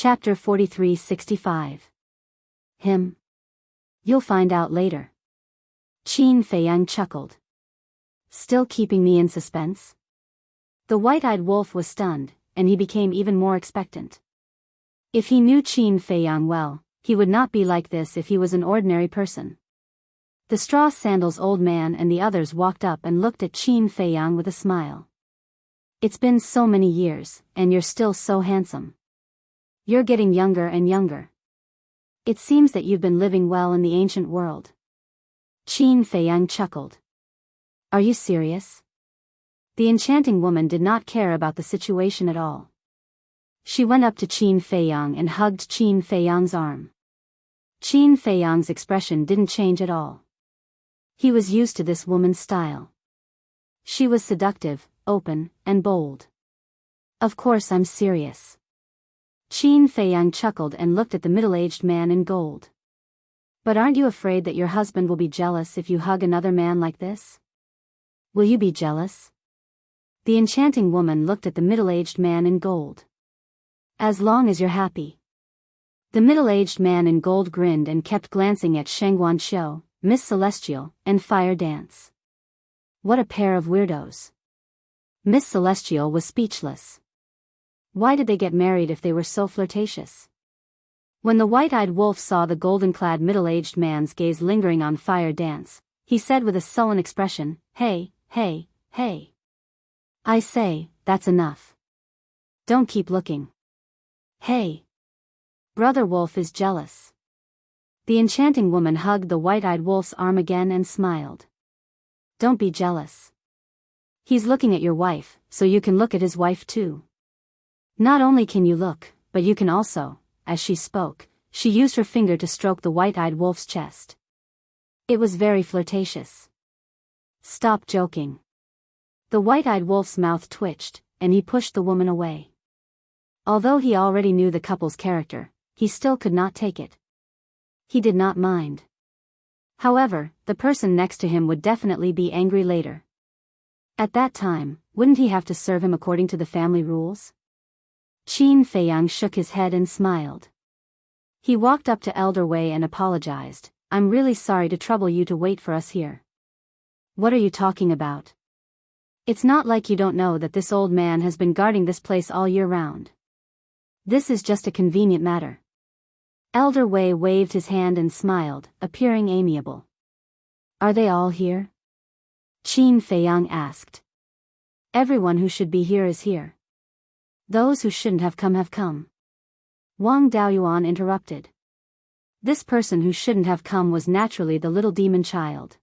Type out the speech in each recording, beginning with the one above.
Chapter 4365. Him? You'll find out later. Qin Feiyang chuckled. Still keeping me in suspense? The white-eyed wolf was stunned, and he became even more expectant. If he knew Qin Feiyang well, he would not be like this if he was an ordinary person. The straw sandals old man and the others walked up and looked at Qin Feiyang with a smile. It's been so many years, and you're still so handsome. You're getting younger and younger. It seems that you've been living well in the ancient world. Qin Feiyang chuckled. Are you serious? The enchanting woman did not care about the situation at all. She went up to Qin Feiyang and hugged Qin Feiyang's arm. Qin Feiyang's expression didn't change at all. He was used to this woman's style. She was seductive, open, and bold. Of course I'm serious. Qin Feiyang chuckled and looked at the middle-aged man in gold. But aren't you afraid that your husband will be jealous if you hug another man like this? Will you be jealous? The enchanting woman looked at the middle-aged man in gold. As long as you're happy. The middle-aged man in gold grinned and kept glancing at Shengguanqiu, Miss Celestial, and Fire Dance. What a pair of weirdos. Miss Celestial was speechless. Why did they get married if they were so flirtatious? When the white-eyed wolf saw the golden-clad middle-aged man's gaze lingering on Fire Dance, he said with a sullen expression, Hey, hey, hey. I say, that's enough. Don't keep looking. Hey. Brother Wolf is jealous. The enchanting woman hugged the white-eyed wolf's arm again and smiled. Don't be jealous. He's looking at your wife, so you can look at his wife too. Not only can you look, but you can also, as she spoke, she used her finger to stroke the white-eyed wolf's chest. It was very flirtatious. Stop joking. The white-eyed wolf's mouth twitched, and he pushed the woman away. Although he already knew the couple's character, he still could not take it. He did not mind. However, the person next to him would definitely be angry later. At that time, wouldn't he have to serve him according to the family rules? Qin Feiyang shook his head and smiled. He walked up to Elder Wei and apologized. I'm really sorry to trouble you to wait for us here. What are you talking about? It's not like you don't know that this old man has been guarding this place all year round. This is just a convenient matter. Elder Wei waved his hand and smiled, appearing amiable. Are they all here? Qin Feiyang asked. Everyone who should be here is here. Those who shouldn't have come. Wang Daoyuan interrupted. This person who shouldn't have come was naturally the little demon child.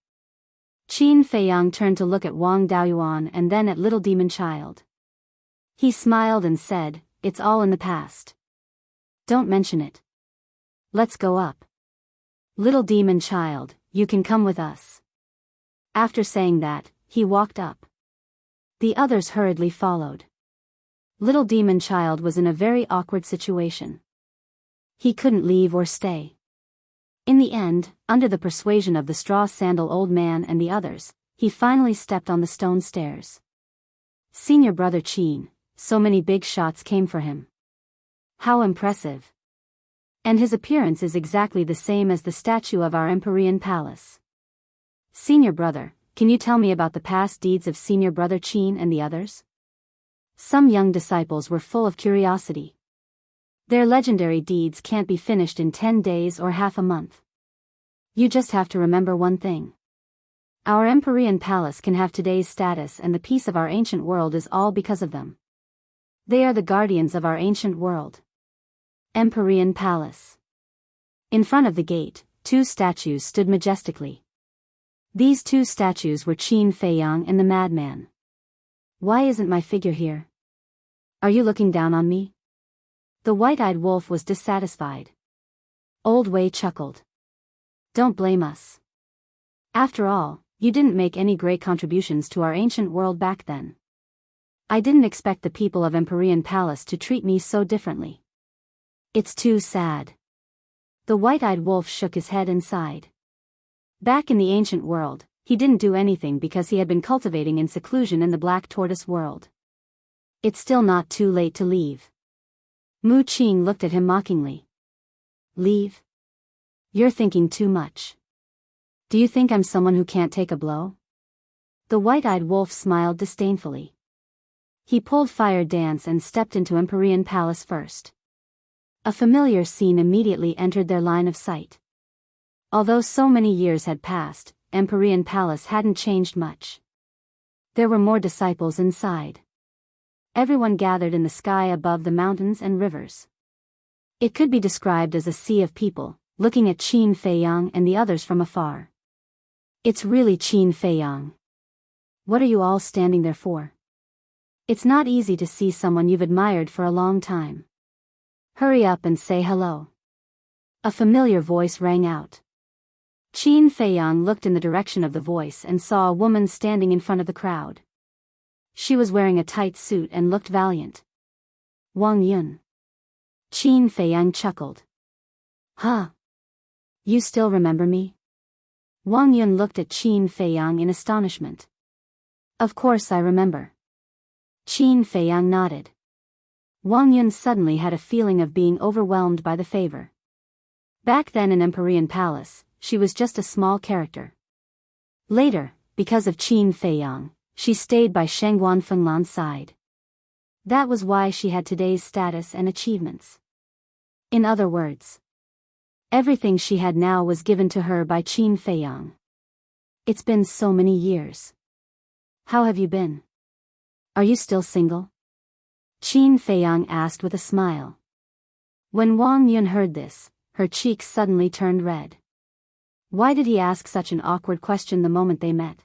Qin Feiyang turned to look at Wang Daoyuan and then at little demon child. He smiled and said, It's all in the past. Don't mention it. Let's go up. Little demon child, you can come with us. After saying that, he walked up. The others hurriedly followed. Little demon child was in a very awkward situation. He couldn't leave or stay. In the end, under the persuasion of the straw sandal old man and the others, he finally stepped on the stone stairs. Senior brother Qin, so many big shots came for him. How impressive. And his appearance is exactly the same as the statue of our Empyrean palace. Senior brother, can you tell me about the past deeds of senior brother Qin and the others? Some young disciples were full of curiosity. Their legendary deeds can't be finished in 10 days or half a month. You just have to remember one thing. Our Empyrean palace can have today's status, and the peace of our ancient world is all because of them. They are the guardians of our ancient world. Empyrean palace. In front of the gate, 2 statues stood majestically. These 2 statues were Qin Feiyang and the madman. Why isn't my figure here? Are you looking down on me? The white-eyed wolf was dissatisfied. Old Wei chuckled. Don't blame us. After all, you didn't make any great contributions to our ancient world back then. I didn't expect the people of Empyrean Palace to treat me so differently. It's too sad. The white-eyed wolf shook his head and sighed. Back in the ancient world, he didn't do anything because he had been cultivating in seclusion in the Black Tortoise world. It's still not too late to leave. Mu Qing looked at him mockingly. Leave? You're thinking too much. Do you think I'm someone who can't take a blow? The white-eyed wolf smiled disdainfully. He pulled Fire Dance and stepped into Empyrean Palace first. A familiar scene immediately entered their line of sight. Although so many years had passed, Empyrean Palace hadn't changed much. There were more disciples inside. Everyone gathered in the sky above the mountains and rivers. It could be described as a sea of people, looking at Qin Feiyang and the others from afar. It's really Qin Feiyang. What are you all standing there for? It's not easy to see someone you've admired for a long time. Hurry up and say hello. A familiar voice rang out. Qin Feiyang looked in the direction of the voice and saw a woman standing in front of the crowd. She was wearing a tight suit and looked valiant. Wang Yun. Qin Feiyang chuckled. Huh? You still remember me? Wang Yun looked at Qin Feiyang in astonishment. Of course I remember. Qin Feiyang nodded. Wang Yun suddenly had a feeling of being overwhelmed by the favor. Back then in Empyrean Palace, she was just a small character. Later, because of Qin Feiyang, she stayed by Shengguan Fenglan's side. That was why she had today's status and achievements. In other words, everything she had now was given to her by Qin Feiyang. It's been so many years. How have you been? Are you still single? Qin Feiyang asked with a smile. When Wang Yun heard this, her cheeks suddenly turned red. Why did he ask such an awkward question the moment they met?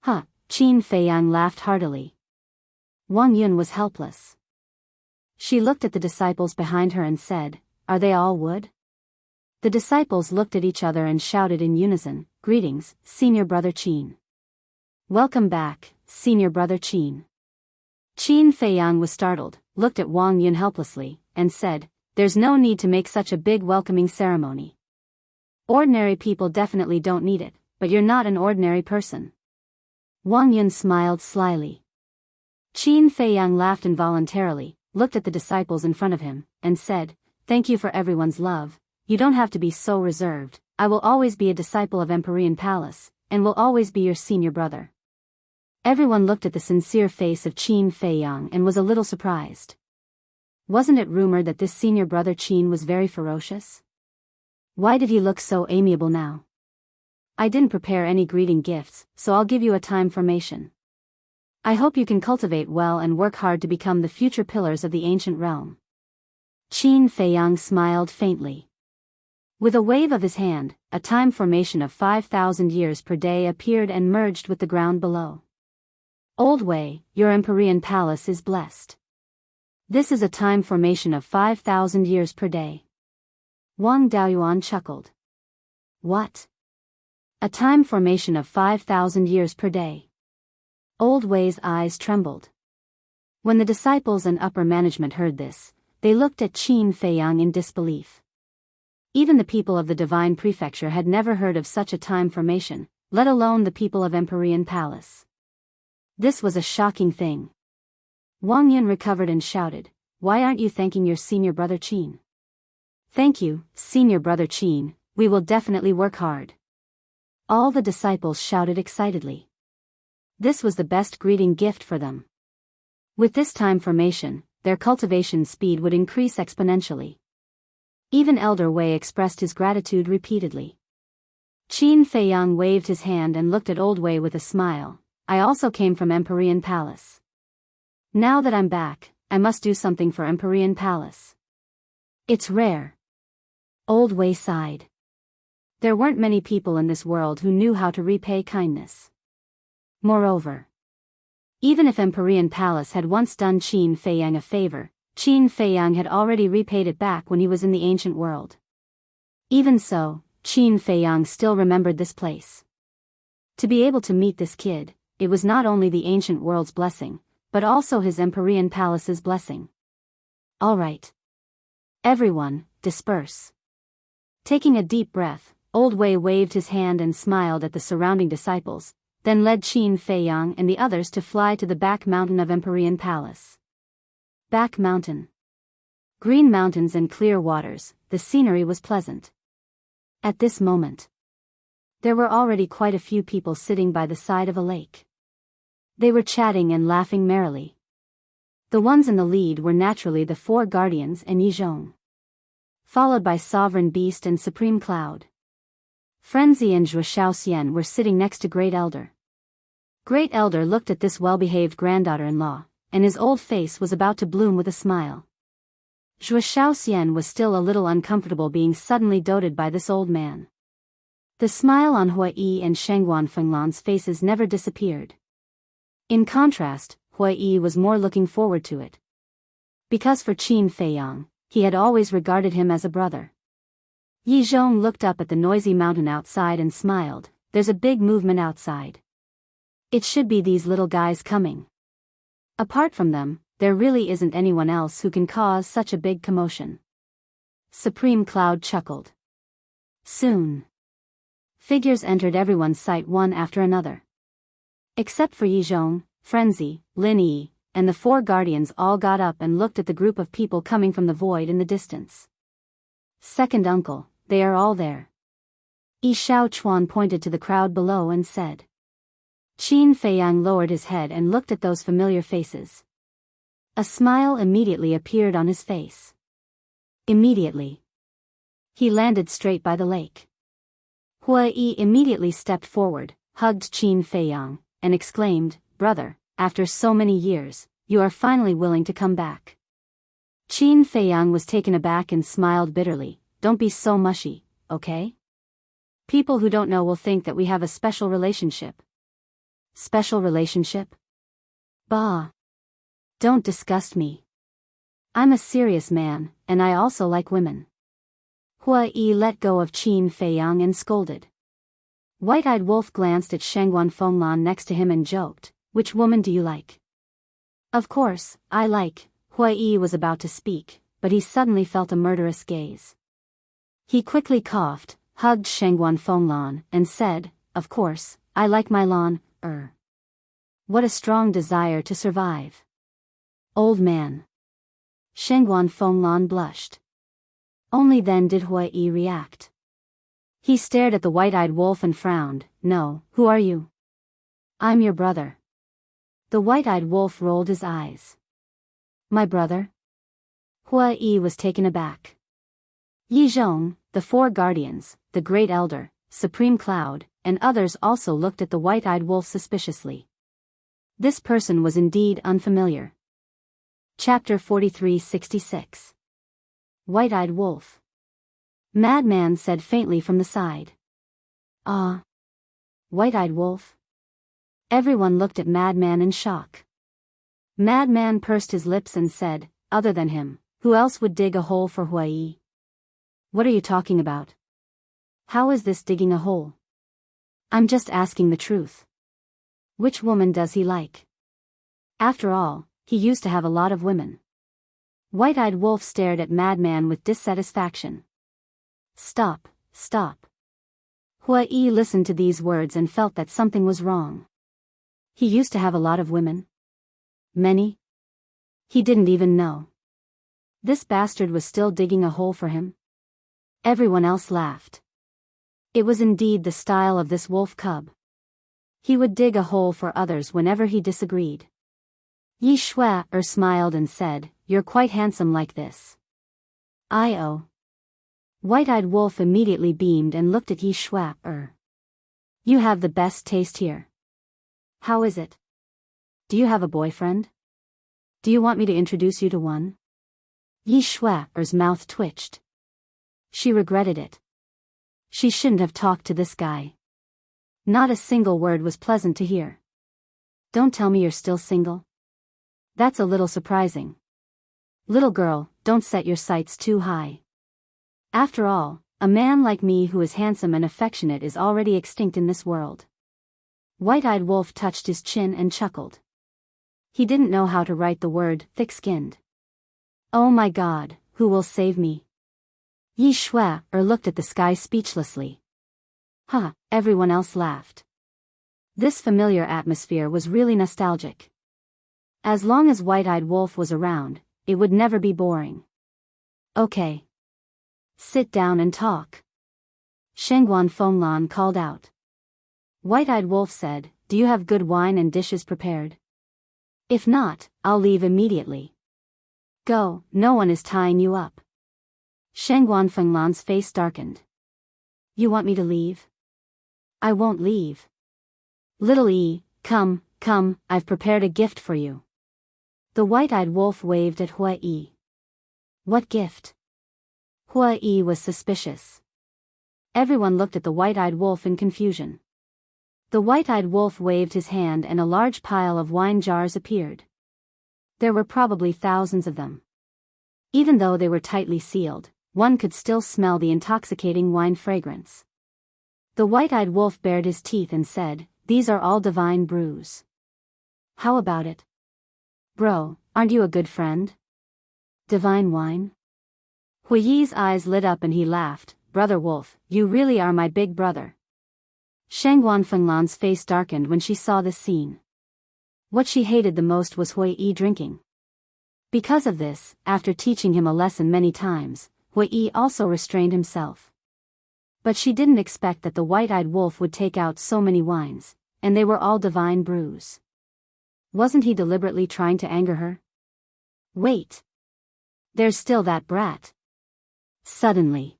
Huh, Qin Feiyang laughed heartily. Wang Yun was helpless. She looked at the disciples behind her and said, Are they all wood? The disciples looked at each other and shouted in unison, Greetings, Senior Brother Qin. Welcome back, Senior Brother Qin. Qin Feiyang was startled, looked at Wang Yun helplessly, and said, There's no need to make such a big welcoming ceremony. Ordinary people definitely don't need it, but you're not an ordinary person. Wang Yun smiled slyly. Qin Feiyang laughed involuntarily, looked at the disciples in front of him, and said, Thank you for everyone's love. You don't have to be so reserved. I will always be a disciple of Empyrean Palace, and will always be your senior brother. Everyone looked at the sincere face of Qin Feiyang and was a little surprised. Wasn't it rumored that this senior brother Qin was very ferocious? Why did he look so amiable now? I didn't prepare any greeting gifts, so I'll give you a time formation. I hope you can cultivate well and work hard to become the future pillars of the ancient realm. Qin Feiyang smiled faintly. With a wave of his hand, a time formation of 5,000 years per day appeared and merged with the ground below. Old Wei, your Empyrean Palace is blessed. This is a time formation of 5,000 years per day. Wang Daoyuan chuckled. What? A time formation of 5,000 years per day. Old Wei's eyes trembled. When the disciples and upper management heard this, they looked at Qin Feiyang in disbelief. Even the people of the Divine Prefecture had never heard of such a time formation, let alone the people of Empyrean Palace. This was a shocking thing. Wang Yun recovered and shouted, Why aren't you thanking your senior brother Qin? Thank you, senior brother Qin, we will definitely work hard. All the disciples shouted excitedly. This was the best greeting gift for them. With this time formation, their cultivation speed would increase exponentially. Even Elder Wei expressed his gratitude repeatedly. Qin Feiyang waved his hand and looked at Old Wei with a smile. I also came from Empyrean Palace. Now that I'm back, I must do something for Empyrean Palace. It's rare. Old Wei sighed. There weren't many people in this world who knew how to repay kindness. Moreover, even if Empyrean Palace had once done Qin Feiyang a favor, Qin Feiyang had already repaid it back when he was in the ancient world. Even so, Qin Feiyang still remembered this place. To be able to meet this kid, it was not only the ancient world's blessing, but also his Empyrean Palace's blessing. All right. Everyone, disperse. Taking a deep breath, Old Wei waved his hand and smiled at the surrounding disciples, then led Qin Feiyang and the others to fly to the back mountain of Empyrean Palace. Back mountain. Green mountains and clear waters, the scenery was pleasant. At this moment, there were already quite a few people sitting by the side of a lake. They were chatting and laughing merrily. The ones in the lead were naturally the four guardians and Yizhong, followed by Sovereign Beast and Supreme Cloud. Frenzy and Zhuo Xian were sitting next to Great Elder. Great Elder looked at this well-behaved granddaughter-in-law, and his old face was about to bloom with a smile. Zhuo Xian was still a little uncomfortable being suddenly doted by this old man. The smile on Hui Yi and Shengguan Fenglan's faces never disappeared. In contrast, Hui Yi was more looking forward to it. Because for Qin Feiyang, he had always regarded him as a brother. Yi Zhong looked up at the noisy mountain outside and smiled. There's a big movement outside. It should be these little guys coming. Apart from them, there really isn't anyone else who can cause such a big commotion. Supreme Cloud chuckled. Soon, figures entered everyone's sight one after another. Except for Yi Zhong, Frenzy, Lin Yi, and the four guardians all got up and looked at the group of people coming from the void in the distance. Second uncle, they are all there. Yi Shaochuan pointed to the crowd below and said. Qin Feiyang lowered his head and looked at those familiar faces. A smile immediately appeared on his face. Immediately, he landed straight by the lake. Hui Yi immediately stepped forward, hugged Qin Feiyang, and exclaimed, "Brother, after so many years, you are finally willing to come back." Qin Feiyang was taken aback and smiled bitterly. Don't be so mushy, okay? People who don't know will think that we have a special relationship. Special relationship? Bah. Don't disgust me. I'm a serious man, and I also like women. Hui Yi let go of Qin Feiyang and scolded. White-eyed Wolf glanced at Shengguan Fenglan next to him and joked, "Which woman do you like?" Of course, I like. Hui Yi was about to speak, but he suddenly felt a murderous gaze. He quickly coughed, hugged Shengguan Fenglan, and said, "Of course, I like my Lan, What a strong desire to survive. Old man." Shengguan Fenglan blushed. Only then did Hui Yi react. He stared at the white-eyed wolf and frowned. "No, who are you?" "I'm your brother." The white-eyed wolf rolled his eyes. "My brother?" Hui Yi was taken aback. Yi Zhong, the four guardians, the Great Elder, Supreme Cloud, and others also looked at the white-eyed wolf suspiciously. This person was indeed unfamiliar. Chapter 4366. White-eyed Wolf. Madman said faintly from the side. "Ah. White-eyed Wolf?" Everyone looked at Madman in shock. Madman pursed his lips and said, "Other than him, who else would dig a hole for Hui Yi?" "What are you talking about? How is this digging a hole?" "I'm just asking the truth. Which woman does he like? After all, he used to have a lot of women." White-eyed Wolf stared at Madman with dissatisfaction. Stop. Hui Yi listened to these words and felt that something was wrong. He used to have a lot of women? Many? He didn't even know. This bastard was still digging a hole for him? Everyone else laughed. It was indeed the style of this wolf cub. He would dig a hole for others whenever he disagreed. Yi Shui smiled and said, "You're quite handsome like this." "I-oh." White-eyed Wolf immediately beamed and looked at Yi Shui. "You have the best taste here. How is it? Do you have a boyfriend? Do you want me to introduce you to one?" Yi Shui's mouth twitched. She regretted it. She shouldn't have talked to this guy. Not a single word was pleasant to hear. "Don't tell me you're still single? That's a little surprising. Little girl, don't set your sights too high. After all, a man like me who is handsome and affectionate is already extinct in this world." White-eyed Wolf touched his chin and chuckled. He didn't know how to write the word thick-skinned. "Oh my God, who will save me?" Yi Shui looked at the sky speechlessly. Everyone else laughed. This familiar atmosphere was really nostalgic. As long as White-eyed Wolf was around, it would never be boring. Okay. Sit down and talk. Shengguan Fenglan called out. White-Eyed Wolf said, do you have good wine and dishes prepared? If not, I'll leave immediately. Go, no one is tying you up. Shengguan Fenglan's face darkened. You want me to leave? I won't leave. Little E, come, come, I've prepared a gift for you. The white-eyed wolf waved at Hua Yi. What gift? Hua Yi was suspicious. Everyone looked at the white-eyed wolf in confusion. The white-eyed wolf waved his hand and a large pile of wine jars appeared. There were probably thousands of them. Even though they were tightly sealed, one could still smell the intoxicating wine fragrance. The white-eyed wolf bared his teeth and said, these are all divine brews. How about it? Bro, aren't you a good friend? Divine wine? Hui Yi's eyes lit up and he laughed, Brother Wolf, you really are my big brother. Shengguan Fenglan's face darkened when she saw this scene. What she hated the most was Hui Yi drinking. Because of this, after teaching him a lesson many times, Hui Yi also restrained himself. But she didn't expect that the white-eyed wolf would take out so many wines, and they were all divine brews. Wasn't he deliberately trying to anger her? Wait. There's still that brat. Suddenly,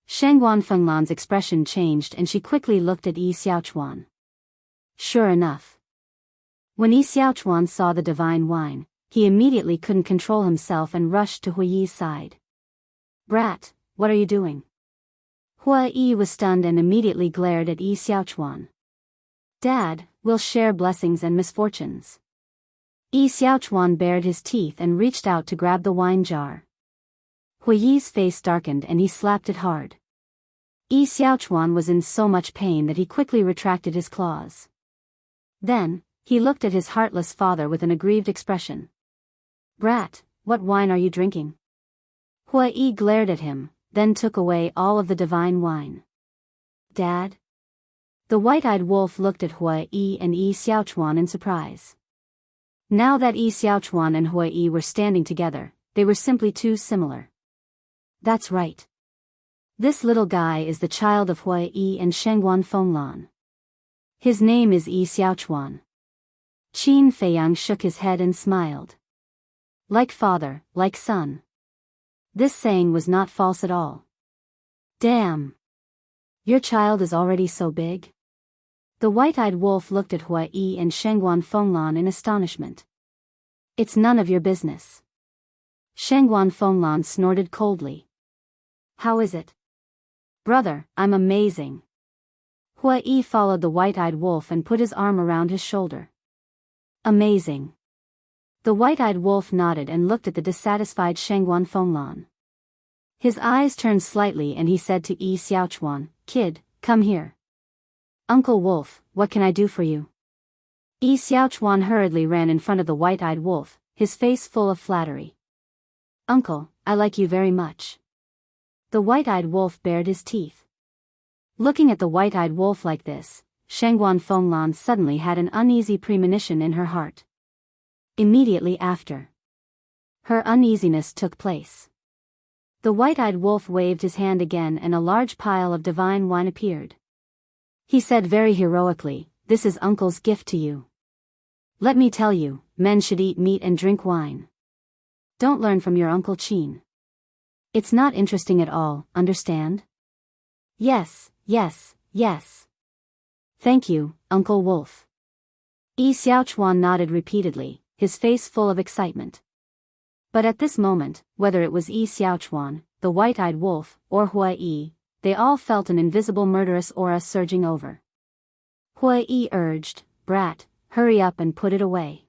Shengguan Fenglan's expression changed and she quickly looked at Yi Xiaochuan. Sure enough. When Yi Xiaochuan saw the divine wine, he immediately couldn't control himself and rushed to Hui Yi's side. Brat, what are you doing? Hua Yi was stunned and immediately glared at Yi Xiaochuan. Dad, we'll share blessings and misfortunes. Yi Xiaochuan bared his teeth and reached out to grab the wine jar. Hui Yi's face darkened and he slapped it hard. Yi Xiaochuan was in so much pain that he quickly retracted his claws. Then, he looked at his heartless father with an aggrieved expression. Brat, what wine are you drinking? Hua Yi glared at him, then took away all of the divine wine. Dad? The white-eyed wolf looked at Hua Yi and Yi Xiaochuan in surprise. Now that Yi Xiaochuan and Hua Yi were standing together, they were simply too similar. That's right. This little guy is the child of Hua Yi and Shengguan Fenglan. His name is Yi Xiaochuan. Qin Feiyang shook his head and smiled. Like father, like son. This saying was not false at all. Damn. Your child is already so big? The white-eyed wolf looked at Hua Yi and Shengguan Fenglan in astonishment. It's none of your business. Shengguan Fenglan snorted coldly. How is it? Brother, I'm amazing. Hua Yi followed the white-eyed wolf and put his arm around his shoulder. Amazing. The white-eyed wolf nodded and looked at the dissatisfied Shengguan Fenglan. His eyes turned slightly and he said to Yi Xiaochuan, Kid, come here. Uncle Wolf, what can I do for you? Yi Xiaochuan hurriedly ran in front of the white-eyed wolf, his face full of flattery. Uncle, I like you very much. The white-eyed wolf bared his teeth. Looking at the white-eyed wolf like this, Shengguan Fenglan suddenly had an uneasy premonition in her heart. Immediately after, her uneasiness took place. The white-eyed wolf waved his hand again and a large pile of divine wine appeared. He said very heroically, This is Uncle's gift to you. Let me tell you, men should eat meat and drink wine. Don't learn from your Uncle Qin. It's not interesting at all, understand? Yes, yes, yes. Thank you, Uncle Wolf. Yi Xiaochuan nodded repeatedly, his face full of excitement. But at this moment, whether it was Yi Xiaochuan, the white-eyed wolf, or Hua Yi, they all felt an invisible murderous aura surging over. Hua Yi urged, Brat, hurry up and put it away.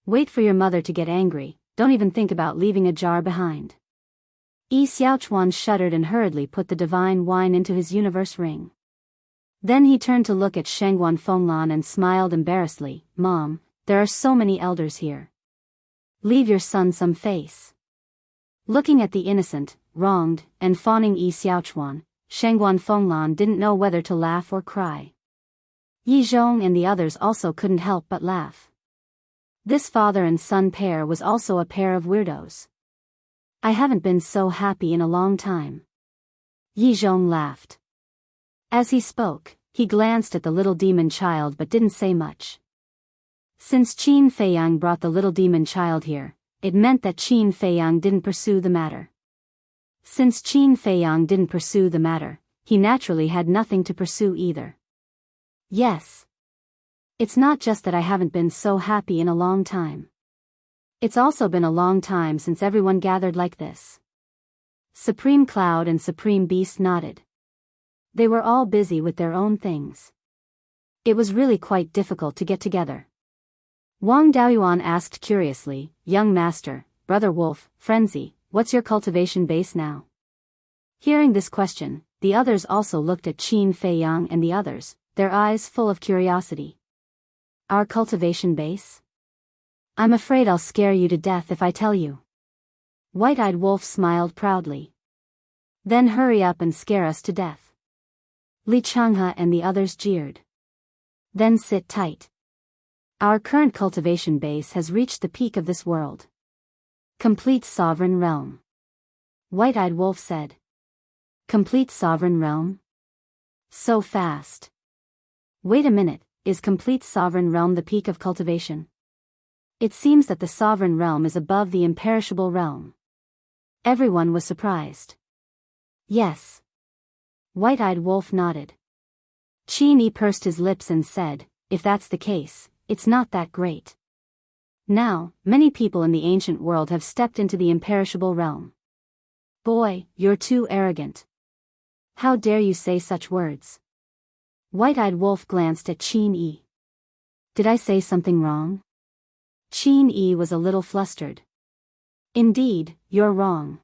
Wait for your mother to get angry, don't even think about leaving a jar behind. Yi Xiaochuan shuddered and hurriedly put the divine wine into his universe ring. Then he turned to look at Shengguan Fenglan and smiled embarrassedly, Mom, there are so many elders here. Leave your son some face. Looking at the innocent, wronged, and fawning Yi Xiaochuan, Shengguan Fenglan didn't know whether to laugh or cry. Yi Zhong and the others also couldn't help but laugh. This father and son pair was also a pair of weirdos. I haven't been so happy in a long time. Yi Zhong laughed. As he spoke, he glanced at the little demon child but didn't say much. Since Qin Feiyang brought the little demon child here, it meant that Qin Feiyang didn't pursue the matter. Since Qin Feiyang didn't pursue the matter, he naturally had nothing to pursue either. Yes. It's not just that I haven't been so happy in a long time. It's also been a long time since everyone gathered like this. Supreme Cloud and Supreme Beast nodded. They were all busy with their own things. It was really quite difficult to get together. Wang Daoyuan asked curiously, "Young master, brother wolf, frenzy, what's your cultivation base now?" Hearing this question, the others also looked at Qin Feiyang and the others, their eyes full of curiosity. Our cultivation base? I'm afraid I'll scare you to death if I tell you. White-eyed Wolf smiled proudly. Then hurry up and scare us to death. Li Changhe and the others jeered. Then sit tight. Our current cultivation base has reached the peak of this world. Complete sovereign realm. White-eyed Wolf said. Complete sovereign realm? So fast. Wait a minute, is complete sovereign realm the peak of cultivation? It seems that the sovereign realm is above the imperishable realm. Everyone was surprised. Yes. White-eyed Wolf nodded. Qin Yi pursed his lips and said, if that's the case, it's not that great. Now, many people in the ancient world have stepped into the imperishable realm. Boy, you're too arrogant. How dare you say such words? White-eyed Wolf glanced at Qin Yi. Did I say something wrong? Qin Yi was a little flustered. Indeed, you're wrong.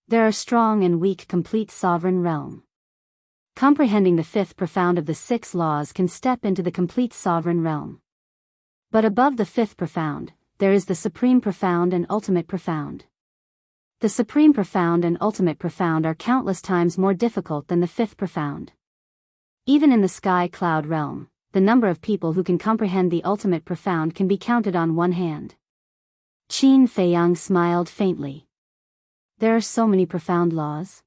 There are strong and weak complete sovereign realm. Comprehending the fifth profound of the six laws can step into the complete sovereign realm. But above the fifth profound, there is the supreme profound and ultimate profound. The supreme profound and ultimate profound are countless times more difficult than the fifth profound. Even in the sky cloud realm, the number of people who can comprehend the ultimate profound can be counted on one hand. Qin Feiyang smiled faintly. There are so many profound laws.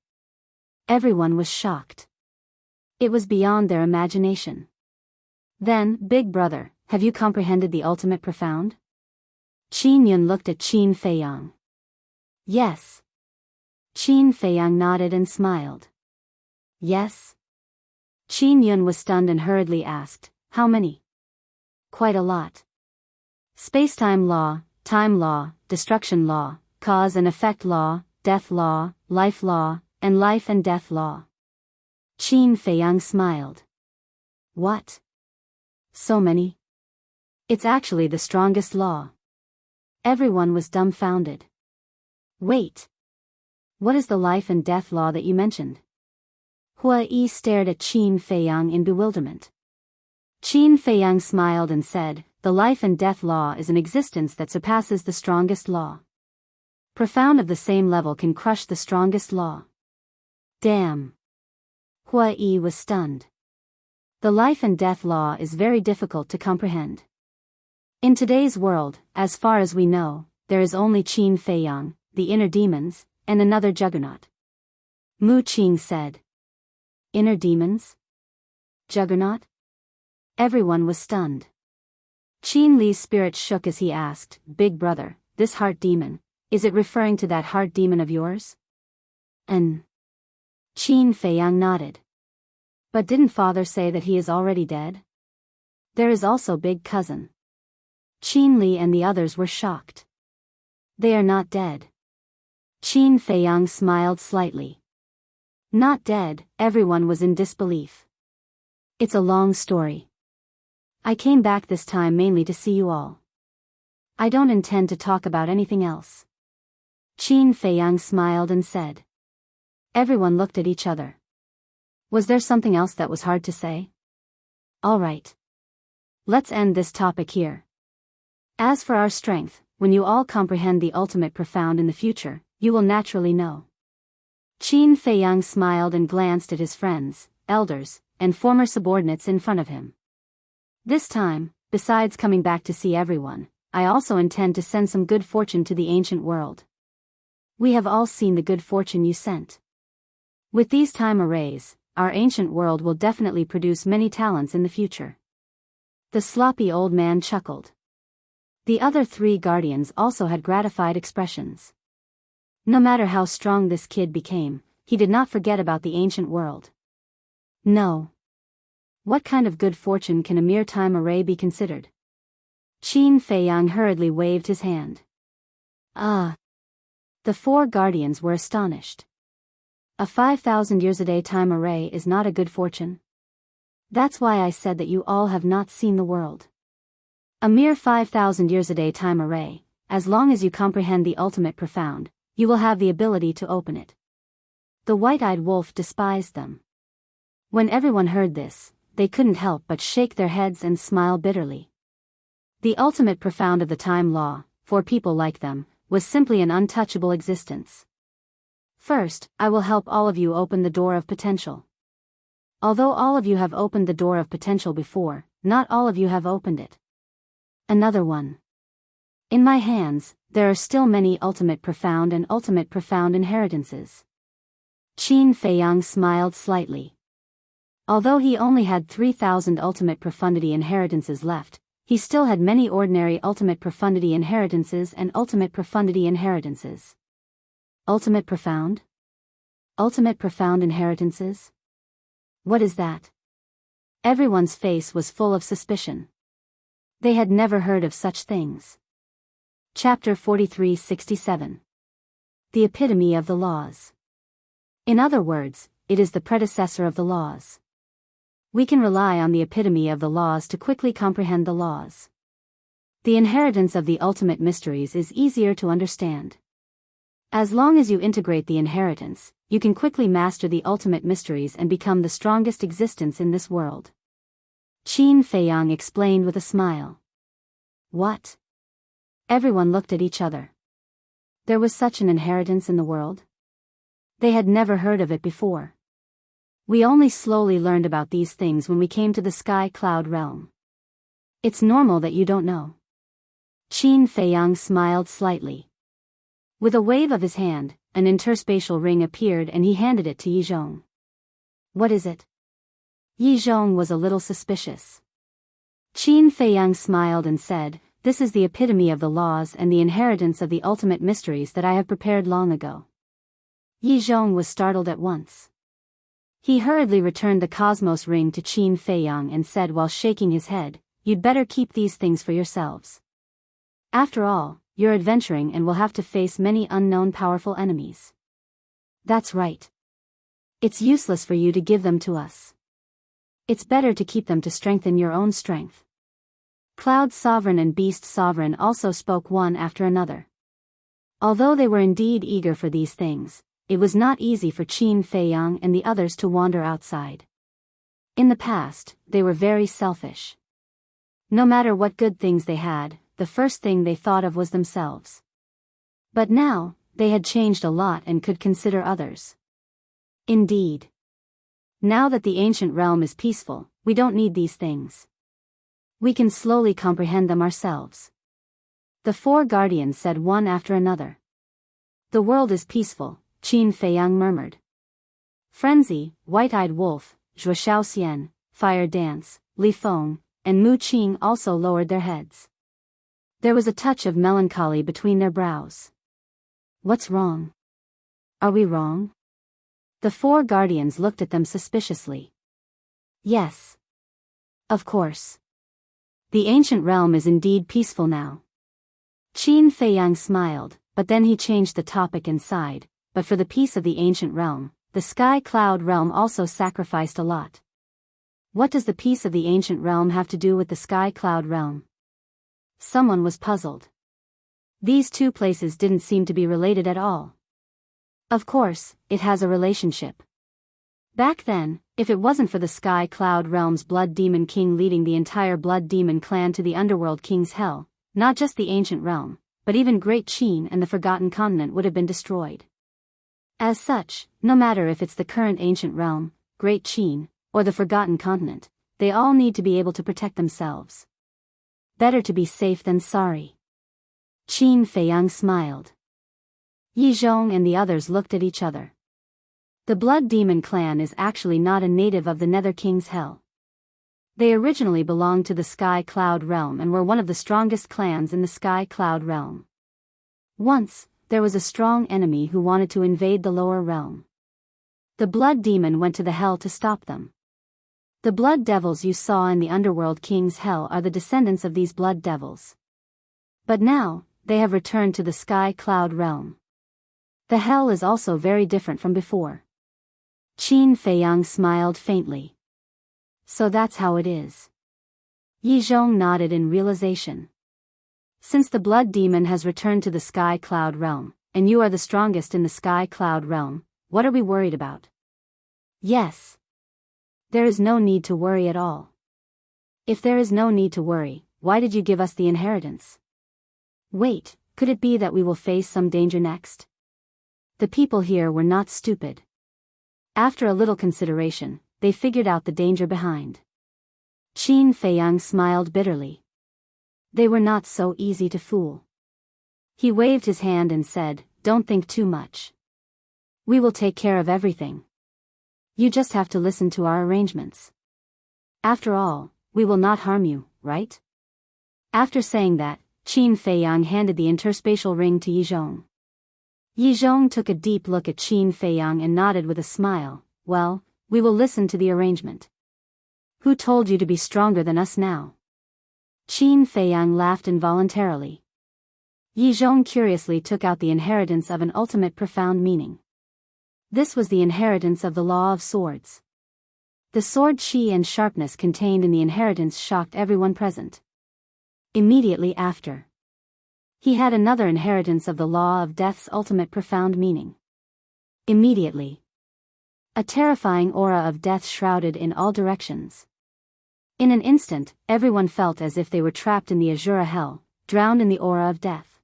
Everyone was shocked. It was beyond their imagination. Then, big brother, have you comprehended the ultimate profound? Qin Yun looked at Qin Feiyang. Yes. Qin Feiyang nodded and smiled. Yes. Qin Yun was stunned and hurriedly asked, how many? Quite a lot. Space-time law, time law, destruction law, cause and effect law, death law, life law, and life and death law. Qin Feiyang smiled. What? So many? It's actually the strongest law. Everyone was dumbfounded. Wait. What is the life and death law that you mentioned? Hua Yi stared at Qin Feiyang in bewilderment. Qin Feiyang smiled and said, the life and death law is an existence that surpasses the strongest law. Profound of the same level can crush the strongest law. Damn. Hua Yi was stunned. The life and death law is very difficult to comprehend. In today's world, as far as we know, there is only Qin Feiyang, the inner demons, and another juggernaut. Mu Qing said. Inner demons? Juggernaut? Everyone was stunned. Qin Li's spirit shook as he asked, big brother, this heart demon, is it referring to that heart demon of yours? Qin Feiyang nodded. But didn't father say that he is already dead? There is also big cousin. Qin Li and the others were shocked. They are not dead. Qin Feiyang smiled slightly. Not dead, everyone was in disbelief. It's a long story. I came back this time mainly to see you all. I don't intend to talk about anything else. Qin Feiyang smiled and said. Everyone looked at each other. Was there something else that was hard to say? All right. Let's end this topic here. As for our strength, when you all comprehend the ultimate profound in the future, you will naturally know. Qin Feiyang smiled and glanced at his friends, elders, and former subordinates in front of him. This time, besides coming back to see everyone, I also intend to send some good fortune to the ancient world. We have all seen the good fortune you sent. With these time arrays, our ancient world will definitely produce many talents in the future. The sloppy old man chuckled. The other three guardians also had gratified expressions. No matter how strong this kid became, he did not forget about the ancient world. No. What kind of good fortune can a mere time array be considered? Qin Feiyang hurriedly waved his hand. Ah. The four guardians were astonished. A 5,000 years a day time array is not a good fortune. That's why I said that you all have not seen the world. A mere 5,000 years a day time array, as long as you comprehend the ultimate profound, you will have the ability to open it. The white-eyed wolf despised them. When everyone heard this, they couldn't help but shake their heads and smile bitterly. The ultimate profound of the time law, for people like them, was simply an untouchable existence. First, I will help all of you open the door of potential. Although all of you have opened the door of potential before, not all of you have opened it. Another one. In my hands, there are still many ultimate profound and ultimate profound inheritances. Qin Feiyang smiled slightly. Although he only had 3,000 ultimate profundity inheritances left, he still had many ordinary ultimate profundity inheritances and ultimate profundity inheritances. Ultimate profound? Ultimate profound inheritances? What is that? Everyone's face was full of suspicion. They had never heard of such things. Chapter 43-67. The epitome of the laws. In other words, it is the predecessor of the laws. We can rely on the epitome of the laws to quickly comprehend the laws. The inheritance of the ultimate mysteries is easier to understand. As long as you integrate the inheritance, you can quickly master the ultimate mysteries and become the strongest existence in this world. Qin Feiyang explained with a smile. What? Everyone looked at each other. There was such an inheritance in the world? They had never heard of it before. We only slowly learned about these things when we came to the sky cloud realm. It's normal that you don't know. Qin Feiyang smiled slightly. With a wave of his hand, an interspatial ring appeared and he handed it to Yizhong. What is it? Yizhong was a little suspicious. Qin Feiyang smiled and said, This is the epitome of the laws and the inheritance of the ultimate mysteries that I have prepared long ago. Yizhong was startled at once. He hurriedly returned the cosmos ring to Qin Feiyang and said while shaking his head, You'd better keep these things for yourselves. After all, you're adventuring and will have to face many unknown powerful enemies. That's right. It's useless for you to give them to us. It's better to keep them to strengthen your own strength. Cloud Sovereign and Beast Sovereign also spoke one after another. Although they were indeed eager for these things, it was not easy for Qin Feiyang and the others to wander outside. In the past, they were very selfish. No matter what good things they had, the first thing they thought of was themselves. But now, they had changed a lot and could consider others. Indeed. Now that the ancient realm is peaceful, we don't need these things. We can slowly comprehend them ourselves. The four guardians said one after another. The world is peaceful, Qin Feiyang murmured. Frenzy, White-Eyed Wolf, Zhuo Xiaoxian, Fire Dance, Li Feng, and Mu Qing also lowered their heads. There was a touch of melancholy between their brows. What's wrong? Are we wrong? The four guardians looked at them suspiciously. Yes. Of course. The ancient realm is indeed peaceful now. Qin Feiyang smiled, but then he changed the topic and sighed, but for the peace of the ancient realm, the sky cloud realm also sacrificed a lot. What does the peace of the ancient realm have to do with the sky cloud realm? Someone was puzzled. These two places didn't seem to be related at all. Of course, it has a relationship. Back then, if it wasn't for the Sky Cloud Realm's Blood Demon King leading the entire Blood Demon clan to the Underworld King's Hell, not just the ancient realm, but even Great Qin and the Forgotten Continent would have been destroyed. As such, no matter if it's the current ancient realm, Great Qin, or the Forgotten Continent, they all need to be able to protect themselves. Better to be safe than sorry. Qin Feiyang smiled. Yi Zhong and the others looked at each other. The Blood Demon clan is actually not a native of the Nether King's Hell. They originally belonged to the Sky Cloud Realm and were one of the strongest clans in the Sky Cloud Realm. Once, there was a strong enemy who wanted to invade the lower realm. The Blood Demon went to the Hell to stop them. The Blood Devils you saw in the Underworld King's Hell are the descendants of these Blood Devils. But now, they have returned to the Sky Cloud Realm. The Hell is also very different from before. Qin Feiyang smiled faintly. So that's how it is. Yi Zhong nodded in realization. Since the Blood Demon has returned to the Sky Cloud Realm, and you are the strongest in the Sky Cloud Realm, what are we worried about? Yes. There is no need to worry at all. If there is no need to worry, why did you give us the inheritance? Wait, could it be that we will face some danger next? The people here were not stupid. After a little consideration, they figured out the danger behind. Qin Feiyang smiled bitterly. They were not so easy to fool. He waved his hand and said, "Don't think too much. We will take care of everything. You just have to listen to our arrangements. After all, we will not harm you, right?" After saying that, Qin Feiyang handed the interspatial ring to Yi Zhong. Yi Zhong took a deep look at Qin Feiyang and nodded with a smile. "Well, we will listen to the arrangement. Who told you to be stronger than us now?" Qin Feiyang laughed involuntarily. Yi Zhong curiously took out the inheritance of an ultimate profound meaning. This was the inheritance of the Law of Swords. The sword chi and sharpness contained in the inheritance shocked everyone present. Immediately after, he had another inheritance of the Law of Death's ultimate profound meaning. Immediately, a terrifying aura of death shrouded in all directions. In an instant, everyone felt as if they were trapped in the Azura Hell, drowned in the aura of death.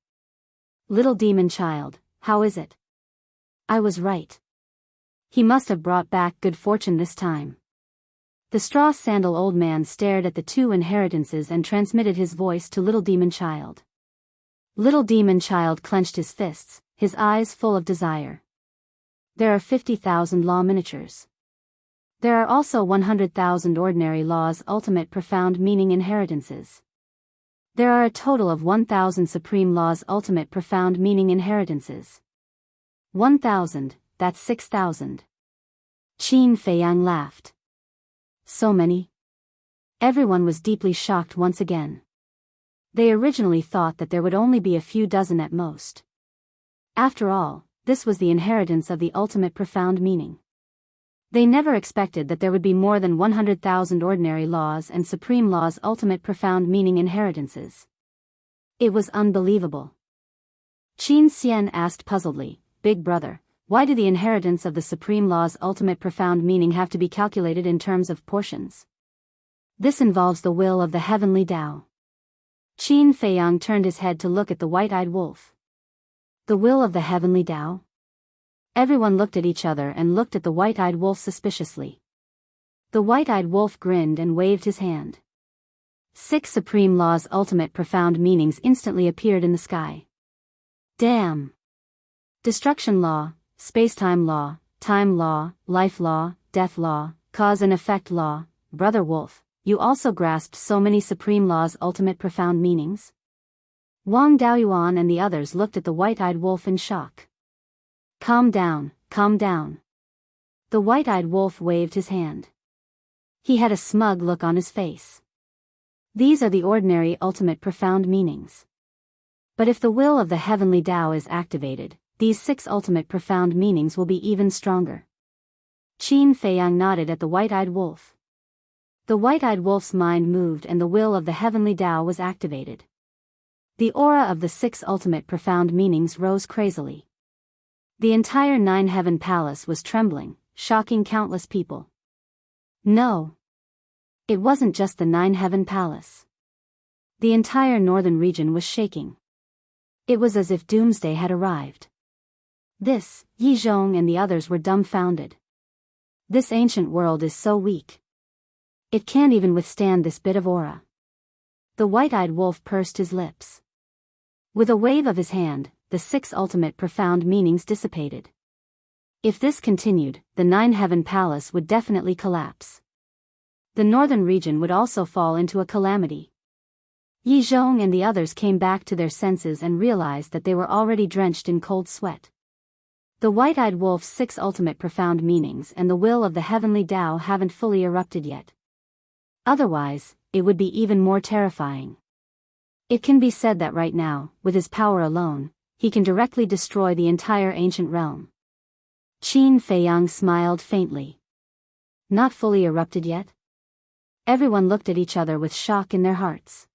"Little demon child, how is it?" "I was right. He must have brought back good fortune this time." The straw sandal old man stared at the two inheritances and transmitted his voice to Little Demon Child. Little Demon Child clenched his fists, his eyes full of desire. There are 50,000 law miniatures. There are also 100,000 ordinary laws ultimate profound meaning inheritances. There are a total of 1,000 supreme laws ultimate profound meaning inheritances. 1,000, that's 6,000. Qin Feiyang laughed. So many? Everyone was deeply shocked once again. They originally thought that there would only be a few dozen at most. After all, this was the inheritance of the ultimate profound meaning. They never expected that there would be more than 100,000 ordinary laws and supreme laws ultimate profound meaning inheritances. It was unbelievable. Qin Xian asked puzzledly, "Big brother, why do the inheritance of the supreme law's ultimate profound meaning have to be calculated in terms of portions?" "This involves the will of the heavenly Tao." Qin Feiyang turned his head to look at the white-eyed wolf. The will of the heavenly Tao? Everyone looked at each other and looked at the white-eyed wolf suspiciously. The white-eyed wolf grinned and waved his hand. 6 supreme laws' ultimate profound meanings instantly appeared in the sky. Damn! Destruction law, space-time law, time law, life law, death law, cause and effect law. Brother Wolf, you also grasped so many supreme laws' ultimate profound meanings? Wang Daoyuan and the others looked at the white-eyed wolf in shock. Calm down, calm down. The white-eyed wolf waved his hand. He had a smug look on his face. These are the ordinary ultimate profound meanings. But if the will of the heavenly Tao is activated, these 6 ultimate profound meanings will be even stronger. Qin Feiyang nodded at the white-eyed wolf. The white-eyed wolf's mind moved and the will of the heavenly Tao was activated. The aura of the 6 ultimate profound meanings rose crazily. The entire 9 Heaven Palace was trembling, shocking countless people. No. It wasn't just the 9 Heaven Palace. The entire northern region was shaking. It was as if doomsday had arrived. This, Yi Zhong and the others were dumbfounded. This ancient world is so weak. It can't even withstand this bit of aura. The white-eyed wolf pursed his lips. With a wave of his hand, the 6 ultimate profound meanings dissipated. If this continued, the 9-heaven palace would definitely collapse. The northern region would also fall into a calamity. Yi Zhong and the others came back to their senses and realized that they were already drenched in cold sweat. The white-eyed wolf's 6 ultimate profound meanings and the will of the heavenly Tao haven't fully erupted yet. Otherwise, it would be even more terrifying. It can be said that right now, with his power alone, he can directly destroy the entire ancient realm. Qin Feiyang smiled faintly. Not fully erupted yet? Everyone looked at each other with shock in their hearts.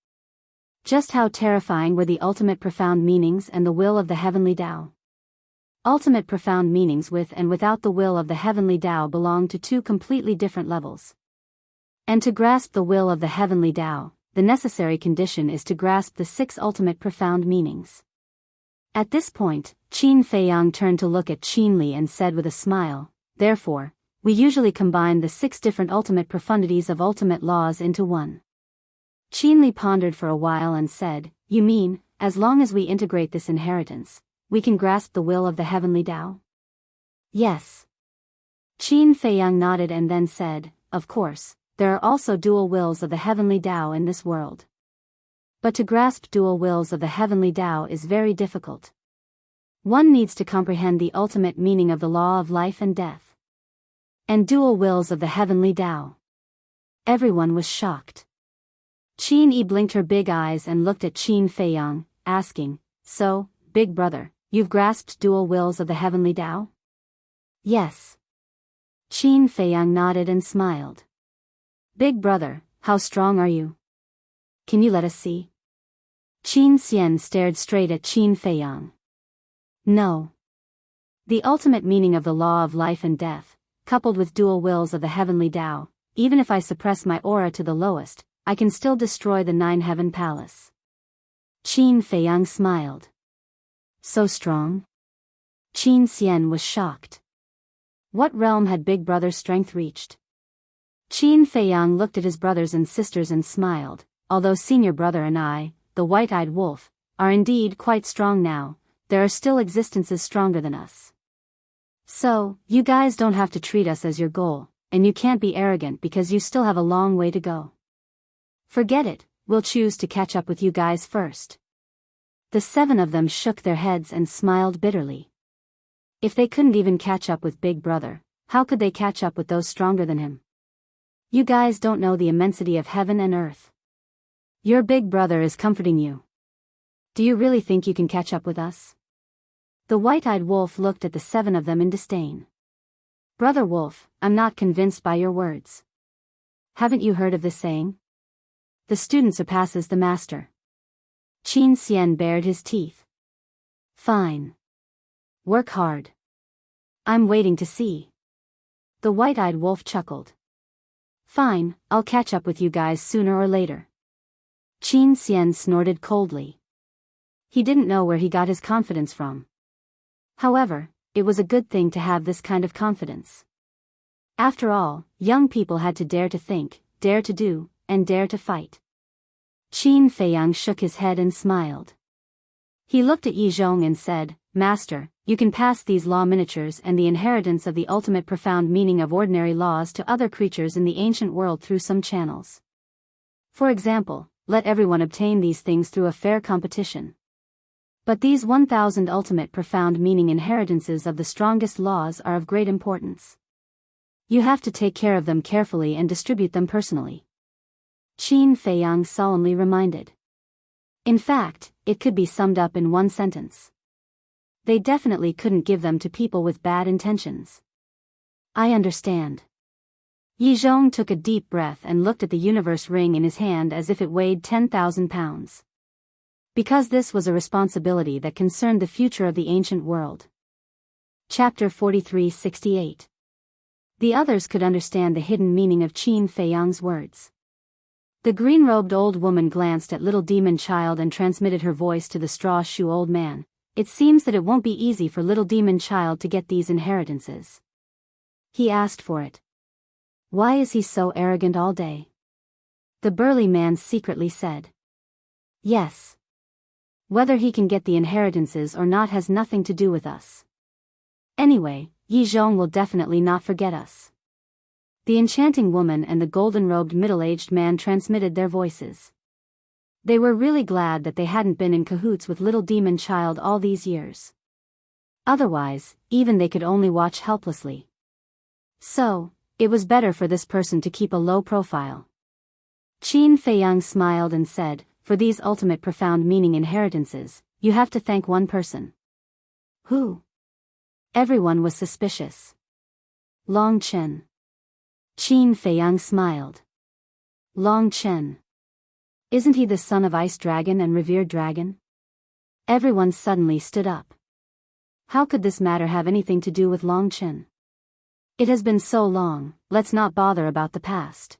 Just how terrifying were the ultimate profound meanings and the will of the heavenly Tao? Ultimate profound meanings with and without the will of the heavenly Tao belong to 2 completely different levels. And to grasp the will of the heavenly Tao, the necessary condition is to grasp the 6 ultimate profound meanings. At this point, Qin Feiyang turned to look at Qin Li and said with a smile, therefore, we usually combine the 6 different ultimate profundities of ultimate laws into one. Qin Li pondered for a while and said, you mean, as long as we integrate this inheritance, we can grasp the will of the heavenly Tao? Yes. Qin Feiyang nodded and then said, of course, there are also dual wills of the heavenly Tao in this world. But to grasp dual wills of the heavenly Tao is very difficult. One needs to comprehend the ultimate meaning of the law of life and death. And dual wills of the heavenly Tao. Everyone was shocked. Qin Yi blinked her big eyes and looked at Qin Feiyang, asking, so, big brother, you've grasped dual wills of the heavenly Tao? Yes. Qin Feiyang nodded and smiled. Big brother, how strong are you? Can you let us see? Qin Xian stared straight at Qin Feiyang. No. The ultimate meaning of the law of life and death, coupled with dual wills of the heavenly Tao, even if I suppress my aura to the lowest, I can still destroy the 9-heaven palace. Qin Feiyang smiled. So strong? Qin Xian was shocked. What realm had Big Brother's strength reached? Qin Feiyang looked at his brothers and sisters and smiled, although senior brother and I, the white-eyed wolf, are indeed quite strong now, there are still existences stronger than us. So, you guys don't have to treat us as your goal, and you can't be arrogant because you still have a long way to go. Forget it, we'll choose to catch up with you guys first. The 7 of them shook their heads and smiled bitterly. If they couldn't even catch up with Big Brother, how could they catch up with those stronger than him? You guys don't know the immensity of heaven and earth. Your big brother is comforting you. Do you really think you can catch up with us? The white-eyed wolf looked at the 7 of them in disdain. Brother Wolf, I'm not convinced by your words. Haven't you heard of this saying? The student surpasses the master. Qin Xian bared his teeth. Fine. Work hard. I'm waiting to see. The white-eyed wolf chuckled. Fine, I'll catch up with you guys sooner or later. Qin Xian snorted coldly. He didn't know where he got his confidence from. However, it was a good thing to have this kind of confidence. After all, young people had to dare to think, dare to do, and dare to fight. Qin Feiyang shook his head and smiled. He looked at Yi Zhong and said, Master, you can pass these law miniatures and the inheritance of the ultimate profound meaning of ordinary laws to other creatures in the ancient world through some channels. For example, let everyone obtain these things through a fair competition. But these 1,000 ultimate profound meaning inheritances of the strongest laws are of great importance. You have to take care of them carefully and distribute them personally. Qin Feiyang solemnly reminded. In fact, it could be summed up in one sentence. They definitely couldn't give them to people with bad intentions. I understand. Yi Zhong took a deep breath and looked at the universe ring in his hand as if it weighed 10,000 pounds. Because this was a responsibility that concerned the future of the ancient world. Chapter 43-68. The others could understand the hidden meaning of Qin Feiyang's words. The green-robed old woman glanced at little demon child and transmitted her voice to the straw shoe old man. It seems that it won't be easy for little demon child to get these inheritances. He asked for it. Why is he so arrogant all day? The burly man secretly said. Yes. Whether he can get the inheritances or not has nothing to do with us. Anyway, Yi Zhong will definitely not forget us. The enchanting woman and the golden-robed middle-aged man transmitted their voices. They were really glad that they hadn't been in cahoots with little demon child all these years. Otherwise, even they could only watch helplessly. So, it was better for this person to keep a low profile. Qin Feiyang smiled and said, for these ultimate profound meaning inheritances, you have to thank one person. Who? Everyone was suspicious. Long Chen. Qin Feiyang smiled. Long Chen. Isn't he the son of Ice Dragon and revered dragon? Everyone suddenly stood up. How could this matter have anything to do with Long Chen? It has been so long, let's not bother about the past.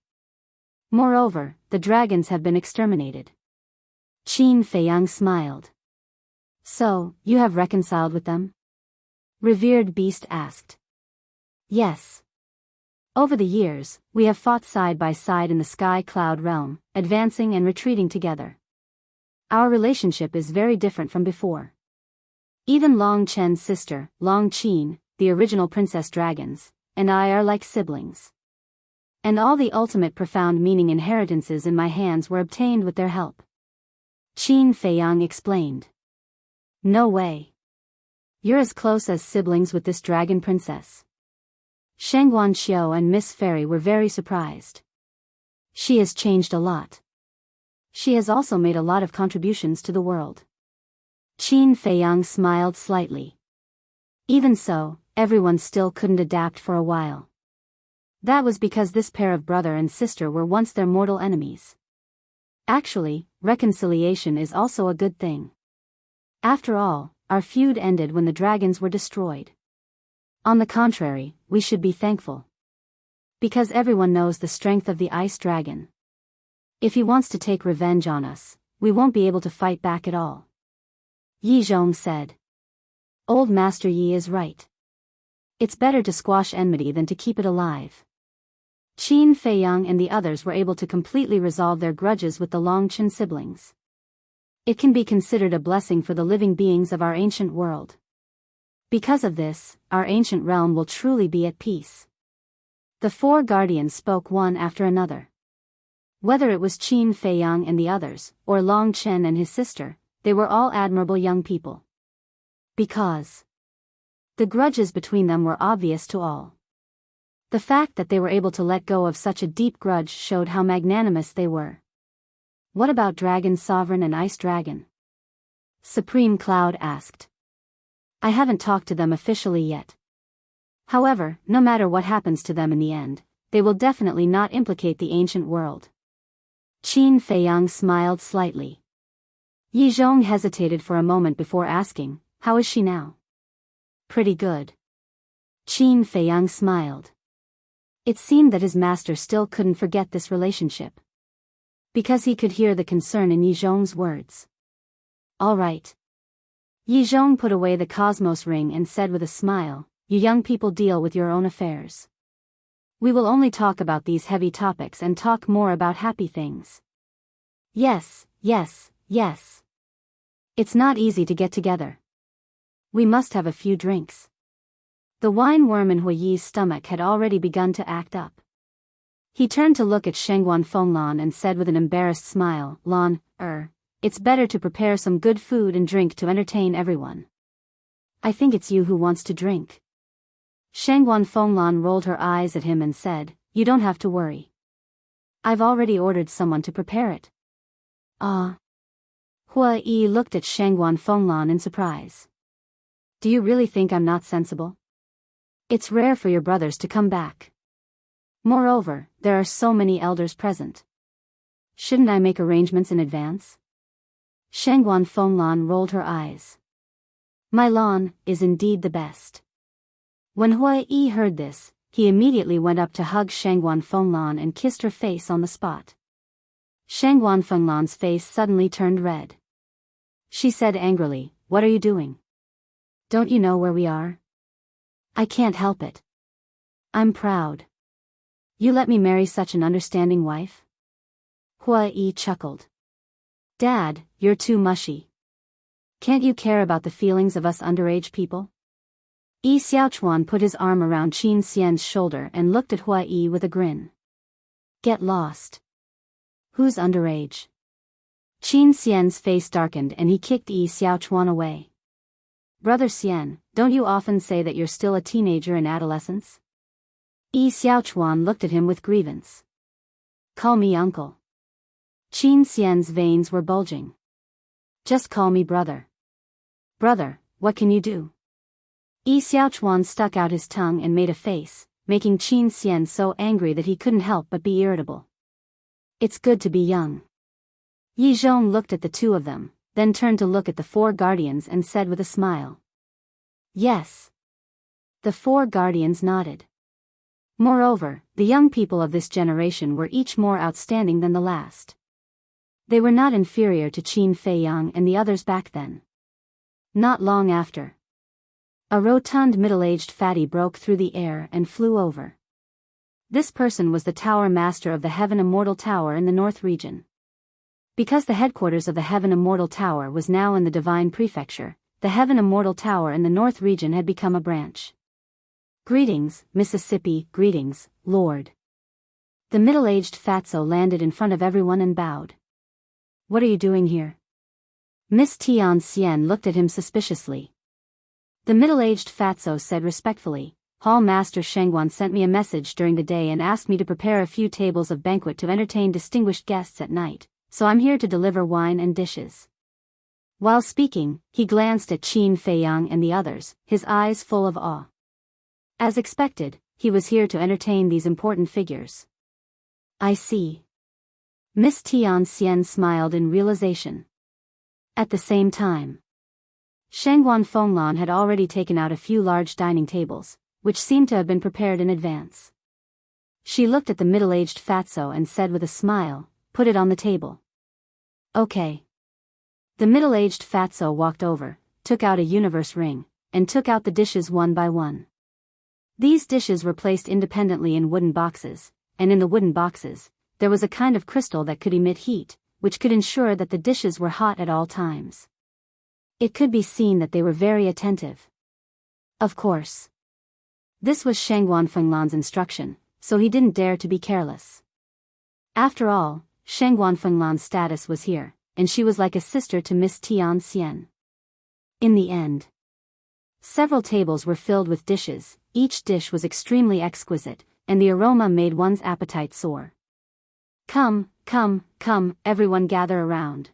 Moreover, the dragons have been exterminated. Qin Feiyang smiled. So, you have reconciled with them? Revered Beast asked. Yes. Over the years, we have fought side by side in the Sky Cloud realm, advancing and retreating together. Our relationship is very different from before. Even Long Chen's sister, Long Qin, the original Princess Dragons, and I are like siblings. And all the ultimate profound meaning inheritances in my hands were obtained with their help. Qin Feiyang explained. No way. You're as close as siblings with this dragon princess. Shangguan Xiao and Miss Fairy were very surprised. She has changed a lot. She has also made a lot of contributions to the world. Qin Feiyang smiled slightly. Even so, everyone still couldn't adapt for a while. That was because this pair of brother and sister were once their mortal enemies. Actually, reconciliation is also a good thing. After all, our feud ended when the dragons were destroyed. On the contrary, we should be thankful. Because everyone knows the strength of the ice dragon. If he wants to take revenge on us, we won't be able to fight back at all. Yi Zhong said. Old Master Yi is right. It's better to squash enmity than to keep it alive. Qin Feiyang and the others were able to completely resolve their grudges with the Long Chen siblings. It can be considered a blessing for the living beings of our ancient world. Because of this, our ancient realm will truly be at peace. The four guardians spoke one after another. Whether it was Qin Feiyang and the others, or Long Chen and his sister, they were all admirable young people. Because the grudges between them were obvious to all. The fact that they were able to let go of such a deep grudge showed how magnanimous they were. What about Dragon Sovereign and Ice Dragon? Supreme Cloud asked. I haven't talked to them officially yet. However, no matter what happens to them in the end, they will definitely not implicate the ancient world. Qin Feiyang smiled slightly. Yi Zhong hesitated for a moment before asking, how is she now? Pretty good. Qin Feiyang smiled. It seemed that his master still couldn't forget this relationship. Because he could hear the concern in Yi Zhong's words. All right. Yi Zhong put away the Cosmos ring and said with a smile, you young people deal with your own affairs. We will only talk about these heavy topics and talk more about happy things. Yes, yes, yes. It's not easy to get together. We must have a few drinks. The wine worm in Hui Yi's stomach had already begun to act up. He turned to look at Shengguan Fenglan and said with an embarrassed smile, Lan, it's better to prepare some good food and drink to entertain everyone. I think it's you who wants to drink. Shangguan Fenglan rolled her eyes at him and said, you don't have to worry. I've already ordered someone to prepare it. Ah. Hui Yi looked at Shangguan Fenglan in surprise. Do you really think I'm not sensible? It's rare for your brothers to come back. Moreover, there are so many elders present. Shouldn't I make arrangements in advance? Shangguan Fenglan rolled her eyes. My Lan is indeed the best. When Hui Yi heard this, he immediately went up to hug Shangguan Fenglan and kissed her face on the spot. Shangguan Fenglan's face suddenly turned red. She said angrily, what are you doing? Don't you know where we are? I can't help it. I'm proud. You let me marry such an understanding wife? Hui Yi chuckled. Dad, you're too mushy. Can't you care about the feelings of us underage people? Yi Xiaochuan put his arm around Qin Xian's shoulder and looked at Hua Yi with a grin. Get lost. Who's underage? Qin Xian's face darkened and he kicked Yi Xiaochuan away. Brother Xian, don't you often say that you're still a teenager in adolescence? Yi Xiaochuan looked at him with grievance. Call me uncle. Qin Xian's veins were bulging. Just call me brother. Brother, what can you do? Yi Xiaochuan stuck out his tongue and made a face, making Qin Xian so angry that he couldn't help but be irritable. It's good to be young. Yi Zhong looked at the two of them, then turned to look at the four guardians and said with a smile. Yes. The four guardians nodded. Moreover, the young people of this generation were each more outstanding than the last. They were not inferior to Qin Feiyang and the others back then. Not long after, a rotund middle-aged fatty broke through the air and flew over. This person was the Tower Master of the Heaven Immortal Tower in the North region. Because the headquarters of the Heaven Immortal Tower was now in the Divine Prefecture, the Heaven Immortal Tower in the North region had become a branch. Greetings, Mississippi, greetings, Lord. The middle-aged fatso landed in front of everyone and bowed. What are you doing here? Miss Tian Xian looked at him suspiciously. The middle-aged fatso said respectfully, Hall Master Shengguan sent me a message during the day and asked me to prepare a few tables of banquet to entertain distinguished guests at night, so I'm here to deliver wine and dishes. While speaking, he glanced at Qin Feiyang and the others, his eyes full of awe. As expected, he was here to entertain these important figures. I see. Miss Tian Xian smiled in realization. At the same time, Shengguan Fenglan had already taken out a few large dining tables, which seemed to have been prepared in advance. She looked at the middle-aged fatso and said with a smile, put it on the table. Okay. The middle-aged fatso walked over, took out a universe ring, and took out the dishes one by one. These dishes were placed independently in wooden boxes, and in the wooden boxes, there was a kind of crystal that could emit heat, which could ensure that the dishes were hot at all times. It could be seen that they were very attentive. Of course. This was Shengguan Fenglan's instruction, so he didn't dare to be careless. After all, Shengguan Fenglan's status was here, and she was like a sister to Miss Tian Xian. In the end, several tables were filled with dishes, each dish was extremely exquisite, and the aroma made one's appetite soar. Come, come, come, everyone gather around.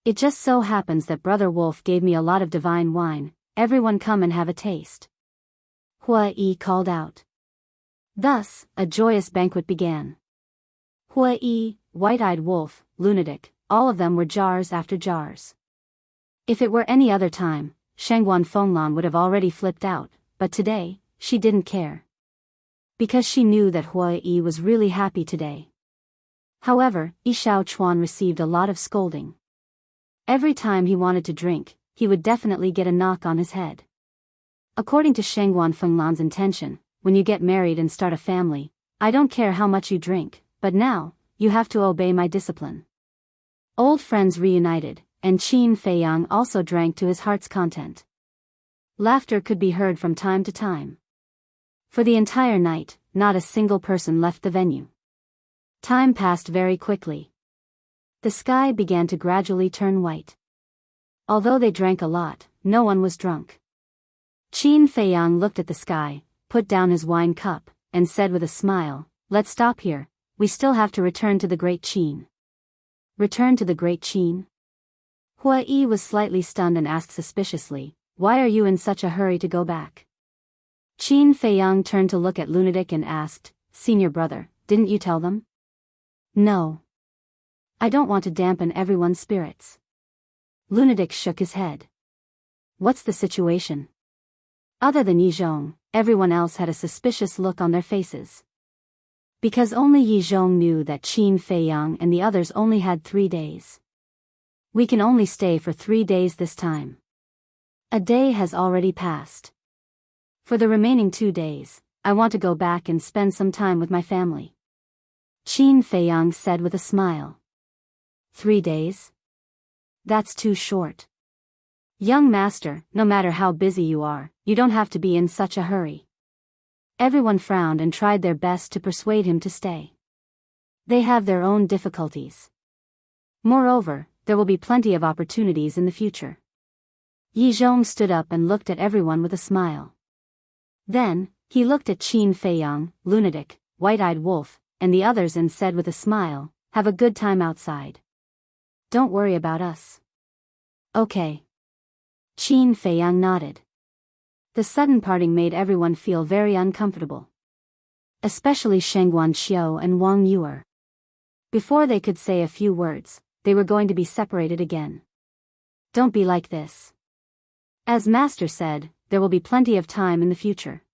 It just so happens that Brother Wolf gave me a lot of divine wine, everyone come and have a taste. Hua Yi called out. Thus, a joyous banquet began. Hua Yi, White-Eyed Wolf, Lunatic, all of them were jars after jars. If it were any other time, Shengguan Fenglan would have already flipped out, but today, she didn't care. Because she knew that Hua Yi was really happy today. However, Yi Xiaochuan received a lot of scolding. Every time he wanted to drink, he would definitely get a knock on his head. According to Shengguan Fenglan's intention, when you get married and start a family, I don't care how much you drink, but now, you have to obey my discipline. Old friends reunited, and Qin Feiyang also drank to his heart's content. Laughter could be heard from time to time. For the entire night, not a single person left the venue. Time passed very quickly. The sky began to gradually turn white. Although they drank a lot, no one was drunk. Qin Feiyang looked at the sky, put down his wine cup, and said with a smile, let's stop here, we still have to return to the Great Qin. Return to the Great Qin? Hua Yi was slightly stunned and asked suspiciously, why are you in such a hurry to go back? Qin Feiyang turned to look at Lunatic and asked, Senior brother, didn't you tell them? No. I don't want to dampen everyone's spirits. Lunatic shook his head. What's the situation? Other than Yi Zhong, everyone else had a suspicious look on their faces. Because only Yi Zhong knew that Qin Feiyang and the others only had 3 days. We can only stay for 3 days this time. A day has already passed. For the remaining 2 days, I want to go back and spend some time with my family. Qin Feiyang said with a smile. 3 days? That's too short. Young master, no matter how busy you are, you don't have to be in such a hurry. Everyone frowned and tried their best to persuade him to stay. They have their own difficulties. Moreover, there will be plenty of opportunities in the future. Yi Zhong stood up and looked at everyone with a smile. Then, he looked at Qin Feiyang, Lunatic, White-Eyed Wolf, and the others and said with a smile, "Have a good time outside. Don't worry about us." "Okay." Qin Feiyang nodded. The sudden parting made everyone feel very uncomfortable. Especially Shengguan Xiao and Wang Yuer. Before they could say a few words, they were going to be separated again. "Don't be like this. As Master said, there will be plenty of time in the future."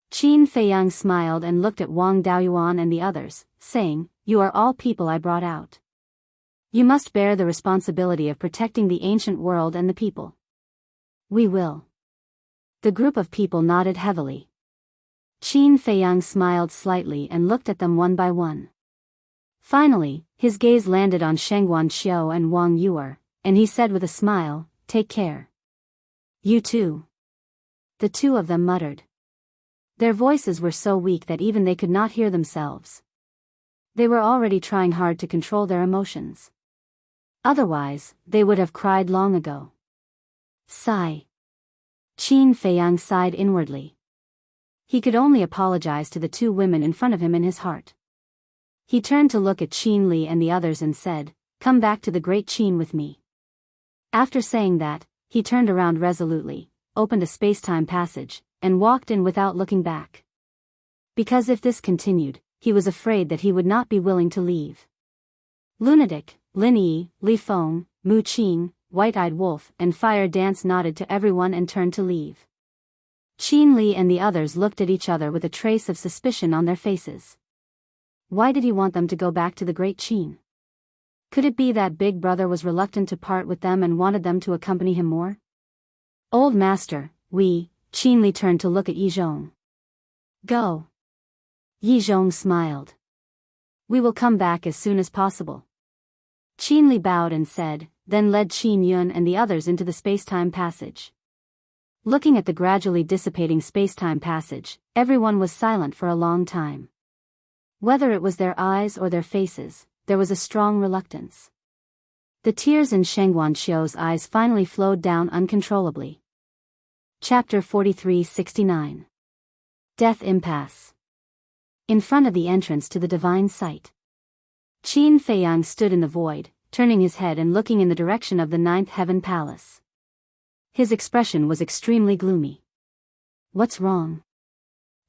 Qin Feiyang smiled and looked at Wang Daoyuan and the others, saying, "You are all people I brought out. You must bear the responsibility of protecting the ancient world and the people." "We will." The group of people nodded heavily. Qin Feiyang smiled slightly and looked at them one by one. Finally, his gaze landed on Shengguan Xiao and Wang Yuer, and he said with a smile, "Take care. You too." The two of them muttered. Their voices were so weak that even they could not hear themselves. They were already trying hard to control their emotions. Otherwise, they would have cried long ago. Sigh. Qin Feiyang sighed inwardly. He could only apologize to the two women in front of him in his heart. He turned to look at Qin Li and the others and said, "Come back to the great Qin with me." After saying that, he turned around resolutely, opened a space-time passage, and walked in without looking back. Because if this continued, he was afraid that he would not be willing to leave. Lunatic, Lin Yi, Li Feng, Mu Qing, White-Eyed Wolf, and Fire Dance nodded to everyone and turned to leave. Qin Li and the others looked at each other with a trace of suspicion on their faces. Why did he want them to go back to the great Qin? Could it be that Big Brother was reluctant to part with them and wanted them to accompany him more? "Old Master, Qin Li turned to look at Yi Zhong. "Go." Yi Zhong smiled. "We will come back as soon as possible." Qin Li bowed and said, then led Qin Yun and the others into the space-time passage. Looking at the gradually dissipating space-time passage, everyone was silent for a long time. Whether it was their eyes or their faces, there was a strong reluctance. The tears in Shengguan Xiao's eyes finally flowed down uncontrollably. Chapter 43-69. Death Impasse. In front of the entrance to the divine site, Qin Feiyang stood in the void, turning his head and looking in the direction of the Ninth Heaven Palace. His expression was extremely gloomy. "What's wrong?"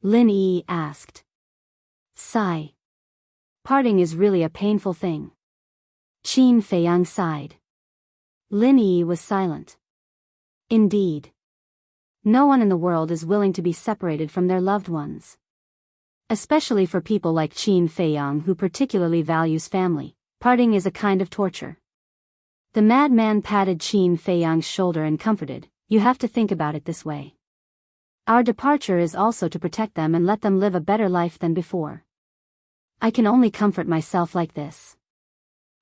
Lin Yi asked. Sigh. "Parting is really a painful thing." Qin Feiyang sighed. Lin Yi was silent. Indeed. No one in the world is willing to be separated from their loved ones. Especially for people like Qin Feiyang who particularly values family, parting is a kind of torture. The madman patted Qin Feiyang's shoulder and comforted, "You have to think about it this way. Our departure is also to protect them and let them live a better life than before. I can only comfort myself like this."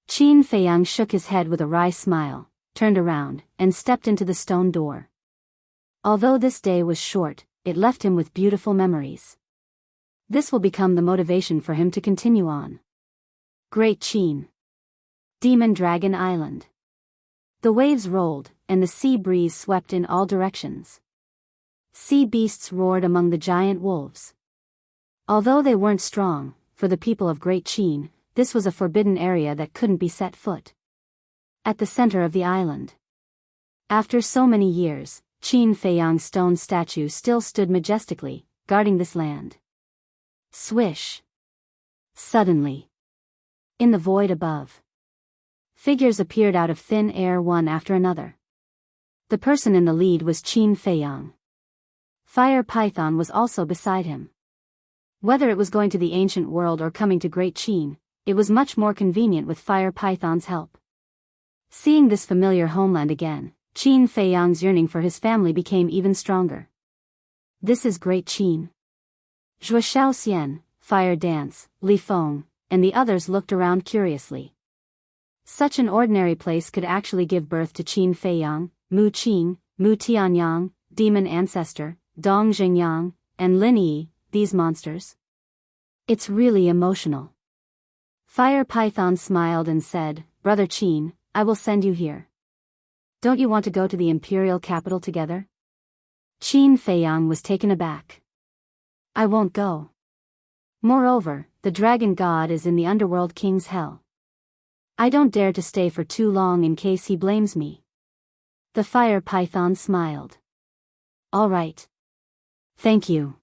Qin Feiyang shook his head with a wry smile, turned around, and stepped into the stone door. Although this day was short, it left him with beautiful memories. This will become the motivation for him to continue on. Great Qin. Demon Dragon Island. The waves rolled, and the sea breeze swept in all directions. Sea beasts roared among the giant wolves. Although they weren't strong, for the people of Great Qin, this was a forbidden area that couldn't be set foot. At the center of the island. After so many years, Qin Feiyang's stone statue still stood majestically, guarding this land. Swish. Suddenly. In the void above. Figures appeared out of thin air one after another. The person in the lead was Qin Feiyang. Fire Python was also beside him. Whether it was going to the ancient world or coming to Great Qin, it was much more convenient with Fire Python's help. Seeing this familiar homeland again, Qin Feiyang's yearning for his family became even stronger. This is Great Qin. Zhuo Xiaoxian, Fire Dance, Li Feng, and the others looked around curiously. Such an ordinary place could actually give birth to Qin Feiyang, Mu Qing, Mu Tianyang, Demon Ancestor, Dong Xingyang, and Lin Yi, these monsters? It's really emotional. Fire Python smiled and said, Brother Qin, I will send you here. Don't you want to go to the imperial capital together? Qin Feiyang was taken aback. I won't go. Moreover, the dragon god is in the underworld king's hell. I don't dare to stay for too long in case he blames me. The fire python smiled. All right. Thank you.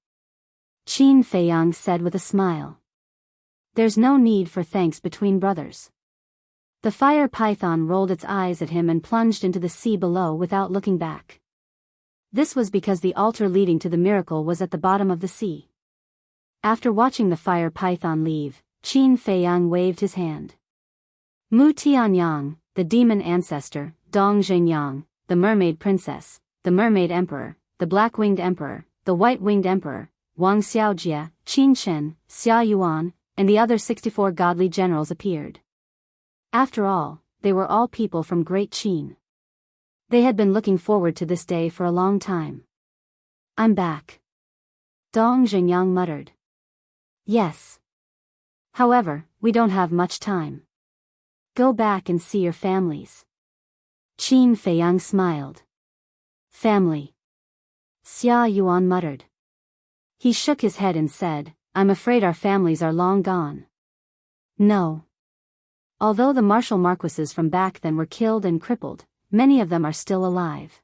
Qin Feiyang said with a smile. There's no need for thanks between brothers. The fire python rolled its eyes at him and plunged into the sea below without looking back. This was because the altar leading to the miracle was at the bottom of the sea. After watching the fire python leave, Qin Feiyang waved his hand. Mu Tianyang, the demon ancestor, Dong Xingyang, the mermaid princess, the mermaid emperor, the black-winged emperor, the white-winged emperor, Wang Xiaojie, Qin Chen, Xia Yuan, and the other 64 godly generals appeared. After all, they were all people from Great Qin. They had been looking forward to this day for a long time. I'm back. Dong Xingyang muttered. Yes. However, we don't have much time. Go back and see your families. Qin Feiyang smiled. Family. Xia Yuan muttered. He shook his head and said, I'm afraid our families are long gone. No. Although the martial marquises from back then were killed and crippled, many of them are still alive.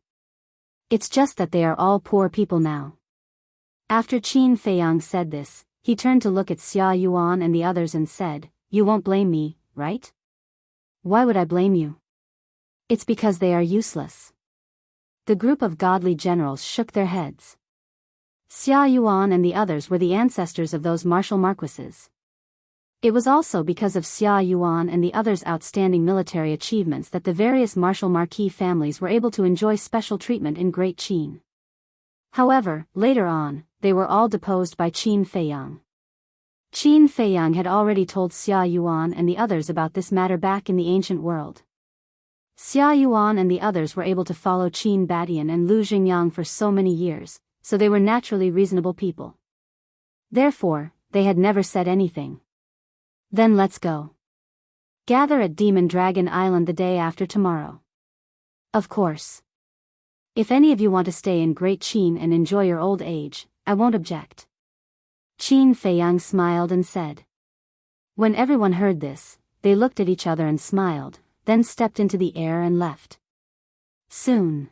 It's just that they are all poor people now. After Qin Feiyang said this, he turned to look at Xia Yuan and the others and said, You won't blame me, right? Why would I blame you? It's because they are useless. The group of godly generals shook their heads. Xia Yuan and the others were the ancestors of those martial marquises. It was also because of Xia Yuan and the others' outstanding military achievements that the various martial marquis families were able to enjoy special treatment in Great Qin. However, later on, they were all deposed by Qin Feiyang. Qin Feiyang had already told Xia Yuan and the others about this matter back in the ancient world. Xia Yuan and the others were able to follow Qin Badian and Lu Xingyang for so many years, so they were naturally reasonable people. Therefore, they had never said anything. Then let's go. Gather at Demon Dragon Island the day after tomorrow. Of course. If any of you want to stay in Great Qin and enjoy your old age, I won't object. Qin Feiyang smiled and said. When everyone heard this, they looked at each other and smiled, then stepped into the air and left. Soon.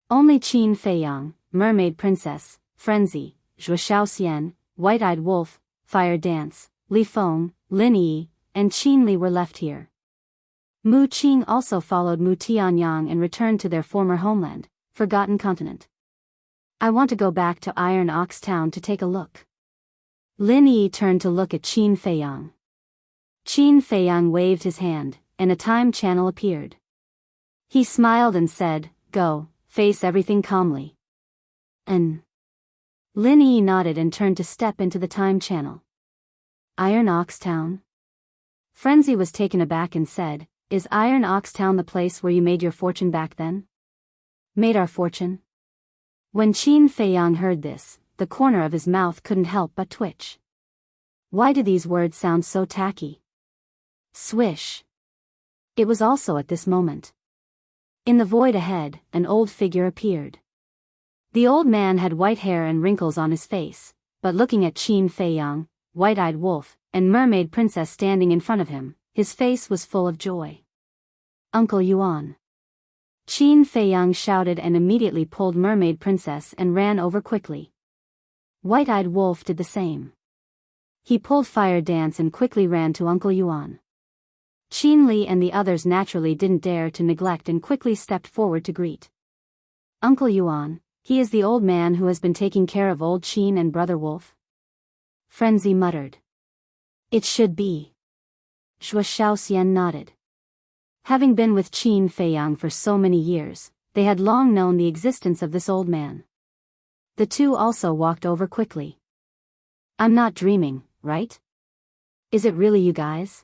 Only Qin Feiyang, Mermaid Princess, Frenzy, Zhuo Xiaoxian, White-Eyed Wolf, Fire Dance, Li Feng, Lin Yi, and Qin Li were left here. Mu Qing also followed Mu Tianyang and returned to their former homeland, Forgotten Continent. I want to go back to Iron Ox Town to take a look. Lin Yi turned to look at Qin Feiyang. Qin Feiyang waved his hand, and a time channel appeared. He smiled and said, Go, face everything calmly. Lin Yi nodded and turned to step into the time channel. Iron Ox Town? Frenzy was taken aback and said, Is Iron Ox Town the place where you made your fortune back then? Made our fortune? When Qin Feiyang heard this, the corner of his mouth couldn't help but twitch. Why do these words sound so tacky? Swish. It was also at this moment. In the void ahead, an old figure appeared. The old man had white hair and wrinkles on his face, but looking at Qin Feiyang, White-Eyed Wolf, and Mermaid Princess standing in front of him, his face was full of joy. Uncle Yuan. Qin Feiyang shouted and immediately pulled Mermaid Princess and ran over quickly. White-Eyed Wolf did the same. He pulled Fire Dance and quickly ran to Uncle Yuan. Qin Li and the others naturally didn't dare to neglect and quickly stepped forward to greet. Uncle Yuan, he is the old man who has been taking care of old Qin and Brother Wolf? Frenzy muttered. It should be. Zhuo Xiaoxian nodded. Having been with Qin Feiyang for so many years, they had long known the existence of this old man. The two also walked over quickly. I'm not dreaming, right? Is it really you guys?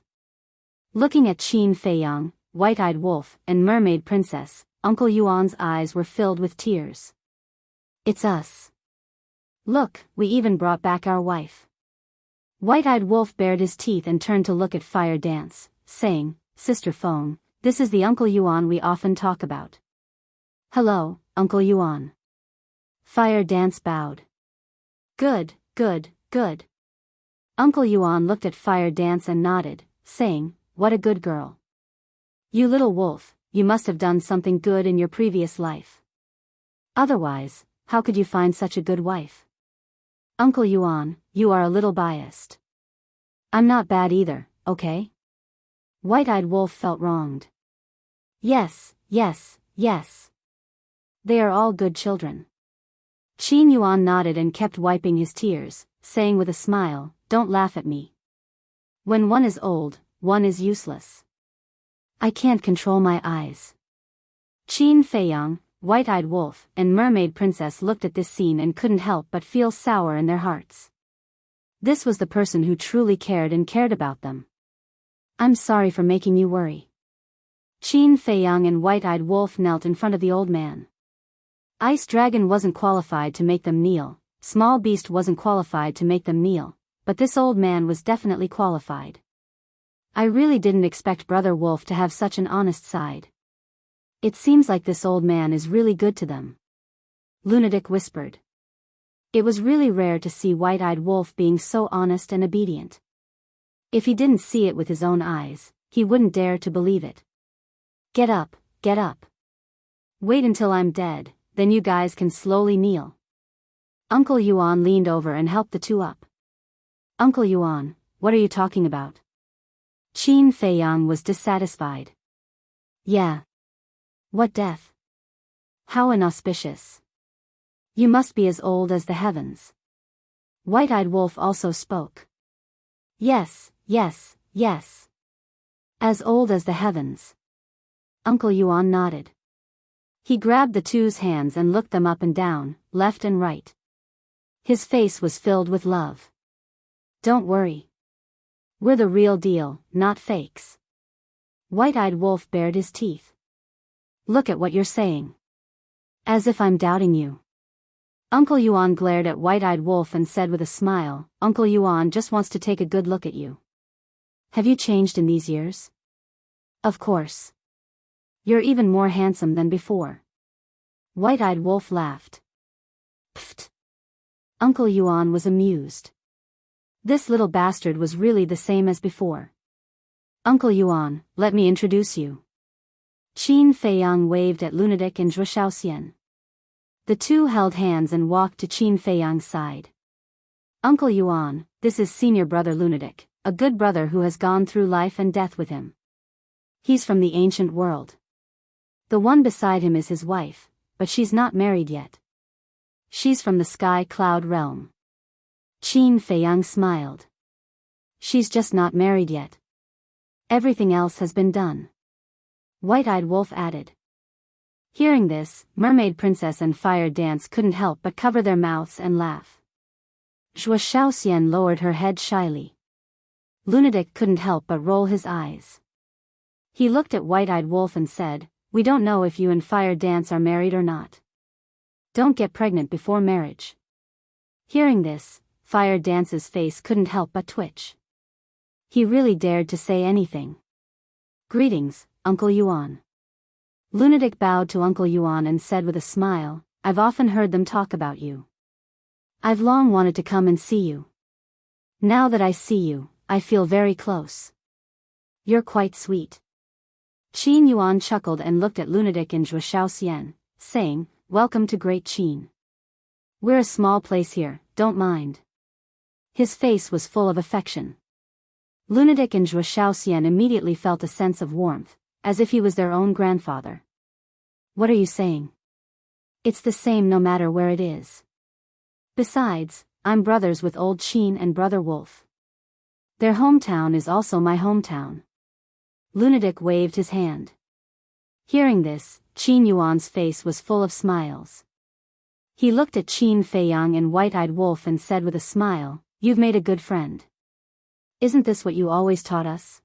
Looking at Qin Feiyang, White-Eyed Wolf, and Mermaid Princess, Uncle Yuan's eyes were filled with tears. It's us. Look, we even brought back our wife. White-eyed Wolf bared his teeth and turned to look at Fire Dance, saying, Sister Phone, this is the Uncle Yuan we often talk about. Hello, Uncle Yuan. Fire Dance bowed. Good, good, good. Uncle Yuan looked at Fire Dance and nodded, saying, what a good girl. You little wolf, you must have done something good in your previous life. Otherwise, how could you find such a good wife? Uncle Yuan, you are a little biased. I'm not bad either, okay? White-eyed Wolf felt wronged. Yes, yes, yes. They are all good children. Qin Yuan nodded and kept wiping his tears, saying with a smile, don't laugh at me. When one is old, one is useless. I can't control my eyes. Qin Feiyang, White-eyed Wolf, and Mermaid Princess looked at this scene and couldn't help but feel sour in their hearts. This was the person who truly cared and cared about them. I'm sorry for making you worry. Qin Feiyang and White-eyed Wolf knelt in front of the old man. Ice Dragon wasn't qualified to make them kneel, Small Beast wasn't qualified to make them kneel, but this old man was definitely qualified. I really didn't expect Brother Wolf to have such an honest side. It seems like this old man is really good to them. Lunatic whispered. It was really rare to see White-eyed Wolf being so honest and obedient. If he didn't see it with his own eyes, he wouldn't dare to believe it. Get up, get up. Wait until I'm dead, then you guys can slowly kneel. Uncle Yuan leaned over and helped the two up. Uncle Yuan, what are you talking about? Qin Feiyang was dissatisfied. Yeah. What death? How inauspicious. You must be as old as the heavens. White-eyed Wolf also spoke. Yes, yes, yes. As old as the heavens. Uncle Yuan nodded. He grabbed the two's hands and looked them up and down, left and right. His face was filled with love. Don't worry. We're the real deal, not fakes. White-eyed Wolf bared his teeth. Look at what you're saying. As if I'm doubting you. Uncle Yuan glared at White-eyed Wolf and said with a smile, Uncle Yuan just wants to take a good look at you. Have you changed in these years? Of course. You're even more handsome than before. White-eyed Wolf laughed. Pfft. Uncle Yuan was amused. This little bastard was really the same as before. Uncle Yuan, let me introduce you. Qin Feiyang waved at Lunatic and Zhuo Shaoxian. The two held hands and walked to Qin Feiyang's side. Uncle Yuan, this is senior brother Lunatic, a good brother who has gone through life and death with him. He's from the ancient world. The one beside him is his wife, but she's not married yet. She's from the sky cloud realm. Qin Feiyang smiled. She's just not married yet. Everything else has been done. White-eyed Wolf added. Hearing this, Mermaid Princess and Fire Dance couldn't help but cover their mouths and laugh. Zhuo Shaoxian lowered her head shyly. Lunatic couldn't help but roll his eyes. He looked at White-eyed Wolf and said, we don't know if you and Fire Dance are married or not. Don't get pregnant before marriage. Hearing this, Fire Dance's face couldn't help but twitch. He really dared to say anything. Greetings, Uncle Yuan. Lunatic bowed to Uncle Yuan and said with a smile, I've often heard them talk about you. I've long wanted to come and see you. Now that I see you, I feel very close. You're quite sweet. Qin Yuan chuckled and looked at Lunatic and Zhuo Shaoxian, saying, welcome to Great Qin. We're a small place here, don't mind. His face was full of affection. Lunatic and Zhuo Shaoxian immediately felt a sense of warmth, as if he was their own grandfather. What are you saying? It's the same no matter where it is. Besides, I'm brothers with Old Qin and Brother Wolf. Their hometown is also my hometown. Lunatic waved his hand. Hearing this, Qin Yuan's face was full of smiles. He looked at Qin Feiyang and White-eyed Wolf and said with a smile, you've made a good friend. Isn't this what you always taught us?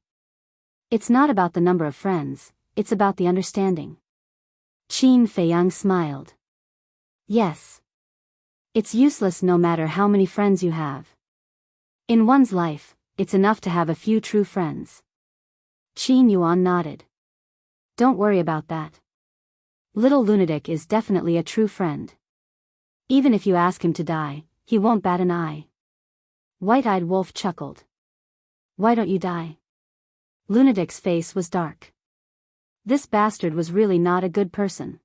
It's not about the number of friends, it's about the understanding. Qin Feiyang smiled. Yes. It's useless no matter how many friends you have. In one's life, it's enough to have a few true friends. Qin Yuan nodded. Don't worry about that. Little lunatic is definitely a true friend. Even if you ask him to die, he won't bat an eye. White-eyed wolf chuckled. Why don't you die? Lunatic's face was dark. This bastard was really not a good person.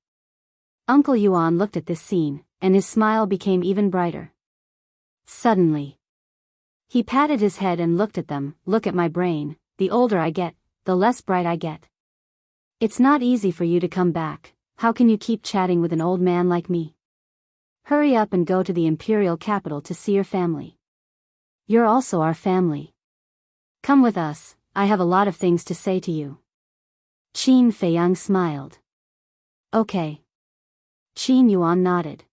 Uncle Yuan looked at this scene, and his smile became even brighter. Suddenly, he patted his head and looked at them. Look at my brain, the older I get, the less bright I get. It's not easy for you to come back. How can you keep chatting with an old man like me? Hurry up and go to the imperial capital to see your family. You're also our family. Come with us, I have a lot of things to say to you. Qin Feiyang smiled. Okay. Qin Yuan nodded.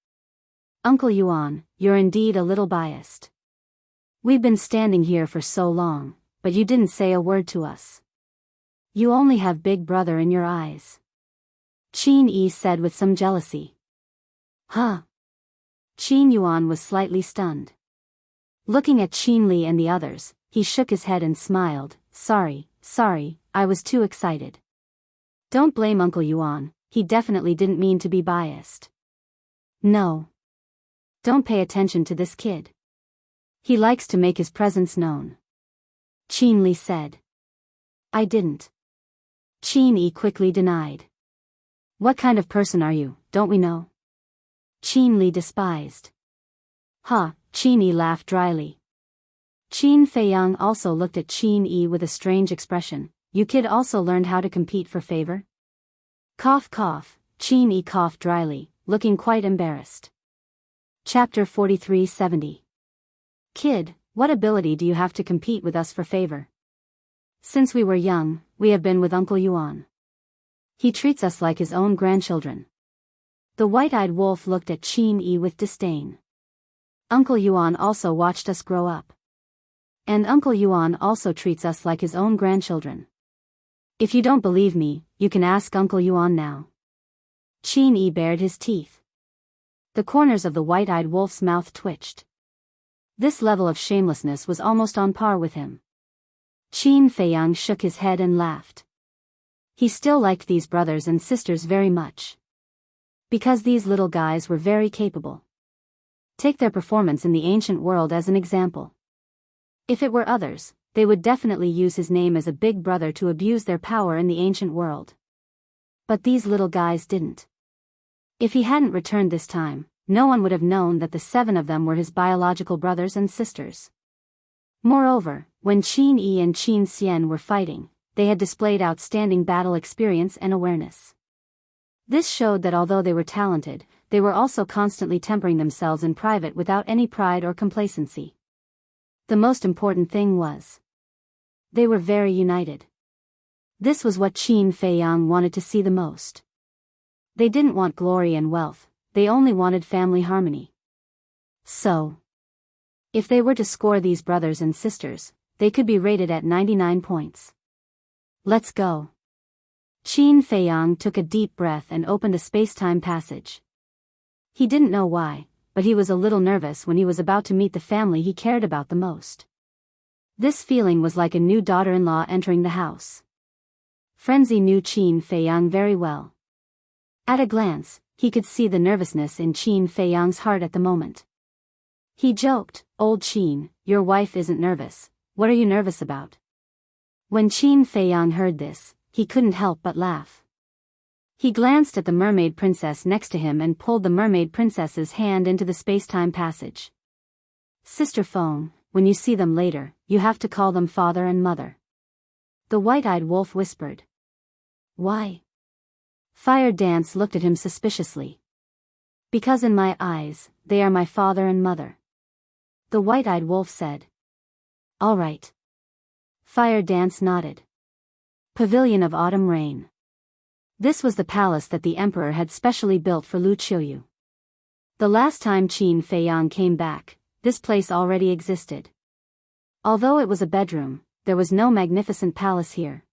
Uncle Yuan, you're indeed a little biased. We've been standing here for so long, but you didn't say a word to us. You only have Big Brother in your eyes. Qin Yi said with some jealousy. Huh? Qin Yuan was slightly stunned. Looking at Qin Li and the others, he shook his head and smiled. Sorry, I was too excited. Don't blame Uncle Yuan, he definitely didn't mean to be biased. No. Don't pay attention to this kid. He likes to make his presence known. Qin Li said. I didn't. Qin Yi quickly denied. What kind of person are you, don't we know? Qin Li despised. Huh, Qin Yi laughed dryly. Qin Feiyang also looked at Qin Yi with a strange expression. You kid also learned how to compete for favor? Cough cough, Qin Yi coughed dryly, looking quite embarrassed. Chapter 4370. Kid, what ability do you have to compete with us for favor? Since we were young, we have been with Uncle Yuan. He treats us like his own grandchildren. The white-eyed wolf looked at Qin Yi with disdain. Uncle Yuan also watched us grow up. And Uncle Yuan also treats us like his own grandchildren. If you don't believe me, you can ask Uncle Yuan now. Qin Yi bared his teeth. The corners of the white-eyed wolf's mouth twitched. This level of shamelessness was almost on par with him. Qin Feiyang shook his head and laughed. He still liked these brothers and sisters very much. Because these little guys were very capable. Take their performance in the ancient world as an example. If it were others, they would definitely use his name as a big brother to abuse their power in the ancient world. But these little guys didn't. If he hadn't returned this time, no one would have known that the 7 of them were his biological brothers and sisters. Moreover, when Qin Yi and Qin Xian were fighting, they had displayed outstanding battle experience and awareness. This showed that although they were talented, they were also constantly tempering themselves in private without any pride or complacency. The most important thing was, they were very united. This was what Qin Feiyang wanted to see the most. They didn't want glory and wealth, they only wanted family harmony. So, if they were to score these brothers and sisters, they could be rated at 99 points. Let's go. Qin Feiyang took a deep breath and opened a space-time passage. He didn't know why, but he was a little nervous when he was about to meet the family he cared about the most. This feeling was like a new daughter-in-law entering the house. Frenzy knew Qin Feiyang very well. At a glance, he could see the nervousness in Qin Feiyang's heart at the moment. He joked, "Old Qin, your wife isn't nervous, what are you nervous about?" When Qin Feiyang heard this, he couldn't help but laugh. He glanced at the mermaid princess next to him and pulled the mermaid princess's hand into the space-time passage. "Sister Phone, when you see them later, you have to call them father and mother." The white-eyed wolf whispered. "Why?" Fire Dance looked at him suspiciously. "Because in my eyes, they are my father and mother." The white-eyed wolf said. "All right." Fire Dance nodded. Pavilion of Autumn Rain. This was the palace that the emperor had specially built for Lu Qiuyu. The last time Qin Feiyang came back, this place already existed. Although it was a bedroom, there was no magnificent palace here.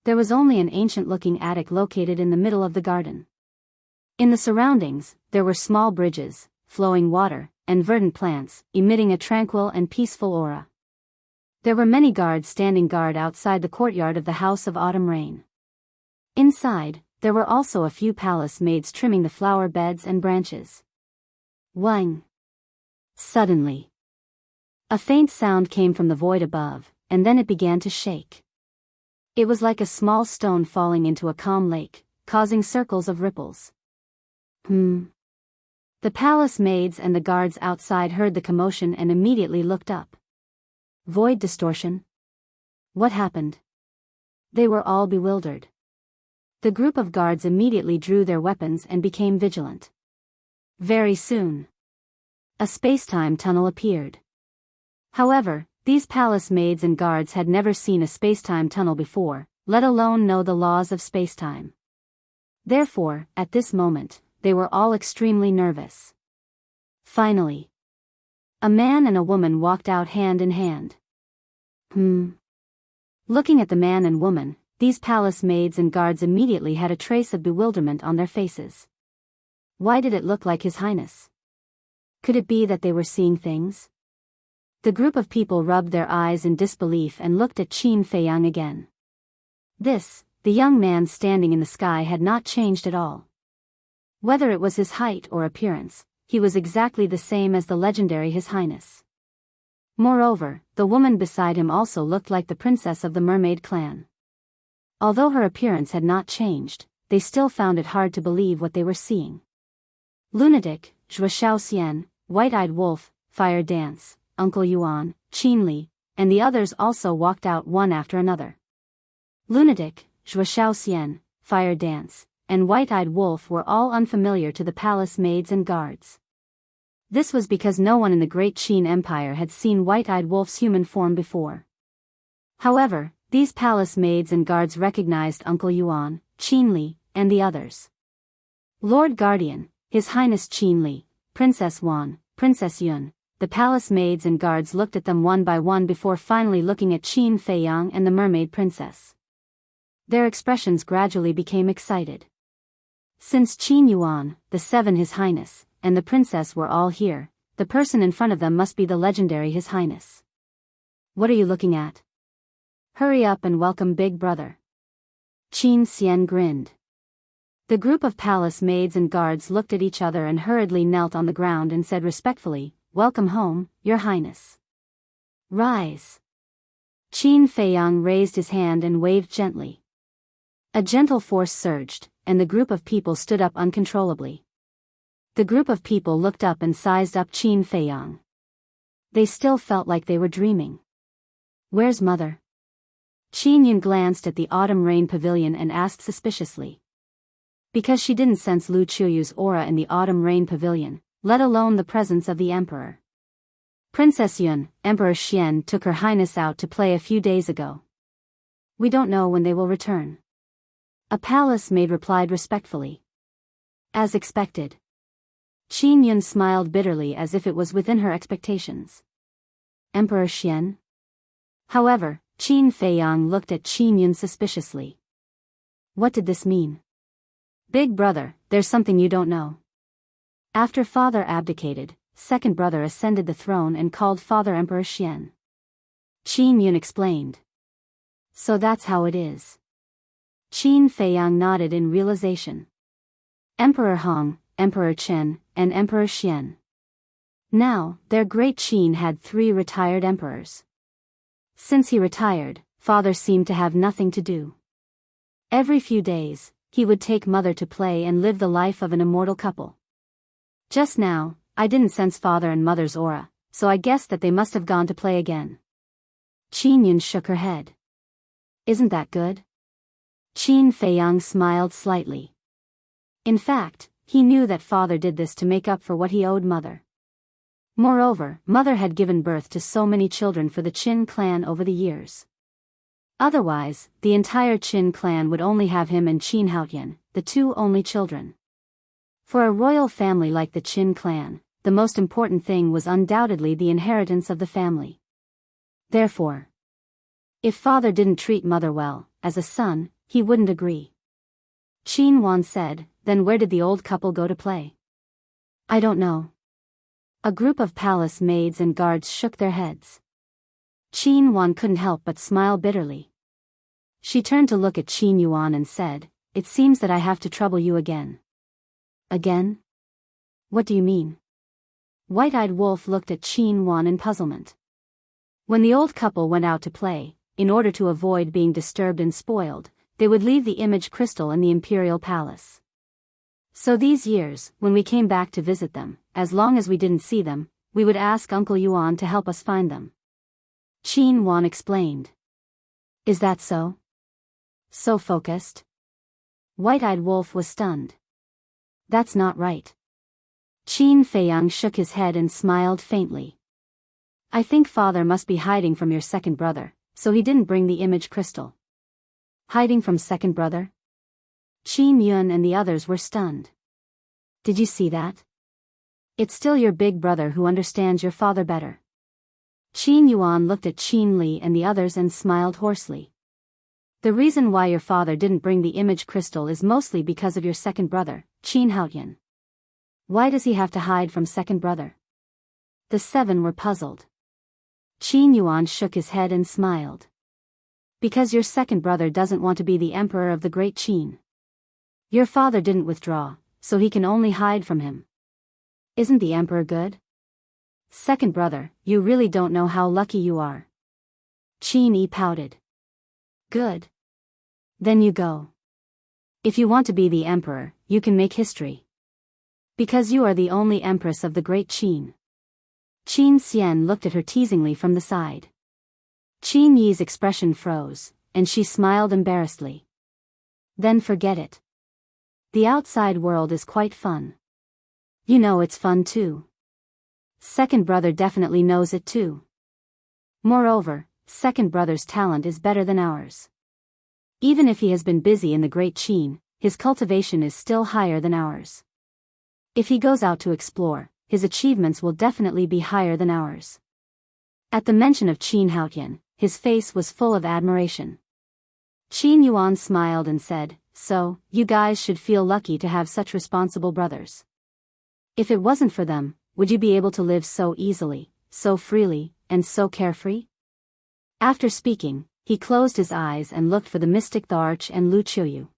There was only an ancient-looking attic located in the middle of the garden. In the surroundings, there were small bridges, flowing water, and verdant plants, emitting a tranquil and peaceful aura. There were many guards standing guard outside the courtyard of the House of Autumn Rain. Inside, there were also a few palace maids trimming the flower beds and branches. Wang! Suddenly, a faint sound came from the void above, and then it began to shake. It was like a small stone falling into a calm lake, causing circles of ripples. The palace maids and the guards outside heard the commotion and immediately looked up. Void distortion? What happened? They were all bewildered. The group of guards immediately drew their weapons and became vigilant. Very soon, a space-time tunnel appeared. However, these palace maids and guards had never seen a space-time tunnel before, let alone know the laws of space-time. Therefore, at this moment, they were all extremely nervous. Finally, a man and a woman walked out hand in hand. Looking at the man and woman, these palace maids and guards immediately had a trace of bewilderment on their faces. Why did it look like His Highness? Could it be that they were seeing things? The group of people rubbed their eyes in disbelief and looked at Qin Feiyang again. This, the young man standing in the sky, had not changed at all. Whether it was his height or appearance, he was exactly the same as the legendary His Highness. Moreover, the woman beside him also looked like the princess of the mermaid clan. Although her appearance had not changed, they still found it hard to believe what they were seeing. Lunatic, Zhuo Xiaoxian, White-Eyed Wolf, Fire Dance, Uncle Yuan, Qin Li, and the others also walked out one after another. Lunatic, Zhuo Xiaoxian, Fire Dance, and White-Eyed Wolf were all unfamiliar to the palace maids and guards. This was because no one in the great Qin Empire had seen White-Eyed Wolf's human form before. However, these palace maids and guards recognized Uncle Yuan, Qin Li, and the others. Lord Guardian, His Highness Qin Li, Princess Wan, Princess Yun. The palace maids and guards looked at them one by one before finally looking at Qin Feiyang and the mermaid princess. Their expressions gradually became excited. Since Qin Yuan, the seven His Highness, and the princess were all here, the person in front of them must be the legendary His Highness. What are you looking at? Hurry up and welcome Big Brother. Qin Xian grinned. The group of palace maids and guards looked at each other and hurriedly knelt on the ground and said respectfully, "Welcome home, Your Highness." Rise. Qin Feiyang raised his hand and waved gently. A gentle force surged, and the group of people stood up uncontrollably. The group of people looked up and sized up Qin Feiyang. They still felt like they were dreaming. Where's Mother? Qin Yun glanced at the Autumn Rain Pavilion and asked suspiciously. Because she didn't sense Lu Chuyu's aura in the Autumn Rain Pavilion, let alone the presence of the Emperor. Princess Yun, Emperor Xian took Her Highness out to play a few days ago. We don't know when they will return. A palace maid replied respectfully. As expected. Qin Yun smiled bitterly as if it was within her expectations. Emperor Xian? However, Qin Feiyang looked at Qin Yun suspiciously. What did this mean? Big brother, there's something you don't know. After father abdicated, second brother ascended the throne and called father Emperor Xian. Qin Yun explained. So that's how it is. Qin Feiyang nodded in realization. Emperor Hong, Emperor Chen, and Emperor Xian. Now, their great Qin had 3 retired emperors. Since he retired, father seemed to have nothing to do. Every few days, he would take mother to play and live the life of an immortal couple. Just now, I didn't sense father and mother's aura, so I guessed that they must have gone to play again. Qin Yun shook her head. Isn't that good? Qin Feiyang smiled slightly. In fact, he knew that father did this to make up for what he owed mother. Moreover, mother had given birth to so many children for the Qin clan over the years. Otherwise, the entire Qin clan would only have him and Qin Haotian, the 2 only children. For a royal family like the Qin clan, the most important thing was undoubtedly the inheritance of the family. Therefore, if father didn't treat mother well, as a son, he wouldn't agree. Qin Wan said, then where did the old couple go to play? I don't know. A group of palace maids and guards shook their heads. Qin Yuan couldn't help but smile bitterly. She turned to look at Qin Yuan and said, "It seems that I have to trouble you again." Again? What do you mean? White-eyed Wolf looked at Qin Yuan in puzzlement. When the old couple went out to play, in order to avoid being disturbed and spoiled, they would leave the image crystal in the imperial palace. So these years, when we came back to visit them, as long as we didn't see them, we would ask Uncle Yuan to help us find them. Qin Yuan explained. Is that so? So focused? White-eyed Wolf was stunned. That's not right. Qin Feiyang shook his head and smiled faintly. I think father must be hiding from your second brother, so he didn't bring the image crystal. Hiding from second brother? Qin Yun and the others were stunned. Did you see that? It's still your big brother who understands your father better. Qin Yuan looked at Qin Li and the others and smiled hoarsely. The reason why your father didn't bring the image crystal is mostly because of your second brother, Qin Haoyan. Why does he have to hide from second brother? The seven were puzzled. Qin Yuan shook his head and smiled. Because your second brother doesn't want to be the emperor of the great Qin. Your father didn't withdraw, so he can only hide from him. Isn't the emperor good? Second brother, you really don't know how lucky you are. Qin Yi pouted. Good. Then you go. If you want to be the emperor, you can make history. Because you are the only empress of the great Qin. Qin Xian looked at her teasingly from the side. Qin Yi's expression froze, and she smiled embarrassedly. Then forget it. The outside world is quite fun. You know it's fun too. Second brother definitely knows it too. Moreover, second brother's talent is better than ours. Even if he has been busy in the great Qin, his cultivation is still higher than ours. If he goes out to explore, his achievements will definitely be higher than ours. At the mention of Qin Haoyan, his face was full of admiration. Qin Yuan smiled and said, So, you guys should feel lucky to have such responsible brothers. If it wasn't for them, would you be able to live so easily, so freely, and so carefree? After speaking, he closed his eyes and looked for the mystic Tharch and Lu Qiuyu.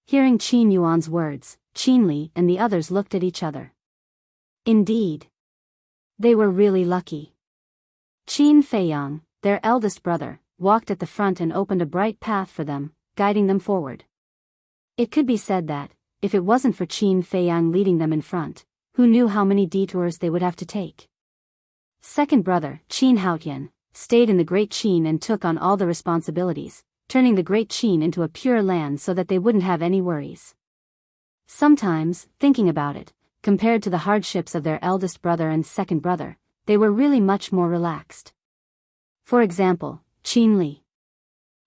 Hearing Qin Yuan's words, Qin Li and the others looked at each other. Indeed. They were really lucky. Qin Feiyang, their eldest brother, walked at the front and opened a bright path for them, guiding them forward. It could be said that, if it wasn't for Qin Feiyang leading them in front, who knew how many detours they would have to take? Second brother, Qin Haoyan, stayed in the Great Qin and took on all the responsibilities, turning the Great Qin into a pure land so that they wouldn't have any worries. Sometimes, thinking about it, compared to the hardships of their eldest brother and second brother, they were really much more relaxed. For example, Qin Li.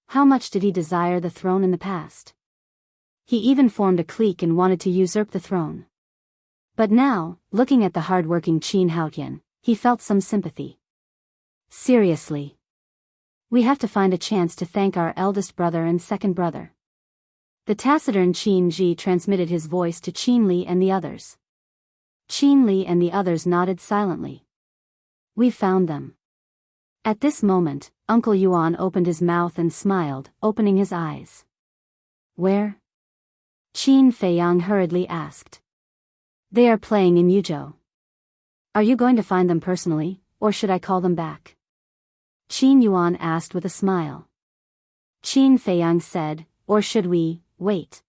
How much did he desire the throne in the past? He even formed a clique and wanted to usurp the throne. But now, looking at the hard-working Qin Haoyan, he felt some sympathy. Seriously. We have to find a chance to thank our eldest brother and second brother. The taciturn Qin Ji transmitted his voice to Qin Li and the others. Qin Li and the others nodded silently. We found them. At this moment, Uncle Yuan opened his mouth and smiled, opening his eyes. Where? Qin Feiyang hurriedly asked. They are playing in Yuzhou. Are you going to find them personally, or should I call them back? Qin Yuan asked with a smile. Qin Feiyang said, or should we, wait?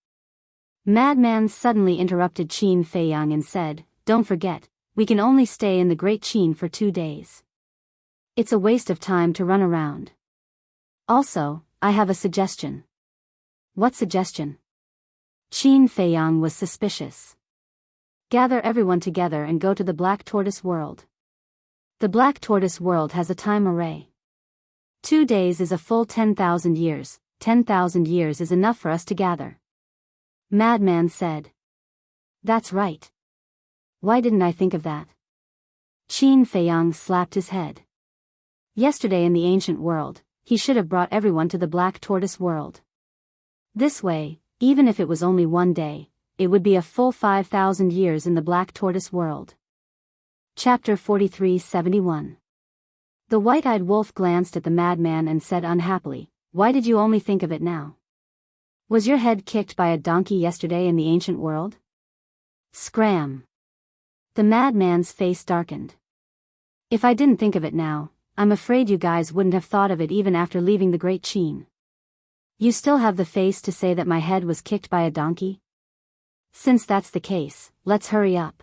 Madman suddenly interrupted Qin Feiyang and said, Don't forget, we can only stay in the Great Qin for 2 days. It's a waste of time to run around. Also, I have a suggestion. What suggestion? Qin Feiyang was suspicious. Gather everyone together and go to the Black Tortoise World. The Black Tortoise World has a time array. 2 days is a full 10,000 years, 10,000 years is enough for us to gather. Madman said. That's right. Why didn't I think of that? Qin Feiyang slapped his head. Yesterday in the ancient world, he should have brought everyone to the Black Tortoise World. This way, even if it was only 1 day, it would be a full 5,000 years in the Black Tortoise world. Chapter 43:71. The white-eyed wolf glanced at the madman and said unhappily, "Why did you only think of it now? Was your head kicked by a donkey yesterday in the ancient world?" Scram! The madman's face darkened. "If I didn't think of it now, I'm afraid you guys wouldn't have thought of it even after leaving the Great Sheen. You still have the face to say that my head was kicked by a donkey? Since that's the case, let's hurry up.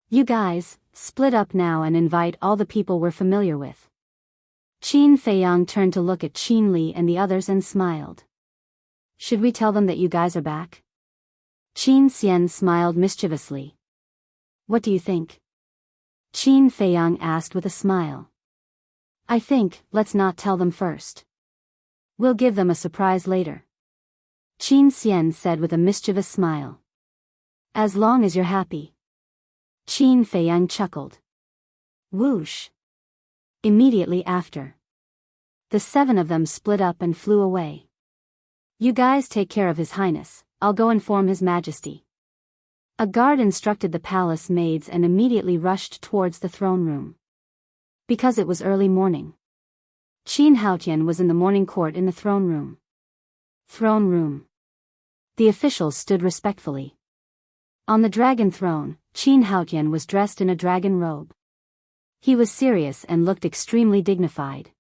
You guys, split up now and invite all the people we're familiar with." Qin Feiyang turned to look at Qin Li and the others and smiled. "Should we tell them that you guys are back?" Qin Xian smiled mischievously. "What do you think?" Qin Feiyang asked with a smile. "I think, let's not tell them first. We'll give them a surprise later," Qin Xian said with a mischievous smile. "As long as you're happy." Qin Feiyang chuckled. Whoosh! Immediately after, the 7 of them split up and flew away. "You guys take care of His Highness, I'll go inform His Majesty." A guard instructed the palace maids and immediately rushed towards the throne room. Because it was early morning, Qin Haotian was in the morning court in the throne room. Throne room. The officials stood respectfully. On the dragon throne, Qin Haotian was dressed in a dragon robe. He was serious and looked extremely dignified.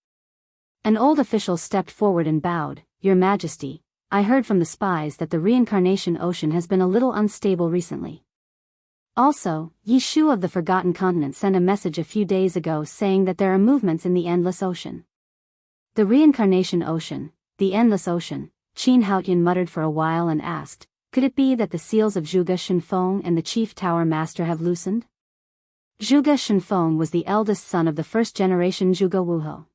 An old official stepped forward and bowed. "Your Majesty, I heard from the spies that the reincarnation ocean has been a little unstable recently. Also, Yi Shu of the Forgotten Continent sent a message a few days ago saying that there are movements in the Endless Ocean." The reincarnation ocean, the Endless Ocean, Qin Haotian muttered for a while and asked, "Could it be that the seals of Zhuge Shenfeng and the Chief Tower Master have loosened?" Zhuge Shenfeng was the eldest son of the first-generation Zhuge Wuhou.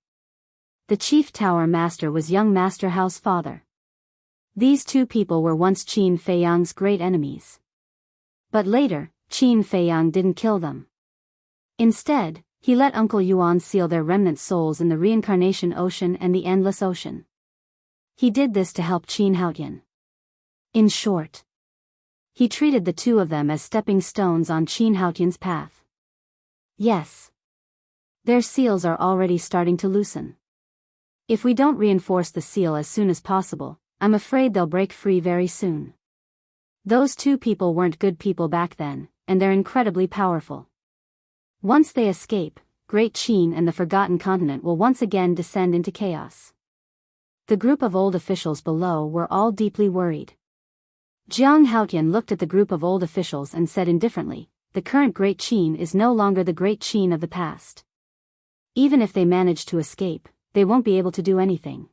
The Chief Tower Master was young Master Hao's father. These two people were once Qin Feiyang's great enemies. But later, Qin Feiyang didn't kill them. Instead, he let Uncle Yuan seal their remnant souls in the reincarnation ocean and the Endless Ocean. He did this to help Qin Haotian. In short, he treated the two of them as stepping stones on Qin Haotian's path. Yes. Their seals are already starting to loosen. If we don't reinforce the seal as soon as possible, I'm afraid they'll break free very soon. Those two people weren't good people back then, and they're incredibly powerful. Once they escape, Great Qin and the Forgotten Continent will once again descend into chaos. The group of old officials below were all deeply worried. Jiang Haotian looked at the group of old officials and said indifferently, "The current Great Qin is no longer the Great Qin of the past. Even if they manage to escape, they won't be able to do anything.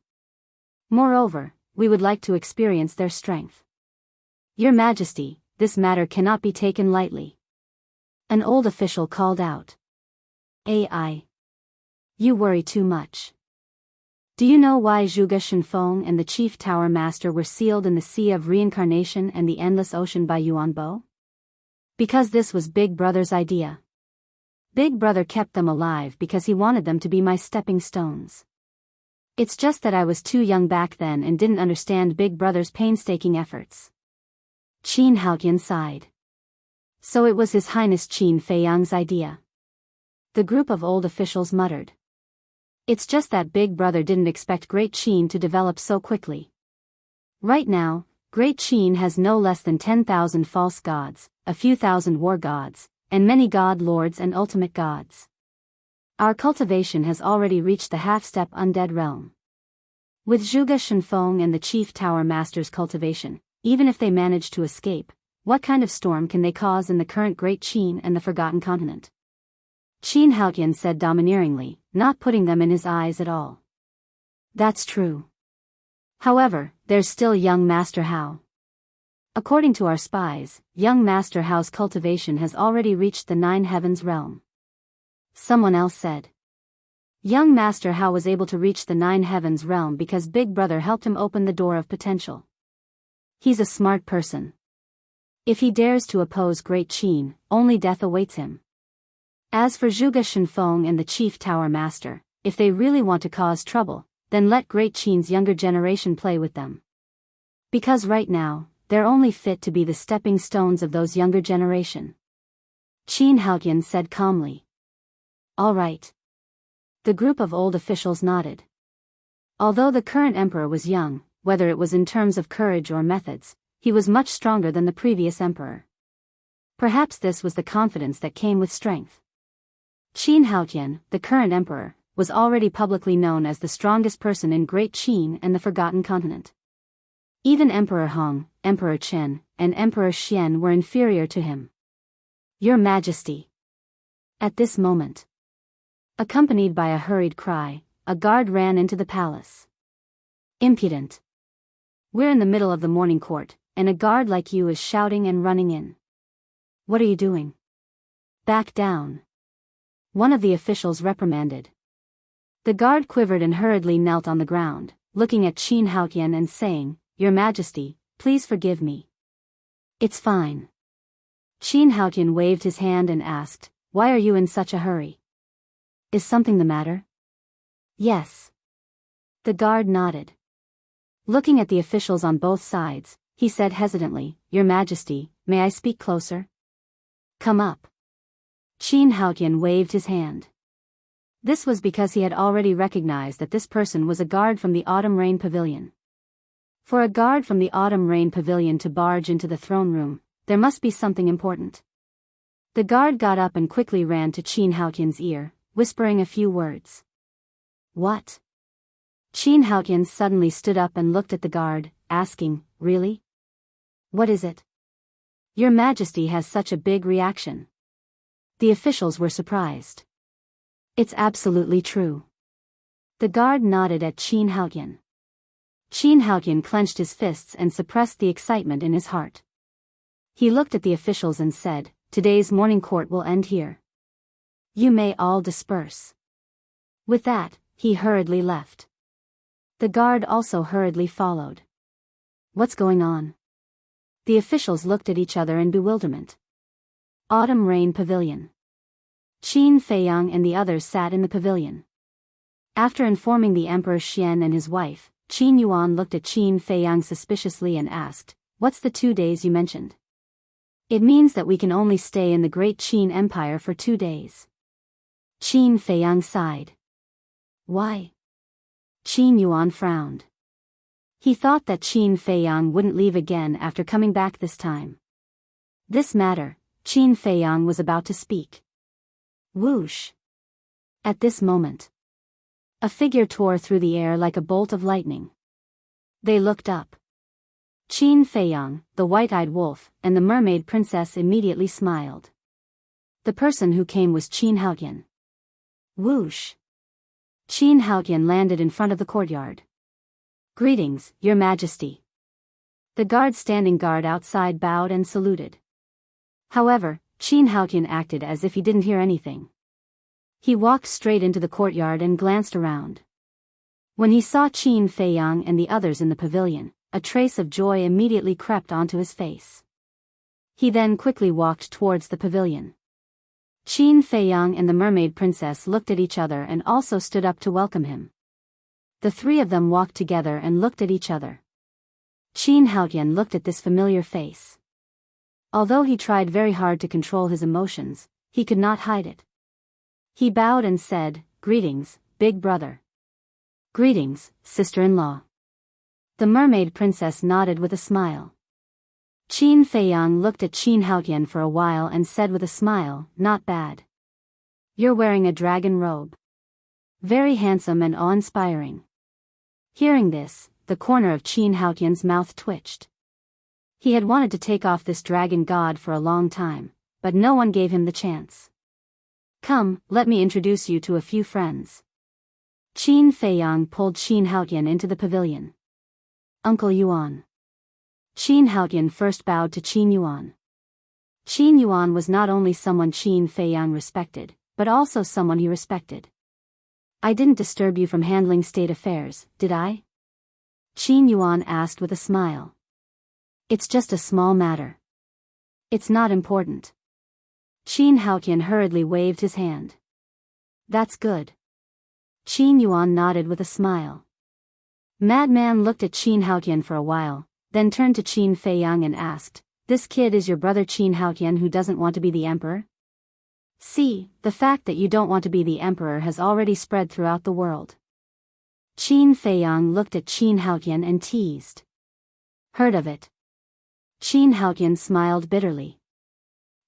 Moreover, we would like to experience their strength. Your Majesty, this matter cannot be taken lightly." An old official called out. "AI. You worry too much. Do you know why Zhuge Shenfeng and the Chief Tower Master were sealed in the Sea of Reincarnation and the Endless Ocean by Yuan Bo? Because this was Big Brother's idea. Big Brother kept them alive because he wanted them to be my stepping stones. It's just that I was too young back then and didn't understand Big Brother's painstaking efforts." Qin Haotian sighed. "So it was His Highness Qin Feiyang's idea." The group of old officials muttered. "It's just that Big Brother didn't expect Great Qin to develop so quickly. Right now, Great Qin has no less than 10,000 false gods, a few thousand war gods, and many god lords and ultimate gods. Our cultivation has already reached the half-step undead realm. With Zhuge Shenfeng and the Chief Tower Master's cultivation, even if they manage to escape, what kind of storm can they cause in the current Great Qin and the Forgotten Continent?" Qin Haotian said domineeringly, not putting them in his eyes at all. "That's true. However, there's still young Master Hao. According to our spies, young Master Hao's cultivation has already reached the 9 heavens realm." Someone else said. Young Master Hao was able to reach the 9 heavens realm because Big Brother helped him open the door of potential. He's a smart person. If he dares to oppose Great Qin, only death awaits him. As for Zhuge Shenfeng and the Chief Tower Master, if they really want to cause trouble, then let Great Qin's younger generation play with them. Because right now, they're only fit to be the stepping stones of those younger generation. Qin Haotian said calmly. All right. The group of old officials nodded. Although the current emperor was young, whether it was in terms of courage or methods, he was much stronger than the previous emperor. Perhaps this was the confidence that came with strength. Qin Haotian, the current emperor, was already publicly known as the strongest person in Great Qin and the Forgotten Continent. Even Emperor Hong, Emperor Chen, and Emperor Xian were inferior to him. Your Majesty. At this moment, accompanied by a hurried cry, a guard ran into the palace. Impudent. We're in the middle of the morning court, and a guard like you is shouting and running in. What are you doing? Back down. One of the officials reprimanded. The guard quivered and hurriedly knelt on the ground, looking at Qin Haotian and saying, Your Majesty, please forgive me. It's fine. Qin Haotian waved his hand and asked, Why are you in such a hurry? Is something the matter? Yes. The guard nodded. Looking at the officials on both sides, he said hesitantly, Your Majesty, may I speak closer? Come up. Qin Haotian waved his hand. This was because he had already recognized that this person was a guard from the Autumn Rain Pavilion. For a guard from the Autumn Rain Pavilion to barge into the throne room, there must be something important. The guard got up and quickly ran to Qin Haotian's ear, whispering a few words. What? Qin Haotian suddenly stood up and looked at the guard, asking, Really? What is it? Your Majesty has such a big reaction. The officials were surprised. It's absolutely true. The guard nodded at Qin Haotian. Qin Haotian clenched his fists and suppressed the excitement in his heart. He looked at the officials and said, Today's morning court will end here. You may all disperse. With that, he hurriedly left. The guard also hurriedly followed. What's going on? The officials looked at each other in bewilderment. Autumn Rain Pavilion. Qin Feiyang and the others sat in the pavilion. After informing the Emperor Xian and his wife, Qin Yuan looked at Qin Feiyang suspiciously and asked, What's the 2 days you mentioned? It means that we can only stay in the Great Qin Empire for 2 days. Qin Feiyang sighed. Why? Qin Yuan frowned. He thought that Qin Feiyang wouldn't leave again after coming back this time. This matter, Qin Feiyang was about to speak. Whoosh. At this moment, a figure tore through the air like a bolt of lightning. They looked up. Qin Feiyang, the white-eyed wolf, and the mermaid princess immediately smiled. The person who came was Qin Haotian. Whoosh. Qin Haotian landed in front of the courtyard. Greetings, Your Majesty. The guard standing guard outside bowed and saluted. However, Qin Haotian acted as if he didn't hear anything. He walked straight into the courtyard and glanced around. When he saw Qin Feiyang and the others in the pavilion, a trace of joy immediately crept onto his face. He then quickly walked towards the pavilion. Qin Feiyang and the mermaid princess looked at each other and also stood up to welcome him. The three of them walked together and looked at each other. Qin Haotian looked at this familiar face. Although he tried very hard to control his emotions, he could not hide it. He bowed and said, Greetings, big brother. Greetings, sister-in-law. The mermaid princess nodded with a smile. Qin Feiyang looked at Qin Haotian for a while and said with a smile, Not bad. You're wearing a dragon robe. Very handsome and awe-inspiring. Hearing this, the corner of Qin Haotian's mouth twitched. He had wanted to take off this dragon god for a long time, but no one gave him the chance. Come, let me introduce you to a few friends. Qin Feiyang pulled Qin Haotian into the pavilion. Uncle Yuan. Qin Haotian first bowed to Qin Yuan. Qin Yuan was not only someone Qin Feiyang respected, but also someone he respected. I didn't disturb you from handling state affairs, did I? Qin Yuan asked with a smile. It's just a small matter. It's not important. Qin Haotian hurriedly waved his hand. That's good. Qin Yuan nodded with a smile. Madman looked at Qin Haotian for a while, then turned to Qin Feiyang and asked, "This kid is your brother Qin Haotian who doesn't want to be the emperor?" See, the fact that you don't want to be the emperor has already spread throughout the world. Qin Feiyang looked at Qin Haotian and teased. Heard of it? Qin Haotian smiled bitterly.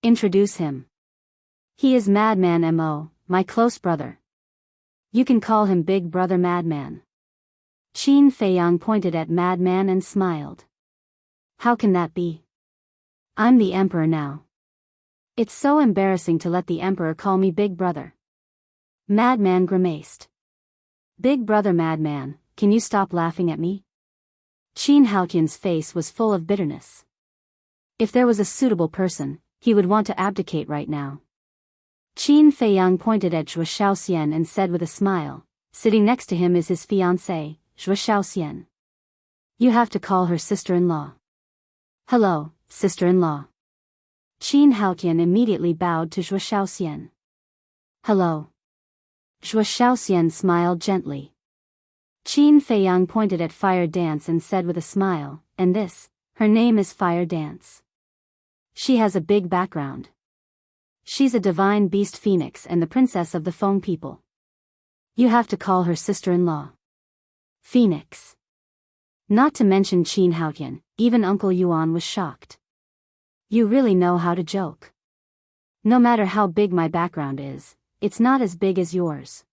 Introduce him. He is Madman Mo, my close brother. You can call him Big Brother Madman. Qin Feiyang pointed at Madman and smiled. How can that be? I'm the emperor now. It's so embarrassing to let the emperor call me Big Brother. Madman grimaced. Big Brother Madman, can you stop laughing at me? Qin Haotian's face was full of bitterness. If there was a suitable person, he would want to abdicate right now. Qin Feiyang pointed at Zhuo Shaoxian and said with a smile, sitting next to him is his fiancée, Zhuo Shaoxian. You have to call her sister-in-law. Hello, sister-in-law. Qin Haotian immediately bowed to Zhuo Shaoxian. Hello. Zhuo Shaoxian smiled gently. Qin Feiyang pointed at Fire Dance and said with a smile, and this, her name is Fire Dance. She has a big background. She's a divine beast phoenix and the princess of the Feng people. You have to call her sister-in-law. Phoenix. Not to mention Qin Haotian, even Uncle Yuan was shocked. You really know how to joke. No matter how big my background is, it's not as big as yours.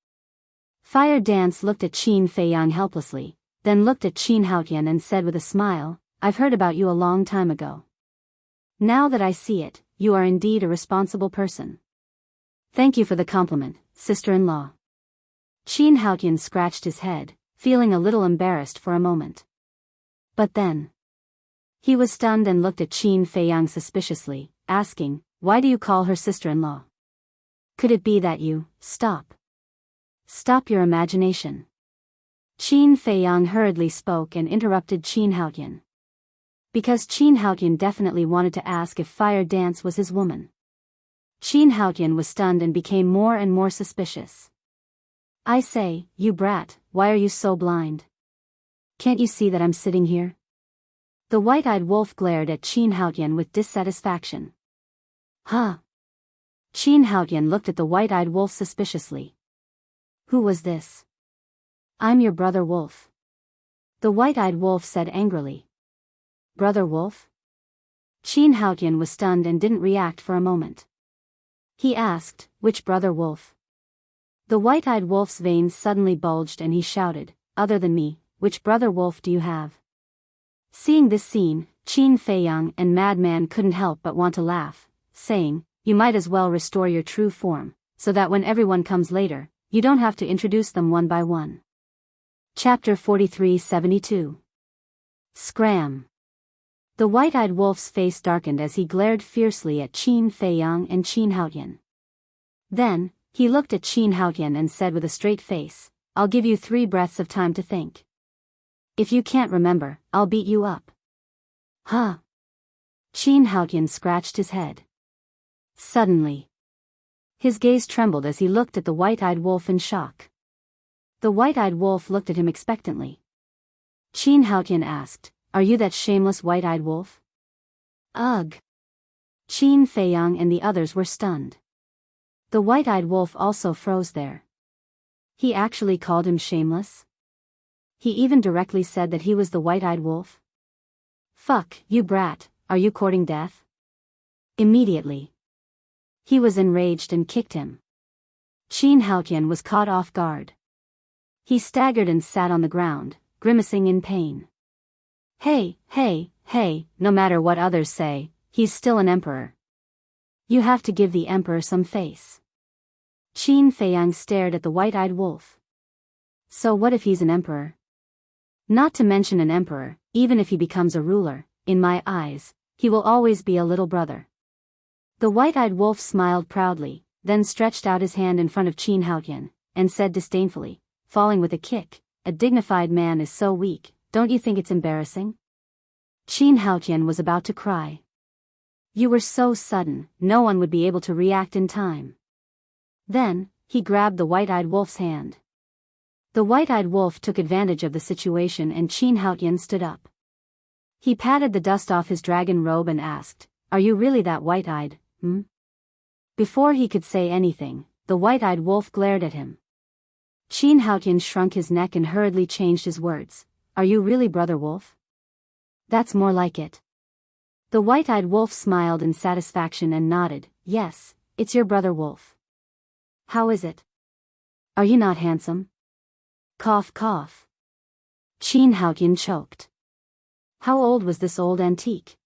Fire Dance looked at Qin Feiyang helplessly, then looked at Qin Haotian and said with a smile, I've heard about you a long time ago. Now that I see it, you are indeed a responsible person. Thank you for the compliment, sister-in-law. Qin Haotian scratched his head, feeling a little embarrassed for a moment. But then, he was stunned and looked at Qin Feiyang suspiciously, asking, why do you call her sister-in-law? Could it be that you, stop your imagination. Qin Feiyang hurriedly spoke and interrupted Qin Haotian. Because Qin Haotian definitely wanted to ask if Fire Dance was his woman. Qin Haotian was stunned and became more and more suspicious. I say, you brat, why are you so blind? Can't you see that I'm sitting here? The white-eyed wolf glared at Qin Haotian with dissatisfaction. Huh? Qin Haotian looked at the white-eyed wolf suspiciously. Who was this? I'm your brother wolf. The white-eyed wolf said angrily. Brother wolf? Qin Haotian was stunned and didn't react for a moment. He asked, which brother wolf? The white-eyed wolf's veins suddenly bulged and he shouted, other than me, which brother wolf do you have? Seeing this scene, Qin Feiyang and Madman couldn't help but want to laugh, saying, you might as well restore your true form, so that when everyone comes later, you don't have to introduce them one by one. Chapter 43-72. Scram. The white-eyed wolf's face darkened as he glared fiercely at Qin Feiyang and Qin Haotian. Then, he looked at Qin Haotian and said with a straight face, I'll give you 3 breaths of time to think. If you can't remember, I'll beat you up. Huh? Qin Haotian scratched his head. Suddenly, his gaze trembled as he looked at the white-eyed wolf in shock. The white-eyed wolf looked at him expectantly. Qin Haotian asked, are you that shameless white-eyed wolf? Ugh. Qin Feiyang and the others were stunned. The white-eyed wolf also froze there. He actually called him shameless? He even directly said that he was the white-eyed wolf? Fuck, you brat, are you courting death? Immediately, he was enraged and kicked him. Qin Haotian was caught off guard. He staggered and sat on the ground, grimacing in pain. Hey, no matter what others say, he's still an emperor. You have to give the emperor some face. Qin Feiyang stared at the white-eyed wolf. So what if he's an emperor? Not to mention an emperor, even if he becomes a ruler, in my eyes, he will always be a little brother. The white-eyed wolf smiled proudly, then stretched out his hand in front of Qin Haotian, and said disdainfully, falling with a kick, a dignified man is so weak, don't you think it's embarrassing? Qin Haotian was about to cry. You were so sudden, no one would be able to react in time. Then, he grabbed the white-eyed wolf's hand. The white-eyed wolf took advantage of the situation and Qin Haotian stood up. He patted the dust off his dragon robe and asked, "Are you really that white-eyed, hmm?" Before he could say anything, the white-eyed wolf glared at him. Qin Haotian shrunk his neck and hurriedly changed his words. "Are you really Brother Wolf?" "That's more like it." The white-eyed wolf smiled in satisfaction and nodded. "Yes, it's your Brother Wolf." "How is it? Are you not handsome?" Cough cough. Qin Haotian choked. How old was this old antique?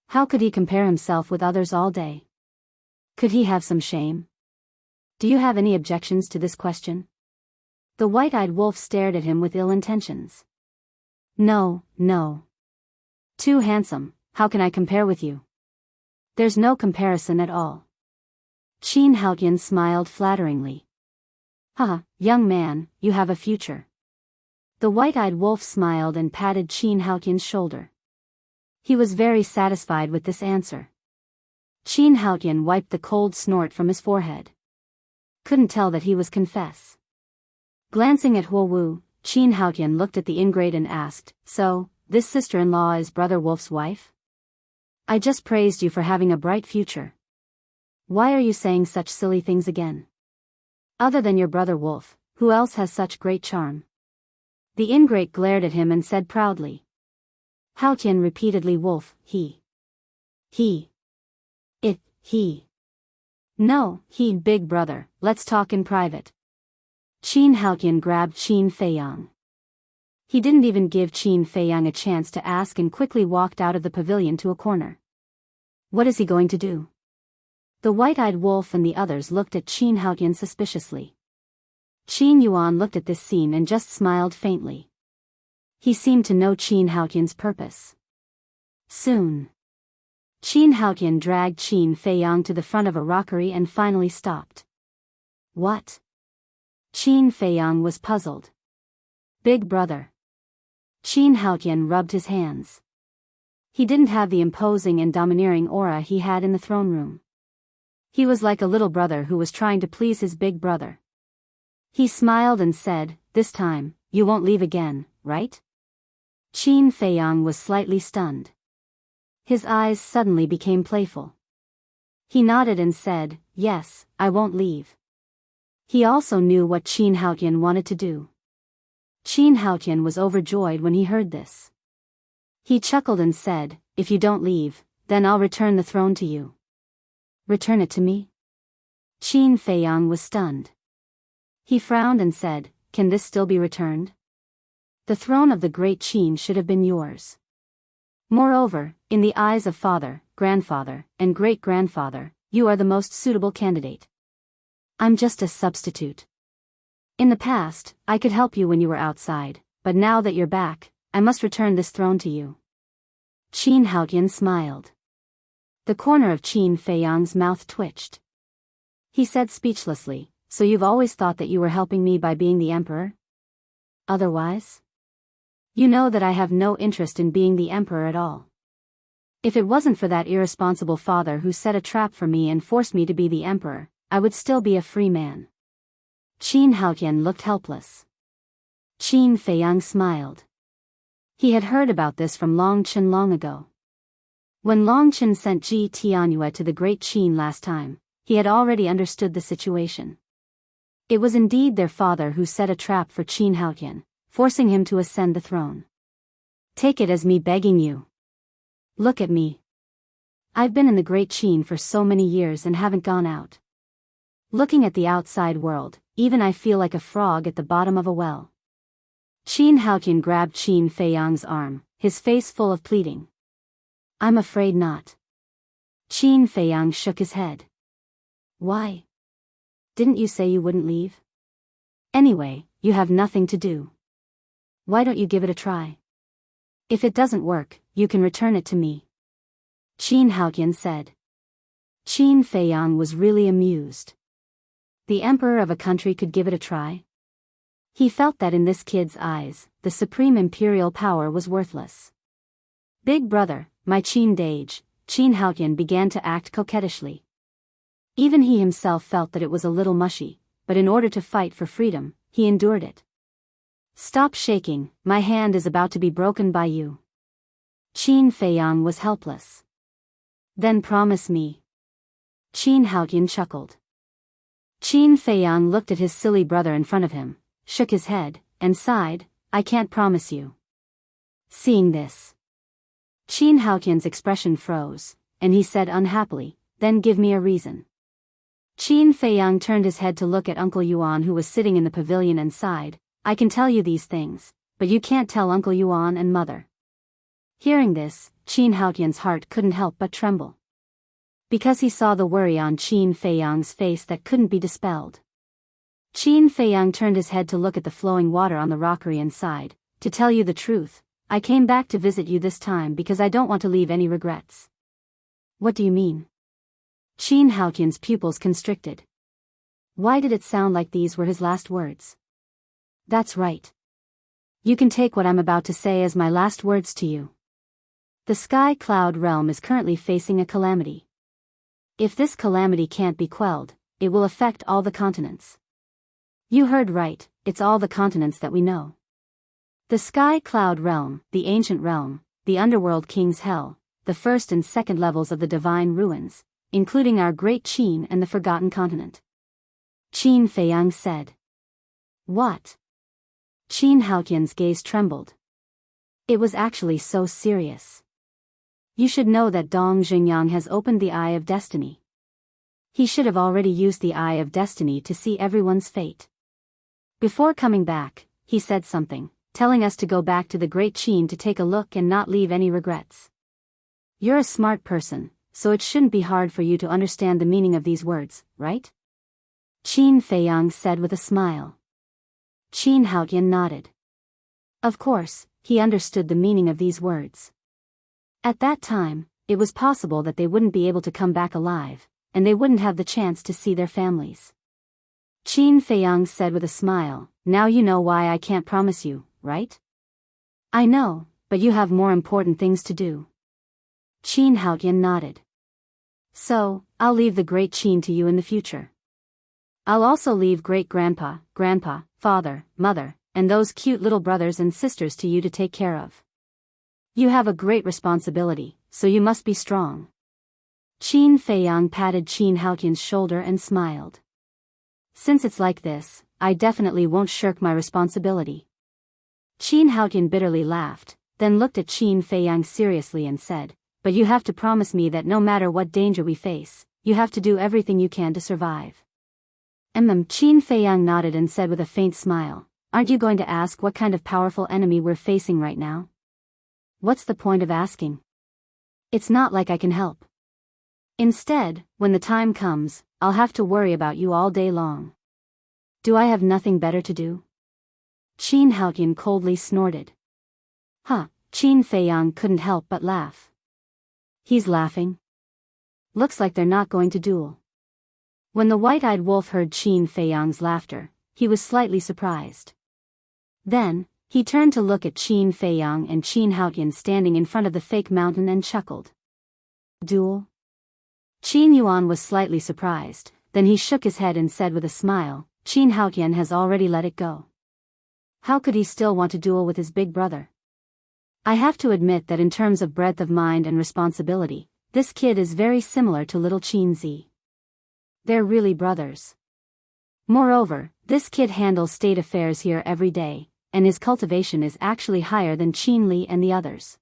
How could he compare himself with others all day? Could he have some shame? "Do you have any objections to this question?" The white-eyed wolf stared at him with ill intentions. "No, no. Too handsome, how can I compare with you? There's no comparison at all." Qin Haotian smiled flatteringly. "Haha, young man, you have a future." The white-eyed wolf smiled and patted Qin Haotian's shoulder. He was very satisfied with this answer. Qin Haotian wiped the cold snort from his forehead. Couldn't tell that he was confess. Glancing at Huo Wu, Qin Haotian looked at the ingrate and asked, "So, this sister-in-law is Brother Wolf's wife? I just praised you for having a bright future. Why are you saying such silly things again? Other than your Brother Wolf, who else has such great charm?" The ingrate glared at him and said proudly. Haotian repeatedly, "Wolf, he. He. No, he, big brother, let's talk in private." Qin Haotian grabbed Qin Feiyang. He didn't even give Qin Feiyang a chance to ask and quickly walked out of the pavilion to a corner. What is he going to do? The white-eyed wolf and the others looked at Qin Haotian suspiciously. Qin Yuan looked at this scene and just smiled faintly. He seemed to know Qin Haotian's purpose. Soon, Qin Haotian dragged Qin Feiyang to the front of a rockery and finally stopped. "What?" Qin Feiyang was puzzled. "Big brother." Qin Haotian rubbed his hands. He didn't have the imposing and domineering aura he had in the throne room. He was like a little brother who was trying to please his big brother. He smiled and said, "This time, you won't leave again, right?" Qin Feiyang was slightly stunned. His eyes suddenly became playful. He nodded and said, "Yes, I won't leave." He also knew what Qin Haotian wanted to do. Qin Haotian was overjoyed when he heard this. He chuckled and said, "If you don't leave, then I'll return the throne to you." "Return it to me?" Qin Feiyang was stunned. He frowned and said, "Can this still be returned? The throne of the great Qin should have been yours. Moreover, in the eyes of father, grandfather, and great-grandfather, you are the most suitable candidate. I'm just a substitute. In the past, I could help you when you were outside, but now that you're back, I must return this throne to you." Qin Haotian smiled. The corner of Qin Feiyang's mouth twitched. He said speechlessly, "So you've always thought that you were helping me by being the emperor? Otherwise? You know that I have no interest in being the emperor at all. If it wasn't for that irresponsible father who set a trap for me and forced me to be the emperor, I would still be a free man." Qin Haotian looked helpless. Qin Feiyang smiled. He had heard about this from Long Chen long ago. When Long Chen sent Ji Tianyue to the great Qin last time, he had already understood the situation. It was indeed their father who set a trap for Qin Haotian, forcing him to ascend the throne. "Take it as me begging you. Look at me. I've been in the great Qin for so many years and haven't gone out. Looking at the outside world, even I feel like a frog at the bottom of a well." Qin Haotian grabbed Qin Feiyang's arm, his face full of pleading. "I'm afraid not." Qin Feiyang shook his head. "Why? Didn't you say you wouldn't leave? Anyway, you have nothing to do. Why don't you give it a try? If it doesn't work, you can return it to me," Qin Haotian said. Qin Feiyang was really amused. The emperor of a country could give it a try? He felt that in this kid's eyes, the supreme imperial power was worthless. "Big brother, my Qin Dage," Qin Haotian began to act coquettishly. Even he himself felt that it was a little mushy, but in order to fight for freedom, he endured it. "Stop shaking, my hand is about to be broken by you." Qin Feiyang was helpless. Then promise me. Qin Haotian chuckled. Qin Feiyang looked at his silly brother in front of him, shook his head, and sighed, I can't promise you. Seeing this, Qin Haotian's expression froze, and he said unhappily, then give me a reason. Qin Feiyang turned his head to look at Uncle Yuan who was sitting in the pavilion and sighed, I can tell you these things, but you can't tell Uncle Yuan and Mother. Hearing this, Qin Haotian's heart couldn't help but tremble. Because he saw the worry on Qin Feiyang's face that couldn't be dispelled. Qin Feiyang turned his head to look at the flowing water on the rockery and sighed, to tell you the truth, I came back to visit you this time because I don't want to leave any regrets. What do you mean? Qin Haotian's pupils constricted. Why did it sound like these were his last words? That's right. You can take what I'm about to say as my last words to you. The Sky Cloud realm is currently facing a calamity. If this calamity can't be quelled, it will affect all the continents. You heard right, it's all the continents that we know. The Sky Cloud realm, the ancient realm, the underworld king's hell, the first and second levels of the divine ruins, including our great Qin and the forgotten continent. Qin Feiyang said. What? Qin Haotian's gaze trembled. It was actually so serious. You should know that Dong Xingyang has opened the Eye of Destiny. He should have already used the Eye of Destiny to see everyone's fate. Before coming back, he said something, telling us to go back to the Great Qin to take a look and not leave any regrets. You're a smart person, so it shouldn't be hard for you to understand the meaning of these words, right? Qin Feiyang said with a smile. Qin Haotian nodded. Of course, he understood the meaning of these words. At that time, it was possible that they wouldn't be able to come back alive, and they wouldn't have the chance to see their families. Qin Feiyang said with a smile, now you know why I can't promise you, right? I know, but you have more important things to do. Qin Haotian nodded. So, I'll leave the Great Qin to you in the future. I'll also leave great-grandpa, grandpa, father, mother, and those cute little brothers and sisters to you to take care of. You have a great responsibility, so you must be strong. Qin Feiyang patted Qin Haotian's shoulder and smiled. Since it's like this, I definitely won't shirk my responsibility. Qin Haotian bitterly laughed, then looked at Qin Feiyang seriously and said, but you have to promise me that no matter what danger we face, you have to do everything you can to survive. Qin Feiyang nodded and said with a faint smile, aren't you going to ask what kind of powerful enemy we're facing right now? What's the point of asking? It's not like I can help. Instead, when the time comes, I'll have to worry about you all day long. Do I have nothing better to do? Qin Haotian coldly snorted. Huh, Qin Feiyang couldn't help but laugh. He's laughing? Looks like they're not going to duel. When the white-eyed wolf heard Qin Feiyang's laughter, he was slightly surprised. Then, he turned to look at Qin Feiyang and Qin Haotian standing in front of the fake mountain and chuckled. Duel? Qin Yuan was slightly surprised, then he shook his head and said with a smile, Qin Haotian has already let it go. How could he still want to duel with his big brother? I have to admit that in terms of breadth of mind and responsibility, this kid is very similar to little Qin Zi. They're really brothers. Moreover, this kid handles state affairs here every day, and his cultivation is actually higher than Qin Li and the others.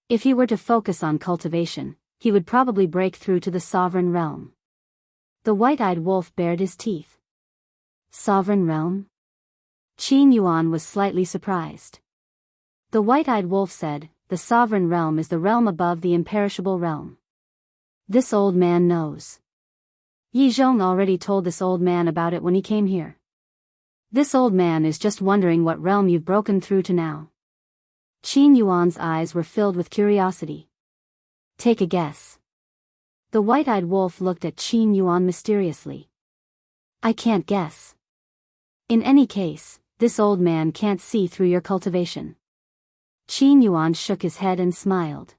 If he were to focus on cultivation, he would probably break through to the sovereign realm. The white-eyed wolf bared his teeth. Sovereign realm? Qin Yuan was slightly surprised. The white-eyed wolf said, the sovereign realm is the realm above the imperishable realm. This old man knows. Yi Zhong already told this old man about it when he came here. This old man is just wondering what realm you've broken through to now. Qin Yuan's eyes were filled with curiosity. Take a guess. The white-eyed wolf looked at Qin Yuan mysteriously. I can't guess. In any case, this old man can't see through your cultivation. Qin Yuan shook his head and smiled.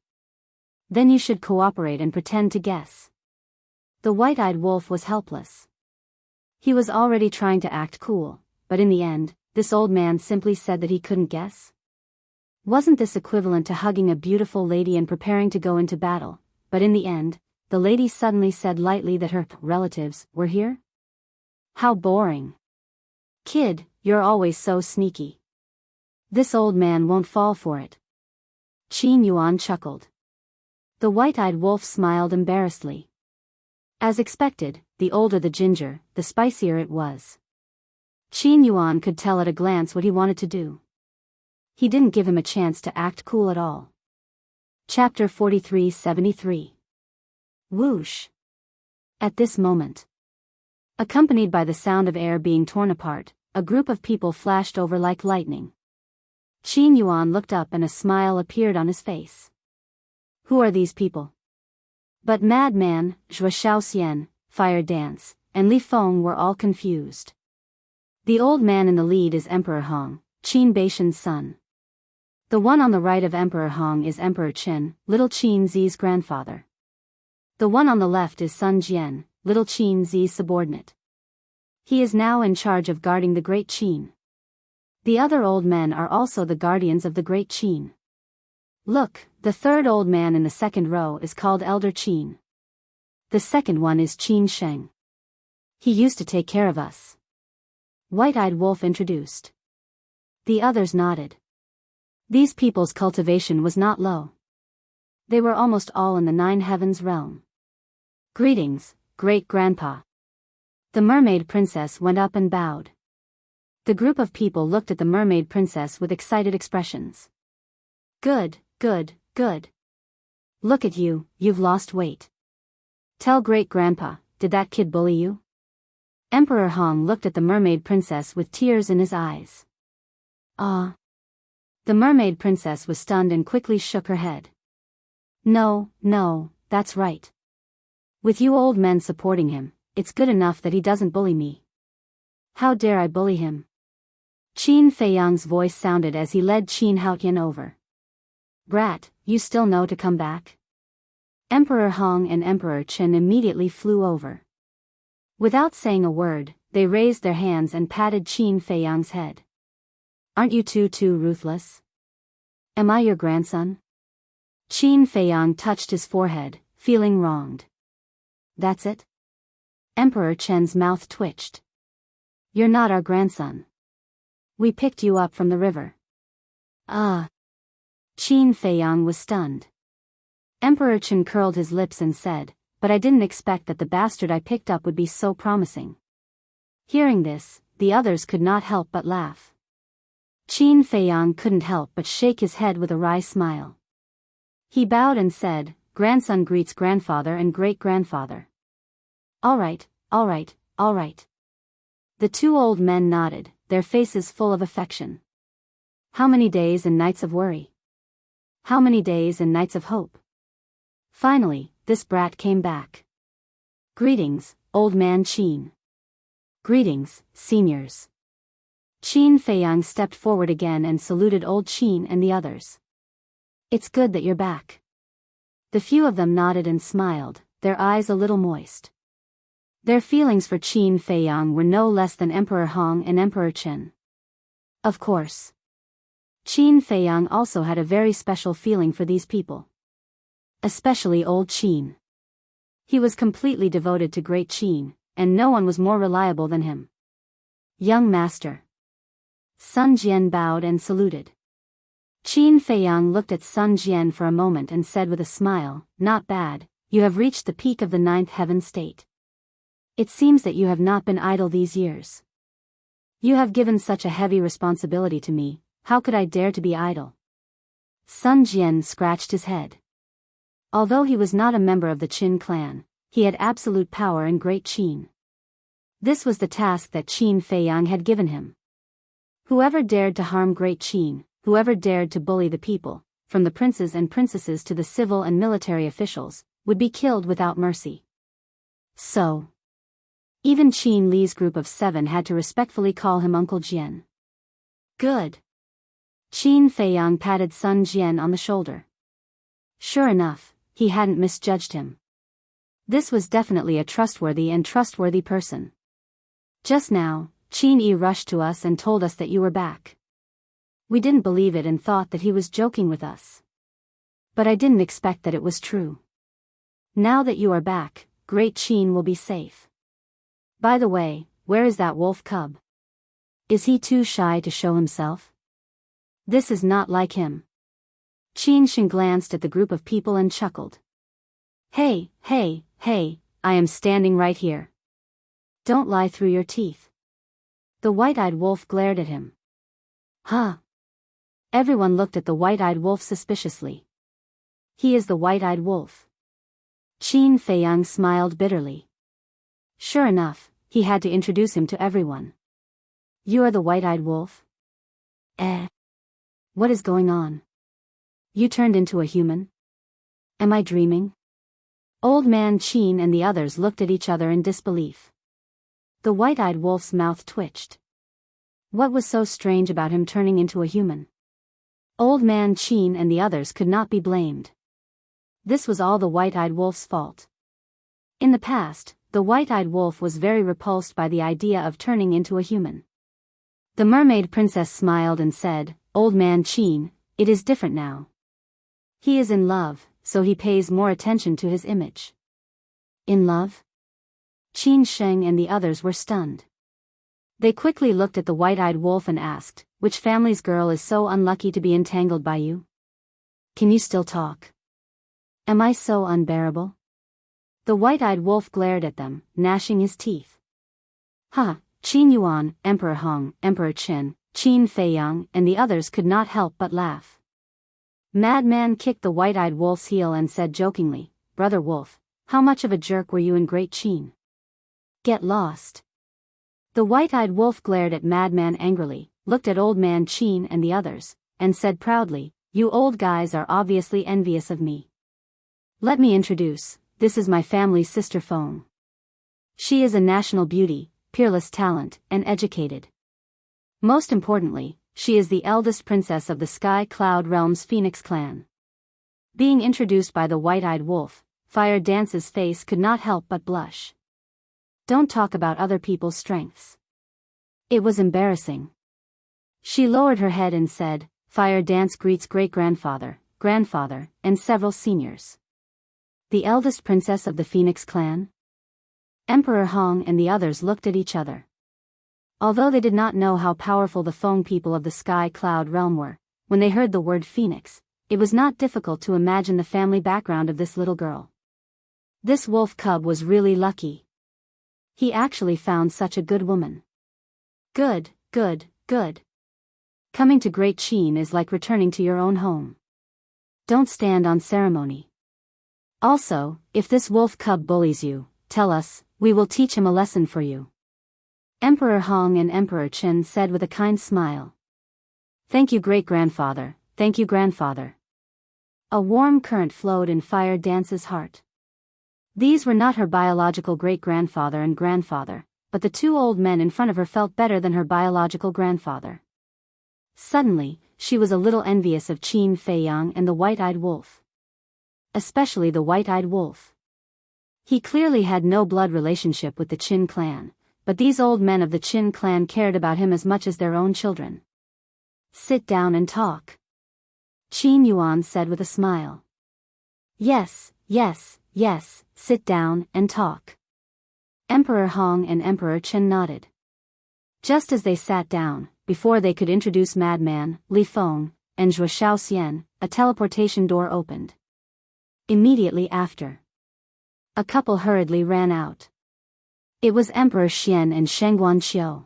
Then you should cooperate and pretend to guess. The white-eyed wolf was helpless. He was already trying to act cool, but in the end, this old man simply said that he couldn't guess. Wasn't this equivalent to hugging a beautiful lady and preparing to go into battle? But in the end, the lady suddenly said lightly that her relatives were here? How boring. Kid, you're always so sneaky. This old man won't fall for it. Qin Yuan chuckled. The white-eyed wolf smiled embarrassedly. As expected, the older the ginger, the spicier it was. Qin Yuan could tell at a glance what he wanted to do. He didn't give him a chance to act cool at all. Chapter 43-73. Whoosh. At this moment, accompanied by the sound of air being torn apart, a group of people flashed over like lightning. Qin Yuan looked up and a smile appeared on his face. Who are these people? But Madman, Zhua Shaoxian, Fire Dance, and Li Feng were all confused. The old man in the lead is Emperor Hong, Qin Baishan's son. The one on the right of Emperor Hong is Emperor Qin, little Qin Zi's grandfather. The one on the left is Sun Jian, little Qin Zi's subordinate. He is now in charge of guarding the Great Qin. The other old men are also the guardians of the Great Qin. Look, the third old man in the second row is called Elder Qin. The second one is Qin Sheng. He used to take care of us. White-eyed Wolf introduced. The others nodded. These people's cultivation was not low. They were almost all in the Nine Heavens realm. Greetings, great-grandpa. The mermaid princess went up and bowed. The group of people looked at the mermaid princess with excited expressions. Good, good, good. Look at you, you've lost weight. Tell great-grandpa, did that kid bully you? Emperor Hong looked at the mermaid princess with tears in his eyes. Ah. The mermaid princess was stunned and quickly shook her head. No, no, that's right. With you old men supporting him, it's good enough that he doesn't bully me. How dare I bully him? Qin Feiyang's voice sounded as he led Qin Haotian over. Brat, you still know to come back? Emperor Hong and Emperor Qin immediately flew over. Without saying a word, they raised their hands and patted Qin Feiyang's head. Aren't you too ruthless? Am I your grandson? Qin Feiyang touched his forehead, feeling wronged. That's it? Emperor Chen's mouth twitched. You're not our grandson. We picked you up from the river. Ah. Qin Feiyang was stunned. Emperor Chen curled his lips and said, but I didn't expect that the bastard I picked up would be so promising. Hearing this, the others could not help but laugh. Qin Feiyang couldn't help but shake his head with a wry smile. He bowed and said, grandson greets grandfather and great-grandfather. All right, all right, all right. The two old men nodded, their faces full of affection. How many days and nights of worry? How many days and nights of hope? Finally, this brat came back. Greetings, old man Qin. Greetings, seniors. Qin Feiyang stepped forward again and saluted old Qin and the others. It's good that you're back. The few of them nodded and smiled, their eyes a little moist. Their feelings for Qin Feiyang were no less than Emperor Hong and Emperor Chen. Of course. Qin Feiyang also had a very special feeling for these people. Especially old Qin. He was completely devoted to Great Qin, and no one was more reliable than him. Young master. Sun Jian bowed and saluted. Qin Feiyang looked at Sun Jian for a moment and said with a smile, not bad, you have reached the peak of the ninth heaven state. It seems that you have not been idle these years. You have given such a heavy responsibility to me, how could I dare to be idle? Sun Jian scratched his head. Although he was not a member of the Qin clan, he had absolute power in Great Qin. This was the task that Qin Feiyang had given him. Whoever dared to harm Great Qin, whoever dared to bully the people, from the princes and princesses to the civil and military officials, would be killed without mercy. So, even Qin Li's group of 7 had to respectfully call him Uncle Jian. Good. Qin Feiyang patted Sun Jian on the shoulder. Sure enough, he hadn't misjudged him. This was definitely a trustworthy person. Just now, Qin Yi rushed to us and told us that you were back. We didn't believe it and thought that he was joking with us. But I didn't expect that it was true. Now that you are back, Great Qin will be safe. By the way, where is that wolf cub? Is he too shy to show himself? This is not like him. Qin Shen glanced at the group of people and chuckled. Hey, hey, hey, I am standing right here. Don't lie through your teeth. The white-eyed wolf glared at him. Huh? Everyone looked at the white-eyed wolf suspiciously. He is the white-eyed wolf. Qin Feiyang smiled bitterly. Sure enough, he had to introduce him to everyone. You are the white-eyed wolf? What is going on? You turned into a human? Am I dreaming? Old Man Qin and the others looked at each other in disbelief. The white-eyed wolf's mouth twitched. What was so strange about him turning into a human? Old Man Qin and the others could not be blamed. This was all the white-eyed wolf's fault. In the past, the white-eyed wolf was very repulsed by the idea of turning into a human. The mermaid princess smiled and said, Old Man Qin, it is different now. He is in love, so he pays more attention to his image. In love? Qin Sheng and the others were stunned. They quickly looked at the white-eyed wolf and asked, which family's girl is so unlucky to be entangled by you? Can you still talk? Am I so unbearable? The white-eyed wolf glared at them, gnashing his teeth. Ha! Qin Yuan, Emperor Hong, Emperor Qin, Qin Feiyang, and the others could not help but laugh. Madman kicked the white-eyed wolf's heel and said jokingly, Brother Wolf, how much of a jerk were you in Great Qin? Get lost. The white-eyed wolf glared at Madman angrily, looked at Old Man Qin and the others, and said proudly, You old guys are obviously envious of me. Let me introduce, this is my family's sister Feng. She is a national beauty, peerless talent, and educated. Most importantly, she is the eldest princess of the Sky Cloud Realm's Phoenix clan. Being introduced by the white-eyed wolf, Fire Dance's face could not help but blush. Don't talk about other people's strengths. It was embarrassing. She lowered her head and said, Fire Dance greets great-grandfather, grandfather, and several seniors. The eldest princess of the Phoenix clan? Emperor Hong and the others looked at each other. Although they did not know how powerful the Feng people of the Sky Cloud Realm were, when they heard the word Phoenix, it was not difficult to imagine the family background of this little girl. This wolf cub was really lucky. He actually found such a good woman. Good, good, good. Coming to Great Qin is like returning to your own home. Don't stand on ceremony. Also, if this wolf cub bullies you, tell us, we will teach him a lesson for you. Emperor Hong and Emperor Qin said with a kind smile. Thank you great-grandfather, thank you grandfather. A warm current flowed in Fire Dance's heart. These were not her biological great-grandfather and grandfather, but the two old men in front of her felt better than her biological grandfather. Suddenly, she was a little envious of Qin Feiyang and the white-eyed wolf. Especially the white-eyed wolf. He clearly had no blood relationship with the Qin clan, but these old men of the Qin clan cared about him as much as their own children. Sit down and talk. Qin Yuan said with a smile. Yes, yes, yes, sit down and talk. Emperor Hong and Emperor Qin nodded. Just as they sat down, before they could introduce Madman, Li Feng, and Zhuo Shaoxian, a teleportation door opened. Immediately after, a couple hurriedly ran out. It was Emperor Xian and Shengguan Qiu.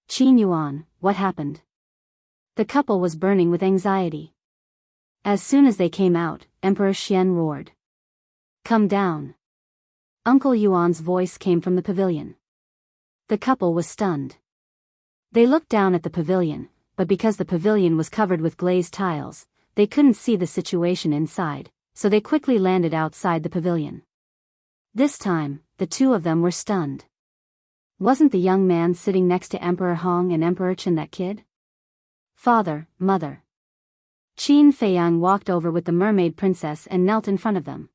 Qin Yuan, what happened? The couple was burning with anxiety. As soon as they came out, Emperor Xian roared. Come down. Uncle Yuan's voice came from the pavilion. The couple was stunned. They looked down at the pavilion, but because the pavilion was covered with glazed tiles, they couldn't see the situation inside, so they quickly landed outside the pavilion. This time, the two of them were stunned. Wasn't the young man sitting next to Emperor Hong and Emperor Qin that kid? Father, mother. Qin Feiyang walked over with the mermaid princess and knelt in front of them.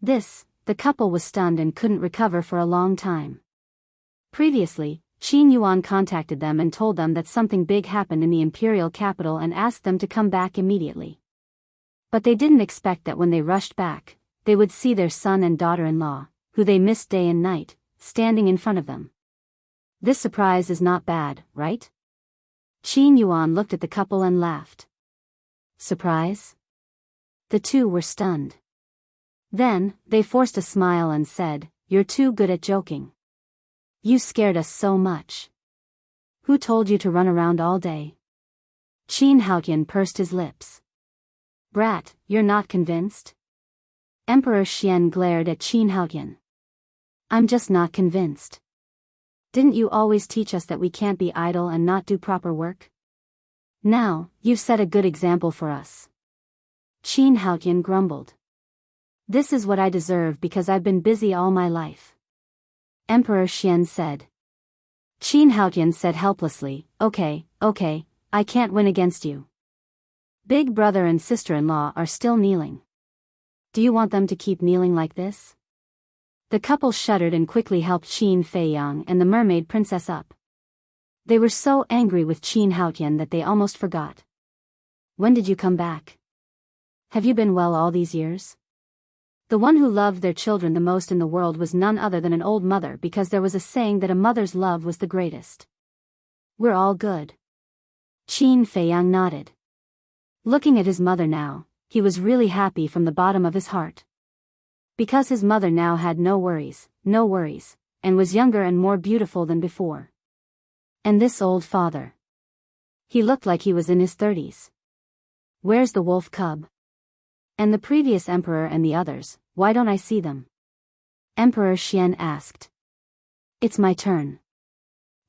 The couple was stunned and couldn't recover for a long time. Previously, Qin Yuan contacted them and told them that something big happened in the imperial capital and asked them to come back immediately. But they didn't expect that when they rushed back, they would see their son and daughter-in-law, who they missed day and night, standing in front of them. This surprise is not bad, right? Qin Yuan looked at the couple and laughed. Surprise? The two were stunned. Then, they forced a smile and said, "You're too good at joking. You scared us so much. Who told you to run around all day?" Qin Haotian pursed his lips. "Brat, you're not convinced?" Emperor Xian glared at Qin Haotian. "I'm just not convinced. Didn't you always teach us that we can't be idle and not do proper work? Now, you've set a good example for us." Qin Haotian grumbled. "This is what I deserve because I've been busy all my life," Emperor Xian said. Qin Haotian said helplessly, Okay, I can't win against you. Big brother and sister-in-law are still kneeling. Do you want them to keep kneeling like this?" The couple shuddered and quickly helped Qin Feiyang and the mermaid princess up. They were so angry with Qin Haotian that they almost forgot. "When did you come back? Have you been well all these years?" The one who loved their children the most in the world was none other than an old mother, because there was a saying that a mother's love was the greatest. "We're all good." Qin Feiyang nodded. Looking at his mother now, he was really happy from the bottom of his heart. Because his mother now had no worries, and was younger and more beautiful than before. And this old father. He looked like he was in his 30s. Where's the wolf cub? And the previous emperor and the others, why don't I see them? Emperor Xian asked. It's my turn.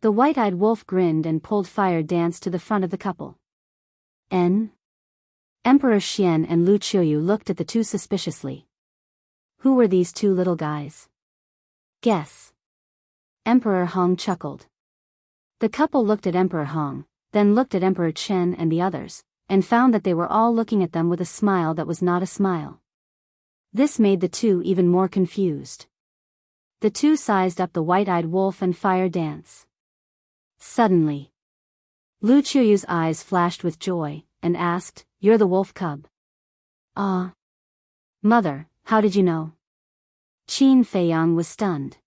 The white-eyed wolf grinned and pulled Fire Dance to the front of the couple. Emperor Xian and Lu Qiuyu looked at the two suspiciously. Who were these two little guys? Guess. Emperor Hong chuckled. The couple looked at Emperor Hong, then looked at Emperor Chen and the others, and found that they were all looking at them with a smile that was not a smile. This made the two even more confused. The two sized up the white-eyed wolf and Fire Dance. Suddenly, Lu Qiuyu's eyes flashed with joy, and asked, You're the wolf cub? Ah. Mother, how did you know? Qin Feiyang was stunned.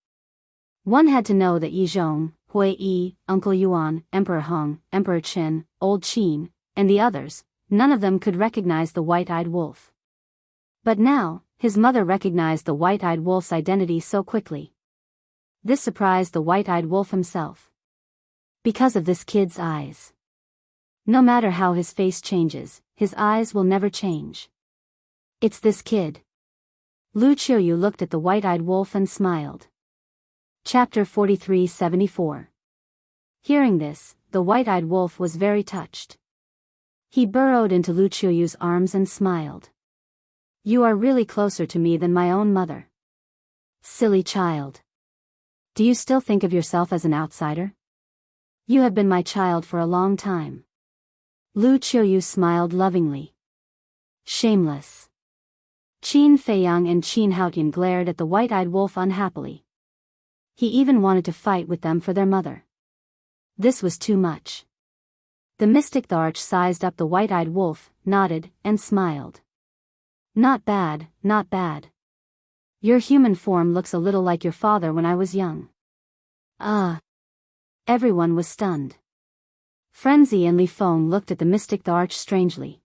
One had to know that Yi Zhong, Hui Yi, Uncle Yuan, Emperor Hong, Emperor Qin, Old Qin, and the others, none of them could recognize the white-eyed wolf. But now, his mother recognized the white-eyed wolf's identity so quickly. This surprised the white-eyed wolf himself. Because of this kid's eyes. No matter how his face changes, his eyes will never change. It's this kid. Lu Qiuyu looked at the white-eyed wolf and smiled. Chapter 43-74. Hearing this, the white-eyed wolf was very touched. He burrowed into Lu Qiuyu's arms and smiled. You are really closer to me than my own mother. Silly child. Do you still think of yourself as an outsider? You have been my child for a long time. Lu Qiuyu smiled lovingly. Shameless. Qin Feiyang and Qin Haotian glared at the white-eyed wolf unhappily. He even wanted to fight with them for their mother. This was too much. The mystic Tharch sized up the white-eyed wolf, nodded, and smiled. Not bad, not bad. Your human form looks a little like your father when I was young. Everyone was stunned. Frenzy and Li Feng looked at the mystic Tharch strangely.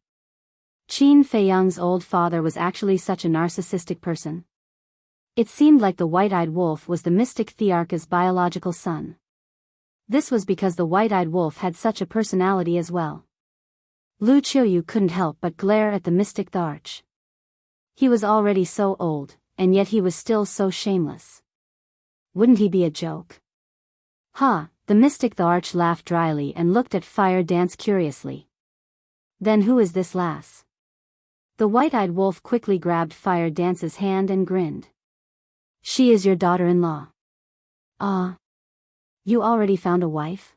Qin Feiyang's old father was actually such a narcissistic person. It seemed like the white-eyed wolf was the mystic Thearch's biological son. This was because the white-eyed wolf had such a personality as well. Lu Qiuyu couldn't help but glare at the mystic Tharch. He was already so old, and yet he was still so shameless. Wouldn't he be a joke? The mystic Tharch laughed dryly and looked at Fire Dance curiously. Then who is this lass? The white-eyed wolf quickly grabbed Fire Dance's hand and grinned. She is your daughter-in-law. You already found a wife?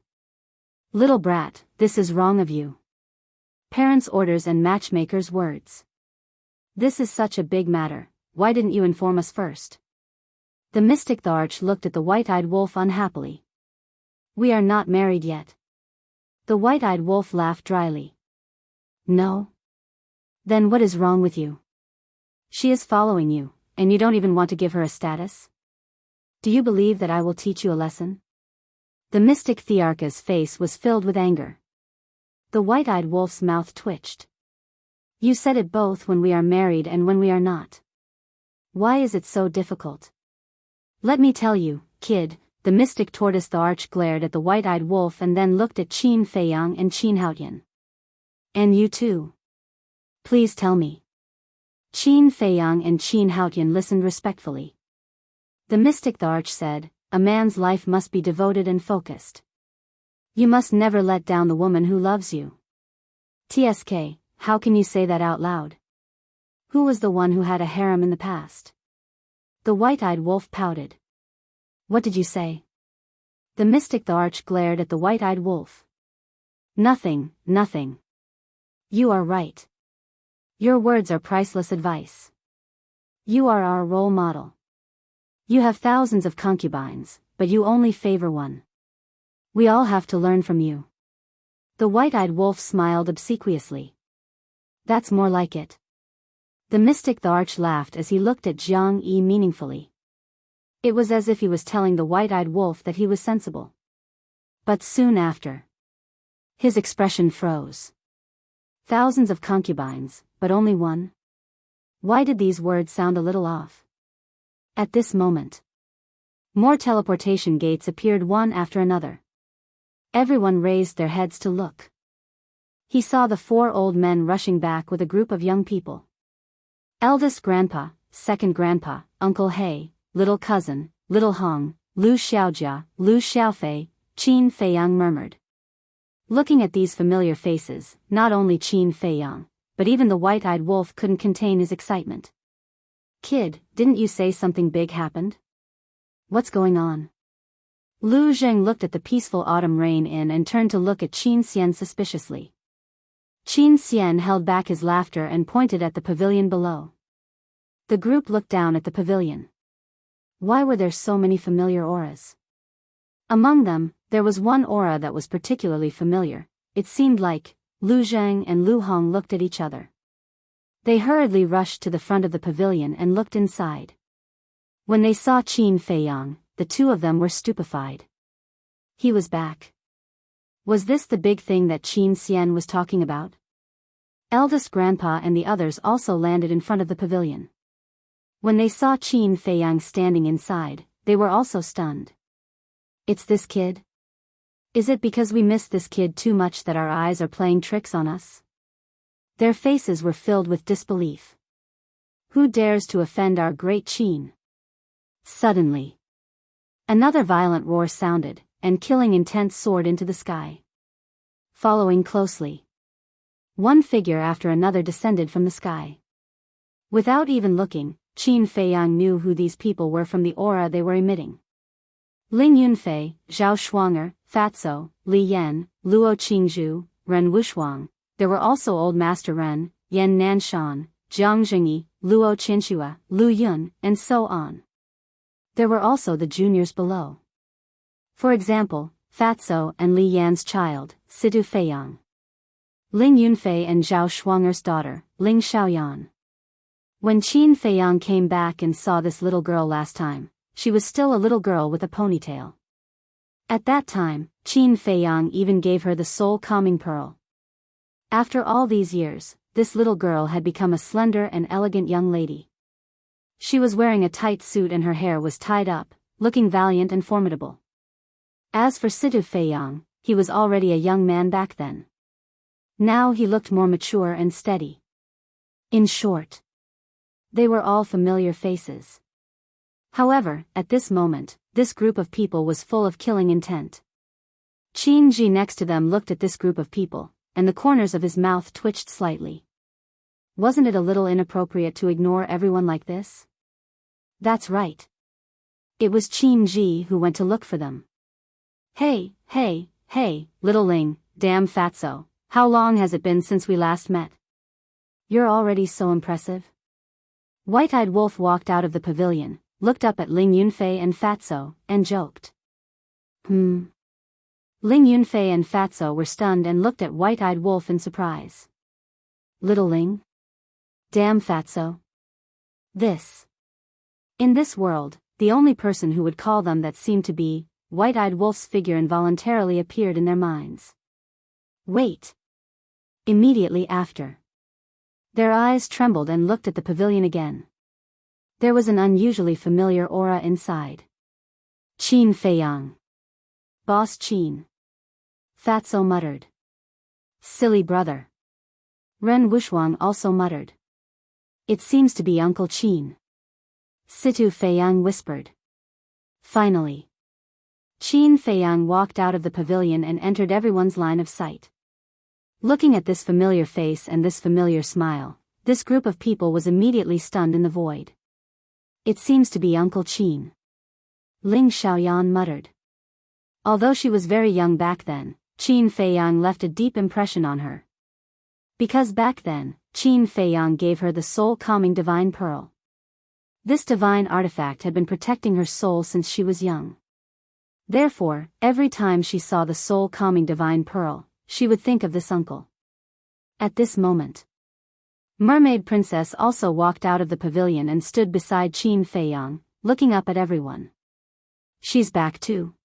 Little brat, this is wrong of you. Parents' orders and matchmakers' words. This is such a big matter, why didn't you inform us first? The mystic Tharch looked at the white-eyed wolf unhappily. We are not married yet. The white-eyed wolf laughed dryly. No? Then what is wrong with you? She is following you, and you don't even want to give her a status? Do you believe that I will teach you a lesson? The mystic Thearka's face was filled with anger. The white-eyed wolf's mouth twitched. You said it both when we are married and when we are not. Why is it so difficult? Let me tell you, kid, the mystic tortoise the arch glared at the white-eyed wolf and then looked at Qin Feiyang and Qin Haotian. And you too. Please tell me. Qin Feiyang and Qin Haotian listened respectfully. The mystic the arch said, a man's life must be devoted and focused. You must never let down the woman who loves you. TSK, how can you say that out loud? Who was the one who had a harem in the past? The white-eyed wolf pouted. What did you say? The mystic the arch glared at the white-eyed wolf. Nothing, nothing. You are right. Your words are priceless advice. You are our role model. You have thousands of concubines, but you only favor one. We all have to learn from you. The white-eyed wolf smiled obsequiously. That's more like it. The mystic the arch laughed as he looked at Jiang Yi meaningfully. It was as if he was telling the white-eyed wolf that he was sensible. But soon after, his expression froze. Thousands of concubines, but only one? Why did these words sound a little off? At this moment, more teleportation gates appeared one after another. Everyone raised their heads to look. He saw the 4 old men rushing back with a group of young people. Eldest grandpa, second grandpa, Uncle He, little cousin, little Hong, Lu Xiaojia, Lu Xiaofei, Qin Feiyang murmured. Looking at these familiar faces, not only Qin Feiyang, but even the white-eyed wolf couldn't contain his excitement. Kid, didn't you say something big happened? What's going on? Lu Zheng looked at the peaceful autumn rain in and turned to look at Qin Xian suspiciously. Qin Xian held back his laughter and pointed at the pavilion below. The group looked down at the pavilion. Why were there so many familiar auras? Among them, there was one aura that was particularly familiar. It seemed like Lu Zheng and Lu Hong looked at each other. They hurriedly rushed to the front of the pavilion and looked inside. When they saw Qin Feiyang, the two of them were stupefied. He was back. Was this the big thing that Qin Xian was talking about? Eldest grandpa and the others also landed in front of the pavilion. When they saw Qin Feiyang standing inside, they were also stunned. It's this kid? Is it because we missed this kid too much that our eyes are playing tricks on us? Their faces were filled with disbelief. Who dares to offend our great Qin? Suddenly, another violent roar sounded, and killing intent soared into the sky. Following closely, one figure after another descended from the sky. Without even looking, Qin Feiyang knew who these people were from the aura they were emitting. Ling Yunfei, Zhao Shuanger, Fatso, Li Yan, Luo Qingzhu, Ren Wushuang. There were also Old Master Ren, Yan Nanshan, Jiang Jingyi, Luo Qinshua, Lu Yun, and so on. There were also the juniors below. For example, Fatso and Li Yan's child, Sidu Feiyang. Ling Yunfei and Zhao Shuanger's daughter, Ling Xiaoyan. When Qin Feiyang came back and saw this little girl last time, she was still a little girl with a ponytail. At that time, Qin Feiyang even gave her the soul calming pearl. After all these years, this little girl had become a slender and elegant young lady. She was wearing a tight suit and her hair was tied up, looking valiant and formidable. As for Sidu Feiyang, he was already a young man back then. Now he looked more mature and steady. In short, they were all familiar faces. However, at this moment, this group of people was full of killing intent. Qin Ji next to them looked at this group of people, and the corners of his mouth twitched slightly. Wasn't it a little inappropriate to ignore everyone like this? That's right. It was Qin Ji who went to look for them. Hey, little Ling, damn fatso, how long has it been since we last met? You're already so impressive. White-eyed Wolf walked out of the pavilion, looked up at Ling Yunfei and Fatso, and joked. Ling Yunfei and Fatso were stunned and looked at White-Eyed Wolf in surprise. Little Ling? Damn Fatso. In this world, the only person who would call them that seemed to be White-Eyed Wolf's figure involuntarily appeared in their minds. Wait. Immediately after. Their eyes trembled and looked at the pavilion again. There was an unusually familiar aura inside. Qin Feiyang. Boss Qin. Fatso muttered. Silly brother. Ren Wuxuang also muttered. It seems to be Uncle Qin. Situ Feiyang whispered. Finally. Qin Feiyang walked out of the pavilion and entered everyone's line of sight. Looking at this familiar face and this familiar smile, this group of people was immediately stunned in the void. It seems to be Uncle Qin. Ling Xiaoyan muttered. Although she was very young back then, Qin Feiyang left a deep impression on her. Because back then, Qin Feiyang gave her the soul-calming divine pearl. This divine artifact had been protecting her soul since she was young. Therefore, every time she saw the soul-calming divine pearl, she would think of this uncle. At this moment, Mermaid Princess also walked out of the pavilion and stood beside Qin Feiyang, looking up at everyone. She's back too.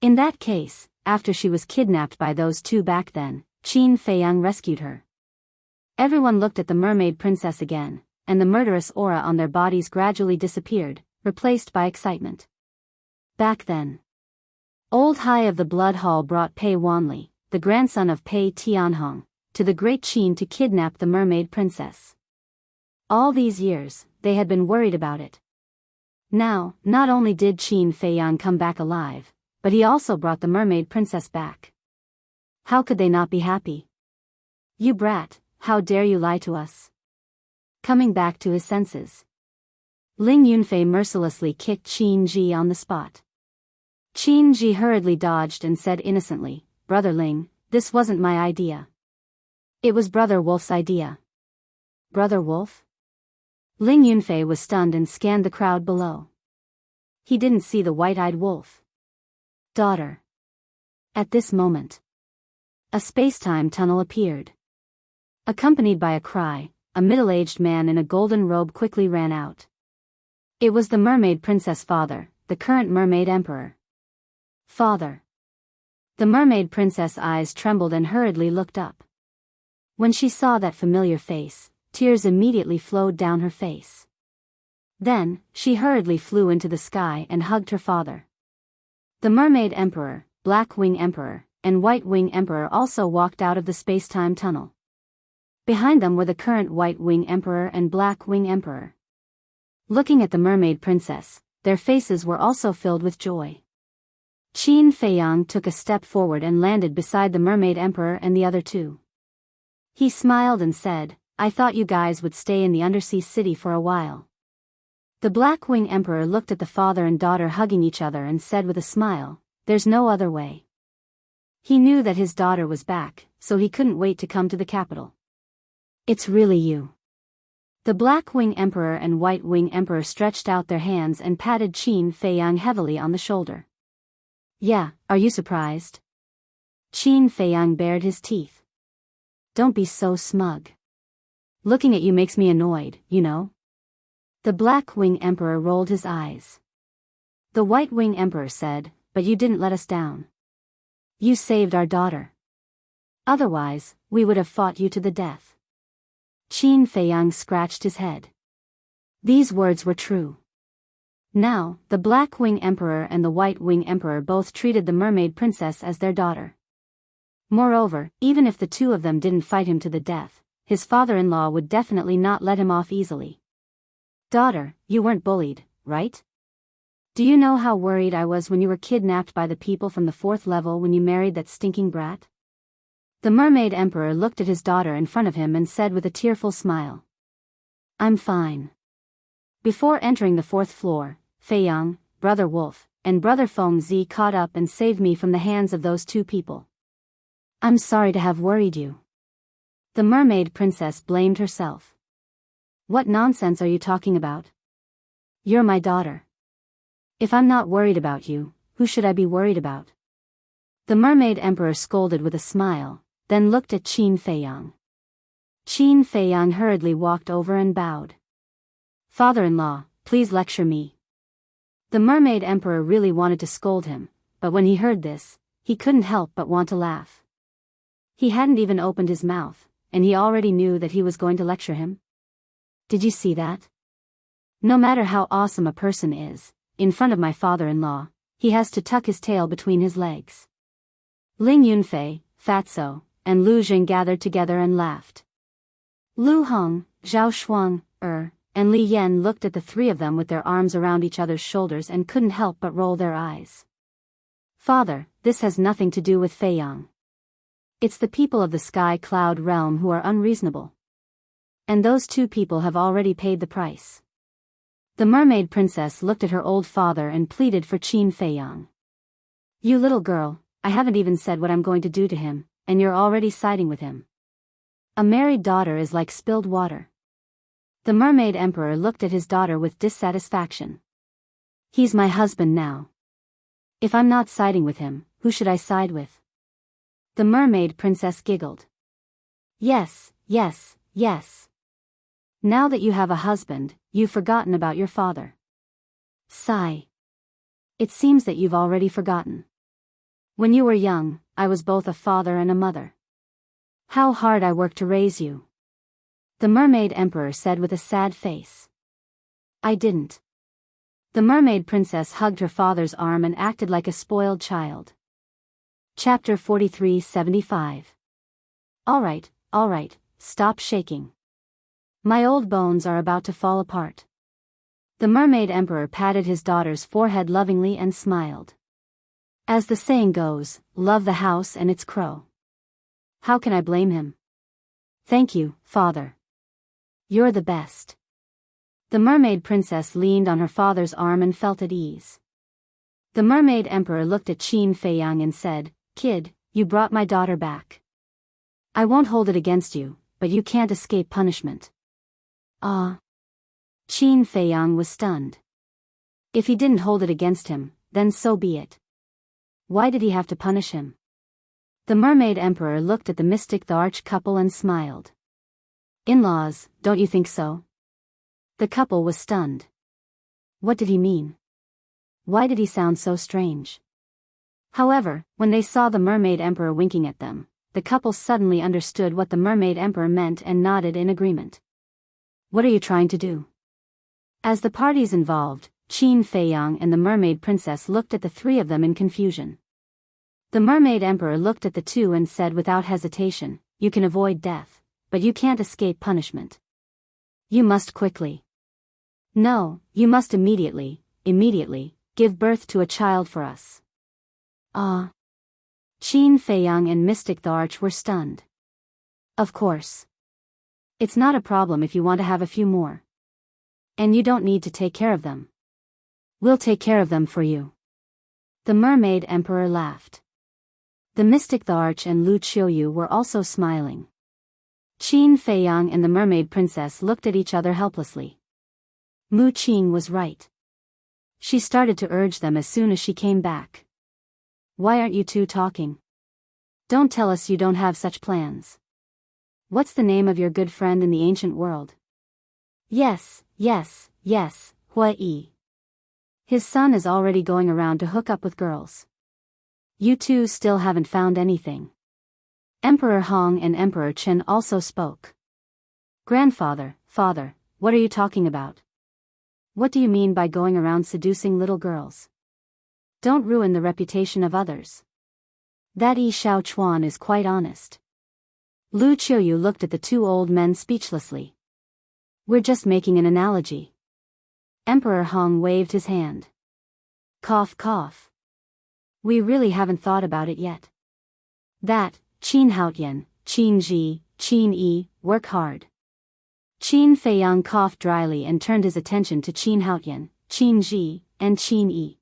In that case, after she was kidnapped by those two back then, Qin Feiyang rescued her. Everyone looked at the Mermaid Princess again, and the murderous aura on their bodies gradually disappeared, replaced by excitement. Back then, Old Hai of the Blood Hall brought Pei Wanli, the grandson of Pei Tianhong, to the Great Qin to kidnap the Mermaid Princess. All these years, they had been worried about it. Now, not only did Qin Feiyang come back alive, but he also brought the Mermaid Princess back. How could they not be happy? You brat, how dare you lie to us? Coming back to his senses, Ling Yunfei mercilessly kicked Qin Ji on the spot. Qin Ji hurriedly dodged and said innocently, Brother Ling, this wasn't my idea. It was Brother Wolf's idea. Brother Wolf? Ling Yunfei was stunned and scanned the crowd below. He didn't see the white-eyed wolf. Daughter. At this moment, a space-time tunnel appeared. Accompanied by a cry, a middle-aged man in a golden robe quickly ran out. It was the Mermaid Princess' father, the current Mermaid Emperor. Father. The Mermaid Princess' eyes trembled and hurriedly looked up. When she saw that familiar face, tears immediately flowed down her face. Then, she hurriedly flew into the sky and hugged her father. The Mermaid Emperor, Black Wing Emperor, and White Wing Emperor also walked out of the space-time tunnel. Behind them were the current White Wing Emperor and Black Wing Emperor. Looking at the Mermaid Princess, their faces were also filled with joy. Qin Feiyang took a step forward and landed beside the Mermaid Emperor and the other two. He smiled and said, I thought you guys would stay in the undersea city for a while. The Black Wing Emperor looked at the father and daughter hugging each other and said with a smile, There's no other way. He knew that his daughter was back, so he couldn't wait to come to the capital. It's really you. The Black Wing Emperor and White Wing Emperor stretched out their hands and patted Qin Feiyang heavily on the shoulder. Yeah, are you surprised? Qin Feiyang bared his teeth. Don't be so smug. Looking at you makes me annoyed, you know? The Black Wing Emperor rolled his eyes. The White Wing Emperor said, But you didn't let us down. You saved our daughter. Otherwise, we would have fought you to the death. Qin Feiyang scratched his head. These words were true. Now, the Black Wing Emperor and the White Wing Emperor both treated the Mermaid Princess as their daughter. Moreover, even if the two of them didn't fight him to the death, his father-in-law would definitely not let him off easily. Daughter, you weren't bullied, right? Do you know how worried I was when you were kidnapped by the people from the 4th level when you married that stinking brat? The Mermaid Emperor looked at his daughter in front of him and said with a tearful smile. I'm fine. Before entering the 4th floor, Feiyang, Brother Wolf, and Brother Feng Zi caught up and saved me from the hands of those two people. I'm sorry to have worried you. The Mermaid Princess blamed herself. What nonsense are you talking about? You're my daughter. If I'm not worried about you, who should I be worried about? The Mermaid Emperor scolded with a smile, then looked at Qin Feiyang. Qin Feiyang hurriedly walked over and bowed. "Father-in-law, please lecture me." The Mermaid Emperor really wanted to scold him, but when he heard this, he couldn't help but want to laugh. He hadn't even opened his mouth, and he already knew that he was going to lecture him. Did you see that? No matter how awesome a person is, in front of my father-in-law, he has to tuck his tail between his legs. Ling Yunfei, Fatso, and Lu Jing gathered together and laughed. Lu Hong, Zhao Shuang, and Li Yan looked at the three of them with their arms around each other's shoulders and couldn't help but roll their eyes. "Father, this has nothing to do with Feiyang. It's the people of the Sky Cloud realm who are unreasonable. And those two people have already paid the price." The mermaid princess looked at her old father and pleaded for Qin Feiyang. "You little girl, I haven't even said what I'm going to do to him, and you're already siding with him. A married daughter is like spilled water." The Mermaid Emperor looked at his daughter with dissatisfaction. "He's my husband now. If I'm not siding with him, who should I side with?" The Mermaid Princess giggled. Yes. Now that you have a husband, you've forgotten about your father." Sigh. "It seems that you've already forgotten. When you were young, I was both a father and a mother. How hard I worked to raise you," the Mermaid Emperor said with a sad face. "I didn't." The Mermaid Princess hugged her father's arm and acted like a spoiled child. Chapter 4375. All right, stop shaking. My old bones are about to fall apart." The Mermaid Emperor patted his daughter's forehead lovingly and smiled. As the saying goes, love the house and its crow. How can I blame him? Thank you, father. You're the best. The Mermaid Princess leaned on her father's arm and felt at ease. The Mermaid Emperor looked at Qin Feiyang and said, "Kid, you brought my daughter back. I won't hold it against you, but you can't escape punishment." Ah. Qin Feiyang was stunned. If he didn't hold it against him, then so be it. Why did he have to punish him? The Mermaid Emperor looked at the mystic the arch couple and smiled. "In-laws, don't you think so?" The couple was stunned. What did he mean? Why did he sound so strange? However, when they saw the Mermaid Emperor winking at them, the couple suddenly understood what the Mermaid Emperor meant and nodded in agreement. "What are you trying to do?" As the parties involved, Qin Feiyang and the Mermaid Princess looked at the three of them in confusion. The Mermaid Emperor looked at the two and said without hesitation, "You can avoid death, but you can't escape punishment. You must quickly. No, you must immediately, give birth to a child for us." Ah. Qin Feiyang and Mystic the Arch were stunned. "Of course. It's not a problem if you want to have a few more. And you don't need to take care of them. We'll take care of them for you." The Mermaid Emperor laughed. The Mystic the Arch and Lu Qiuyu were also smiling. Qin Feiyang and the Mermaid Princess looked at each other helplessly. Mu Qing was right. She started to urge them as soon as she came back. "Why aren't you two talking? Don't tell us you don't have such plans. What's the name of your good friend in the ancient world?" Yes, Hua Yi. His son is already going around to hook up with girls. You two still haven't found anything. Emperor Hong and Emperor Chen also spoke. "Grandfather, father, what are you talking about? What do you mean by going around seducing little girls? Don't ruin the reputation of others. That Yi Xiao Chuan is quite honest." Lu Qiuyu looked at the two old men speechlessly. "We're just making an analogy." Emperor Hong waved his hand. Cough cough. "We really haven't thought about it yet. That, Qin Haotian, Qin Ji, Qin Yi, work hard." Qin Feiyang coughed dryly and turned his attention to Qin Haotian, Qin Ji, and Qin Yi.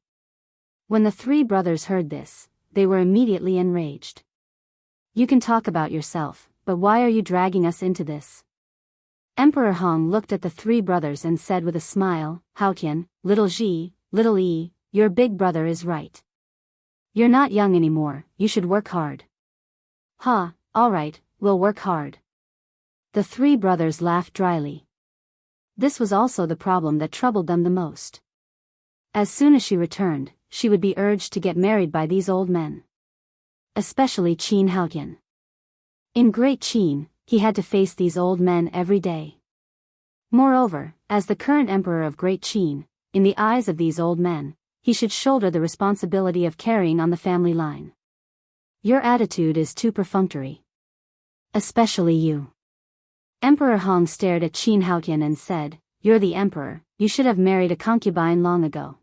When the three brothers heard this, they were immediately enraged. "You can talk about yourself, but why are you dragging us into this?" Emperor Hong looked at the three brothers and said with a smile, "Haotian, little Ji, little Yi, your big brother is right. You're not young anymore, you should work hard. Ha, alright, we'll work hard. The three brothers laughed dryly. This was also the problem that troubled them the most. As soon as she returned, she would be urged to get married by these old men. Especially Qin Haotian. In Great Qin, he had to face these old men every day. Moreover, as the current emperor of Great Qin, in the eyes of these old men, he should shoulder the responsibility of carrying on the family line. Your attitude is too perfunctory. Especially you. Emperor Hong stared at Qin Haotian and said, "You're the emperor, you should have married a concubine long ago.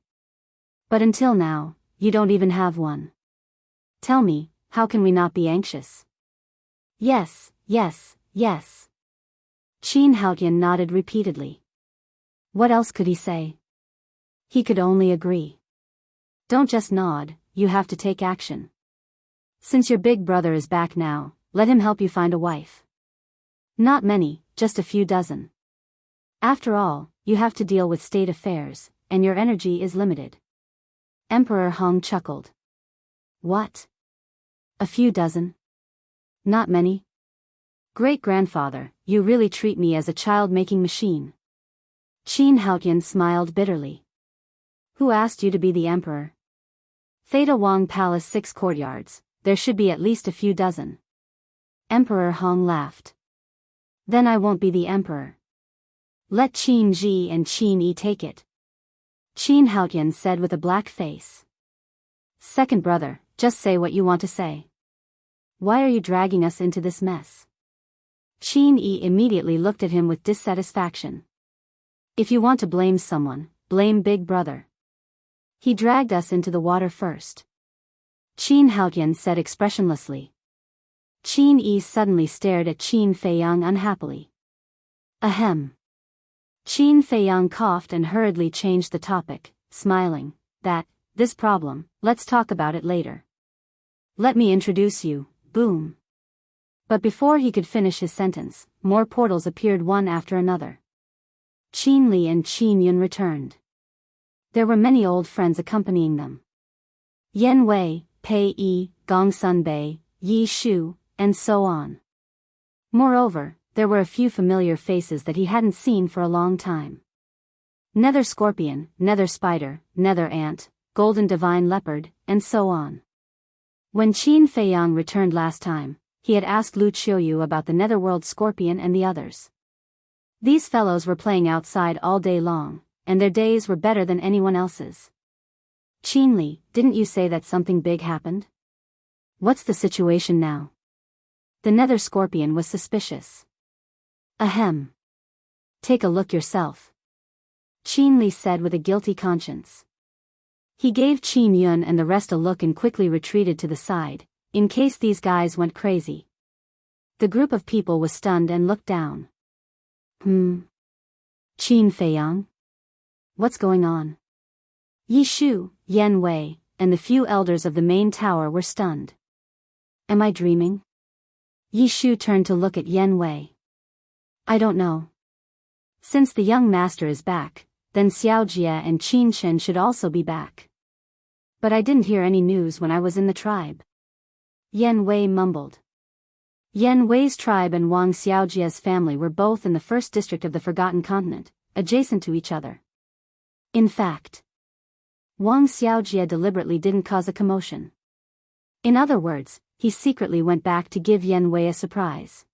But until now, you don't even have one. Tell me, how can we not be anxious?" Yes, yes, yes. Qin Haotian nodded repeatedly. What else could he say? He could only agree. Don't just nod, you have to take action. Since your big brother is back now, let him help you find a wife. Not many, just a few dozen. After all, you have to deal with state affairs, and your energy is limited. Emperor Hong chuckled. What? A few dozen? Not many? Great-grandfather, you really treat me as a child-making machine. Qin Haotian smiled bitterly. Who asked you to be the emperor? Theta Wang Palace 6 courtyards, there should be at least a few dozen. Emperor Hong laughed. Then I won't be the emperor. Let Qin Ji and Qin Yi take it. Qin Haotian said with a black face. Second brother, just say what you want to say. Why are you dragging us into this mess? Qin Yi immediately looked at him with dissatisfaction. If you want to blame someone, blame Big Brother. He dragged us into the water first. Qin Haotian said expressionlessly. Qin Yi suddenly stared at Qin Feiyang unhappily. Ahem. Qin Feiyang coughed and hurriedly changed the topic, smiling. This problem, let's talk about it later. Let me introduce you, boom. But before he could finish his sentence, more portals appeared one after another. Qin Li and Qin Yun returned. There were many old friends accompanying them. Yan Wei, Pei Yi, Gong Sun Bei, Yi Shu, and so on. Moreover, there were a few familiar faces that he hadn't seen for a long time. Nether Scorpion, Nether Spider, Nether Ant, Golden Divine Leopard, and so on. When Qin Feiyang returned last time, he had asked Lu Qiuyu about the Netherworld Scorpion and the others. These fellows were playing outside all day long, and their days were better than anyone else's. Qin Li, didn't you say that something big happened? What's the situation now? The Nether Scorpion was suspicious. Ahem. Take a look yourself. Qin Li said with a guilty conscience. He gave Qin Yun and the rest a look and quickly retreated to the side, in case these guys went crazy. The group of people was stunned and looked down. Qin Feiyang? What's going on? Yi Shu, Yan Wei, and the few elders of the main tower were stunned. Am I dreaming? Yi Shu turned to look at Yan Wei. I don't know. Since the young master is back, then Xiao Jie and Qin Shen should also be back. But I didn't hear any news when I was in the tribe. Yan Wei mumbled. Yan Wei's tribe and Wang Xiaojie's family were both in the first district of the Forgotten Continent, adjacent to each other. In fact, Wang Xiaojie deliberately didn't cause a commotion. In other words, he secretly went back to give Yan Wei a surprise.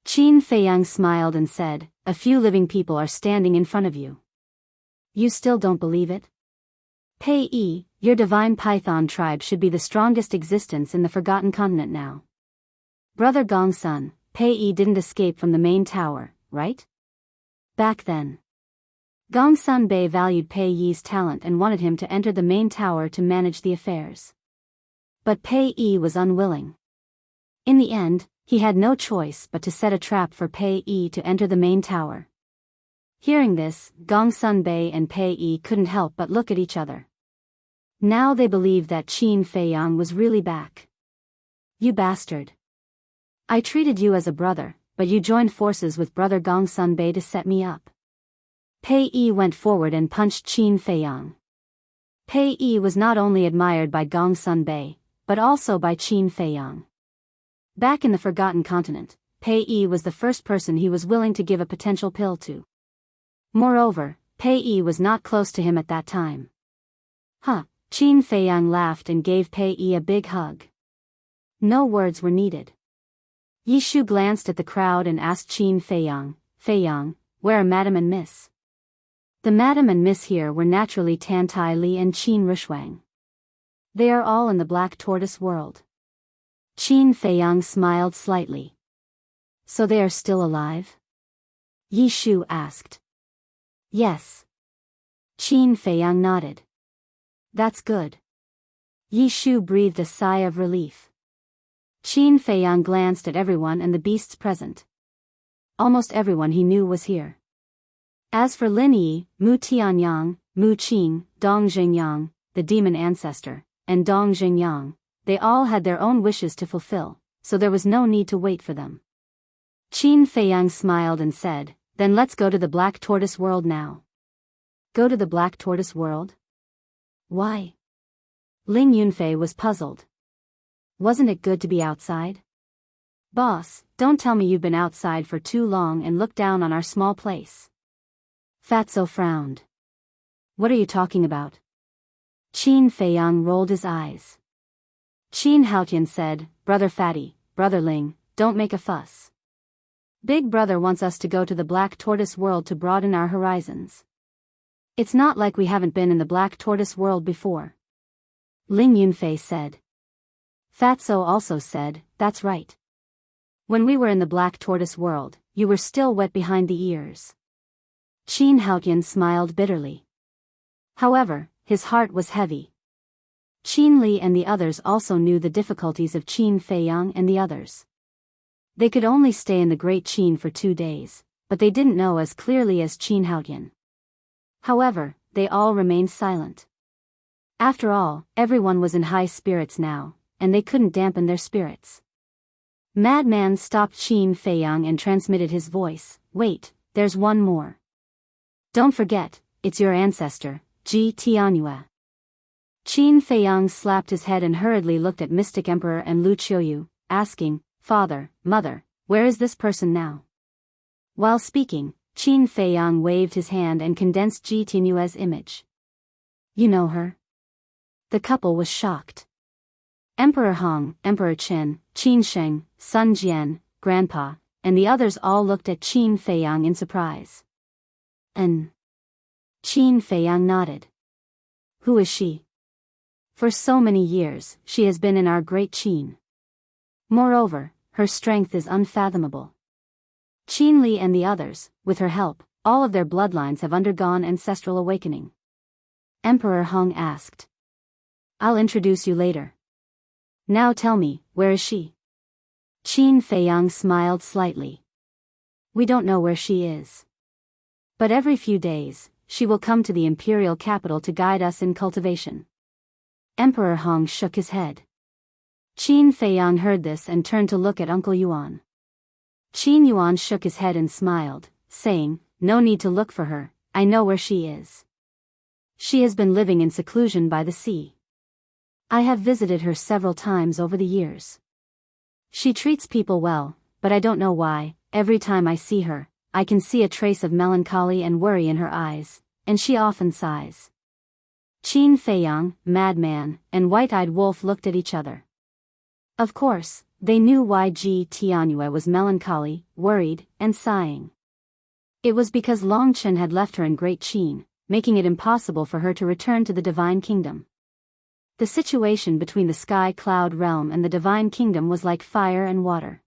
Qin Feiyang smiled and said, "A few living people are standing in front of you. You still don't believe it? Pei Yi, your divine python tribe should be the strongest existence in the Forgotten Continent now. Brother Gongsun, Pei Yi didn't escape from the main tower, right? Back then, Gongsun Bei valued Pei Yi's talent and wanted him to enter the main tower to manage the affairs. But Pei Yi was unwilling. In the end, he had no choice but to set a trap for Pei Yi to enter the main tower. Hearing this, Gongsun Bei and Pei Yi couldn't help but look at each other. Now they believed that Qin Feiyang was really back. You bastard. I treated you as a brother, but you joined forces with brother Gongsun Bei to set me up. Pei Yi went forward and punched Qin Feiyang. Pei Yi was not only admired by Gong Sun Bei, but also by Qin Feiyang. Back in the Forgotten Continent, Pei Yi was the first person he was willing to give a potential pill to. Moreover, Pei Yi was not close to him at that time. Qin Feiyang laughed and gave Pei Yi a big hug. No words were needed. Yi Shu glanced at the crowd and asked Qin Feiyang, where are Madam and Miss? The Madam and Miss here were naturally Tan Tai Li and Qin Rushuang. They are all in the Black Tortoise world. Qin Feiyang smiled slightly. So they are still alive? Yi Shu asked. Yes. Qin Feiyang nodded. That's good. Yi Shu breathed a sigh of relief. Qin Feiyang glanced at everyone and the beasts present. Almost everyone he knew was here. As for Lin Yi, Mu Tianyang, Mu Qing, Dong Xingyang, the demon ancestor, and Dong Xingyang, they all had their own wishes to fulfill, so there was no need to wait for them. Qin Feiyang smiled and said, then let's go to the Black Tortoise world now. Go to the Black Tortoise world? Why? Ling Yunfei was puzzled. Wasn't it good to be outside? Boss, don't tell me you've been outside for too long and looked down on our small place. Fatso frowned. What are you talking about? Qin Feiyang rolled his eyes. Qin Haotian said, Brother Fatty, Brother Ling, don't make a fuss. Big Brother wants us to go to the Black Tortoise world to broaden our horizons. It's not like we haven't been in the Black Tortoise world before. Ling Yunfei said. Fatso also said, that's right. When we were in the Black Tortoise world, you were still wet behind the ears. Qin Haotian smiled bitterly. However, his heart was heavy. Qin Li and the others also knew the difficulties of Qin Feiyang and the others. They could only stay in the Great Qin for 2 days, but they didn't know as clearly as Qin Haotian. However, they all remained silent. After all, everyone was in high spirits now, and they couldn't dampen their spirits. Madman stopped Qin Feiyang and transmitted his voice, wait, there's one more. Don't forget, it's your ancestor, Ji Tianyue. Qin Feiyang slapped his head and hurriedly looked at Mystic Emperor and Lu Qiuyu, asking, Father, Mother, where is this person now? While speaking, Qin Feiyang waved his hand and condensed Ji Tianyue's image. You know her? The couple was shocked. Emperor Hong, Emperor Qin, Qin Sheng, Sun Jian, Grandpa, and the others all looked at Qin Feiyang in surprise. Qin Feiyang nodded. Who is she? For so many years, she has been in our Great Qin. Moreover, her strength is unfathomable. Qin Li and the others, with her help, all of their bloodlines have undergone ancestral awakening. Emperor Hong asked. I'll introduce you later. Now tell me, where is she? Qin Feiyang smiled slightly. We don't know where she is. But every few days, she will come to the imperial capital to guide us in cultivation. Emperor Hong shook his head. Qin Feiyang heard this and turned to look at Uncle Yuan. Qin Yuan shook his head and smiled, saying, no need to look for her, I know where she is. She has been living in seclusion by the sea. I have visited her several times over the years. She treats people well, but I don't know why, every time I see her, I can see a trace of melancholy and worry in her eyes, and she often sighs. Qin Feiyang, Madman, and White-Eyed Wolf looked at each other. Of course, they knew why Ji Tianyue was melancholy, worried, and sighing. It was because Long Chen had left her in Great Qin, making it impossible for her to return to the Divine Kingdom. The situation between the Sky Cloud Realm and the Divine Kingdom was like fire and water.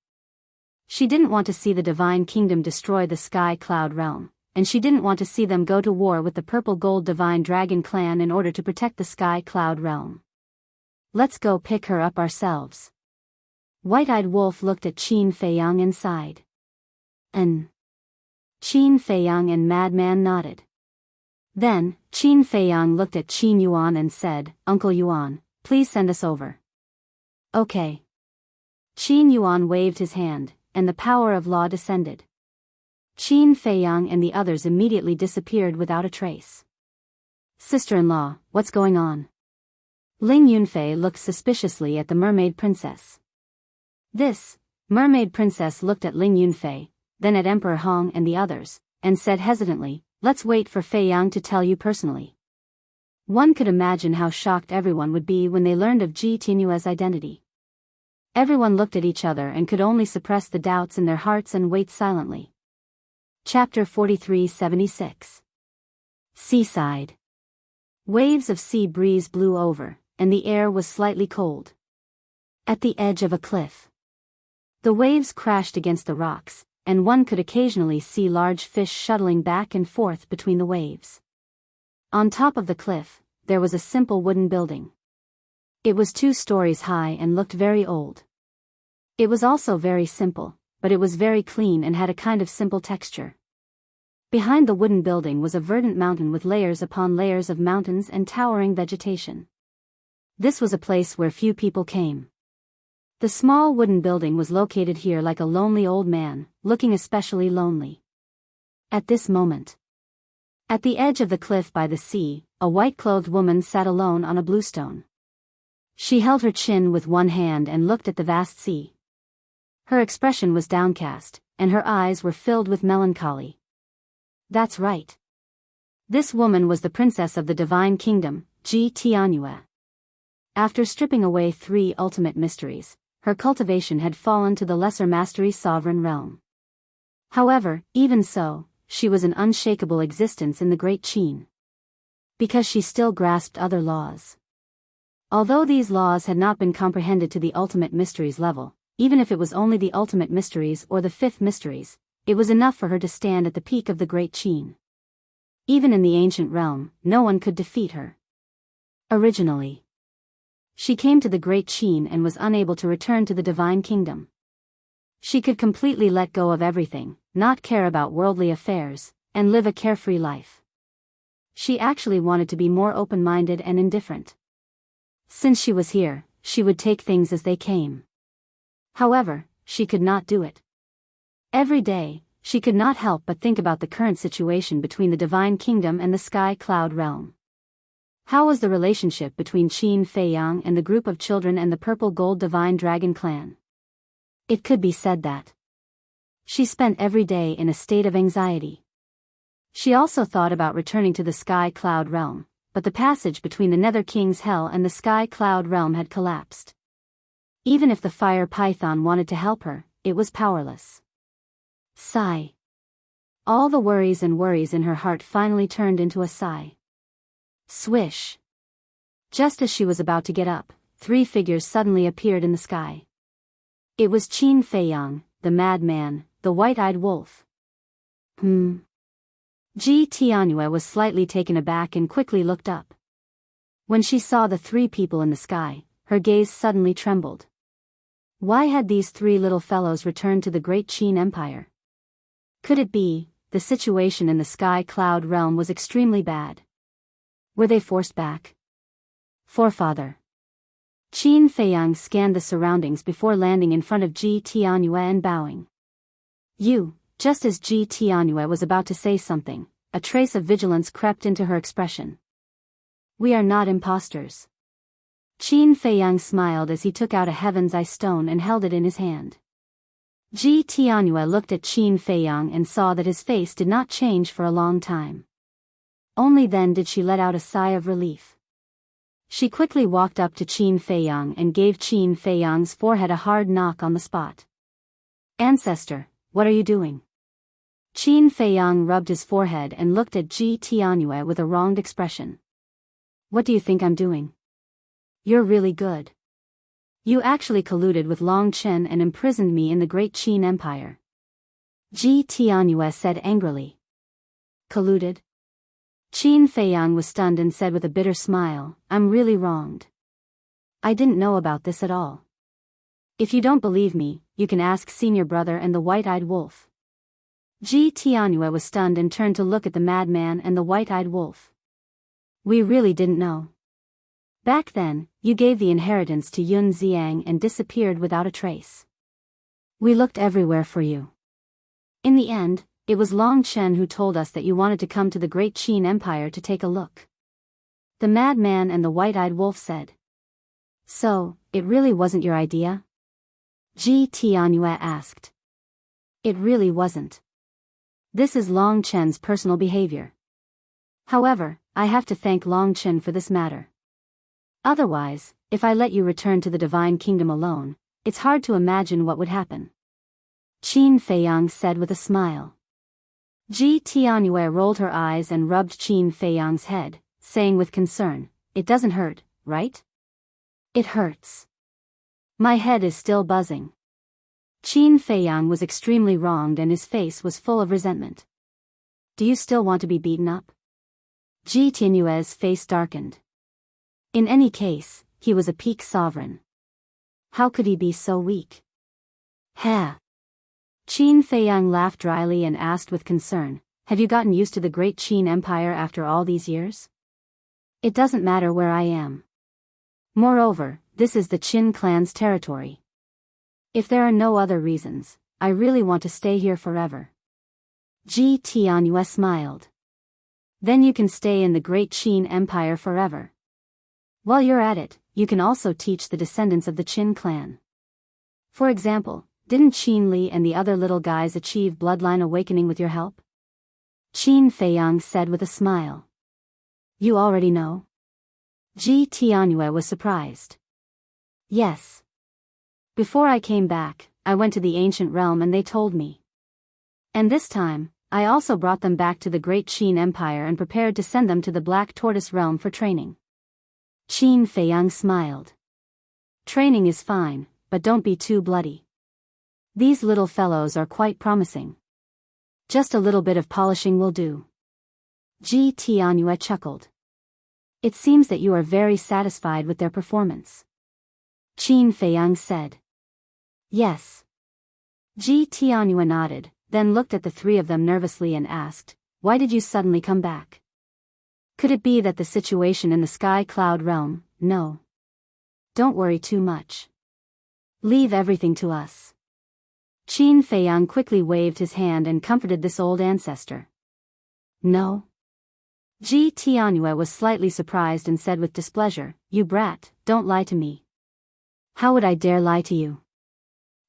She didn't want to see the Divine Kingdom destroy the Sky Cloud Realm, and she didn't want to see them go to war with the Purple Gold Divine Dragon Clan in order to protect the Sky Cloud Realm. Let's go pick her up ourselves. White-Eyed Wolf looked at Qin Feiyang and sighed. Qin Feiyang and Madman nodded. Then, Qin Feiyang looked at Qin Yuan and said, Uncle Yuan, please send us over. Okay. Qin Yuan waved his hand, and the power of law descended. Qin Feiyang and the others immediately disappeared without a trace. Sister-in-law, what's going on? Ling Yunfei looked suspiciously at the mermaid princess. This mermaid princess looked at Ling Yunfei, then at Emperor Hong and the others, and said hesitantly, let's wait for Fei Yang to tell you personally. One could imagine how shocked everyone would be when they learned of Ji Tianyue's identity. Everyone looked at each other and could only suppress the doubts in their hearts and wait silently. Chapter 43-76. Seaside. Waves of sea breeze blew over, and the air was slightly cold. At the edge of a cliff, the waves crashed against the rocks, and one could occasionally see large fish shuttling back and forth between the waves. On top of the cliff, there was a simple wooden building. It was 2 stories high and looked very old. It was also very simple, but it was very clean and had a kind of simple texture. Behind the wooden building was a verdant mountain with layers upon layers of mountains and towering vegetation. This was a place where few people came. The small wooden building was located here like a lonely old man, looking especially lonely. At this moment, at the edge of the cliff by the sea, a white-clothed woman sat alone on a bluestone. She held her chin with one hand and looked at the vast sea. Her expression was downcast, and her eyes were filled with melancholy. That's right. This woman was the princess of the divine kingdom, Ji Tianyue. After stripping away 3 ultimate mysteries, her cultivation had fallen to the lesser mastery sovereign realm. However, even so, she was an unshakable existence in the Great Qin. Because she still grasped other laws. Although these laws had not been comprehended to the ultimate mysteries level, even if it was only the ultimate mysteries or the 5th mysteries, it was enough for her to stand at the peak of the Great Qin. Even in the ancient realm, no one could defeat her. Originally, she came to the Great Qin and was unable to return to the divine kingdom. She could completely let go of everything, not care about worldly affairs, and live a carefree life. She actually wanted to be more open-minded and indifferent. Since she was here, she would take things as they came. However, she could not do it. Every day, she could not help but think about the current situation between the divine kingdom and the sky cloud realm. How was the relationship between Qin Fei Yang and the group of children and the purple gold divine dragon clan? It could be said that she spent every day in a state of anxiety. She also thought about returning to the sky cloud realm, but the passage between the Nether King's Hell and the sky cloud realm had collapsed. Even if the fire python wanted to help her, it was powerless. Sigh. All the worries in her heart finally turned into a sigh. Swish. Just as she was about to get up, 3 figures suddenly appeared in the sky. It was Qin Fei Yang, the madman, the white-eyed wolf. Ji Tianyue was slightly taken aback and quickly looked up. When she saw the 3 people in the sky, her gaze suddenly trembled. Why had these 3 little fellows returned to the Great Qin Empire? Could it be, the situation in the sky cloud realm was extremely bad? Were they forced back? Forefather. Qin Fei Yang scanned the surroundings before landing in front of Ji Tianyue and bowing. Just as Ji Tianyue was about to say something, a trace of vigilance crept into her expression. We are not imposters. Qin Fei Yang smiled as he took out a heaven's eye stone and held it in his hand. Ji Tianyue looked at Qin Fei Yang and saw that his face did not change for a long time. Only then did she let out a sigh of relief. She quickly walked up to Qin Fei Yang and gave Qin Fei Yang's forehead a hard knock on the spot. Ancestor, what are you doing? Qin Fei Yang rubbed his forehead and looked at Ji Tianyue with a wronged expression. What do you think I'm doing? You're really good. You actually colluded with Long Chen and imprisoned me in the Great Qin Empire. Ji Tianyue said angrily. Colluded? Qin Fei Yang was stunned and said with a bitter smile, I'm really wronged. I didn't know about this at all. If you don't believe me, you can ask senior brother and the white-eyed wolf. Ji Tianyue was stunned and turned to look at the madman and the white-eyed wolf. We really didn't know. Back then, you gave the inheritance to Yun Xiang and disappeared without a trace. We looked everywhere for you. In the end, it was Long Chen who told us that you wanted to come to the Great Qin Empire to take a look. The madman and the white-eyed wolf said. So, it really wasn't your idea? Ji Tianyue asked. It really wasn't. This is Long Chen's personal behavior. However, I have to thank Long Chen for this matter. Otherwise, if I let you return to the Divine Kingdom alone, it's hard to imagine what would happen. Qin Feiyang said with a smile. Ji Tianyue rolled her eyes and rubbed Qin Feiyang's head, saying with concern, "It doesn't hurt, right?" "It hurts. My head is still buzzing." Qin Feiyang was extremely wronged and his face was full of resentment. "Do you still want to be beaten up?" Ji Tianyue's face darkened. In any case, he was a peak sovereign. How could he be so weak? "Ha!" Qin Feiyang laughed dryly and asked with concern, "Have you gotten used to the great Qin Empire after all these years?" "It doesn't matter where I am. Moreover, this is the Qin clan's territory. If there are no other reasons, I really want to stay here forever." Ji Tianyue smiled. "Then you can stay in the great Qin Empire forever. While you're at it, you can also teach the descendants of the Qin clan. For example, didn't Qin Li and the other little guys achieve bloodline awakening with your help?" Qin Feiyang said with a smile. "You already know?" Ji Tianyue was surprised. "Yes. Before I came back, I went to the ancient realm and they told me. And this time, I also brought them back to the great Qin Empire and prepared to send them to the Black Tortoise realm for training." Qin Feiyang smiled. "Training is fine, but don't be too bloody. These little fellows are quite promising. Just a little bit of polishing will do." Ji Tianyue chuckled. "It seems that you are very satisfied with their performance." Qin Feiyang said. "Yes." Ji Tianyue nodded, then looked at the three of them nervously and asked, "Why did you suddenly come back? Could it be that the situation in the Sky Cloud realm?" "No. Don't worry too much. Leave everything to us." Qin Feiyang quickly waved his hand and comforted this old ancestor. "No?" Ji Tianyue was slightly surprised and said with displeasure, "You brat, don't lie to me." "How would I dare lie to you?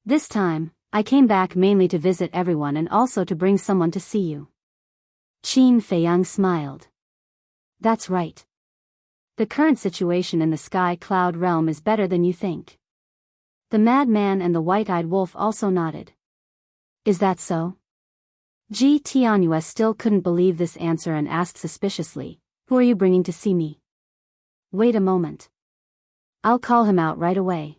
This time, I came back mainly to visit everyone and also to bring someone to see you." Qin Feiyang smiled. "That's right. The current situation in the Sky Cloud realm is better than you think." The madman and the white-eyed wolf also nodded. "Is that so?" Ji Tianyue still couldn't believe this answer and asked suspiciously, "Who are you bringing to see me?" "Wait a moment. I'll call him out right away."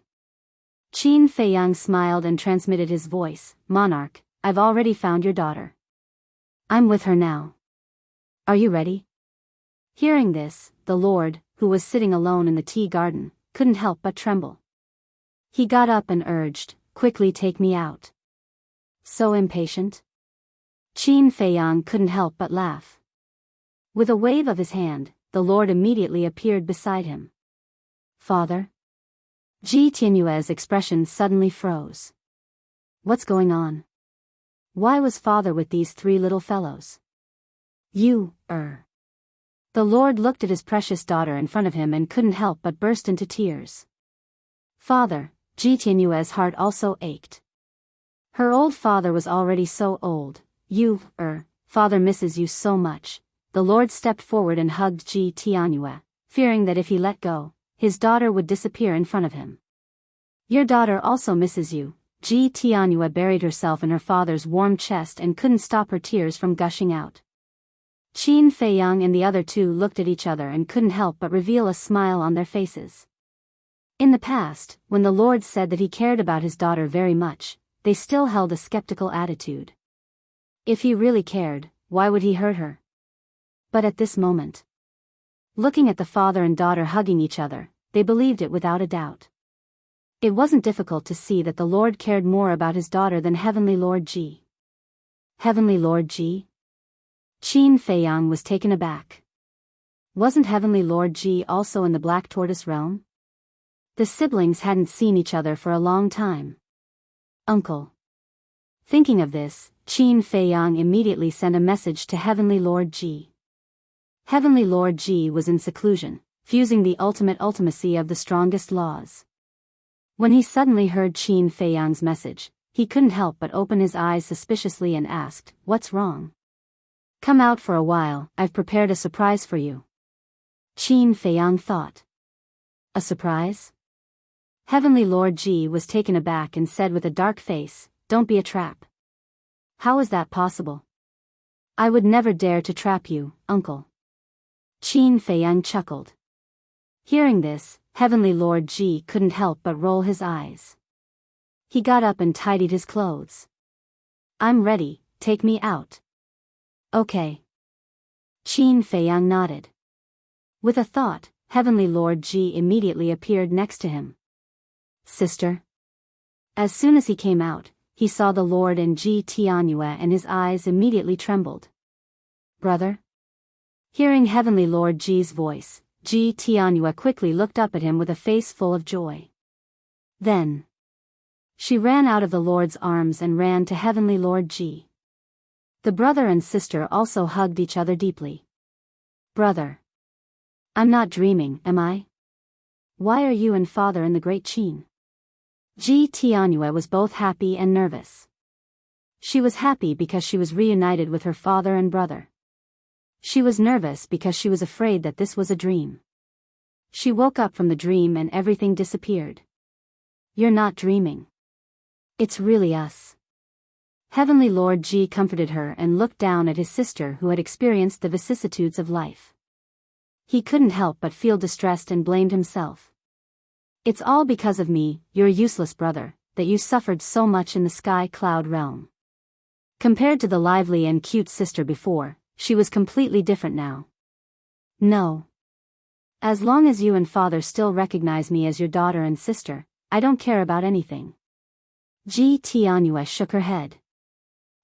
Qin Feiyang smiled and transmitted his voice, "Monarch, I've already found your daughter. I'm with her now. Are you ready?" Hearing this, the Lord, who was sitting alone in the tea garden, couldn't help but tremble. He got up and urged, "Quickly take me out." "So impatient?" Qin Feiyang couldn't help but laugh. With a wave of his hand, the Lord immediately appeared beside him. "Father?" Ji Tianyue's expression suddenly froze. What's going on? Why was father with these three little fellows? The Lord looked at his precious daughter in front of him and couldn't help but burst into tears. Father, Ji Tianyue's heart also ached. Her old father was already so old. Father misses you so much. The Lord stepped forward and hugged Ji Tianyue, fearing that if he let go, his daughter would disappear in front of him. Your daughter also misses you. Ji Tianyue buried herself in her father's warm chest and couldn't stop her tears from gushing out. Qin Feiyang and the other two looked at each other and couldn't help but reveal a smile on their faces. In the past, when the Lord said that he cared about his daughter very much, they still held a skeptical attitude. If he really cared, why would he hurt her? But at this moment, looking at the father and daughter hugging each other, they believed it without a doubt. It wasn't difficult to see that the Lord cared more about his daughter than Heavenly Lord Ji. Heavenly Lord Ji? Qin Feiyang was taken aback. Wasn't Heavenly Lord Ji also in the Black Tortoise realm? The siblings hadn't seen each other for a long time. Uncle. Thinking of this, Qin Feiyang immediately sent a message to Heavenly Lord Ji. Heavenly Lord Ji was in seclusion, fusing the ultimate ultimacy of the strongest laws. When he suddenly heard Qin Feiyang's message, he couldn't help but open his eyes suspiciously and asked, "What's wrong?" "Come out for a while, I've prepared a surprise for you." Qin Feiyang thought. A surprise? Heavenly Lord Ji was taken aback and said with a dark face, "Don't be a trap." "How is that possible?" "I would never dare to trap you, uncle." Qin Feiyang chuckled. Hearing this, Heavenly Lord Ji couldn't help but roll his eyes. He got up and tidied his clothes. "I'm ready, take me out." "Okay." Qin Feiyang nodded. With a thought, Heavenly Lord Ji immediately appeared next to him. "Sister?" As soon as he came out, he saw the Lord and Ji Tianyue and his eyes immediately trembled. "Brother?" Hearing Heavenly Lord Ji's voice, Ji Tianyue quickly looked up at him with a face full of joy. Then she ran out of the Lord's arms and ran to Heavenly Lord Ji. The brother and sister also hugged each other deeply. "Brother. I'm not dreaming, am I? Why are you and father in the Great Qin?" Ji Tianyue was both happy and nervous. She was happy because she was reunited with her father and brother. She was nervous because she was afraid that this was a dream. She woke up from the dream and everything disappeared. "You're not dreaming. It's really us." Heavenly Lord Ji comforted her and looked down at his sister who had experienced the vicissitudes of life. He couldn't help but feel distressed and blamed himself. "It's all because of me, your useless brother, that you suffered so much in the sky cloud realm." Compared to the lively and cute sister before, she was completely different now. "No. As long as you and father still recognize me as your daughter and sister, I don't care about anything." Ji Tianyue shook her head.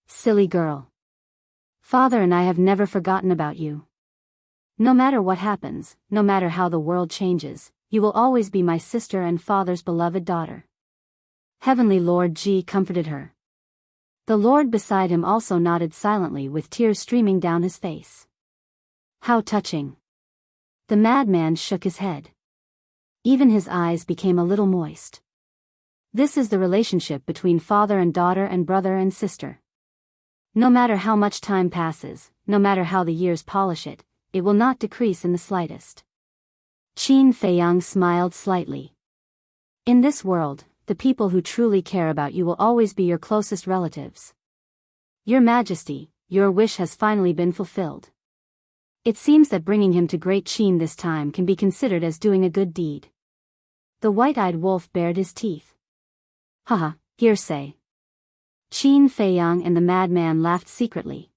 "Silly girl. Father and I have never forgotten about you. No matter what happens, no matter how the world changes, you will always be my sister and father's beloved daughter." Heavenly Lord Ji comforted her. The Lord beside him also nodded silently with tears streaming down his face. "How touching." The madman shook his head. Even his eyes became a little moist. This is the relationship between father and daughter and brother and sister. No matter how much time passes, no matter how the years polish it, it will not decrease in the slightest. Qin Feiyang smiled slightly. "In this world, the people who truly care about you will always be your closest relatives. Your Majesty, your wish has finally been fulfilled. It seems that bringing him to Great Qin this time can be considered as doing a good deed." The white-eyed wolf bared his teeth. "Haha, hearsay." Qin Feiyang and the madman laughed secretly.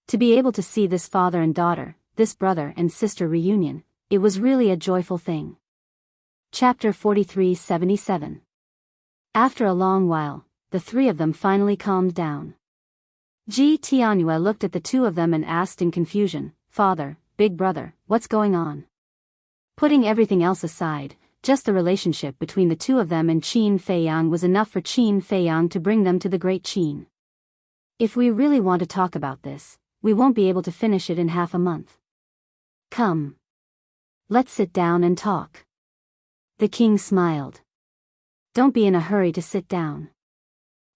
To be able to see this father and daughter, this brother and sister reunion, it was really a joyful thing. Chapter 43-77. After a long while, the three of them finally calmed down. Ji Tianyue looked at the two of them and asked in confusion, "Father, big brother, what's going on?" Putting everything else aside, just the relationship between the two of them and Qin Feiyang was enough for Qin Feiyang to bring them to the Great Qin. "If we really want to talk about this, we won't be able to finish it in half a month. Come. Let's sit down and talk." The king smiled. "Don't be in a hurry to sit down.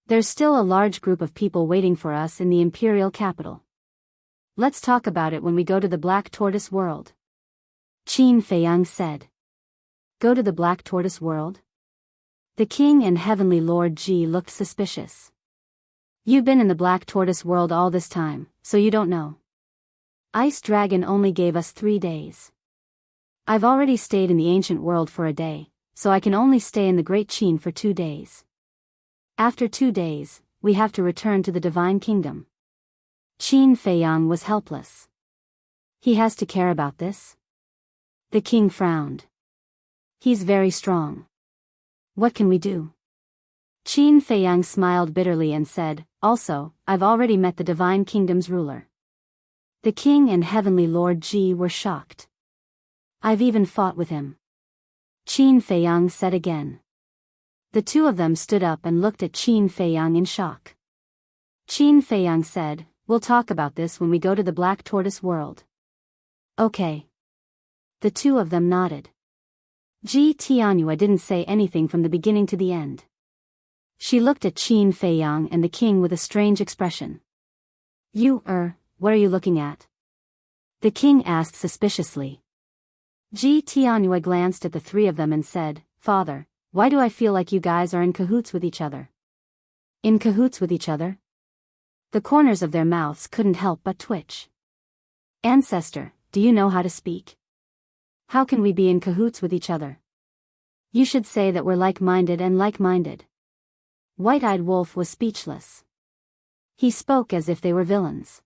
There's still a large group of people waiting for us in the imperial capital. Let's talk about it when we go to the Black Tortoise world." Qin Feiyang said. "Go to the Black Tortoise world?" The king and Heavenly Lord Ji looked suspicious. "You've been in the Black Tortoise world all this time, so you don't know. Ice Dragon only gave us 3 days. I've already stayed in the ancient world for a day, so I can only stay in the Great Qin for 2 days. After 2 days, we have to return to the Divine Kingdom." Qin Feiyang was helpless. He has to care about this? The king frowned. He's very strong. What can we do? Qin Feiyang smiled bitterly and said, "Also, I've already met the Divine Kingdom's ruler." The king and Heavenly Lord Ji were shocked. "I've even fought with him," Qin Feiyang said again. The two of them stood up and looked at Qin Feiyang in shock. Qin Feiyang said, "We'll talk about this when we go to the Black Tortoise world." Okay. The two of them nodded. Ji Tianhua didn't say anything from the beginning to the end. She looked at Qin Feiyang and the king with a strange expression. What are you looking at? The king asked suspiciously. Ji Tianhua glanced at the three of them and said, Father, why do I feel like you guys are in cahoots with each other? In cahoots with each other? The corners of their mouths couldn't help but twitch. Ancestor, do you know how to speak? How can we be in cahoots with each other? You should say that we're like-minded and like-minded. White-eyed Wolf was speechless. He spoke as if they were villains.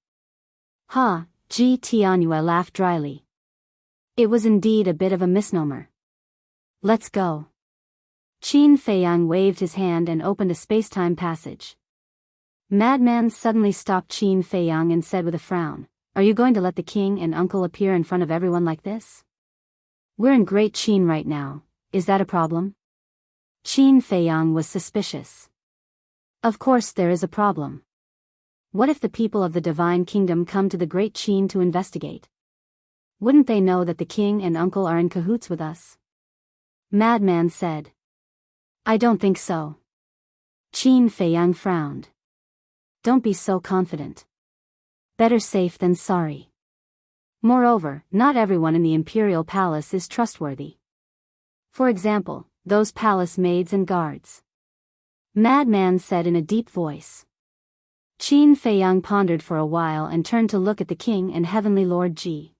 Ha, Ji Tianhua laughed dryly. It was indeed a bit of a misnomer. Let's go. Qin Feiyang waved his hand and opened a space-time passage. Madman suddenly stopped Qin Feiyang and said with a frown, Are you going to let the king and uncle appear in front of everyone like this? We're in Great Qin right now, is that a problem? Qin Feiyang was suspicious. Of course there is a problem. What if the people of the Divine Kingdom come to the Great Qin to investigate? Wouldn't they know that the king and uncle are in cahoots with us? Madman said. I don't think so. Qin Feiyang frowned. Don't be so confident. Better safe than sorry. Moreover, not everyone in the imperial palace is trustworthy. For example, those palace maids and guards. Madman said in a deep voice. Qin Feiyang pondered for a while and turned to look at the king and heavenly Lord Ji.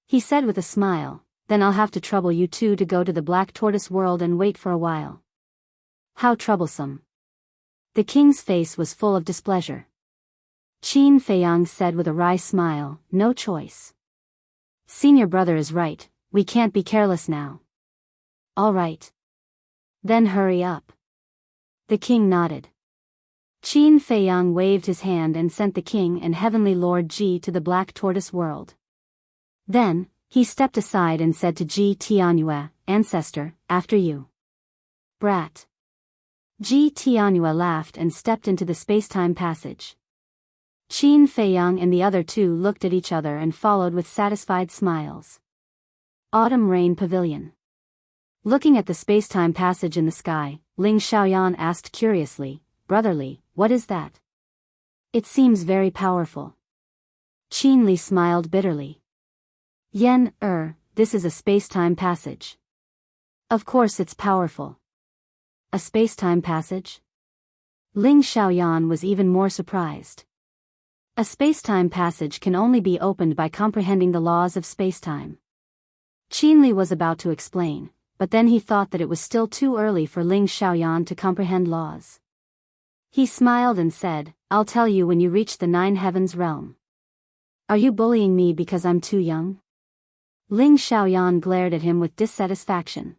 He said with a smile, Then I'll have to trouble you two to go to the Black Tortoise world and wait for a while. How troublesome. The king's face was full of displeasure. Qin Feiyang said with a wry smile, No choice. Senior brother is right, we can't be careless now. All right. Then hurry up. The king nodded. Qin Feiyang waved his hand and sent the king and heavenly Lord Ji to the Black Tortoise world. Then, he stepped aside and said to Ji Tianhua, Ancestor, after you. Brat. Ji Tianhua laughed and stepped into the space-time passage. Qin Feiyang and the other two looked at each other and followed with satisfied smiles. Autumn Rain Pavilion. Looking at the space-time passage in the sky, Ling Xiaoyan asked curiously, Brotherly, what is that? It seems very powerful. Qin Li smiled bitterly. This is a space-time passage. Of course it's powerful. A space-time passage? Ling Xiaoyan was even more surprised. A space-time passage can only be opened by comprehending the laws of space-time. Qin Li was about to explain, but then he thought that it was still too early for Ling Xiaoyan to comprehend laws. He smiled and said, I'll tell you when you reach the Nine Heavens realm. Are you bullying me because I'm too young? Ling Xiaoyan glared at him with dissatisfaction.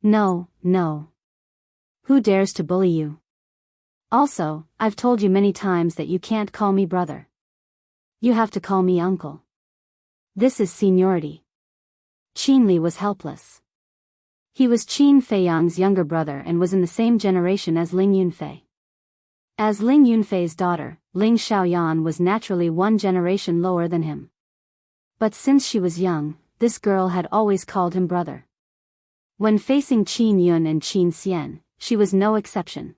No. Who dares to bully you? Also, I've told you many times that you can't call me brother. You have to call me uncle. This is seniority. Qin Li was helpless. He was Qin Feiyang's younger brother and was in the same generation as Ling Yunfei. As Ling Yunfei's daughter, Ling Xiaoyan was naturally one generation lower than him. But since she was young, this girl had always called him brother. When facing Qin Yun and Qin Xian, she was no exception.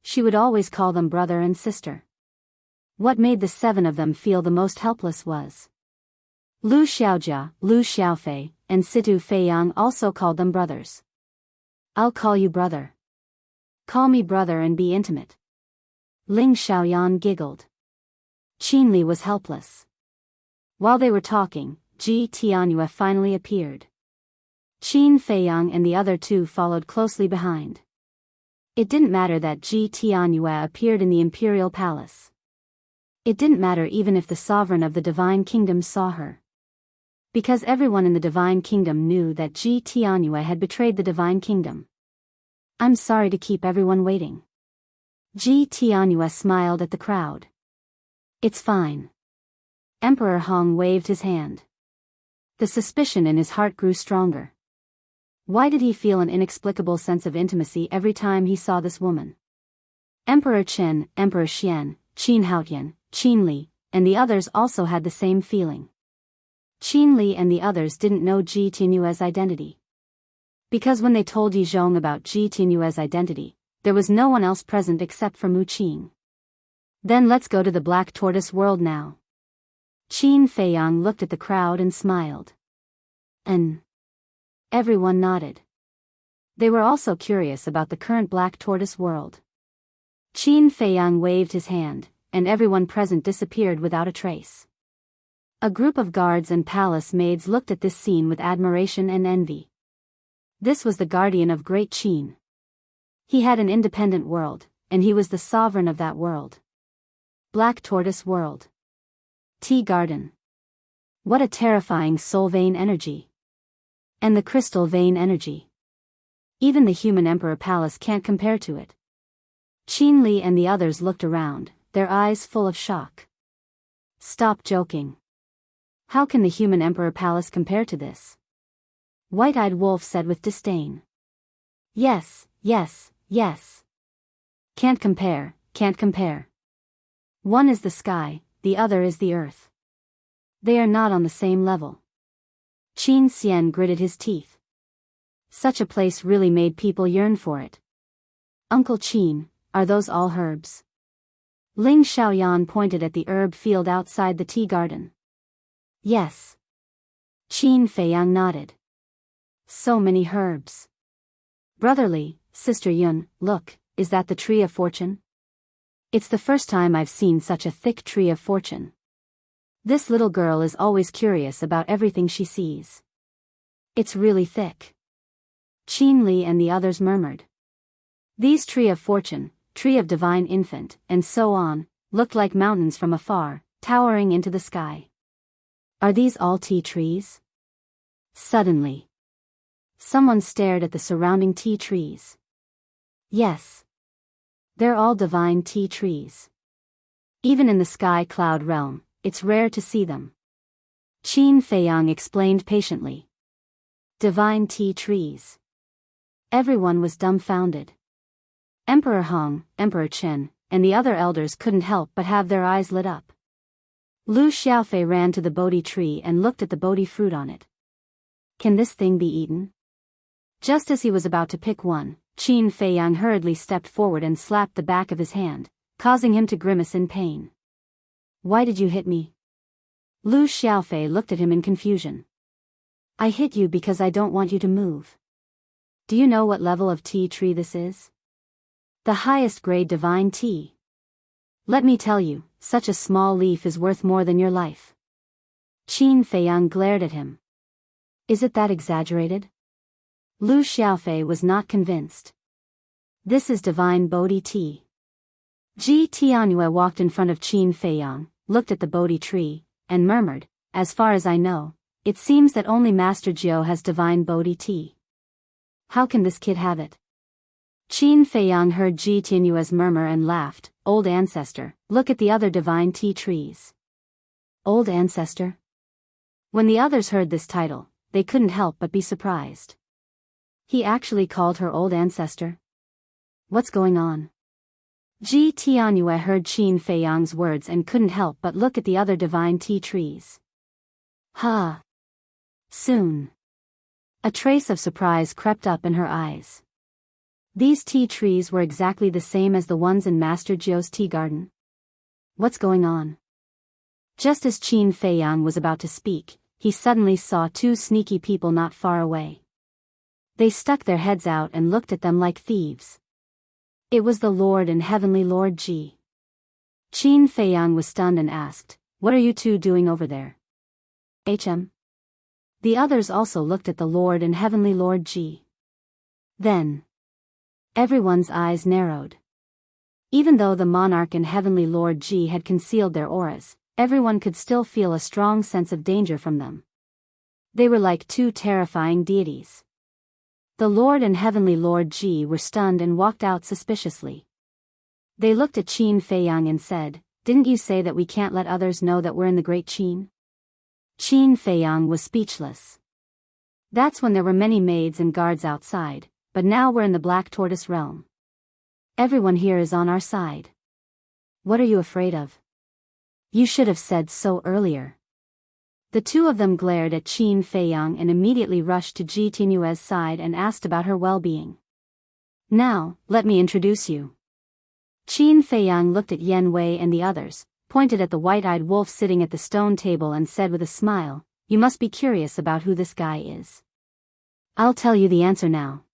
She would always call them brother and sister. What made the seven of them feel the most helpless was Lu Xiaojia, Lu Xiaofei, and Situ Feiyang also called them brothers. I'll call you brother. Call me brother and be intimate. Ling Xiaoyan giggled. Qin Li was helpless. While they were talking, Ji Tianhua finally appeared. Qin Feiyang and the other two followed closely behind. It didn't matter that Ji Tianhua appeared in the imperial palace. It didn't matter even if the sovereign of the Divine Kingdom saw her. Because everyone in the Divine Kingdom knew that Ji Tianhua had betrayed the Divine Kingdom. I'm sorry to keep everyone waiting. Ji Tianhua smiled at the crowd. It's fine. Emperor Hong waved his hand. The suspicion in his heart grew stronger. Why did he feel an inexplicable sense of intimacy every time he saw this woman? Emperor Chen, Emperor Xian, Qin Haotian, Qin Li, and the others also had the same feeling. Qin Li and the others didn't know Ji Tianyue's identity. Because when they told Yi Zhong about Ji Tianyue's identity, there was no one else present except for Mu Qing. Then let's go to the Black Tortoise world now. Qin Feiyang looked at the crowd and smiled. Everyone nodded. They were also curious about the current Black Tortoise world. Qin Feiyang waved his hand, and everyone present disappeared without a trace. A group of guards and palace maids looked at this scene with admiration and envy. This was the guardian of Great Qin. He had an independent world, and he was the sovereign of that world. Black Tortoise World. Tea Garden. What a terrifying soul vein energy. And the crystal vein energy. Even the human emperor palace can't compare to it. Qin Li and the others looked around, their eyes full of shock. Stop joking. How can the human emperor palace compare to this? White-eyed Wolf said with disdain. Yes, yes, yes. Can't compare, can't compare. One is the sky, the other is the earth. They are not on the same level. Qin Xian gritted his teeth. Such a place really made people yearn for it. Uncle Qin, are those all herbs? Ling Xiaoyan pointed at the herb field outside the tea garden. Yes. Qin Feiyang nodded. So many herbs. Brotherly, Sister Yun, look, is that the tree of fortune? It's the first time I've seen such a thick tree of fortune. This little girl is always curious about everything she sees. It's really thick. Qin Li and the others murmured. These tree of fortune, tree of divine infant, and so on, looked like mountains from afar, towering into the sky. Are these all tea trees? Suddenly, someone stared at the surrounding tea trees. Yes. They're all divine tea trees. Even in the sky cloud realm, it's rare to see them. Qin Feiyang explained patiently. Divine tea trees. Everyone was dumbfounded. Emperor Hong, Emperor Chen, and the other elders couldn't help but have their eyes lit up. Lu Xiaofei ran to the Bodhi tree and looked at the Bodhi fruit on it. Can this thing be eaten? Just as he was about to pick one, Qin Feiyang hurriedly stepped forward and slapped the back of his hand, causing him to grimace in pain. Why did you hit me? Lu Xiaofei looked at him in confusion. I hit you because I don't want you to move. Do you know what level of tea tree this is? The highest grade divine tea. Let me tell you, such a small leaf is worth more than your life. Qin Feiyang glared at him. Is it that exaggerated? Lu Xiaofei was not convinced. This is divine Bodhi tea. Ji Tianyue walked in front of Qin Feiyang, looked at the Bodhi tree, and murmured, as far as I know, it seems that only Master Jiao has divine Bodhi tea. How can this kid have it? Qin Feiyang heard Ji Tianyue's murmur and laughed. Old ancestor, look at the other divine tea trees. Old ancestor? When the others heard this title, they couldn't help but be surprised. He actually called her old ancestor? What's going on? Ji Tianyue heard Qin Feiyang's words and couldn't help but look at the other divine tea trees. Soon. A trace of surprise crept up in her eyes. These tea trees were exactly the same as the ones in Master Jiao's tea garden. What's going on? Just as Qin Feiyang was about to speak, he suddenly saw two sneaky people not far away. They stuck their heads out and looked at them like thieves. It was the Lord and Heavenly Lord Ji. Qin Feiyang was stunned and asked, "What are you two doing over there?" "HM." The others also looked at the Lord and Heavenly Lord Ji. Then, everyone's eyes narrowed. Even though the monarch and Heavenly Lord Ji had concealed their auras, everyone could still feel a strong sense of danger from them. They were like two terrifying deities. The Lord and Heavenly Lord Ji were stunned and walked out suspiciously. They looked at Qin Feiyang and said, "Didn't you say that we can't let others know that we're in the Great Qin?" Qin Feiyang was speechless. That's when there were many maids and guards outside, but now we're in the Black Tortoise realm. Everyone here is on our side. What are you afraid of? You should have said so earlier. The two of them glared at Qin Feiyang and immediately rushed to Ji Tianyue's side and asked about her well-being. Now, let me introduce you. Qin Feiyang looked at Yan Wei and the others, pointed at the white-eyed wolf sitting at the stone table and said with a smile, "You must be curious about who this guy is. I'll tell you the answer now.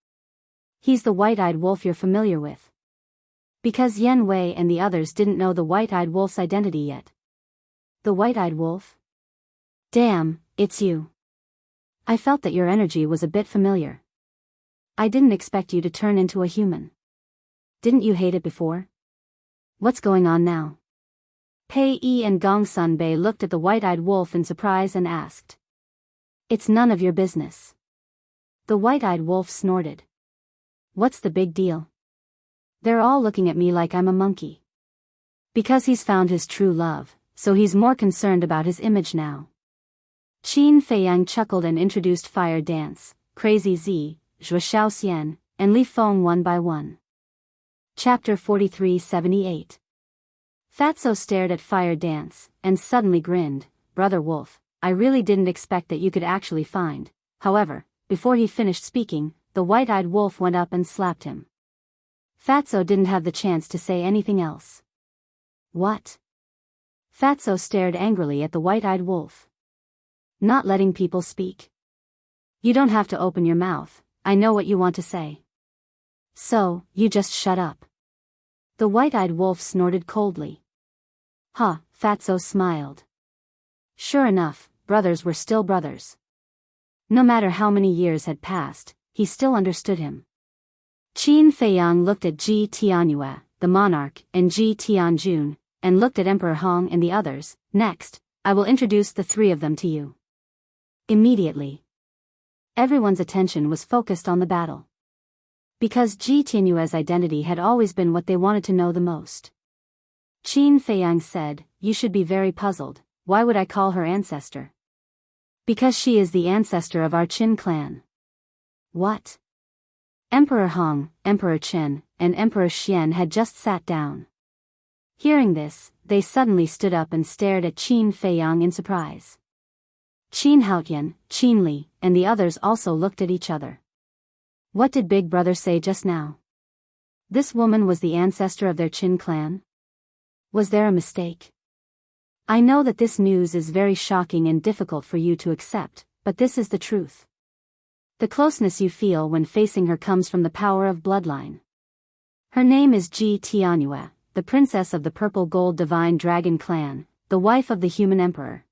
He's the white-eyed wolf you're familiar with." Because Yan Wei and the others didn't know the white-eyed wolf's identity yet. The white-eyed wolf? Damn, it's you. I felt that your energy was a bit familiar. I didn't expect you to turn into a human. Didn't you hate it before? What's going on now? Pei Yi and Gong Sunbei looked at the white-eyed wolf in surprise and asked. It's none of your business. The white-eyed wolf snorted. What's the big deal? They're all looking at me like I'm a monkey. Because he's found his true love, so he's more concerned about his image now. Qin Feiyang chuckled and introduced Fire Dance, Crazy Z, Zhuo Xiaoxian, and Li Feng one by one. Chapter 4378. Fatso stared at Fire Dance, and suddenly grinned. Brother Wolf, I really didn't expect that you could actually find. However, before he finished speaking, the white-eyed wolf went up and slapped him. Fatso didn't have the chance to say anything else. What? Fatso stared angrily at the white-eyed wolf. Not letting people speak. You don't have to open your mouth, I know what you want to say. So, you just shut up. The white-eyed wolf snorted coldly. Huh, Fatso smiled. Sure enough, brothers were still brothers. No matter how many years had passed, he still understood him. Qin Feiyang looked at Ji Tianyue, the monarch, and Ji Tianjun, and looked at Emperor Hong and the others. Next, I will introduce the three of them to you. Immediately, everyone's attention was focused on the battle. Because Ji Tianyue's identity had always been what they wanted to know the most. Qin Feiyang said, You should be very puzzled. Why would I call her ancestor? Because she is the ancestor of our Qin clan. What? Emperor Hong, Emperor Qin, and Emperor Xian had just sat down. Hearing this, they suddenly stood up and stared at Qin Feiyang in surprise. Qin Haotian, Qin Li, and the others also looked at each other. What did Big Brother say just now? This woman was the ancestor of their Qin clan? Was there a mistake? I know that this news is very shocking and difficult for you to accept, but this is the truth. The closeness you feel when facing her comes from the power of bloodline. Her name is Ji Tianyue, the princess of the Purple Gold Divine Dragon clan, the wife of the Human Emperor.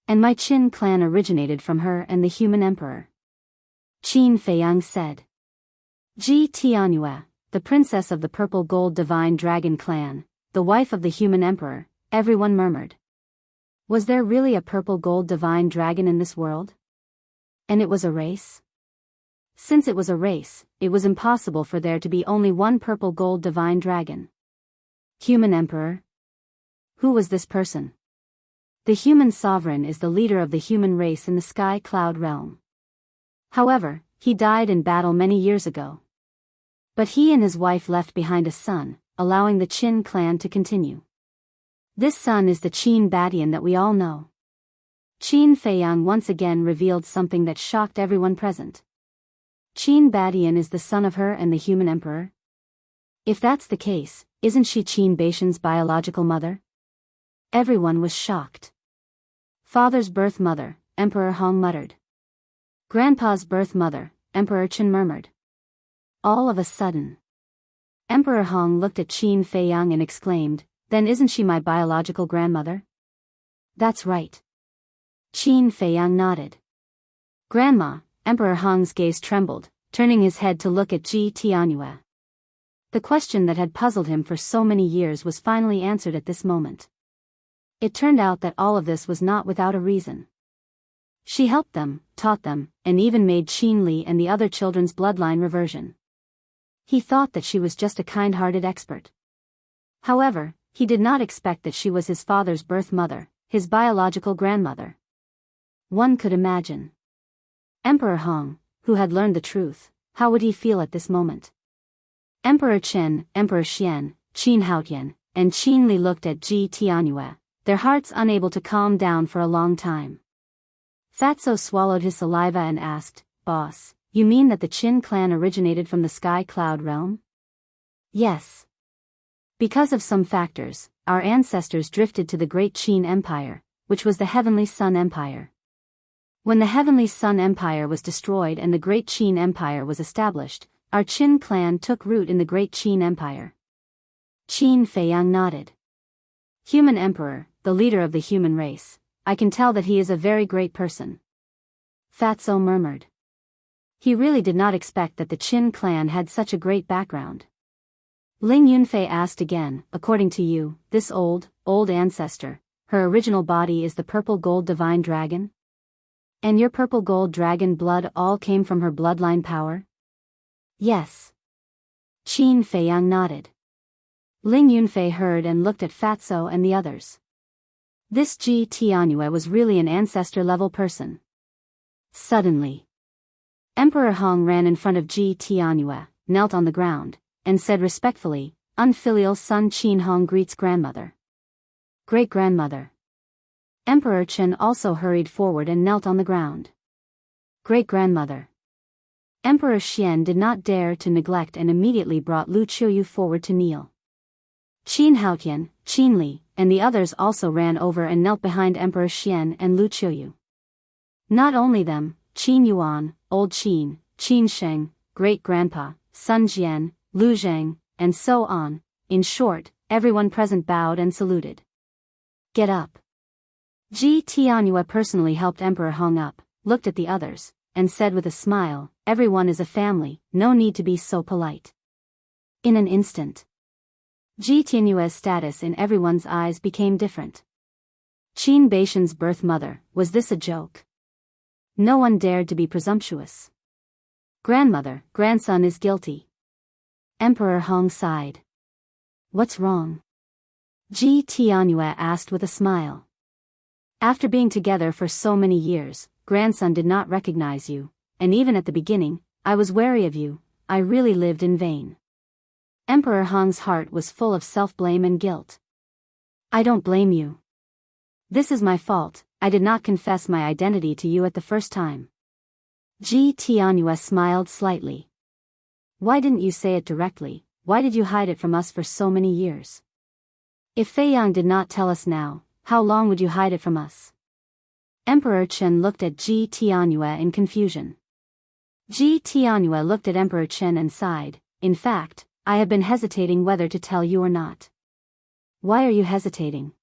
And my Qin clan originated from her and the Human Emperor. Qin Feiyang said. Ji Tianyue, the princess of the Purple Gold Divine Dragon clan, the wife of the Human Emperor, everyone murmured. Was there really a Purple Gold Divine Dragon in this world? And it was a race? Since it was a race, it was impossible for there to be only one Purple Gold Divine Dragon. Human Emperor? Who was this person? The human sovereign is the leader of the human race in the Sky Cloud realm. However, he died in battle many years ago. But he and his wife left behind a son, allowing the Qin clan to continue. This son is the Qin Badian that we all know. Qin Feiyang once again revealed something that shocked everyone present. Qin Badian is the son of her and the Human Emperor? If that's the case, isn't she Qin Baishan's biological mother? Everyone was shocked. Father's birth mother, Emperor Hong muttered. Grandpa's birth mother, Emperor Qin murmured. All of a sudden, Emperor Hong looked at Qin Feiyang and exclaimed, Then isn't she my biological grandmother? That's right. Qin Feiyang nodded. Grandma, Emperor Hong's gaze trembled, turning his head to look at Ji Tianyue. The question that had puzzled him for so many years was finally answered at this moment. It turned out that all of this was not without a reason. She helped them, taught them, and even made Qin Li and the other children's bloodline reversion. He thought that she was just a kind-hearted expert. However, he did not expect that she was his father's birth mother, his biological grandmother. One could imagine. Emperor Hong, who had learned the truth, how would he feel at this moment? Emperor Qin, Emperor Xian, Qin Haotian, and Qin Li looked at Ji Tianyue, their hearts unable to calm down for a long time. Fatso swallowed his saliva and asked, "Boss, you mean that the Qin clan originated from the Sky Cloud realm?" "Yes. Because of some factors, our ancestors drifted to the Great Qin Empire, which was the Heavenly Sun Empire. When the Heavenly Sun Empire was destroyed and the Great Qin Empire was established, our Qin clan took root in the Great Qin Empire." Qin Feiyang nodded. "Human Emperor, the leader of the human race. I can tell that he is a very great person." Fatso murmured. He really did not expect that the Qin clan had such a great background. Ling Yunfei asked again, "According to you, this old ancestor, her original body is the purple gold divine dragon? And your purple gold dragon blood all came from her bloodline power?" "Yes." Qin Feiyang nodded. Ling Yunfei heard and looked at Fatso and the others. This Ji Tianyue was really an ancestor-level person. Suddenly, Emperor Hong ran in front of Ji Tianyue, knelt on the ground, and said respectfully, "Unfilial son Qin Hong greets grandmother." "Great-grandmother." Emperor Chen also hurried forward and knelt on the ground. "Great-grandmother." Emperor Xian did not dare to neglect and immediately brought Lu Qiuyu forward to kneel. Qin Haotian, Qin Li, and the others also ran over and knelt behind Emperor Xian and Lu Qiuyu. Not only them, Qin Yuan, Old Qin, Qin Sheng, Great-Grandpa, Sun Jian, Lu Zhang, and so on. In short, everyone present bowed and saluted. "Get up." Ji Tianyue personally helped Emperor Hong up, looked at the others, and said with a smile, "Everyone is a family, no need to be so polite." In an instant, Ji Tianyue's status in everyone's eyes became different. Qin Baishan's birth mother, was this a joke? No one dared to be presumptuous. "Grandmother, grandson is guilty." Emperor Hong sighed. "What's wrong?" Ji Tianyue asked with a smile. "After being together for so many years, grandson did not recognize you, and even at the beginning, I was wary of you. I really lived in vain." Emperor Hong's heart was full of self-blame and guilt. "I don't blame you. This is my fault, I did not confess my identity to you at the first time." Ji Tianyue smiled slightly. "Why didn't you say it directly? Why did you hide it from us for so many years? If Feiyang did not tell us now, how long would you hide it from us?" Emperor Chen looked at Ji Tianyue in confusion. Ji Tianyue looked at Emperor Chen and sighed, "In fact, I have been hesitating whether to tell you or not." "Why are you hesitating?"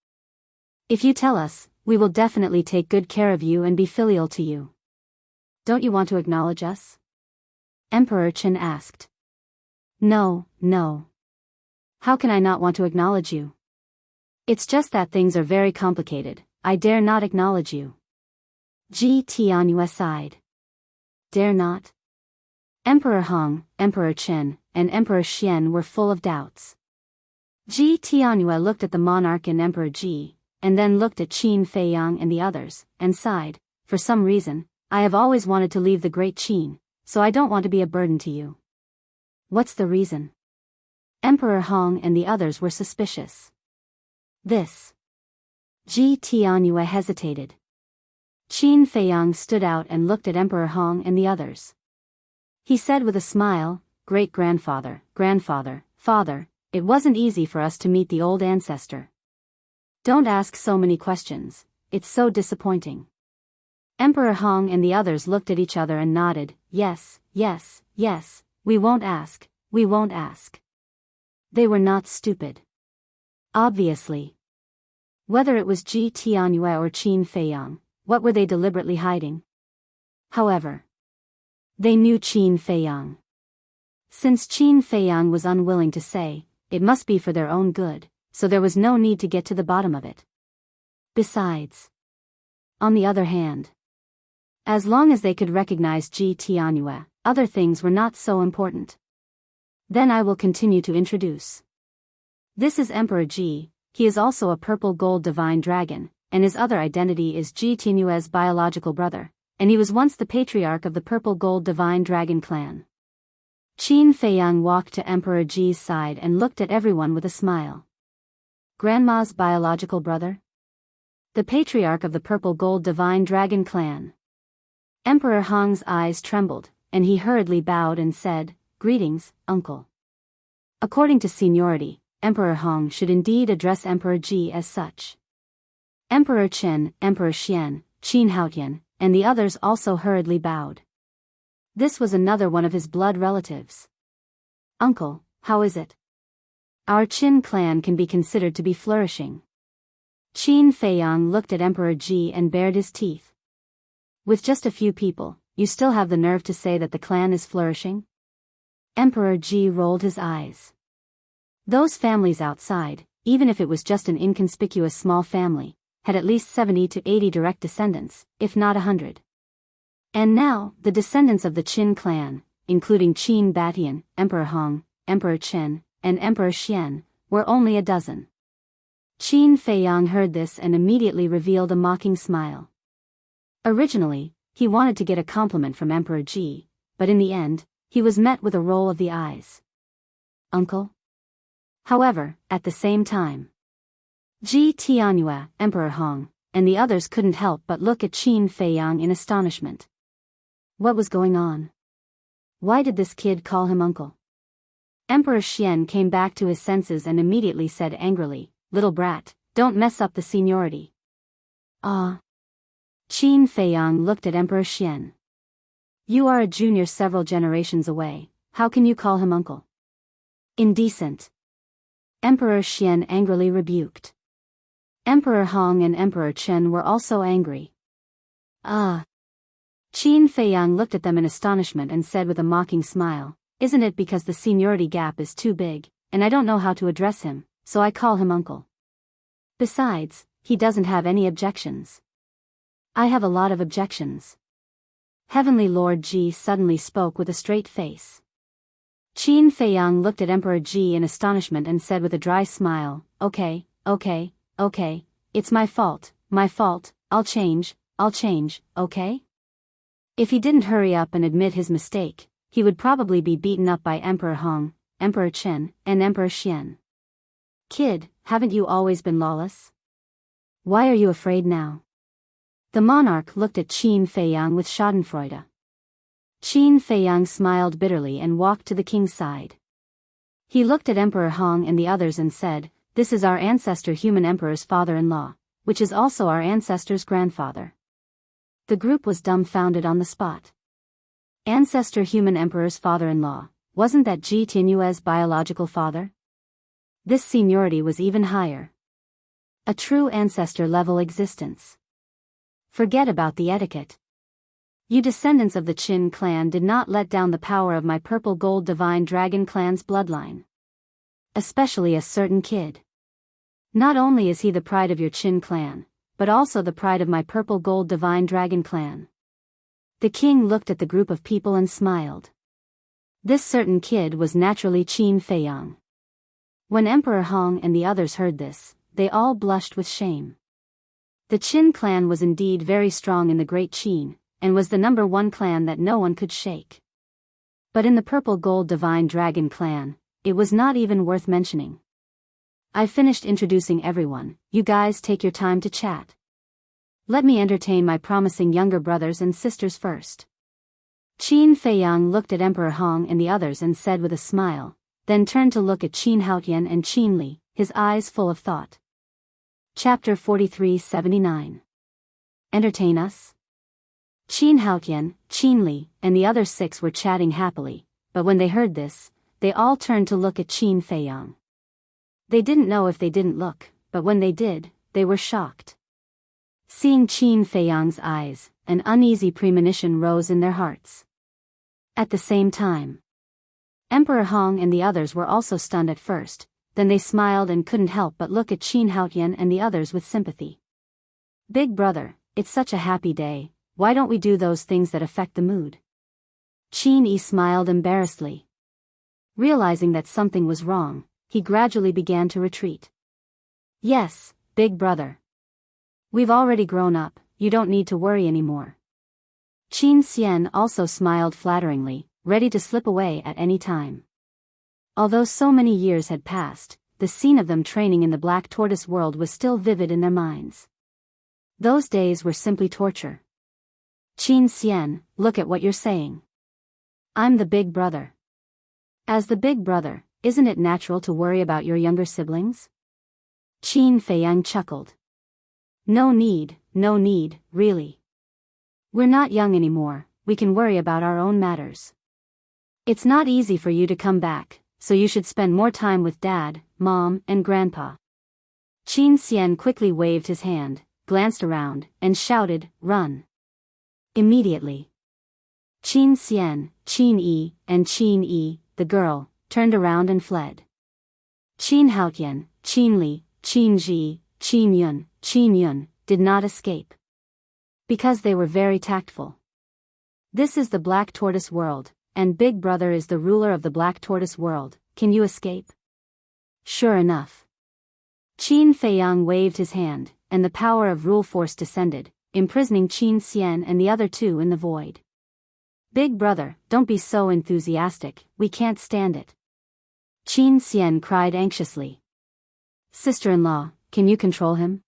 "If you tell us, we will definitely take good care of you and be filial to you." "Don't you want to acknowledge us?" Emperor Chen asked. No. How can I not want to acknowledge you?" "It's just that things are very complicated, I dare not acknowledge you." Ji Tianyue sighed. "Dare not?" Emperor Hong, Emperor Chen, and Emperor Xian were full of doubts. Ji Tianyue looked at the monarch and Emperor Ji, and then looked at Qin Feiyang and the others, and sighed, "For some reason, I have always wanted to leave the Great Qin, so I don't want to be a burden to you." "What's the reason?" Emperor Hong and the others were suspicious. "This." Ji Tianyue hesitated. Qin Feiyang stood out and looked at Emperor Hong and the others. He said with a smile, "Great-grandfather, grandfather, father, it wasn't easy for us to meet the old ancestor. Don't ask so many questions, it's so disappointing." Emperor Hong and the others looked at each other and nodded, yes, we won't ask, we won't ask." They were not stupid. Obviously. Whether it was Ji Tianyue or Qin Feiyang, what were they deliberately hiding? However, they knew Qin Feiyang. Since Qin Feiyang was unwilling to say, it must be for their own good, so there was no need to get to the bottom of it. Besides, on the other hand, as long as they could recognize Ji Tianyue, other things were not so important. Then I will continue to introduce. This is Emperor Ji. He is also a purple gold divine dragon, and his other identity is Ji Tianyue's biological brother, and he was once the patriarch of the purple gold divine dragon clan. Qin Feiyang walked to Emperor Ji's side and looked at everyone with a smile. "Grandma's biological brother? The patriarch of the purple gold divine dragon clan." Emperor Hong's eyes trembled, and he hurriedly bowed and said, "Greetings, uncle." According to seniority, Emperor Hong should indeed address Emperor Ji as such. Emperor Chen, Emperor Xian, Qin Haotian, and the others also hurriedly bowed. This was another one of his blood relatives. "Uncle, how is it? Our Qin clan can be considered to be flourishing." Qin Feiyang looked at Emperor Ji and bared his teeth. "With just a few people, you still have the nerve to say that the clan is flourishing?" Emperor Ji rolled his eyes. Those families outside, even if it was just an inconspicuous small family, had at least 70 to 80 direct descendants, if not 100. And now, the descendants of the Qin clan, including Qin Batian, Emperor Hong, Emperor Chen, and Emperor Xian, were only a dozen. Qin Feiyang heard this and immediately revealed a mocking smile. Originally, he wanted to get a compliment from Emperor Ji, but in the end, he was met with a roll of the eyes. "Uncle?" However, at the same time, Ji Tianyue, Emperor Hong, and the others couldn't help but look at Qin Feiyang in astonishment. What was going on? Why did this kid call him uncle? Emperor Xian came back to his senses and immediately said angrily, "Little brat, don't mess up the seniority." "Ah." Qin Feiyang looked at Emperor Xian. "You are a junior several generations away, how can you call him uncle? Indecent." Emperor Xian angrily rebuked. Emperor Hong and Emperor Chen were also angry. "Ah." Qin Feiyang looked at them in astonishment and said with a mocking smile, "Isn't it because the seniority gap is too big, and I don't know how to address him, so I call him uncle? Besides, he doesn't have any objections." "I have a lot of objections." Heavenly Lord Ji suddenly spoke with a straight face. Qin Feiyang looked at Emperor Ji in astonishment and said with a dry smile, Okay, it's my fault, I'll change, okay?" If he didn't hurry up and admit his mistake, he would probably be beaten up by Emperor Hong, Emperor Chen, and Emperor Xian. "Kid, haven't you always been lawless? Why are you afraid now?" The monarch looked at Qin Feiyang with schadenfreude. Qin Feiyang smiled bitterly and walked to the king's side. He looked at Emperor Hong and the others and said, "This is our ancestor human emperor's father-in-law, which is also our ancestor's grandfather." The group was dumbfounded on the spot. Ancestor human emperor's father-in-law, wasn't that Ji Tianyue's biological father? This seniority was even higher. A true ancestor-level existence. Forget about the etiquette. You descendants of the Qin clan did not let down the power of my purple gold divine dragon clan's bloodline. Especially a certain kid. Not only is he the pride of your Qin clan, but also the pride of my purple gold divine dragon clan. The king looked at the group of people and smiled. This certain kid was naturally Qin Feiyang. When Emperor Hong and the others heard this, they all blushed with shame. The Qin clan was indeed very strong in the Great Qin, and was the #1 clan that no one could shake. But in the purple gold divine dragon clan, it was not even worth mentioning. "I finished introducing everyone, you guys take your time to chat. Let me entertain my promising younger brothers and sisters first." Qin Feiyang looked at Emperor Hong and the others and said with a smile, then turned to look at Qin Haotian and Qin Li, his eyes full of thought. Chapter 4379. Entertain us? Qin Haotian, Qin Li, and the other 6 were chatting happily, but when they heard this, they all turned to look at Qin Feiyang. They didn't know if they didn't look, but when they did, they were shocked. Seeing Qin Feiyang's eyes, an uneasy premonition rose in their hearts. At the same time, Emperor Hong and the others were also stunned at first, then they smiled and couldn't help but look at Qin Haotian and the others with sympathy. "Big brother, it's such a happy day, why don't we do those things that affect the mood?" Qin Yi smiled embarrassedly. Realizing that something was wrong, he gradually began to retreat. "Yes, big brother. We've already grown up, you don't need to worry anymore." Qin Xian also smiled flatteringly, ready to slip away at any time. Although so many years had passed, the scene of them training in the Black Tortoise world was still vivid in their minds. Those days were simply torture. Qin Xian, look at what you're saying. I'm the big brother. As the big brother, isn't it natural to worry about your younger siblings? Qin Feiyang chuckled. No need, really. We're not young anymore, we can worry about our own matters. It's not easy for you to come back, so you should spend more time with Dad, Mom, and Grandpa. Qin Xian quickly waved his hand, glanced around, and shouted, run. Immediately. Qin Xian, Qin Yi, and Qin Yi, the girl, turned around and fled. Qin Haotian, Qin Li, Qin Ji, Qin Yun, did not escape. Because they were very tactful. This is the Black Tortoise world, and Big Brother is the ruler of the Black Tortoise world. Can you escape? Sure enough. Qin Feiyang waved his hand, and the power of rule force descended, imprisoning Qin Xian and the other two in the void. Big Brother, don't be so enthusiastic, we can't stand it. Qin Xian cried anxiously. Sister-in-law, can you control him?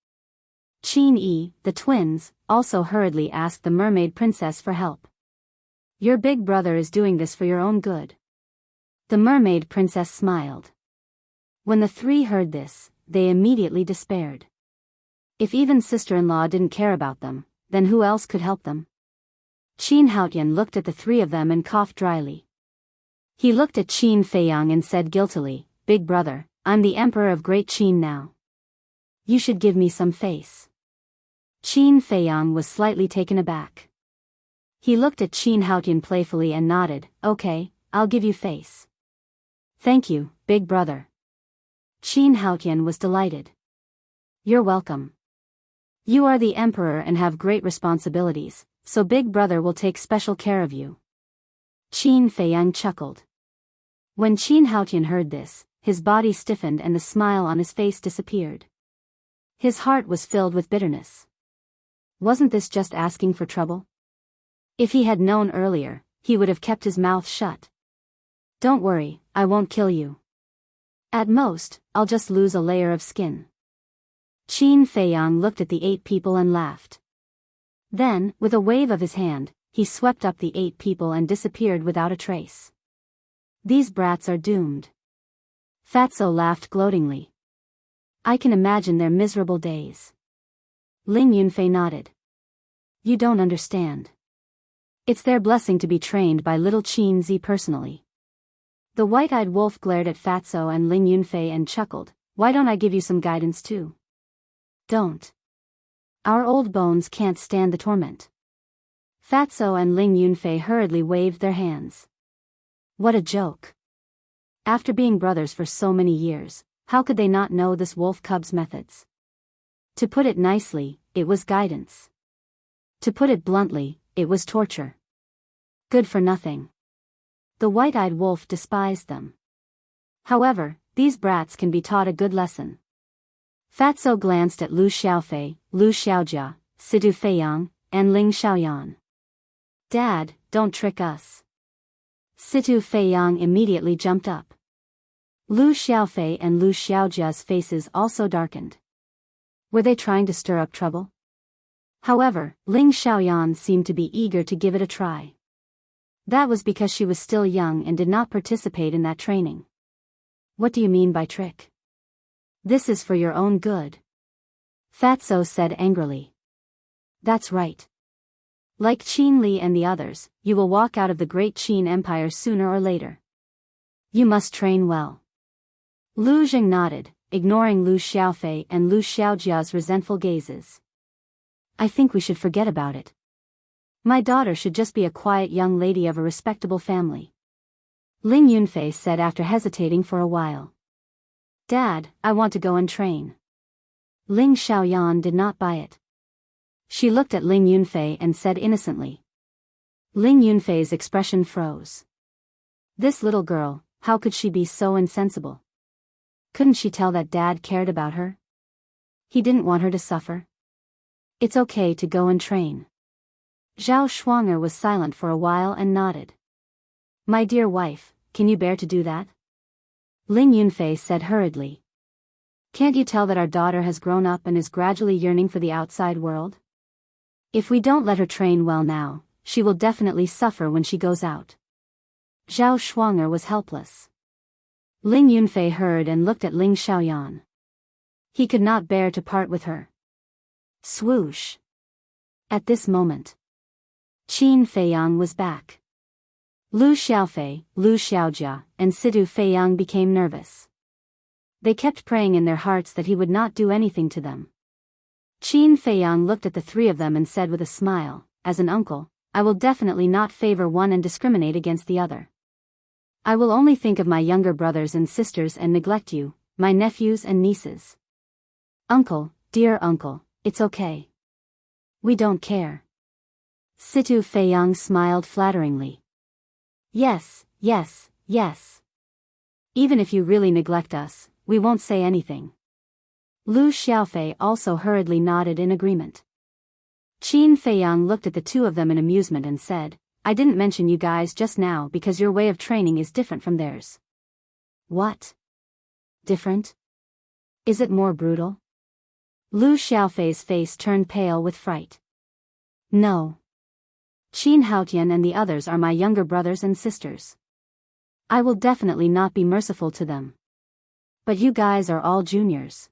Qin Yi, the twins, also hurriedly asked the mermaid princess for help. Your big brother is doing this for your own good. The mermaid princess smiled. When the three heard this, they immediately despaired. If even sister-in-law didn't care about them, then who else could help them? Qin Haotian looked at the three of them and coughed dryly. He looked at Qin Feiyang and said guiltily, Big Brother, I'm the emperor of Great Qin now. You should give me some face. Qin Feiyang was slightly taken aback. He looked at Qin Haotian playfully and nodded, okay, I'll give you face. Thank you, Big Brother. Qin Haotian was delighted. You're welcome. You are the emperor and have great responsibilities, so Big Brother will take special care of you. Qin Feiyang chuckled. When Qin Haotian heard this, his body stiffened and the smile on his face disappeared. His heart was filled with bitterness. Wasn't this just asking for trouble? If he had known earlier, he would have kept his mouth shut. Don't worry, I won't kill you. At most, I'll just lose a layer of skin. Qin Feiyang looked at the 8 people and laughed. Then, with a wave of his hand, he swept up the 8 people and disappeared without a trace. These brats are doomed. Fatso laughed gloatingly. I can imagine their miserable days. Ling Yunfei nodded. You don't understand. It's their blessing to be trained by little Qin Zi personally. The white-eyed wolf glared at Fatso and Ling Yunfei and chuckled, why don't I give you some guidance too? Don't. Our old bones can't stand the torment. Fatso and Ling Yunfei hurriedly waved their hands. What a joke. After being brothers for so many years, how could they not know this wolf cub's methods? To put it nicely, it was guidance. To put it bluntly, it was torture. Good for nothing. The white-eyed wolf despised them. However, these brats can be taught a good lesson. Fatso glanced at Lu Xiaofei, Lu Xiaojia, Sidu Feiyang, and Ling Xiaoyan. Dad, don't trick us. Sidu Feiyang immediately jumped up. Lu Xiaofei and Lu Xiaojia's faces also darkened. Were they trying to stir up trouble? However, Ling Xiaoyan seemed to be eager to give it a try. That was because she was still young and did not participate in that training. What do you mean by trick? This is for your own good. Fatso said angrily. That's right. Like Qin Li and the others, you will walk out of the Great Qin Empire sooner or later. You must train well. Lu Jing nodded, ignoring Lu Xiaofei and Lu Xiaojia's resentful gazes. I think we should forget about it. My daughter should just be a quiet young lady of a respectable family. Ling Yunfei said after hesitating for a while. Dad, I want to go and train. Ling Xiaoyan did not buy it. She looked at Ling Yunfei and said innocently. Ling Yunfei's expression froze. This little girl, how could she be so insensible? Couldn't she tell that Dad cared about her? He didn't want her to suffer. It's okay to go and train. Zhao Shuanger was silent for a while and nodded. My dear wife, can you bear to do that? Ling Yunfei said hurriedly. Can't you tell that our daughter has grown up and is gradually yearning for the outside world? If we don't let her train well now, she will definitely suffer when she goes out. Zhao Shuang'er was helpless. Ling Yunfei heard and looked at Ling Xiaoyan. He could not bear to part with her. Swoosh. At this moment, Qin Feiyang was back. Lu Xiaofei, Lu Xiaojia, and Sidu Feiyang became nervous. They kept praying in their hearts that he would not do anything to them. Qin Feiyang looked at the three of them and said with a smile, "As an uncle, I will definitely not favor one and discriminate against the other. I will only think of my younger brothers and sisters and neglect you, my nephews and nieces. Uncle, dear uncle, it's okay. We don't care." Situ Feiyang smiled flatteringly. Yes, yes, yes. Even if you really neglect us, we won't say anything." Lu Xiaofei also hurriedly nodded in agreement. Qin Feiyang looked at the two of them in amusement and said, "I didn't mention you guys just now because your way of training is different from theirs." "What? Different? Is it more brutal?" Lu Xiaofei's face turned pale with fright. "No. Qin Haotian and the others are my younger brothers and sisters. I will definitely not be merciful to them. But you guys are all juniors.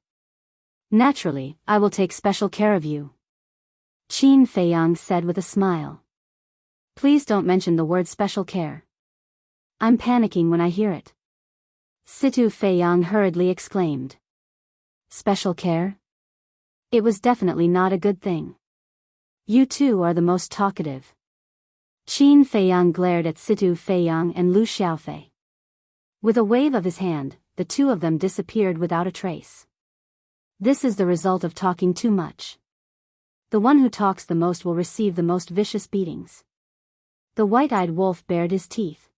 Naturally, I will take special care of you," Qin Feiyang said with a smile. "Please don't mention the word special care. I'm panicking when I hear it," Situ Feiyang hurriedly exclaimed. "Special care? It was definitely not a good thing. You two are the most talkative." Qin Feiyang glared at Situ Feiyang and Lu Xiaofei. With a wave of his hand, the two of them disappeared without a trace. This is the result of talking too much. The one who talks the most will receive the most vicious beatings. The white-eyed wolf bared his teeth.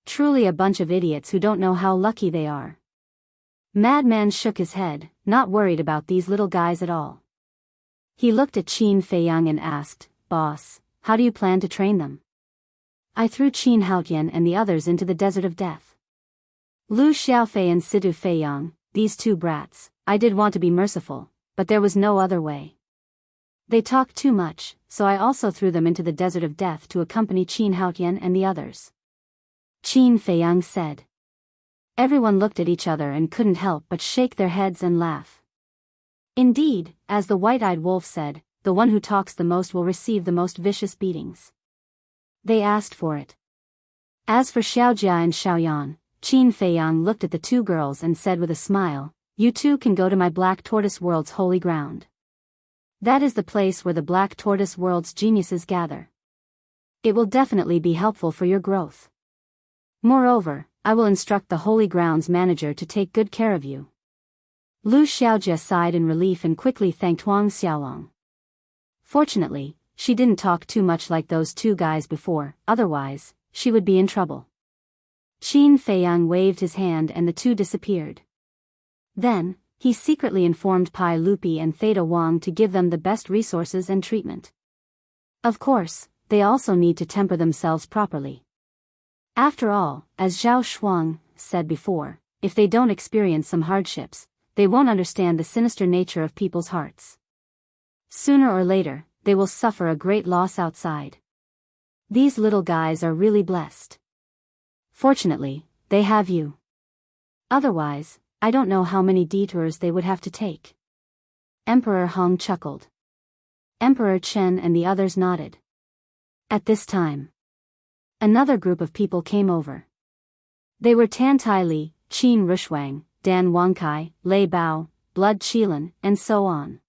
Truly a bunch of idiots who don't know how lucky they are. Madman shook his head, not worried about these little guys at all. He looked at Qin Feiyang and asked, "Boss, how do you plan to train them?" "I threw Qin Haotian and the others into the desert of death. Lu Xiaofei and Sidu Feiyang, these two brats, I did want to be merciful, but there was no other way. They talked too much, so I also threw them into the desert of death to accompany Qin Haotian and the others," Qin Feiyang said. Everyone looked at each other and couldn't help but shake their heads and laugh. Indeed, as the white-eyed wolf said, the one who talks the most will receive the most vicious beatings. They asked for it. As for Xiaojia and Xiaoyan, Qin Feiyang looked at the two girls and said with a smile, "You two can go to my Black Tortoise World's holy ground. That is the place where the Black Tortoise World's geniuses gather. It will definitely be helpful for your growth. Moreover, I will instruct the holy grounds manager to take good care of you." Lu Xiaojia sighed in relief and quickly thanked Huang Xiaolong. Fortunately, she didn't talk too much like those two guys before, otherwise, she would be in trouble. Qin Feiyang waved his hand and the two disappeared. Then, he secretly informed Pai Lupi and Theta Wang to give them the best resources and treatment. Of course, they also need to temper themselves properly. After all, as Zhao Shuang said before, if they don't experience some hardships, they won't understand the sinister nature of people's hearts. Sooner or later, they will suffer a great loss outside. These little guys are really blessed. Fortunately, they have you. Otherwise, I don't know how many detours they would have to take. Emperor Hong chuckled. Emperor Chen and the others nodded. At this time, another group of people came over. They were Tan Tai Li, Qin Rushwang, Dan Wangkai, Lei Bao, Blood Qilin, and so on.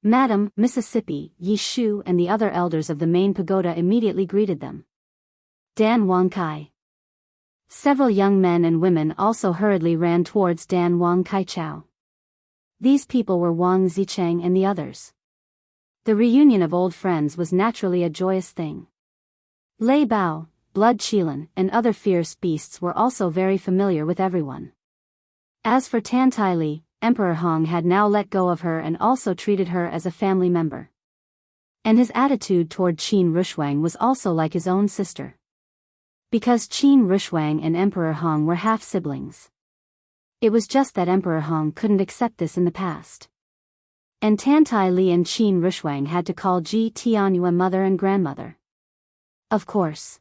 Madam Mississippi, Yi Shu and the other elders of the main pagoda immediately greeted them. Dan Wangkai. Several young men and women also hurriedly ran towards Dan Wang Kaichao. These people were Wang Zicheng and the others. The reunion of old friends was naturally a joyous thing. Lei Bao, Blood Qilin, and other fierce beasts were also very familiar with everyone. As for Tan Tai Li, Emperor Hong had now let go of her and also treated her as a family member. And his attitude toward Qin Rushwang was also like his own sister. Because Qin Rushwang and Emperor Hong were half-siblings. It was just that Emperor Hong couldn't accept this in the past. And Tantai Li and Qin Rushwang had to call Ji Tianyue mother and grandmother. Of course.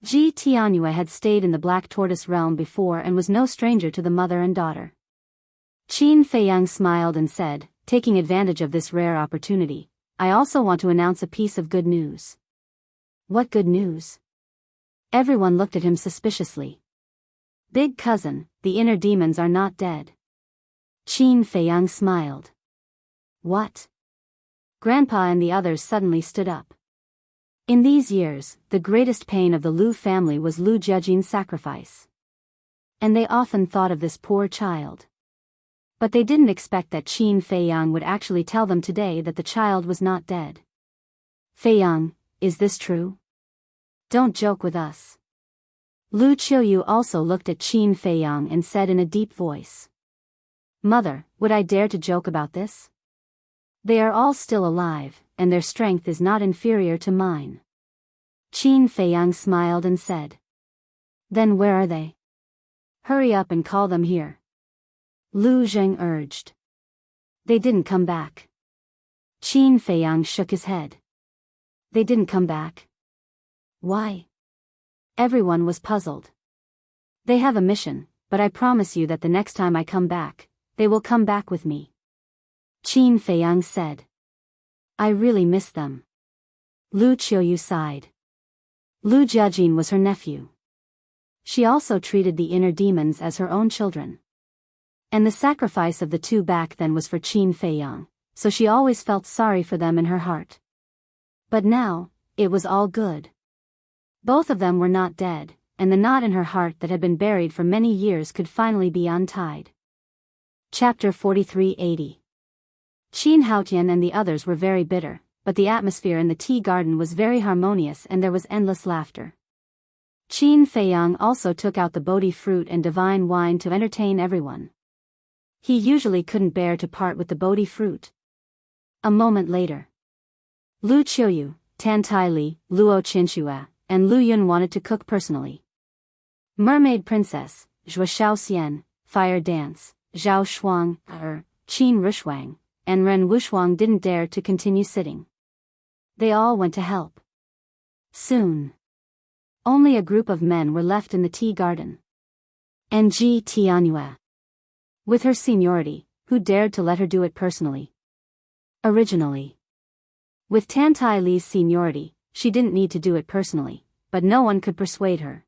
Ji Tianyue had stayed in the Black Tortoise realm before and was no stranger to the mother and daughter. Qin Feiyang smiled and said, taking advantage of this rare opportunity, I also want to announce a piece of good news. What good news? Everyone looked at him suspiciously. Big cousin, the inner demons are not dead. Qin Feiyang smiled. What? Grandpa and the others suddenly stood up. In these years, the greatest pain of the Lu family was Lu Jiejin's sacrifice. And they often thought of this poor child. But they didn't expect that Qin Feiyang would actually tell them today that the child was not dead. Feiyang, is this true? Don't joke with us. Lu Qiuyu also looked at Qin Feiyang and said in a deep voice. Mother, would I dare to joke about this? They are all still alive, and their strength is not inferior to mine. Qin Feiyang smiled and said. Then where are they? Hurry up and call them here. Lu Zheng urged. They didn't come back. Qin Feiyang shook his head. They didn't come back. Why? Everyone was puzzled. They have a mission, but I promise you that the next time I come back, they will come back with me. Qin Feiyang said. I really miss them. Lu Qiuyu sighed. Lu Jiejin was her nephew. She also treated the inner demons as her own children. And the sacrifice of the two back then was for Qin Feiyang, so she always felt sorry for them in her heart. But now, it was all good. Both of them were not dead, and the knot in her heart that had been buried for many years could finally be untied. Chapter 4380. Qin Haotian and the others were very bitter, but the atmosphere in the tea garden was very harmonious and there was endless laughter. Qin Feiyang also took out the Bodhi fruit and divine wine to entertain everyone. He usually couldn't bear to part with the Bodhi fruit. A moment later. Lu Qiuyu, Tantai Li, Luo Qinxue, and Lu Yun wanted to cook personally. Mermaid Princess, Zhuo Xiaoxian, Fire Dance, Zhao Shuang, Qin Rushwang, and Ren Wushuang didn't dare to continue sitting. They all went to help. Soon. Only a group of men were left in the tea garden. And Ji Tianyue. With her seniority, who dared to let her do it personally? Originally. With Tantai Li's seniority, she didn't need to do it personally, but no one could persuade her.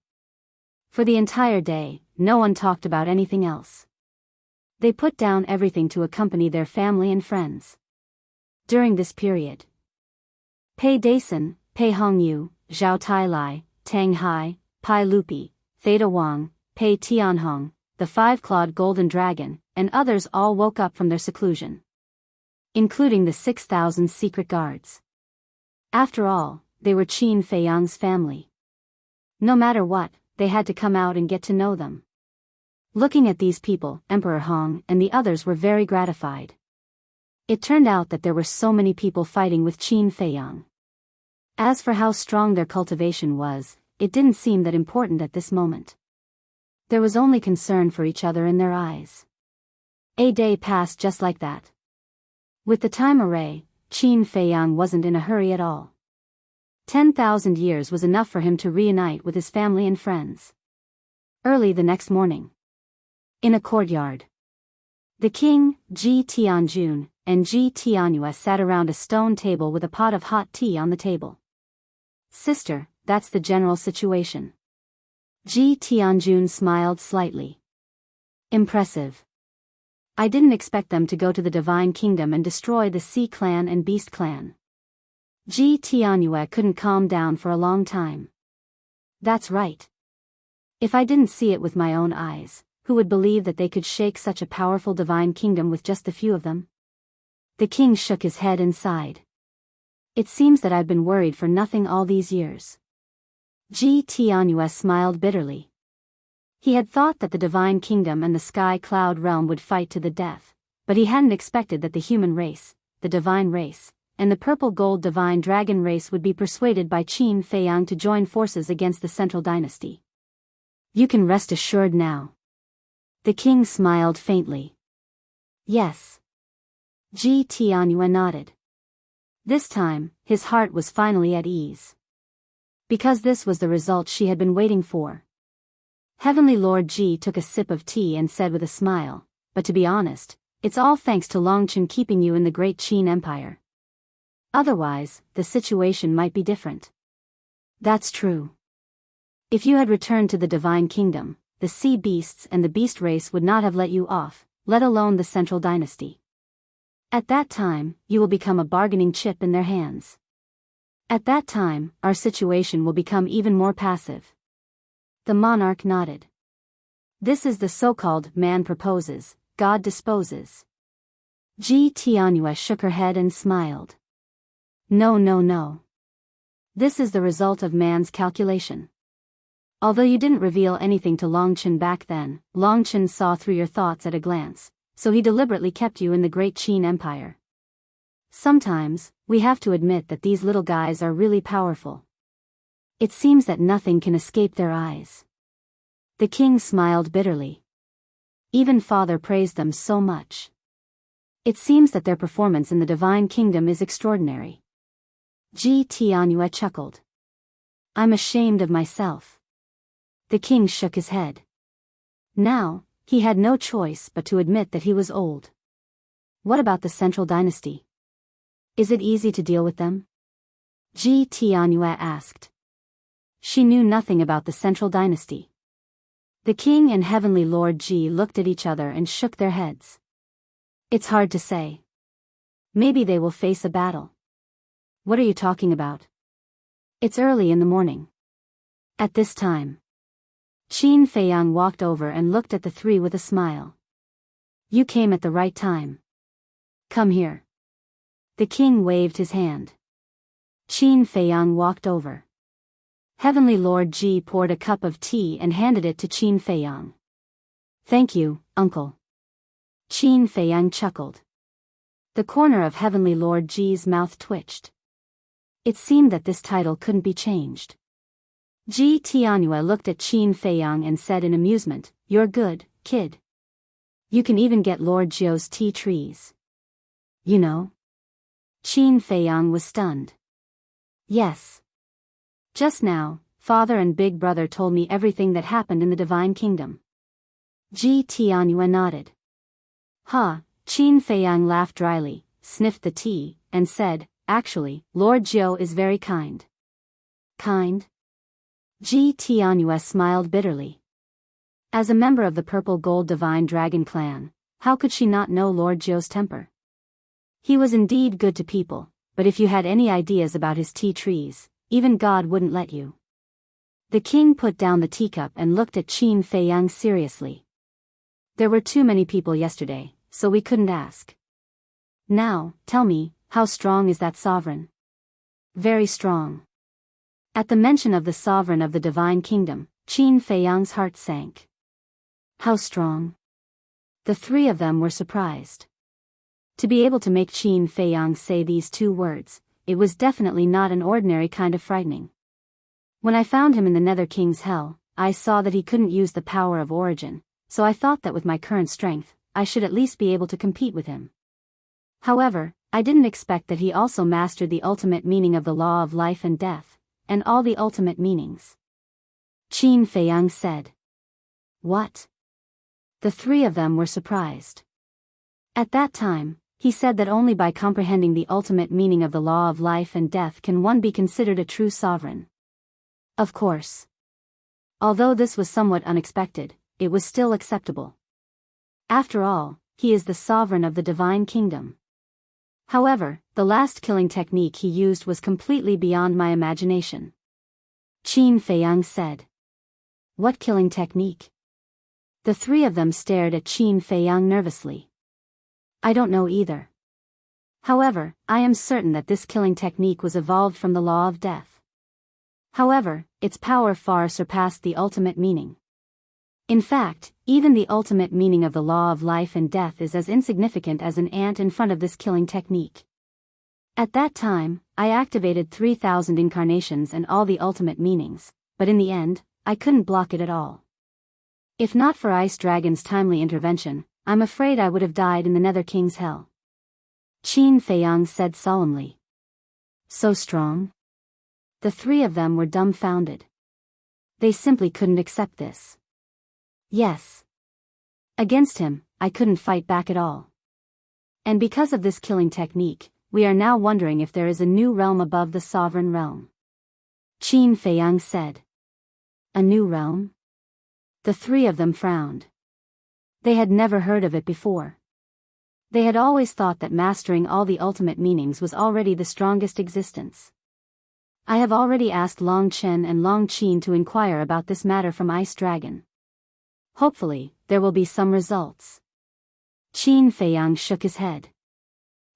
For the entire day, no one talked about anything else. They put down everything to accompany their family and friends. During this period, Pei Daisen, Pei Hongyu, Zhao Tailai, Tang Hai, Pai Lupi, Theta Wang, Pei Tianhong, the five-clawed golden dragon, and others all woke up from their seclusion. Including the 6,000 secret guards. After all, they were Qin Feiyang's family. No matter what, they had to come out and get to know them. Looking at these people, Emperor Hong and the others were very gratified. It turned out that there were so many people fighting with Qin Feiyang. As for how strong their cultivation was, it didn't seem that important at this moment. There was only concern for each other in their eyes. A day passed just like that. With the time array, Qin Feiyang wasn't in a hurry at all. 10,000 years was enough for him to reunite with his family and friends. Early the next morning. In a courtyard. The king, Ji Tianjun, and Ji Tianyue sat around a stone table with a pot of hot tea on the table. Sister, that's the general situation. Ji Tianjun smiled slightly. Impressive. I didn't expect them to go to the Divine Kingdom and destroy the Sea Clan and Beast Clan. Ji Tianyue couldn't calm down for a long time. That's right. If I didn't see it with my own eyes, who would believe that they could shake such a powerful Divine Kingdom with just a few of them? The king shook his head and sighed. It seems that I've been worried for nothing all these years. Ji Tianyue smiled bitterly. He had thought that the Divine Kingdom and the Sky Cloud Realm would fight to the death, but he hadn't expected that the human race, the Divine Race, and the Purple Gold Divine Dragon Race would be persuaded by Qin Feiyang to join forces against the Central Dynasty. You can rest assured now. The king smiled faintly. Yes. Ji Tianyu nodded. This time, his heart was finally at ease. Because this was the result she had been waiting for. Heavenly Lord Ji took a sip of tea and said with a smile, "But to be honest, it's all thanks to Longchen keeping you in the great Qin Empire. Otherwise, the situation might be different." "That's true. If you had returned to the Divine Kingdom, the sea beasts and the beast race would not have let you off, let alone the Central Dynasty. At that time, you will become a bargaining chip in their hands. At that time, our situation will become even more passive." The monarch nodded. This is the so-called man proposes, God disposes. Ji Tianyu shook her head and smiled. No, no, no. This is the result of man's calculation. Although you didn't reveal anything to Longchen back then, Longchen saw through your thoughts at a glance, so he deliberately kept you in the great Qin Empire. Sometimes, we have to admit that these little guys are really powerful. It seems that nothing can escape their eyes. The king smiled bitterly. Even father praised them so much. It seems that their performance in the Divine Kingdom is extraordinary. Ji Tianyu chuckled. I'm ashamed of myself. The king shook his head. Now, he had no choice but to admit that he was old. What about the Central Dynasty? Is it easy to deal with them? Ji Tianyu asked. She knew nothing about the Central Dynasty. The king and Heavenly Lord Ji looked at each other and shook their heads. It's hard to say. Maybe they will face a battle. What are you talking about? It's early in the morning. At this time, Qin Feiyang walked over and looked at the three with a smile. You came at the right time. Come here. The king waved his hand. Qin Feiyang walked over. Heavenly Lord Ji poured a cup of tea and handed it to Qin Feiyang. Thank you, uncle. Qin Feiyang chuckled. The corner of Heavenly Lord Ji's mouth twitched. It seemed that this title couldn't be changed. Ji Tianyu looked at Qin Feiyang and said in amusement, You're good, kid. You can even get Lord Zhou's tea trees. You know? Qin Feiyang was stunned. Yes. Just now, father and big brother told me everything that happened in the Divine Kingdom. Ji Tianyu nodded. Ha, Qin Feiyang laughed dryly, sniffed the tea, and said, Actually, Lord Zhou is very kind. Kind? Ji Tianyu smiled bitterly. As a member of the Purple Gold Divine Dragon clan, how could she not know Lord Zhou's temper? He was indeed good to people, but if you had any ideas about his tea trees, even God wouldn't let you. The king put down the teacup and looked at Qin Feiyang seriously. There were too many people yesterday, so we couldn't ask. Now, tell me, how strong is that sovereign? Very strong. At the mention of the sovereign of the Divine Kingdom, Qin Feiyang's heart sank. How strong? The three of them were surprised. To be able to make Qin Feiyang say these two words, it was definitely not an ordinary kind of frightening. When I found him in the Nether King's Hell, I saw that he couldn't use the power of origin, so I thought that with my current strength, I should at least be able to compete with him. However, I didn't expect that he also mastered the ultimate meaning of the law of life and death, and all the ultimate meanings. Qin Feiyang said. What? The three of them were surprised. At that time, he said that only by comprehending the ultimate meaning of the law of life and death can one be considered a true sovereign. Of course. Although this was somewhat unexpected, it was still acceptable. After all, he is the sovereign of the Divine Kingdom. However, the last killing technique he used was completely beyond my imagination. Qin Feiyang said. What killing technique? The three of them stared at Qin Feiyang nervously. I don't know either. However, I am certain that this killing technique was evolved from the law of death. However, its power far surpassed the ultimate meaning. In fact, even the ultimate meaning of the law of life and death is as insignificant as an ant in front of this killing technique. At that time, I activated 3,000 incarnations and all the ultimate meanings, but in the end, I couldn't block it at all. If not for Ice Dragon's timely intervention, I'm afraid I would have died in the Nether King's Hell. Qin Feiyang said solemnly. So strong? The three of them were dumbfounded. They simply couldn't accept this. Yes. Against him, I couldn't fight back at all. And because of this killing technique, we are now wondering if there is a new realm above the sovereign realm. Qin Feiyang said. A new realm? The three of them frowned. They had never heard of it before. They had always thought that mastering all the ultimate meanings was already the strongest existence. I have already asked Long Chen and Long Qin to inquire about this matter from Ice Dragon. Hopefully, there will be some results. Qin Feiyang shook his head.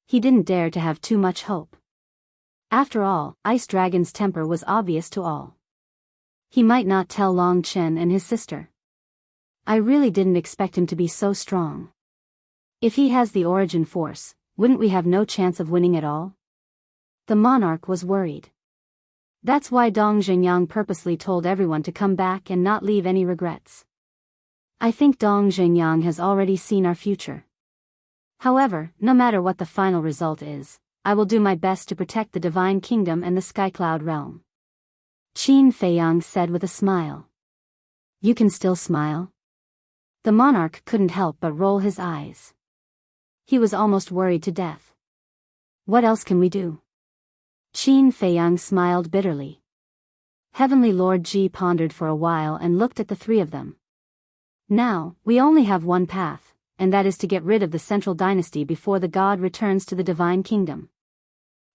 He didn't dare to have too much hope. After all, Ice Dragon's temper was obvious to all. He might not tell Long Chen and his sister. I really didn't expect him to be so strong. If he has the origin force, wouldn't we have no chance of winning at all? The monarch was worried. That's why Dong Zhengyang purposely told everyone to come back and not leave any regrets. I think Dong Zhengyang has already seen our future. However, no matter what the final result is, I will do my best to protect the Divine Kingdom and the Skycloud Realm. Qin Feiyang said with a smile. You can still smile? The monarch couldn't help but roll his eyes. He was almost worried to death. What else can we do? Qin Feiyang smiled bitterly. Heavenly Lord Ji pondered for a while and looked at the three of them. Now, we only have one path, and that is to get rid of the Central Dynasty before the god returns to the Divine Kingdom.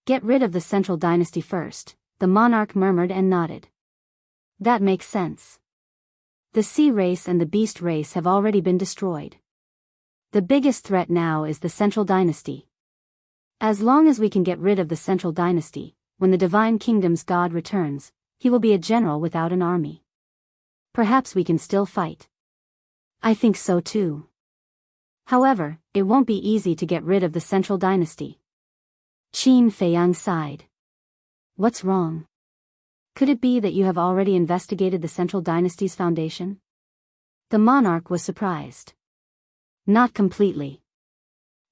Get rid of the Central Dynasty first, the monarch murmured and nodded. That makes sense. The sea race and the beast race have already been destroyed. The biggest threat now is the Central Dynasty. As long as we can get rid of the Central Dynasty, when the Divine Kingdom's god returns, he will be a general without an army. Perhaps we can still fight. I think so too. However, it won't be easy to get rid of the Central Dynasty. Qin Feiyang sighed. What's wrong? Could it be that you have already investigated the Central Dynasty's foundation? The monarch was surprised. Not completely.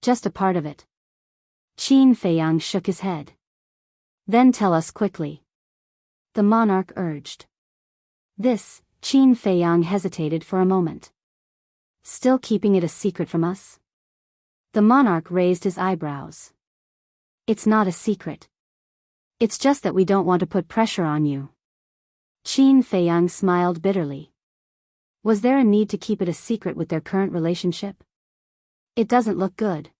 Just a part of it. Qin Feiyang shook his head. Then tell us quickly. The monarch urged. Qin Feiyang hesitated for a moment. Still keeping it a secret from us? The monarch raised his eyebrows. It's not a secret. It's just that we don't want to put pressure on you. Qin Feiyang smiled bitterly. Was there a need to keep it a secret with their current relationship? It doesn't look good.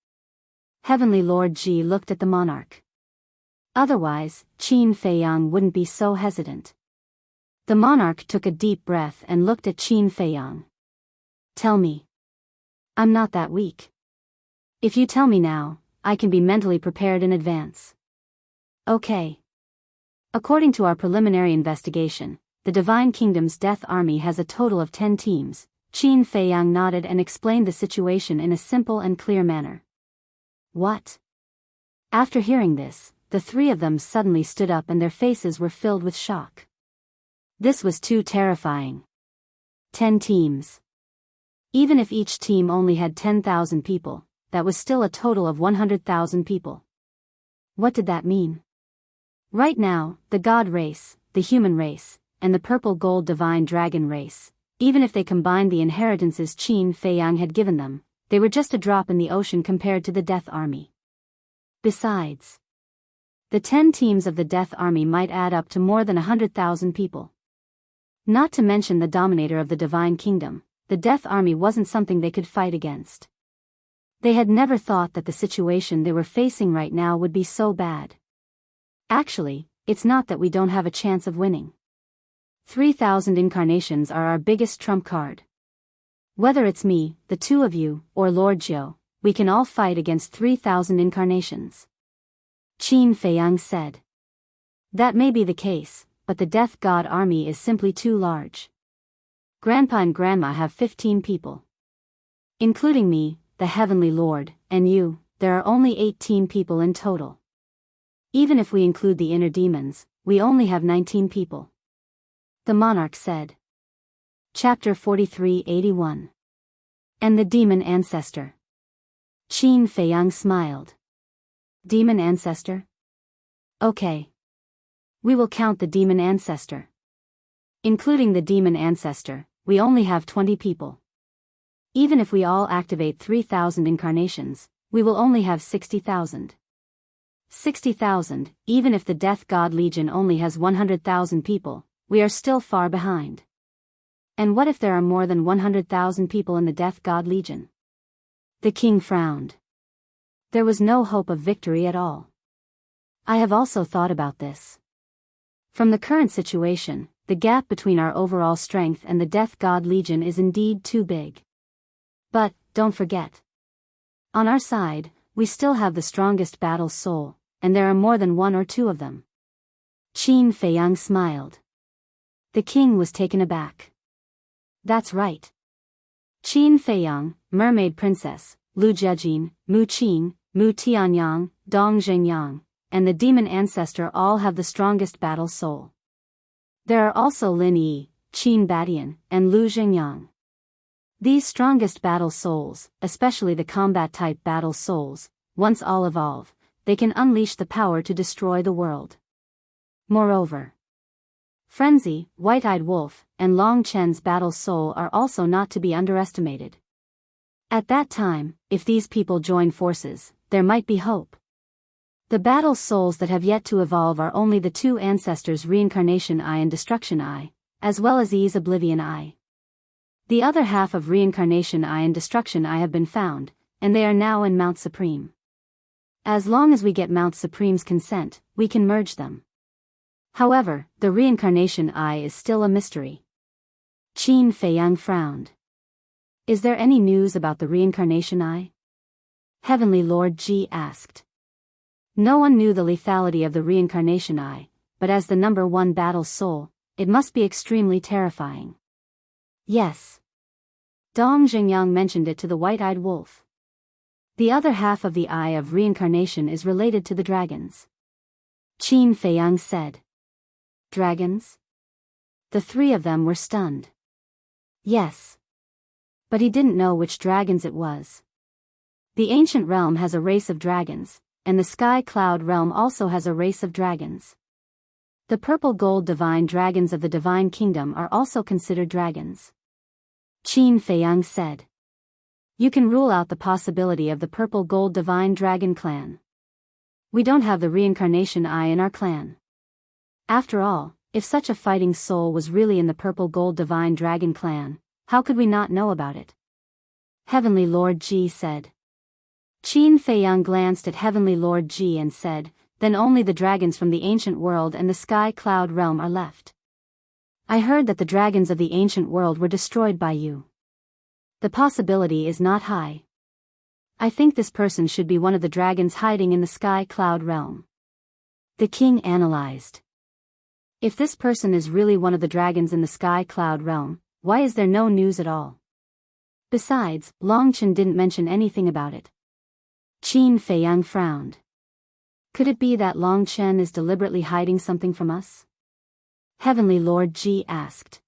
Heavenly Lord Ji looked at the monarch. Otherwise, Qin Feiyang wouldn't be so hesitant. The monarch took a deep breath and looked at Qin Feiyang. Tell me. I'm not that weak. If you tell me now, I can be mentally prepared in advance. Okay. According to our preliminary investigation, the Divine Kingdom's Death Army has a total of 10 teams. Qin Feiyang nodded and explained the situation in a simple and clear manner. What? After hearing this, the three of them suddenly stood up and their faces were filled with shock. This was too terrifying. 10 teams. Even if each team only had 10,000 people, that was still a total of 100,000 people. What did that mean? Right now, the God race, the human race, and the purple-gold divine dragon race, even if they combined the inheritances Qin Feiyang had given them, they were just a drop in the ocean compared to the Death Army. Besides, the 10 teams of the Death Army might add up to more than 100,000 people. Not to mention the dominator of the Divine Kingdom, the Death Army wasn't something they could fight against. They had never thought that the situation they were facing right now would be so bad. Actually, it's not that we don't have a chance of winning. 3,000 incarnations are our biggest trump card. Whether it's me, the two of you, or Lord Jiu, we can all fight against 3,000 incarnations. Qin Feiyang said. That may be the case, but the Death God army is simply too large. Grandpa and Grandma have 15 people. Including me, the Heavenly Lord, and you, there are only 18 people in total. Even if we include the inner demons, we only have 19 people. The monarch said. Chapter 43-81. And the demon ancestor. Qin Feiyang smiled. Demon ancestor? Okay. We will count the demon ancestor. Including the demon ancestor, we only have 20 people. Even if we all activate 3,000 incarnations, we will only have 60,000. 60,000, even if the Death God Legion only has 100,000 people, we are still far behind. And what if there are more than 100,000 people in the Death God Legion? The king frowned. There was no hope of victory at all. I have also thought about this. From the current situation, the gap between our overall strength and the Death God Legion is indeed too big. But, don't forget. On our side, we still have the strongest battle soul, and there are more than one or two of them. Qin Feiyang smiled. The king was taken aback. That's right. Qin Feiyang, Mermaid Princess, Lu Jiajin, Mu Qin, Mu Tianyang, Dong Zhengyang, and the demon ancestor all have the strongest battle soul. There are also Lin Yi, Qin Badian, and Lu Zhengyang. These strongest battle souls, especially the combat-type battle souls, once all evolve, they can unleash the power to destroy the world. Moreover, Frenzy, White-Eyed Wolf, and Long Chen's battle soul are also not to be underestimated. At that time, if these people join forces, there might be hope. The battle souls that have yet to evolve are only the two ancestors' Reincarnation Eye and Destruction Eye, as well as Yi's Oblivion Eye. The other half of Reincarnation Eye and Destruction Eye have been found, and they are now in Mount Supreme. As long as we get Mount Supreme's consent, we can merge them. However, the Reincarnation Eye is still a mystery. Qin Feiyang frowned. Is there any news about the Reincarnation Eye? Heavenly Lord Ji asked. No one knew the lethality of the Reincarnation Eye, but as the number one battle soul, it must be extremely terrifying. Yes. Dong Zhengyang mentioned it to the White-Eyed Wolf. The other half of the Eye of Reincarnation is related to the dragons. Qin Feiyang said. Dragons? The three of them were stunned. Yes. But he didn't know which dragons it was. The ancient realm has a race of dragons, and the Sky Cloud realm also has a race of dragons. The purple-gold divine dragons of the Divine Kingdom are also considered dragons. Qin Feiyang said. You can rule out the possibility of the purple-gold divine dragon clan. We don't have the Reincarnation Eye in our clan. After all, if such a fighting soul was really in the purple-gold divine dragon clan, how could we not know about it? Heavenly Lord Ji said. Qin Feiyang glanced at Heavenly Lord Ji and said, then only the dragons from the ancient world and the Sky Cloud realm are left. I heard that the dragons of the ancient world were destroyed by you. The possibility is not high. I think this person should be one of the dragons hiding in the Sky Cloud realm. The king analyzed. If this person is really one of the dragons in the Sky Cloud realm, why is there no news at all? Besides, Long Chen didn't mention anything about it. Qin Feiyang frowned. Could it be that Long Chen is deliberately hiding something from us? Heavenly Lord Ji asked.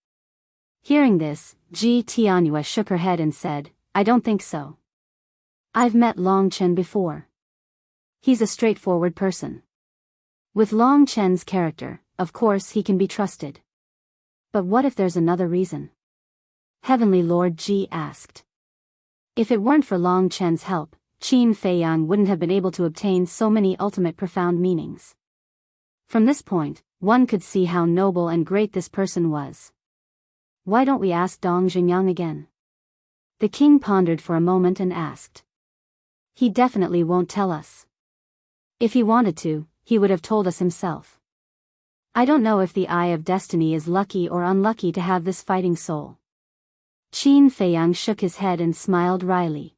Hearing this, Ji Tianyue shook her head and said, I don't think so. I've met Long Chen before. He's a straightforward person. With Long Chen's character, of course he can be trusted. But what if there's another reason? Heavenly Lord Ji asked. If it weren't for Long Chen's help, Qin Feiyang wouldn't have been able to obtain so many ultimate profound meanings. From this point, one could see how noble and great this person was. Why don't we ask Dong Zhengyang again? The king pondered for a moment and asked. He definitely won't tell us. If he wanted to, he would have told us himself. I don't know if the Eye of Destiny is lucky or unlucky to have this fighting soul. Qin Feiyang shook his head and smiled wryly.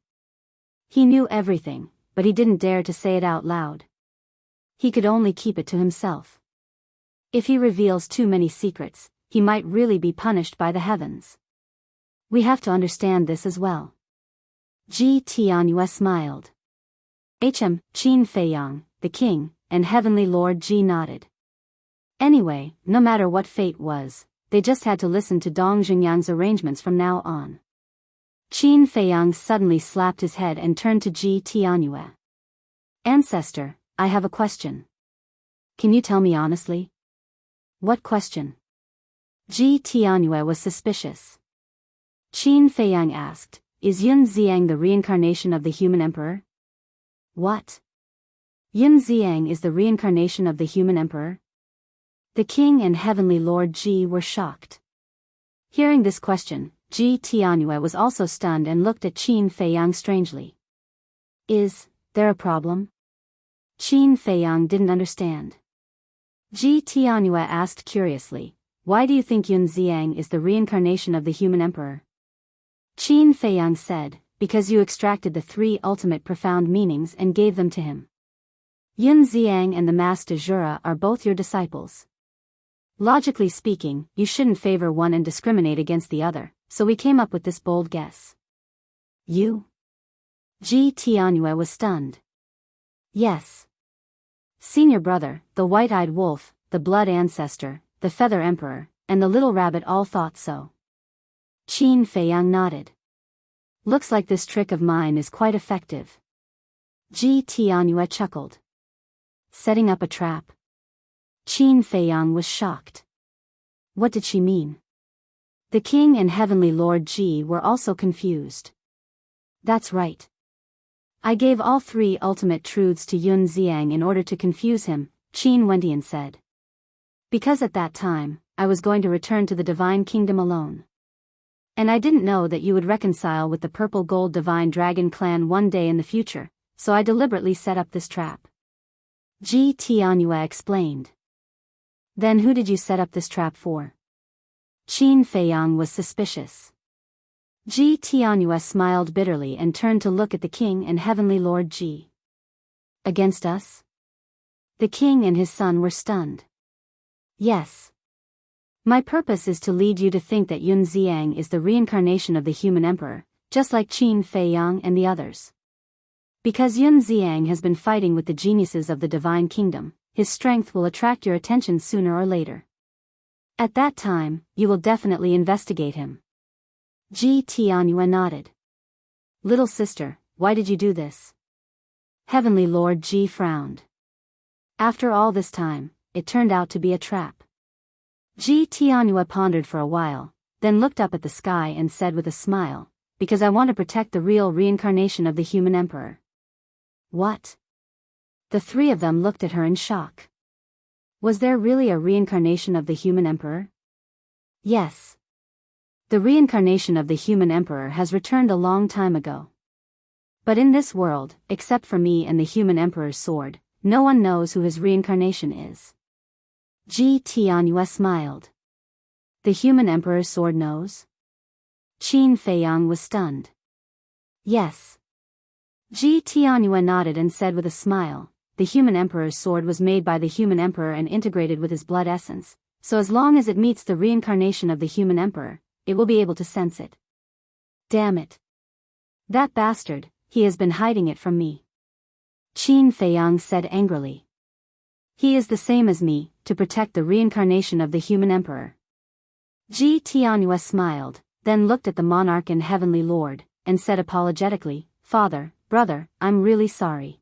He knew everything, but he didn't dare to say it out loud. He could only keep it to himself. If he reveals too many secrets, he might really be punished by the heavens. We have to understand this as well. Ji Tianyue smiled. Qin Feiyang, the king, and Heavenly Lord Ji nodded. Anyway, no matter what fate was, they just had to listen to Dong Zhengyang's arrangements from now on. Qin Feiyang suddenly slapped his head and turned to Ji Tianyue. Ancestor, I have a question. Can you tell me honestly? What question? Ji Tianyue was suspicious. Qin Feiyang asked, is Yun Xiang the reincarnation of the human emperor? What? Yun Xiang is the reincarnation of the human emperor? The king and heavenly lord Ji were shocked. Hearing this question, Ji Tianyue was also stunned and looked at Qin Feiyang strangely. Is there a problem? Qin Feiyang didn't understand. Ji Tianyue asked curiously, why do you think Yun Xiang is the reincarnation of the human emperor? Qin Feiyang said, because you extracted the 3 ultimate profound meanings and gave them to him. Yun Xiang and the Master Jura are both your disciples. Logically speaking, you shouldn't favor one and discriminate against the other, so we came up with this bold guess. You? Ji Tianyue was stunned. Yes. Senior brother, the white-eyed wolf, the blood ancestor, the feather emperor, and the little rabbit all thought so. Qin Feiyang nodded. Looks like this trick of mine is quite effective. Ji Tianyue chuckled. Setting up a trap? Qin Feiyang was shocked. What did she mean? The king and heavenly lord Ji were also confused. That's right. I gave all 3 ultimate truths to Yun Xiang in order to confuse him, Qin Wendian said. Because at that time, I was going to return to the divine kingdom alone. And I didn't know that you would reconcile with the purple gold divine dragon clan one day in the future, so I deliberately set up this trap. Ji Tianyue explained. Then who did you set up this trap for? Qin Feiyang was suspicious. Ji Tianyue smiled bitterly and turned to look at the king and heavenly lord Ji. Against us? The king and his son were stunned. Yes. My purpose is to lead you to think that Yun Xiang is the reincarnation of the human emperor, just like Qin Feiyang and the others. Because Yun Xiang has been fighting with the geniuses of the divine kingdom, his strength will attract your attention sooner or later. At that time, you will definitely investigate him. Ji Tianyue nodded. Little sister, why did you do this? Heavenly Lord Ji frowned. After all this time, it turned out to be a trap. Ji Tianyue pondered for a while, then looked up at the sky and said with a smile, because I want to protect the real reincarnation of the human emperor. What? The 3 of them looked at her in shock. Was there really a reincarnation of the human emperor? Yes. The reincarnation of the human emperor has returned a long time ago. But in this world, except for me and the human emperor's sword, no one knows who his reincarnation is. Ji Tianyue smiled. The human emperor's sword knows? Qin Feiyang was stunned. Yes. Ji Tianyue nodded and said with a smile, the human emperor's sword was made by the human emperor and integrated with his blood essence, so as long as it meets the reincarnation of the human emperor, it will be able to sense it. Damn it. That bastard, he has been hiding it from me. Qin Feiyang said angrily. He is the same as me, to protect the reincarnation of the human emperor. Ji Tianyue smiled, then looked at the monarch and heavenly lord, and said apologetically, Father, brother, I'm really sorry.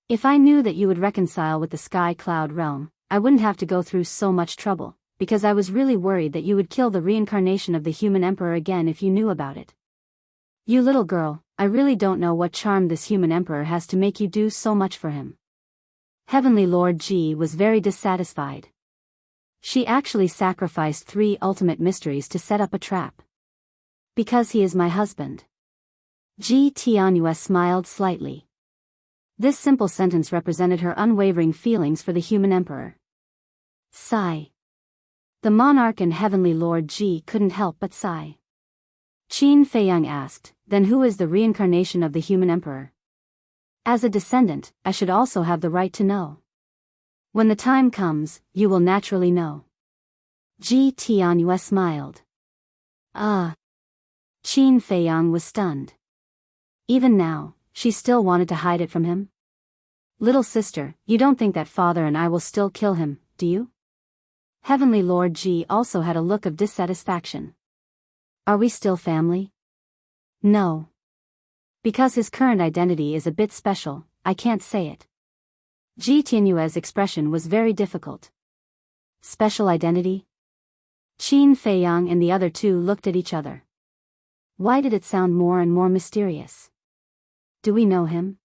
If I knew that you would reconcile with the Sky Cloud realm, I wouldn't have to go through so much trouble, because I was really worried that you would kill the reincarnation of the human emperor again if you knew about it. You little girl, I really don't know what charm this human emperor has to make you do so much for him. Heavenly Lord Ji was very dissatisfied. She actually sacrificed 3 ultimate mysteries to set up a trap. Because he is my husband. Ji Tianyue smiled slightly. This simple sentence represented her unwavering feelings for the human emperor. Sigh. The monarch and heavenly lord Ji couldn't help but sigh. Qin Feiyang asked, then who is the reincarnation of the human emperor? As a descendant, I should also have the right to know. When the time comes, you will naturally know. Ji Tianyue smiled. Ah. Qin Feiyang was stunned. Even now, she still wanted to hide it from him? Little sister, you don't think that father and I will still kill him, do you? Heavenly Lord Ji also had a look of dissatisfaction. Are we still family? No. Because his current identity is a bit special, I can't say it. Ji Tianyue's expression was very difficult. Special identity? Qin Feiyang and the other two looked at each other. Why did it sound more and more mysterious? Do we know him?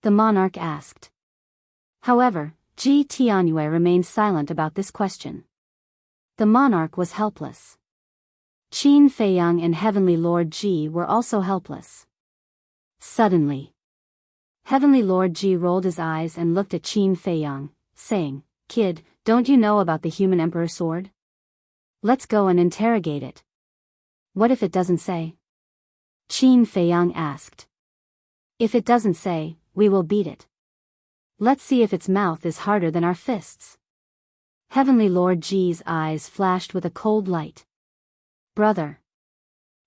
The monarch asked. However, Ji Tianyue remained silent about this question. The monarch was helpless. Qin Feiyang and Heavenly Lord Ji were also helpless. Suddenly, Heavenly Lord Ji rolled his eyes and looked at Qin Feiyang, saying, "Kid, don't you know about the human emperor sword? Let's go and interrogate it." "What if it doesn't say?" Qin Feiyang asked. "If it doesn't say, we will beat it. Let's see if its mouth is harder than our fists." Heavenly Lord Ji's eyes flashed with a cold light. "Brother."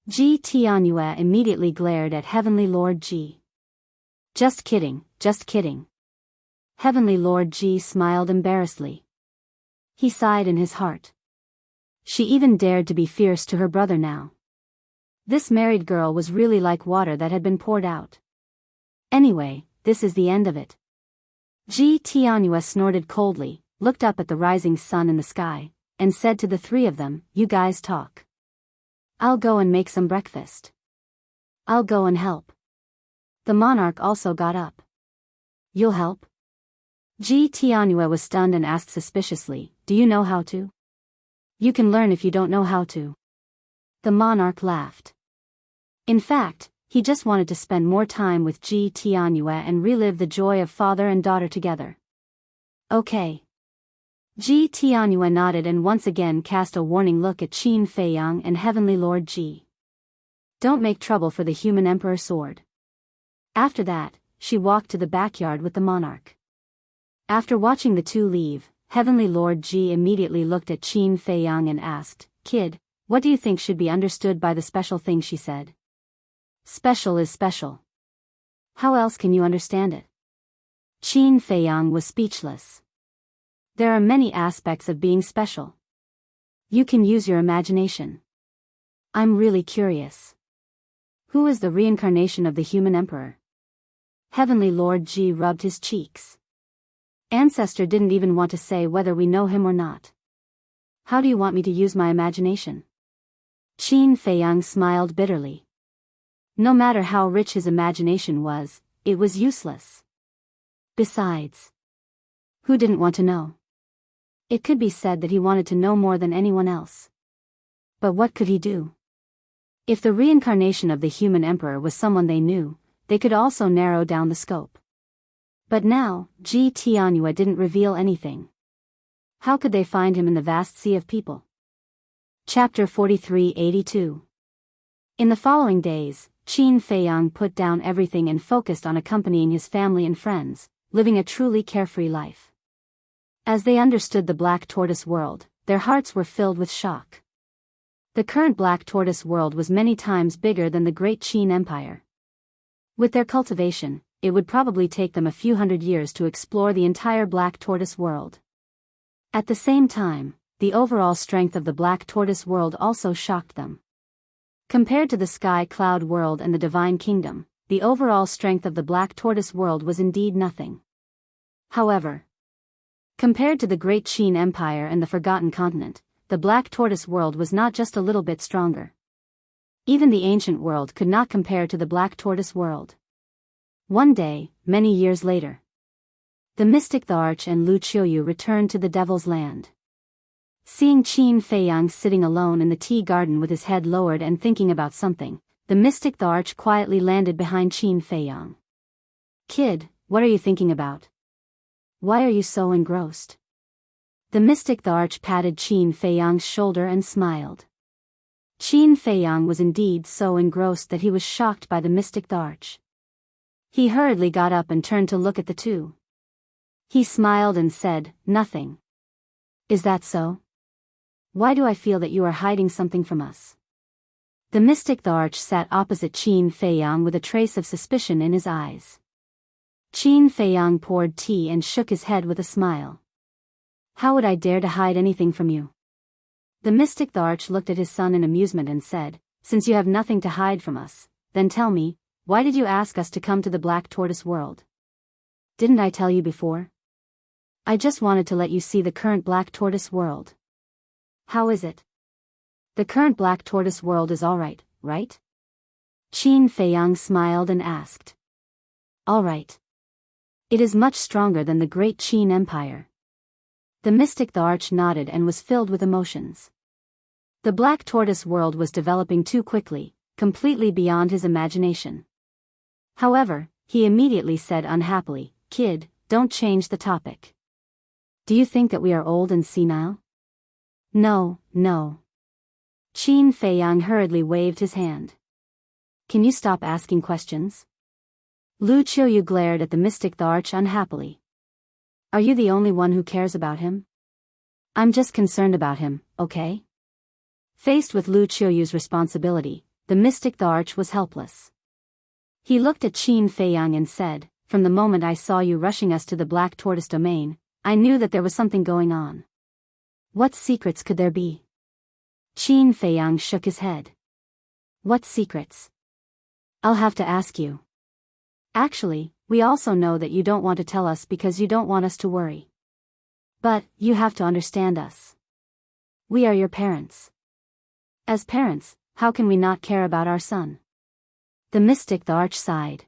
Ji Tianyue immediately glared at Heavenly Lord Ji. Just kidding, just kidding." Heavenly Lord Ji smiled embarrassedly. He sighed in his heart. She even dared to be fierce to her brother now. This married girl was really like water that had been poured out. Anyway, this is the end of it. Ji Tianyue snorted coldly, looked up at the rising sun in the sky, and said to the three of them, "You guys talk. I'll go and make some breakfast. I'll go and help." The monarch also got up. "You'll help?" Ji Tianyue was stunned and asked suspiciously, "Do you know how to?" "You can learn if you don't know how to." The monarch laughed. In fact, he just wanted to spend more time with Ji Tianyue and relive the joy of father and daughter together. "Okay." Ji Tianyue nodded and once again cast a warning look at Qin Feiyang and Heavenly Lord Ji. "Don't make trouble for the human emperor sword." After that, she walked to the backyard with the monarch. After watching the two leave, Heavenly Lord Ji immediately looked at Qin Feiyang and asked, "Kid, what do you think should be understood by the special thing she said?" "Special is special. How else can you understand it?" Qin Feiyang was speechless. There are many aspects of being special. You can use your imagination. I'm really curious. Who is the reincarnation of the human emperor? Heavenly Lord Ji rubbed his cheeks. Ancestor didn't even want to say whether we know him or not. How do you want me to use my imagination? Qin Feiyang smiled bitterly. No matter how rich his imagination was, it was useless. Besides, who didn't want to know? It could be said that he wanted to know more than anyone else. But what could he do? If the reincarnation of the human emperor was someone they knew, they could also narrow down the scope. But now, Ji Tianyue didn't reveal anything. How could they find him in the vast sea of people? Chapter 4382. In the following days, Qin Feiyang put down everything and focused on accompanying his family and friends, living a truly carefree life. As they understood the Black Tortoise world, their hearts were filled with shock. The current Black Tortoise world was many times bigger than the Great Qin Empire. With their cultivation, it would probably take them a few hundred years to explore the entire Black Tortoise world. At the same time, the overall strength of the Black Tortoise world also shocked them. Compared to the Sky Cloud world and the Divine Kingdom, the overall strength of the Black Tortoise world was indeed nothing. However, compared to the Great Qin Empire and the Forgotten Continent, the Black Tortoise world was not just a little bit stronger. Even the ancient world could not compare to the Black Tortoise world. One day, many years later, the mystic Tharch and Lu Qiuyu returned to the Devil's Land. Seeing Qin Feiyang sitting alone in the tea garden with his head lowered and thinking about something, the mystic Tharch quietly landed behind Qin Feiyang. "Kid, what are you thinking about? Why are you so engrossed?" The mystic Tharch patted Qin Feiyang's shoulder and smiled. Qin Feiyang was indeed so engrossed that he was shocked by the mystic Tharch. He hurriedly got up and turned to look at the two. He smiled and said, "Nothing." "Is that so? Why do I feel that you are hiding something from us?" The mystic Tharch sat opposite Qin Feiyang with a trace of suspicion in his eyes. Qin Feiyang poured tea and shook his head with a smile. "How would I dare to hide anything from you?" The mystic Tharch looked at his son in amusement and said, "Since you have nothing to hide from us, then tell me, why did you ask us to come to the Black Tortoise world?" "Didn't I tell you before?" I just wanted to let you see the current Black Tortoise world. How is it? The current Black Tortoise world is alright, right? Qin Feiyang smiled and asked. Alright. It is much stronger than the great Qin Empire. The mystic the arch nodded and was filled with emotions. The Black Tortoise world was developing too quickly, completely beyond his imagination. However, he immediately said unhappily, Kid, don't change the topic. Do you think that we are old and senile? No, no. Qin Feiyang hurriedly waved his hand. Can you stop asking questions? Lu Qiuyu glared at the mystic the arch unhappily. Are you the only one who cares about him? I'm just concerned about him, okay? Faced with Lu Qiuyu's responsibility, the mystic the arch was helpless. He looked at Qin Feiyang and said, From the moment I saw you rushing us to the Black Tortoise domain, I knew that there was something going on. What secrets could there be? Qin Feiyang shook his head. What secrets? I'll have to ask you. Actually, we also know that you don't want to tell us because you don't want us to worry. But, you have to understand us. We are your parents. As parents, how can we not care about our son? The mystic the arch sighed.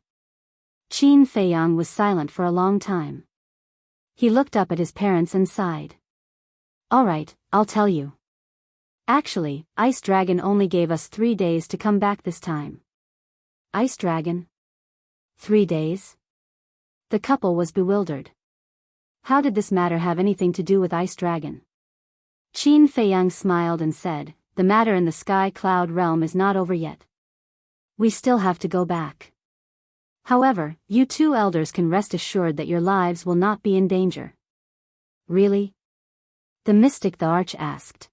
Qin Feiyang was silent for a long time. He looked up at his parents and sighed. Alright, I'll tell you. Actually, Ice Dragon only gave us 3 days to come back this time. Ice Dragon? 3 days? The couple was bewildered. How did this matter have anything to do with Ice Dragon? Qin Feiyang smiled and said, The matter in the Sky Cloud realm is not over yet. We still have to go back. However, you two elders can rest assured that your lives will not be in danger. Really? The mystic the arch asked.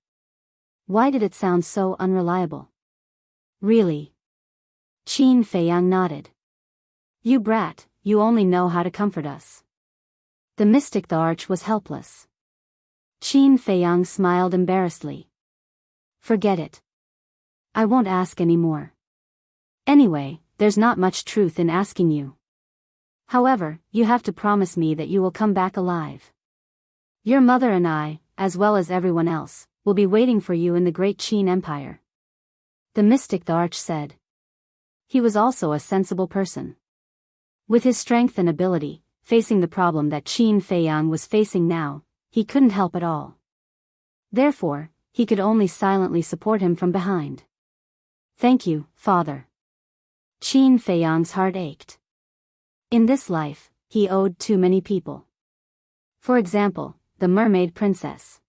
Why did it sound so unreliable? Really? Qin Feiyang nodded. You brat, you only know how to comfort us. The mystic the arch was helpless. Qin Feiyang smiled embarrassedly. Forget it. I won't ask any more. Anyway, there's not much truth in asking you. However, you have to promise me that you will come back alive. Your mother and I, as well as everyone else, will be waiting for you in the great Qin Empire. The mystic the arch said. He was also a sensible person. With his strength and ability, facing the problem that Qin Feiyang was facing now, he couldn't help at all. Therefore, he could only silently support him from behind. Thank you, father. Qin Feiyang's heart ached. In this life, he owed too many people. For example, the mermaid princess.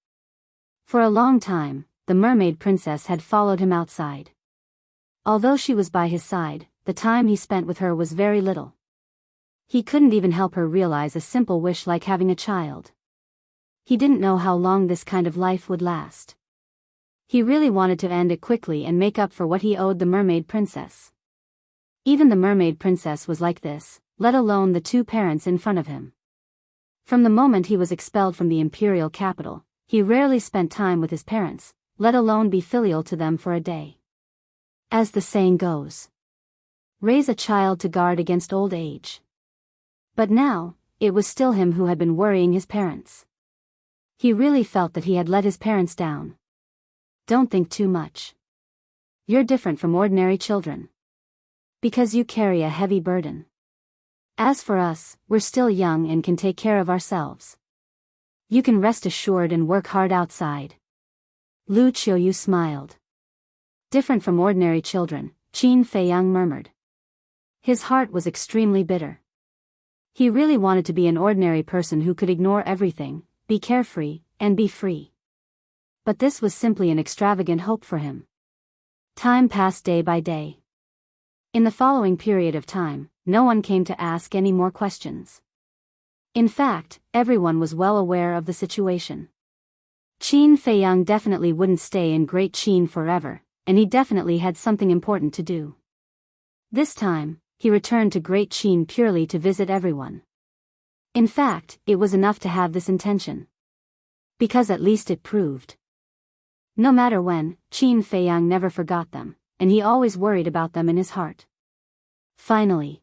For a long time, the mermaid princess had followed him outside. Although she was by his side, the time he spent with her was very little. He couldn't even help her realize a simple wish like having a child. He didn't know how long this kind of life would last. He really wanted to end it quickly and make up for what he owed the mermaid princess. Even the mermaid princess was like this, let alone the two parents in front of him. From the moment he was expelled from the imperial capital, he rarely spent time with his parents, let alone be filial to them for a day. As the saying goes, raise a child to guard against old age. But now, it was still him who had been worrying his parents. He really felt that he had let his parents down. Don't think too much. You're different from ordinary children. Because you carry a heavy burden. As for us, we're still young and can take care of ourselves. You can rest assured and work hard outside. Lu Qiuyu smiled. Different from ordinary children, Qin Feiyang murmured. His heart was extremely bitter. He really wanted to be an ordinary person who could ignore everything, be carefree, and be free. But this was simply an extravagant hope for him. Time passed day by day. In the following period of time, no one came to ask any more questions. In fact, everyone was well aware of the situation. Qin Feiyang definitely wouldn't stay in Great Qin forever, and he definitely had something important to do. This time, he returned to Great Qin purely to visit everyone. In fact, it was enough to have this intention. Because at least it proved. No matter when, Qin Feiyang never forgot them, and he always worried about them in his heart. Finally.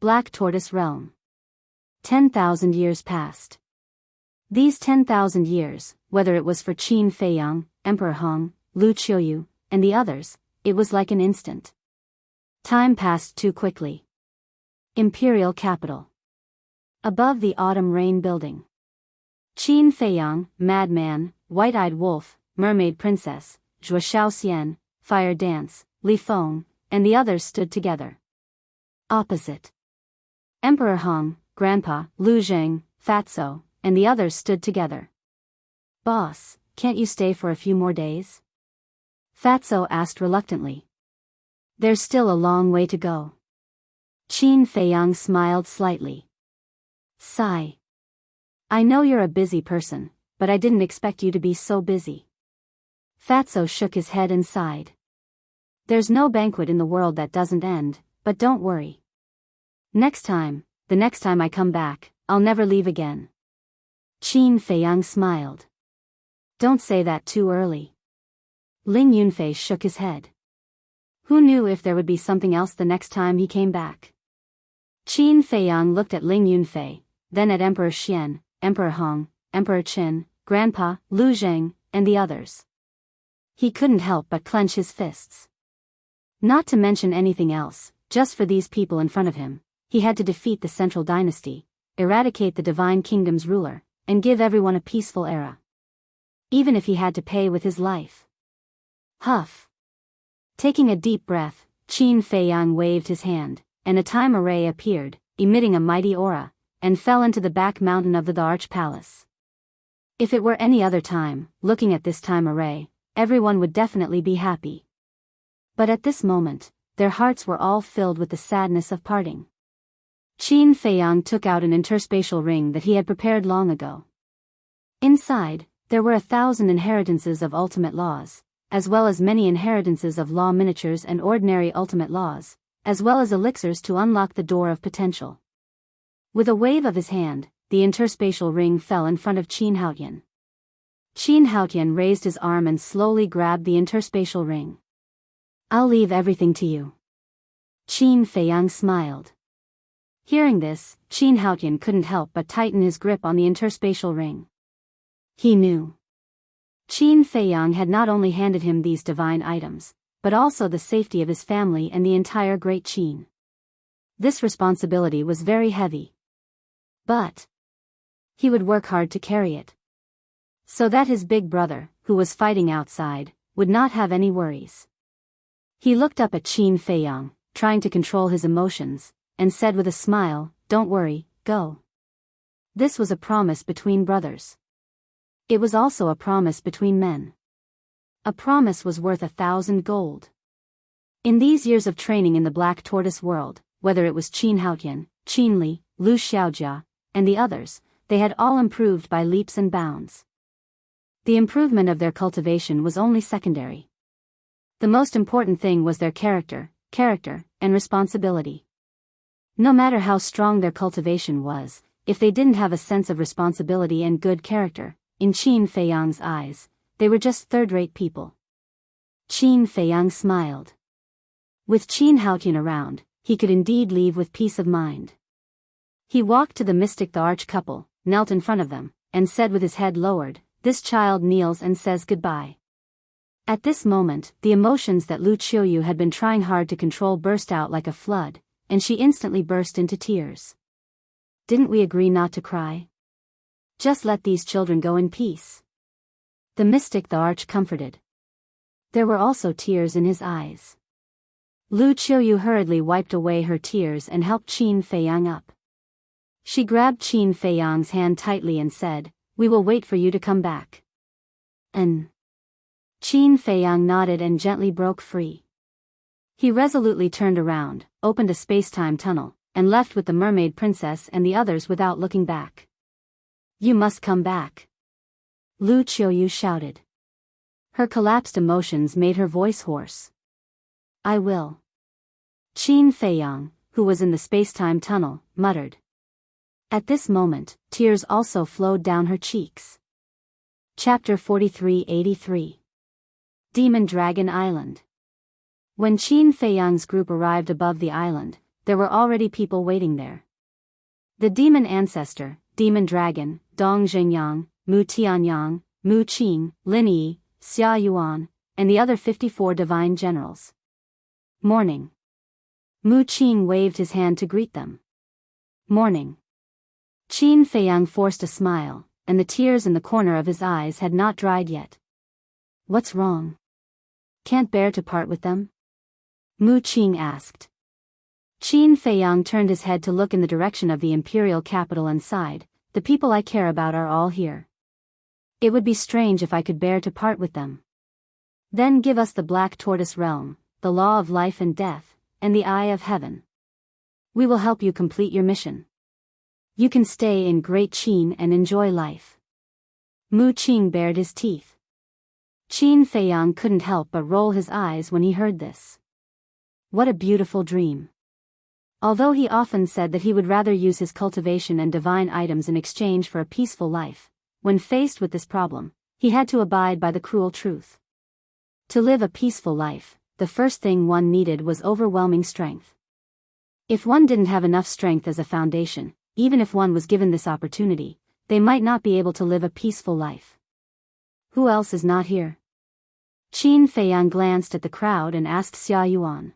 Black Tortoise Realm. 10,000 years passed. These 10,000 years, whether it was for Qin Feiyang, Emperor Hong, Lu Qiuyu, and the others, it was like an instant. Time passed too quickly. Imperial capital. Above the autumn rain building. Qin Feiyang, madman, white-eyed wolf, mermaid princess, Zhuo Xiaoxian, fire dance, Li Feng, and the others stood together. Opposite. Emperor Hong, Grandpa, Lu Zheng, Fatso, and the others stood together. Boss, can't you stay for a few more days? Fatso asked reluctantly. There's still a long way to go. Qin Feiyang smiled slightly. Sigh. I know you're a busy person, but I didn't expect you to be so busy. Fatso shook his head and sighed. There's no banquet in the world that doesn't end, but don't worry. The next time I come back, I'll never leave again. Qin Feiyang smiled. Don't say that too early. Ling Yunfei shook his head. Who knew if there would be something else the next time he came back? Qin Feiyang looked at Ling Yunfei, then at Emperor Xian, Emperor Hong, Emperor Qin, Grandpa, Lu Zheng, and the others. He couldn't help but clench his fists. Not to mention anything else, just for these people in front of him, he had to defeat the Central Dynasty, eradicate the Divine Kingdom's ruler, and give everyone a peaceful era. Even if he had to pay with his life. Huff. Taking a deep breath, Qin Feiyang waved his hand, and a time array appeared, emitting a mighty aura, and fell into the back mountain of the Arch Palace. If it were any other time, looking at this time array, everyone would definitely be happy. But at this moment, their hearts were all filled with the sadness of parting. Qin Feiyang took out an interspatial ring that he had prepared long ago. Inside, there were 1,000 inheritances of ultimate laws, as well as many inheritances of law miniatures and ordinary ultimate laws, as well as elixirs to unlock the door of potential. With a wave of his hand, the interspatial ring fell in front of Qin Haotian. Qin Haotian raised his arm and slowly grabbed the interspatial ring. I'll leave everything to you. Qin Feiyang smiled. Hearing this, Qin Haotian couldn't help but tighten his grip on the interspatial ring. He knew. Qin Feiyang had not only handed him these divine items, but also the safety of his family and the entire Great Qin. This responsibility was very heavy. But he would work hard to carry it. So that his big brother, who was fighting outside, would not have any worries. He looked up at Qin Feiyang, trying to control his emotions, and said with a smile, "Don't worry, go." This was a promise between brothers. It was also a promise between men. A promise was worth 1,000 gold. In these years of training in the Black Tortoise world, whether it was Qin Haotian, Qin Li, Lu Xiaojia, and the others, they had all improved by leaps and bounds. The improvement of their cultivation was only secondary. The most important thing was their character, and responsibility. No matter how strong their cultivation was, if they didn't have a sense of responsibility and good character, in Qin Feiyang's eyes, they were just third-rate people. Qin Feiyang smiled. With Qin Haotian around, he could indeed leave with peace of mind. He walked to the mystic the arch couple, knelt in front of them, and said with his head lowered, "This child kneels and says goodbye." At this moment, the emotions that Lu Qiuyu had been trying hard to control burst out like a flood, and she instantly burst into tears. Didn't we agree not to cry? Just let these children go in peace. The mystic the arch comforted. There were also tears in his eyes. Lu Qiuyu hurriedly wiped away her tears and helped Qin Feiyang up. She grabbed Qin Feiyang's hand tightly and said, "We will wait for you to come back." Qin Feiyang nodded and gently broke free. He resolutely turned around, opened a space-time tunnel, and left with the mermaid princess and the others without looking back. "You must come back," Lu Qiuyu shouted. Her collapsed emotions made her voice hoarse. "I will." Qin Feiyang, who was in the space-time tunnel, muttered. At this moment, tears also flowed down her cheeks. Chapter 4383. Demon Dragon Island. When Qin Feiyang's group arrived above the island, there were already people waiting there. The demon ancestor, demon dragon, Dong Xingyang, Mu Tianyang, Mu Qing, Lin Yi, Xia Yuan, and the other 54 divine generals. Morning. Mu Qing waved his hand to greet them. Morning. Qin Feiyang forced a smile, and the tears in the corner of his eyes had not dried yet. What's wrong? Can't bear to part with them? Mu Qing asked. Qin Feiyang turned his head to look in the direction of the imperial capital and sighed, the people I care about are all here. It would be strange if I could bear to part with them. Then give us the Black Tortoise Realm, the law of life and death, and the Eye of Heaven. We will help you complete your mission. You can stay in Great Qin and enjoy life. Mu Qing bared his teeth. Qin Feiyang couldn't help but roll his eyes when he heard this. What a beautiful dream. Although he often said that he would rather use his cultivation and divine items in exchange for a peaceful life, when faced with this problem, he had to abide by the cruel truth. To live a peaceful life, the first thing one needed was overwhelming strength. If one didn't have enough strength as a foundation, even if one was given this opportunity, they might not be able to live a peaceful life. Who else is not here? Qin Feiyang glanced at the crowd and asked Xia Yuan.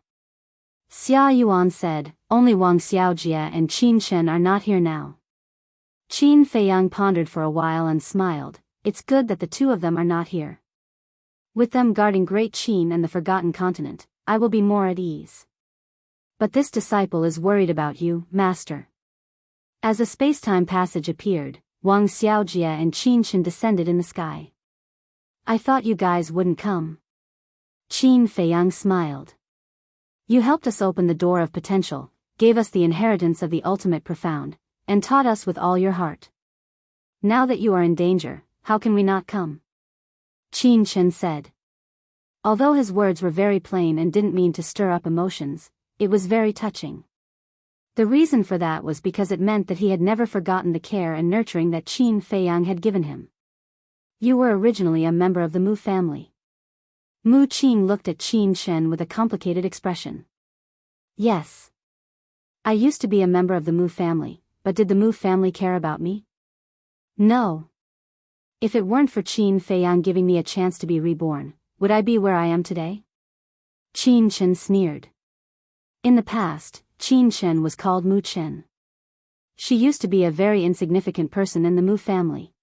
Xia Yuan said, only Wang Xiaojie and Qin Shen are not here now. Qin Feiyang pondered for a while and smiled, it's good that the two of them are not here. With them guarding Great Qin and the Forgotten Continent, I will be more at ease. But this disciple is worried about you, Master. As a space-time passage appeared, Wang Xiaojie and Qin Shen descended in the sky. I thought you guys wouldn't come. Qin Feiyang smiled. You helped us open the door of potential, gave us the inheritance of the ultimate profound, and taught us with all your heart. Now that you are in danger, how can we not come? Qin Shen said. Although his words were very plain and didn't mean to stir up emotions, it was very touching. The reason for that was because it meant that he had never forgotten the care and nurturing that Qin Feiyang had given him. You were originally a member of the Mu family. Mu Qing looked at Qin Shen with a complicated expression. Yes. I used to be a member of the Mu family, but did the Mu family care about me? No. If it weren't for Qin Feiyang giving me a chance to be reborn, would I be where I am today? Qin Shen sneered. In the past, Qin Shen was called Mu Chen. She used to be a very insignificant person in the Mu family.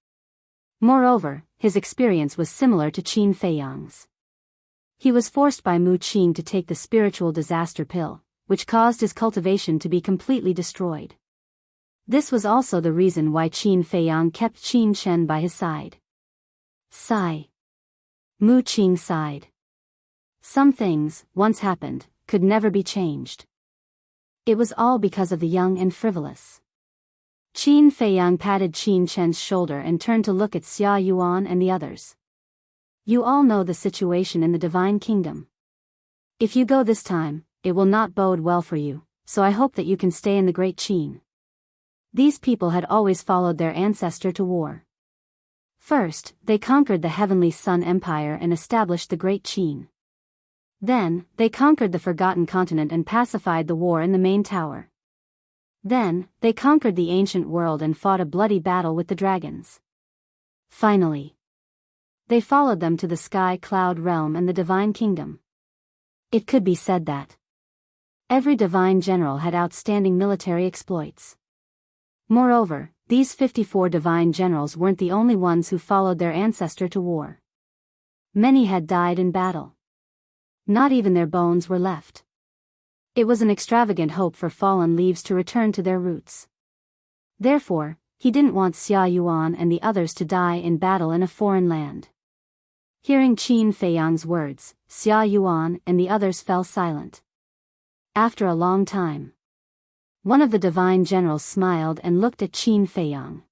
Moreover, his experience was similar to Qin Feiyang's. He was forced by Mu Qing to take the spiritual disaster pill, which caused his cultivation to be completely destroyed. This was also the reason why Qin Feiyang kept Qin Shen by his side. Sigh. Mu Qing sighed. Some things, once happened, could never be changed. It was all because of the young and frivolous. Qin Feiyang patted Qin Shen's shoulder and turned to look at Xia Yuan and the others. You all know the situation in the Divine Kingdom. If you go this time, it will not bode well for you, so I hope that you can stay in the Great Qin. These people had always followed their ancestor to war. First, they conquered the Heavenly Sun Empire and established the Great Qin. Then, they conquered the Forgotten Continent and pacified the war in the main tower. Then, they conquered the ancient world and fought a bloody battle with the dragons. Finally, they followed them to the Sky Cloud Realm and the Divine Kingdom. It could be said that every divine general had outstanding military exploits. Moreover, these 54 divine generals weren't the only ones who followed their ancestor to war. Many had died in battle. Not even their bones were left. It was an extravagant hope for fallen leaves to return to their roots. Therefore, he didn't want Xia Yuan and the others to die in battle in a foreign land. Hearing Qin Feiyang's words, Xia Yuan and the others fell silent. After a long time, one of the divine generals smiled and looked at Qin Feiyang.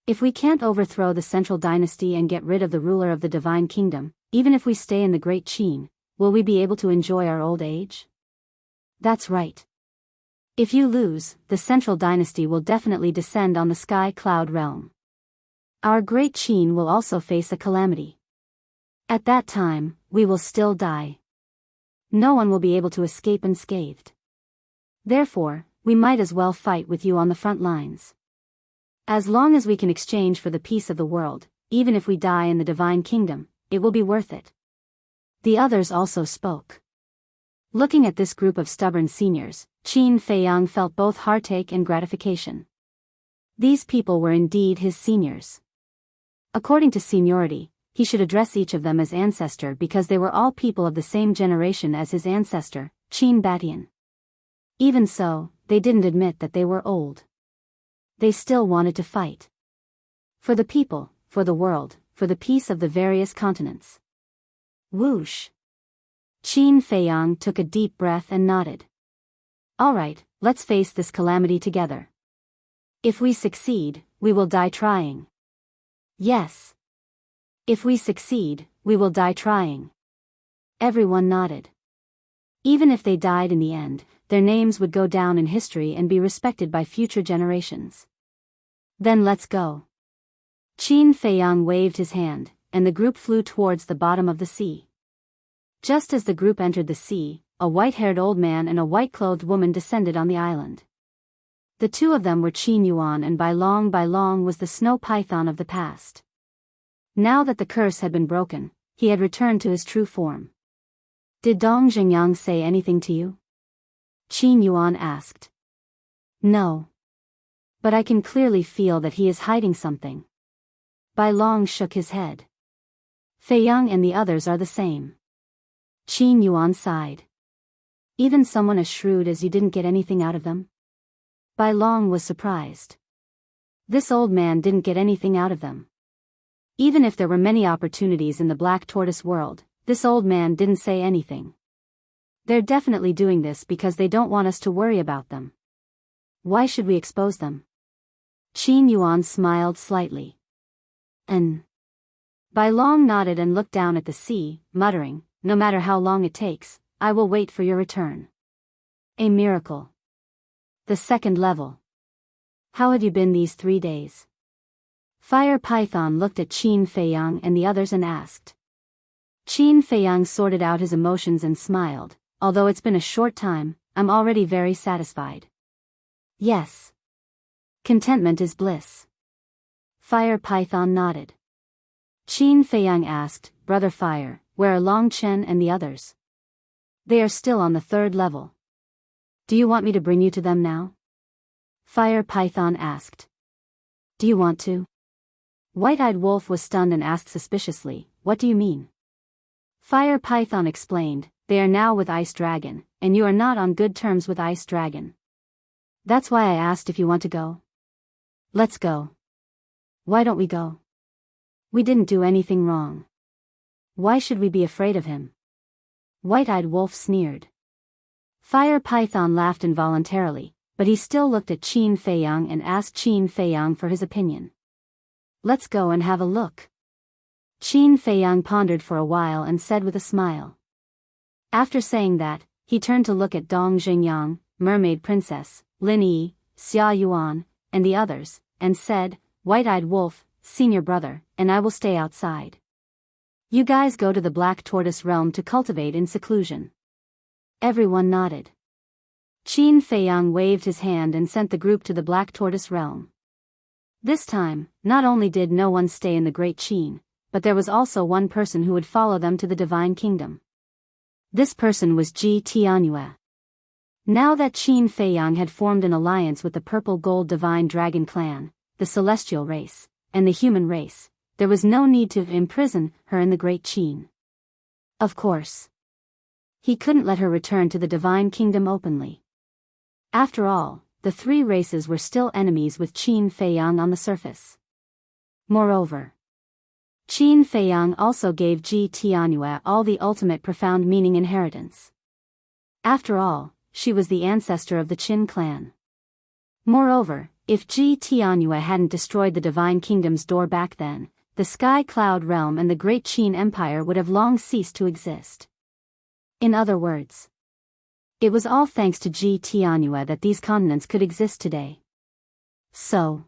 If we can't overthrow the central dynasty and get rid of the ruler of the Divine Kingdom, even if we stay in the Great Qin, will we be able to enjoy our old age? That's right. If you lose, the central dynasty will definitely descend on the Sky Cloud Realm. Our Great Qin will also face a calamity. At that time, we will still die. No one will be able to escape unscathed. Therefore, we might as well fight with you on the front lines. As long as we can exchange for the peace of the world, even if we die in the divine kingdom, it will be worth it. The others also spoke. Looking at this group of stubborn seniors, Qin Feiyang felt both heartache and gratification. These people were indeed his seniors. According to seniority, he should address each of them as ancestor because they were all people of the same generation as his ancestor, Qin Batian. Even so, they didn't admit that they were old. They still wanted to fight. For the people, for the world, for the peace of the various continents. Whoosh! Qin Feiyang took a deep breath and nodded. All right, let's face this calamity together. If we succeed, we will die trying. Yes. If we succeed, we will die trying. Everyone nodded. Even if they died in the end, their names would go down in history and be respected by future generations. Then let's go. Qin Feiyang waved his hand, and the group flew towards the bottom of the sea. Just as the group entered the sea, a white-haired old man and a white-clothed woman descended on the island. The two of them were Qin Yuan, and Bai Long was the snow python of the past. Now that the curse had been broken, he had returned to his true form. Did Dong Xingyang say anything to you? Qin Yuan asked. No. But I can clearly feel that he is hiding something. Bai Long shook his head. Feiyang and the others are the same. Qin Yuan sighed. Even someone as shrewd as you didn't get anything out of them? Bai Long was surprised. This old man didn't get anything out of them. Even if there were many opportunities in the Black Tortoise world, this old man didn't say anything. They're definitely doing this because they don't want us to worry about them. Why should we expose them? Qin Yuan smiled slightly. Bai Long nodded and looked down at the sea, muttering, no matter how long it takes, I will wait for your return. A miracle. The second level. How have you been these 3 days? Fire Python looked at Qin Feiyang and the others and asked. Qin Feiyang sorted out his emotions and smiled. Although it's been a short time, I'm already very satisfied. Yes. Contentment is bliss. Fire Python nodded. Qin Feiyang asked, Brother Fire, where are Long Chen and the others? They are still on the 3rd level. Do you want me to bring you to them now? Fire Python asked. Do you want to? White-Eyed Wolf was stunned and asked suspiciously, What do you mean? Fire Python explained, They are now with Ice Dragon, and you are not on good terms with Ice Dragon. That's why I asked if you want to go. Let's go. Why don't we go? We didn't do anything wrong. Why should we be afraid of him? White-Eyed Wolf sneered. Fire Python laughed involuntarily, but he still looked at Qin Feiyang and asked Qin Feiyang for his opinion. Let's go and have a look. Qin Feiyang pondered for a while and said with a smile. After saying that, he turned to look at Dong Xingyang, Mermaid Princess, Lin Yi, Xia Yuan, and the others, and said, White-Eyed Wolf, senior brother, and I will stay outside. You guys go to the Black Tortoise realm to cultivate in seclusion. Everyone nodded. Qin Feiyang waved his hand and sent the group to the Black Tortoise realm. This time, not only did no one stay in the Great Qin, but there was also one person who would follow them to the Divine Kingdom. This person was Ji Tianyue. Now that Qin Feiyang had formed an alliance with the Purple Gold Divine Dragon Clan, the Celestial race, and the human race, there was no need to imprison her in the Great Qin. Of course. He couldn't let her return to the Divine Kingdom openly. After all, the 3 races were still enemies with Qin Feiyang on the surface. Moreover, Qin Feiyang also gave Ji Tianyue all the ultimate profound meaning inheritance. After all, she was the ancestor of the Qin clan. Moreover, if Ji Tianyue hadn't destroyed the Divine Kingdom's door back then, the Sky Cloud Realm and the Great Qin Empire would have long ceased to exist. In other words, it was all thanks to Ji Tianyue that these continents could exist today. So,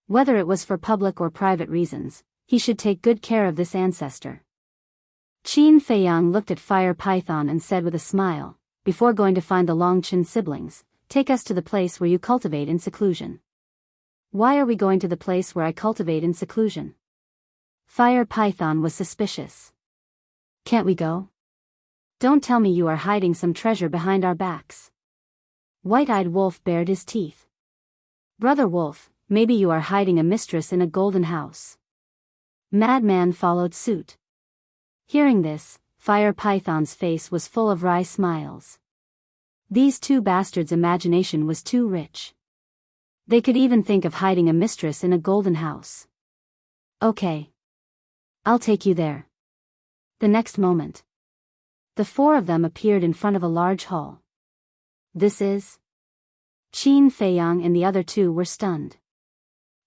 whether it was for public or private reasons, he should take good care of this ancestor. Qin Feiyang looked at Fire Python and said with a smile, Before going to find the Longchen siblings, take us to the place where you cultivate in seclusion. Why are we going to the place where I cultivate in seclusion? Fire Python was suspicious. Can't we go? Don't tell me you are hiding some treasure behind our backs. White-eyed Wolf bared his teeth. Brother Wolf, maybe you are hiding a mistress in a golden house. Madman followed suit. Hearing this, Fire Python's face was full of wry smiles. These two bastards' imagination was too rich. They could even think of hiding a mistress in a golden house. Okay. I'll take you there. The next moment, the four of them appeared in front of a large hall. This is? Qin Feiyang and the other two were stunned.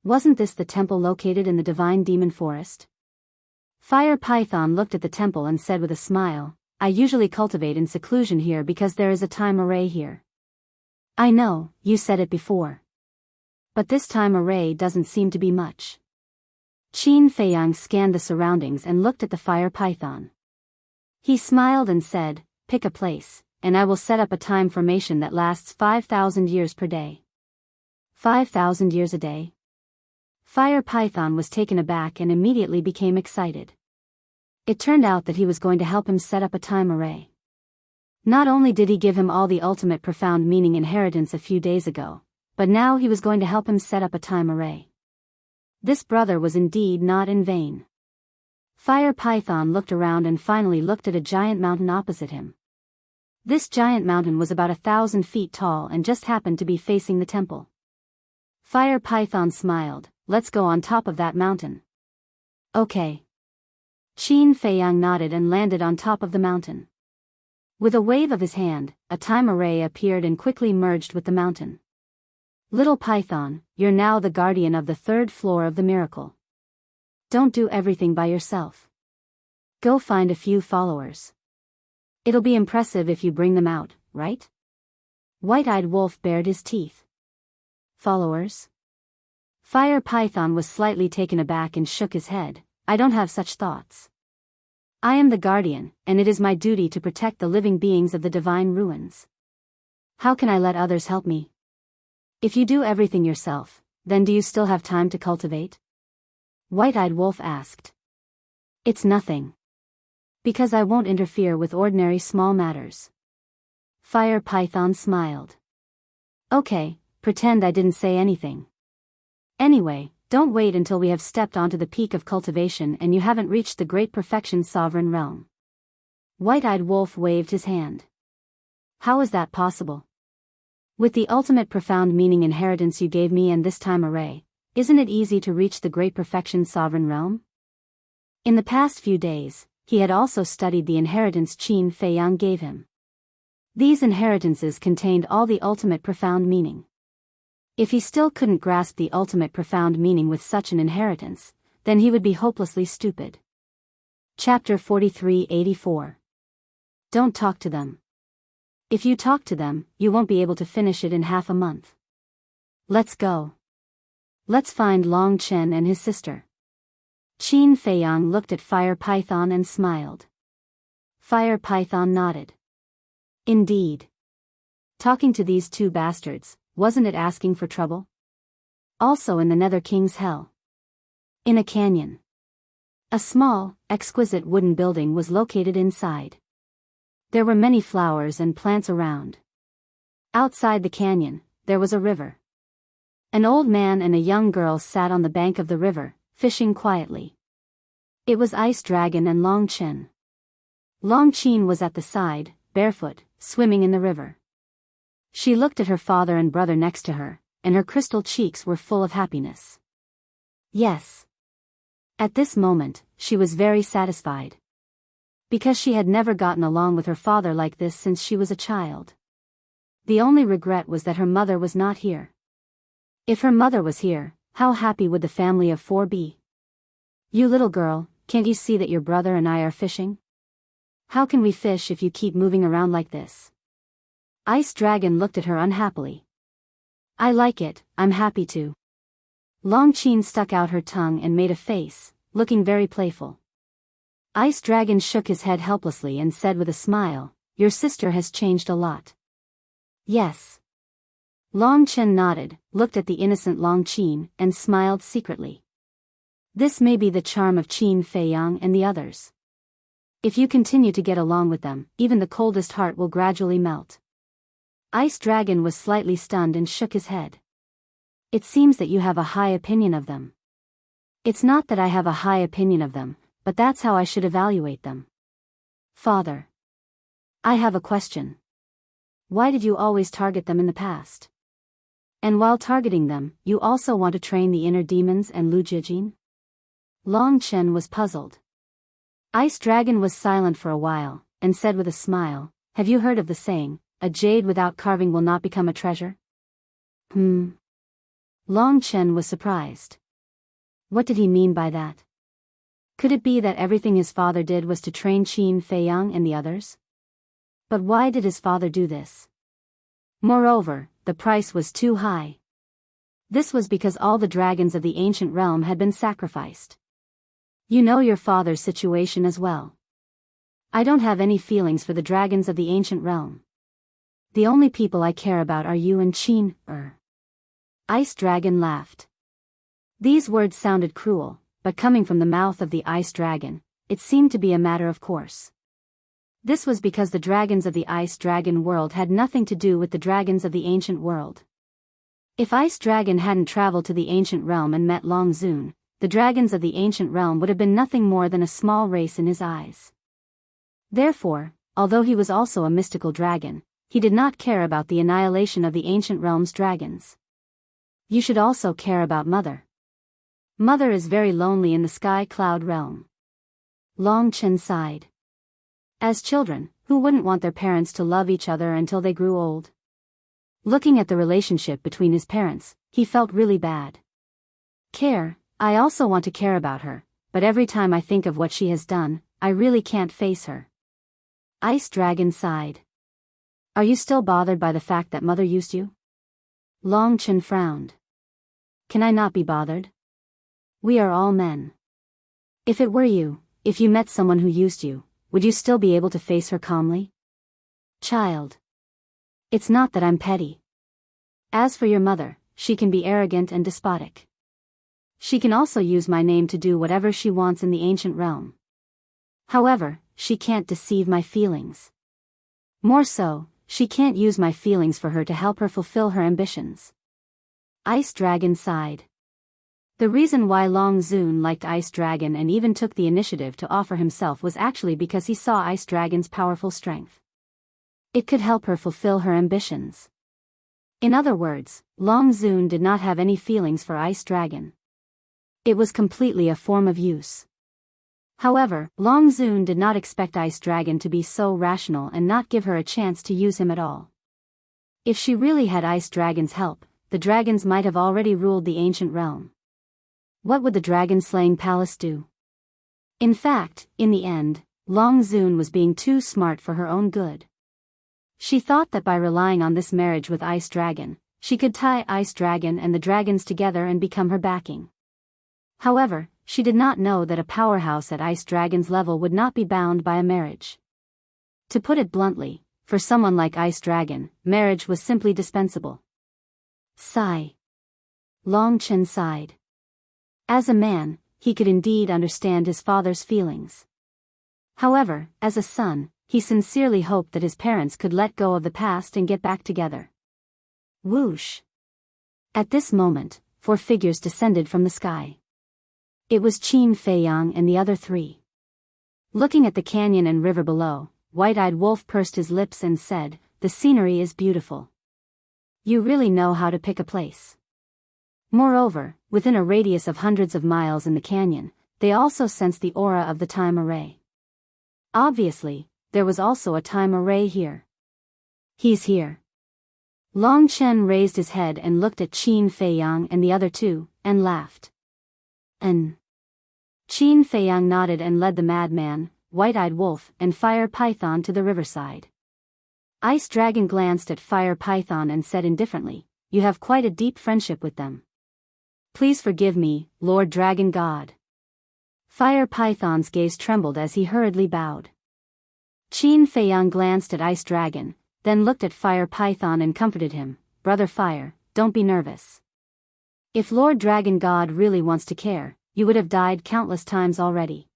Wasn't this the temple located in the Divine Demon Forest? Fire Python looked at the temple and said with a smile, I usually cultivate in seclusion here because there is a time array here. I know, you said it before. But this time array doesn't seem to be much. Qin Feiyang scanned the surroundings and looked at the Fire Python. He smiled and said, pick a place, and I will set up a time formation that lasts 5,000 years per day. 5,000 years a day? Fire Python was taken aback and immediately became excited. It turned out that he was going to help him set up a time array. Not only did he give him all the ultimate profound meaning inheritance a few days ago, but now he was going to help him set up a time array. This brother was indeed not in vain. Fire Python looked around and finally looked at a giant mountain opposite him. This giant mountain was about 1,000 feet tall and just happened to be facing the temple. Fire Python smiled, let's go on top of that mountain. Okay. Qin Feiyang nodded and landed on top of the mountain. With a wave of his hand, a time array appeared and quickly merged with the mountain. Little Python, you're now the guardian of the 3rd floor of the miracle. Don't do everything by yourself. Go find a few followers. It'll be impressive if you bring them out, right? White-eyed Wolf bared his teeth. Followers? Fire Python was slightly taken aback and shook his head. I don't have such thoughts. I am the guardian, and it is my duty to protect the living beings of the divine ruins. How can I let others help me? If you do everything yourself, then do you still have time to cultivate? White-eyed Wolf asked. It's nothing. Because I won't interfere with ordinary small matters. Fire Python smiled. Okay, pretend I didn't say anything. Anyway, don't wait until we have stepped onto the peak of cultivation and you haven't reached the great perfection sovereign realm. White-eyed Wolf waved his hand. How is that possible? With the ultimate profound meaning inheritance you gave me and this time array, isn't it easy to reach the great perfection sovereign realm? In the past few days, he had also studied the inheritance Qin Feiyang gave him. These inheritances contained all the ultimate profound meaning. If he still couldn't grasp the ultimate profound meaning with such an inheritance, then he would be hopelessly stupid. Chapter 43-84. Don't talk to them. If you talk to them, you won't be able to finish it in half a month. Let's go. Let's find Long Chen and his sister. Qin Feiyang looked at Fire Python and smiled. Fire Python nodded. Indeed. Talking to these two bastards, wasn't it asking for trouble? Also in the Nether King's Hell. In a canyon. A small, exquisite wooden building was located inside. There were many flowers and plants around. Outside the canyon, there was a river. An old man and a young girl sat on the bank of the river, fishing quietly. It was Ice Dragon and Long Chen. Long Chen was at the side, barefoot, swimming in the river. She looked at her father and brother next to her, and her crystal cheeks were full of happiness. Yes. At this moment, she was very satisfied. Because she had never gotten along with her father like this since she was a child. The only regret was that her mother was not here. If her mother was here, how happy would the family of four be? You little girl, can't you see that your brother and I are fishing? How can we fish if you keep moving around like this? Ice Dragon looked at her unhappily. I like it, I'm happy to. Long Chen stuck out her tongue and made a face, looking very playful. Ice Dragon shook his head helplessly and said with a smile, your sister has changed a lot. Yes. Long Chen nodded, looked at the innocent Long Qin, and smiled secretly. This may be the charm of Qin Feiyang and the others. If you continue to get along with them, even the coldest heart will gradually melt. Ice Dragon was slightly stunned and shook his head. It seems that you have a high opinion of them. It's not that I have a high opinion of them, but that's how I should evaluate them. Father. I have a question. Why did you always target them in the past? And while targeting them, you also want to train the inner demons and Lu Jijin? Long Chen was puzzled. Ice Dragon was silent for a while, and said with a smile, have you heard of the saying, a jade without carving will not become a treasure? Long Chen was surprised. What did he mean by that? Could it be that everything his father did was to train Qin Feiyang and the others? But why did his father do this? Moreover, the price was too high. This was because all the dragons of the ancient realm had been sacrificed. You know your father's situation as well. I don't have any feelings for the dragons of the ancient realm. The only people I care about are you and Qin. Ice Dragon laughed. These words sounded cruel, but coming from the mouth of the Ice Dragon, it seemed to be a matter of course. This was because the dragons of the Ice Dragon world had nothing to do with the dragons of the ancient world. If Ice Dragon hadn't traveled to the ancient realm and met Long Zun, the dragons of the ancient realm would have been nothing more than a small race in his eyes. Therefore, although he was also a mystical dragon, he did not care about the annihilation of the ancient realm's dragons. You should also care about Mother. Mother is very lonely in the Sky Cloud realm. Long Chen sighed. As children, who wouldn't want their parents to love each other until they grew old? Looking at the relationship between his parents, he felt really bad. I also want to care about her, but every time I think of what she has done, I really can't face her. Ice Dragon sighed. Are you still bothered by the fact that Mother used you? Long Chen frowned. Can I not be bothered? We are all men. If it were you, if you met someone who used you, would you still be able to face her calmly? Child. It's not that I'm petty. As for your mother, she can be arrogant and despotic. She can also use my name to do whatever she wants in the ancient realm. However, she can't deceive my feelings. More so, she can't use my feelings for her to help her fulfill her ambitions. Ice Dragon sighed. The reason why Long Zun liked Ice Dragon and even took the initiative to offer himself was actually because he saw Ice Dragon's powerful strength. It could help her fulfill her ambitions. In other words, Long Zun did not have any feelings for Ice Dragon. It was completely a form of use. However, Long Zun did not expect Ice Dragon to be so rational and not give her a chance to use him at all. If she really had Ice Dragon's help, the dragons might have already ruled the ancient realm. What would the dragon-slaying palace do? In fact, in the end, Long Zun was being too smart for her own good. She thought that by relying on this marriage with Ice Dragon, she could tie Ice Dragon and the dragons together and become her backing. However, she did not know that a powerhouse at Ice Dragon's level would not be bound by a marriage. To put it bluntly, for someone like Ice Dragon, marriage was simply dispensable. Sigh. Long Chen sighed. As a man, he could indeed understand his father's feelings. However, as a son, he sincerely hoped that his parents could let go of the past and get back together. Whoosh! At this moment, 4 figures descended from the sky. It was Qin Feiyang and the other 3. Looking at the canyon and river below, White-Eyed Wolf pursed his lips and said, "The scenery is beautiful. You really know how to pick a place." Moreover, within a radius of hundreds of miles in the canyon, they also sensed the aura of the time array. Obviously, there was also a time array here. He's here. Long Chen raised his head and looked at Qin Feiyang and the other 2, and laughed. Qin Feiyang nodded and led the madman, White-Eyed Wolf, and Fire Python to the riverside. Ice Dragon glanced at Fire Python and said indifferently, "You have quite a deep friendship with them. Please forgive me, Lord Dragon God." Fire Python's gaze trembled as he hurriedly bowed. Qin Feiyang glanced at Ice Dragon, then looked at Fire Python and comforted him, Brother Fire, don't be nervous. If Lord Dragon God really wants to care, you would have died countless times already.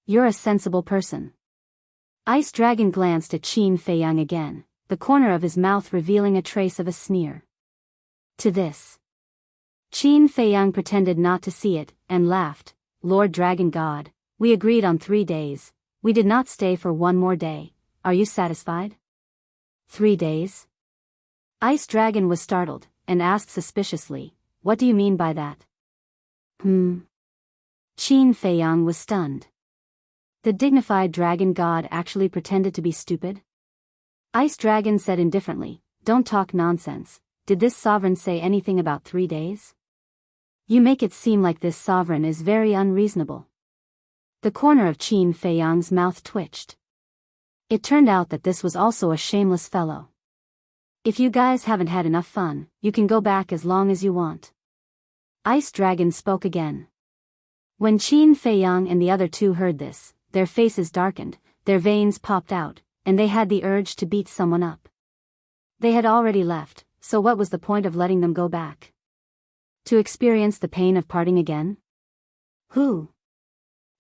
You're a sensible person. Ice Dragon glanced at Qin Feiyang again, the corner of his mouth revealing a trace of a sneer. To this, Qin Feiyang pretended not to see it, and laughed. Lord Dragon God, we agreed on 3 days, we did not stay for 1 more day, are you satisfied? 3 days? Ice Dragon was startled, and asked suspiciously, what do you mean by that? Qin Feiyang was stunned. The dignified dragon god actually pretended to be stupid? Ice Dragon said indifferently, don't talk nonsense, did this sovereign say anything about 3 days? You make it seem like this sovereign is very unreasonable. The corner of Qin Feiyang's mouth twitched. It turned out that this was also a shameless fellow. If you guys haven't had enough fun, you can go back as long as you want. Ice Dragon spoke again. When Qin Feiyang and the other two heard this, their faces darkened, their veins popped out, and they had the urge to beat someone up. They had already left, so what was the point of letting them go back? To experience the pain of parting again? Who?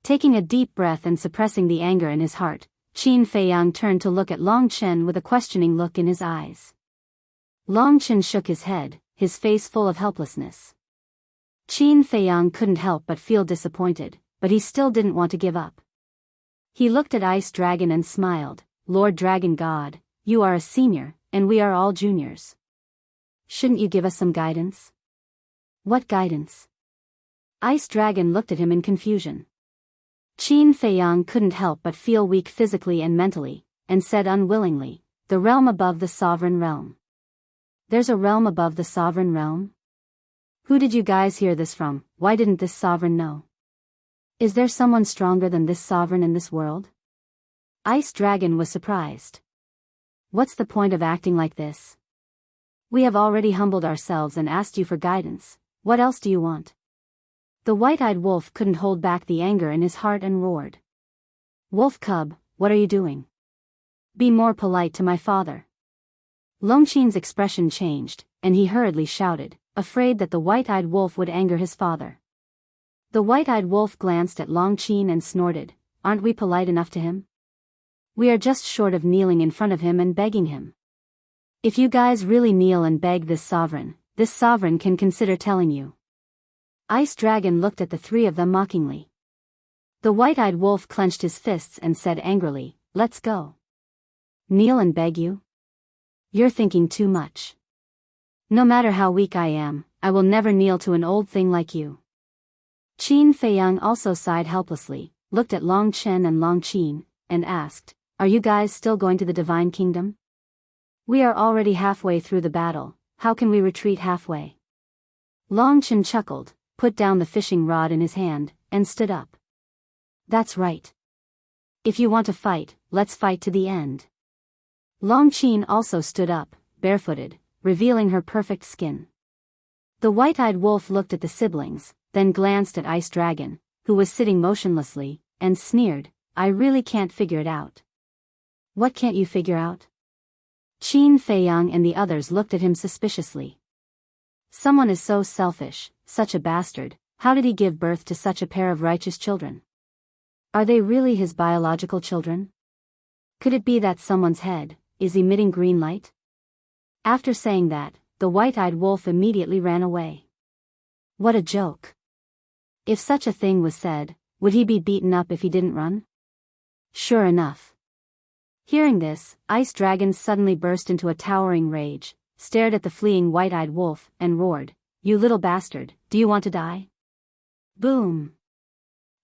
Taking a deep breath and suppressing the anger in his heart, Qin Feiyang turned to look at Long Chen with a questioning look in his eyes. Long Chen shook his head, his face full of helplessness. Qin Feiyang couldn't help but feel disappointed, but he still didn't want to give up. He looked at Ice Dragon and smiled, Lord Dragon God, you are a senior, and we are all juniors. Shouldn't you give us some guidance? What guidance? Ice Dragon looked at him in confusion. Qin Feiyang couldn't help but feel weak physically and mentally, and said unwillingly, the realm above the sovereign realm. There's a realm above the sovereign realm? Who did you guys hear this from? Why didn't this sovereign know? Is there someone stronger than this sovereign in this world? Ice Dragon was surprised. What's the point of acting like this? We have already humbled ourselves and asked you for guidance, what else do you want? The white-eyed wolf couldn't hold back the anger in his heart and roared. Wolf cub, what are you doing? Be more polite to my father. Longqin's expression changed, and he hurriedly shouted, afraid that the white-eyed wolf would anger his father. The white-eyed wolf glanced at Longqin and snorted, aren't we polite enough to him? We are just short of kneeling in front of him and begging him. If you guys really kneel and beg this sovereign can consider telling you. Ice Dragon looked at the three of them mockingly. The white-eyed wolf clenched his fists and said angrily, let's go. Kneel and beg you? You're thinking too much. No matter how weak I am, I will never kneel to an old thing like you. Qin Feiyang also sighed helplessly, looked at Long Chen and Long Qin, and asked, are you guys still going to the Divine Kingdom? We are already halfway through the battle, how can we retreat halfway? Long Chen chuckled, put down the fishing rod in his hand, and stood up. That's right. If you want to fight, let's fight to the end. Long Qin also stood up, barefooted, revealing her perfect skin. The white-eyed wolf looked at the siblings, then glanced at Ice Dragon, who was sitting motionlessly, and sneered, I really can't figure it out. What can't you figure out? Qin Feiyang and the others looked at him suspiciously. Someone is so selfish, such a bastard, how did he give birth to such a pair of righteous children? Are they really his biological children? Could it be that someone's head is emitting green light? After saying that, the white-eyed wolf immediately ran away. What a joke. If such a thing was said, would he be beaten up if he didn't run? Sure enough. Hearing this, Ice Dragon suddenly burst into a towering rage, stared at the fleeing white-eyed wolf, and roared, you little bastard, do you want to die? Boom!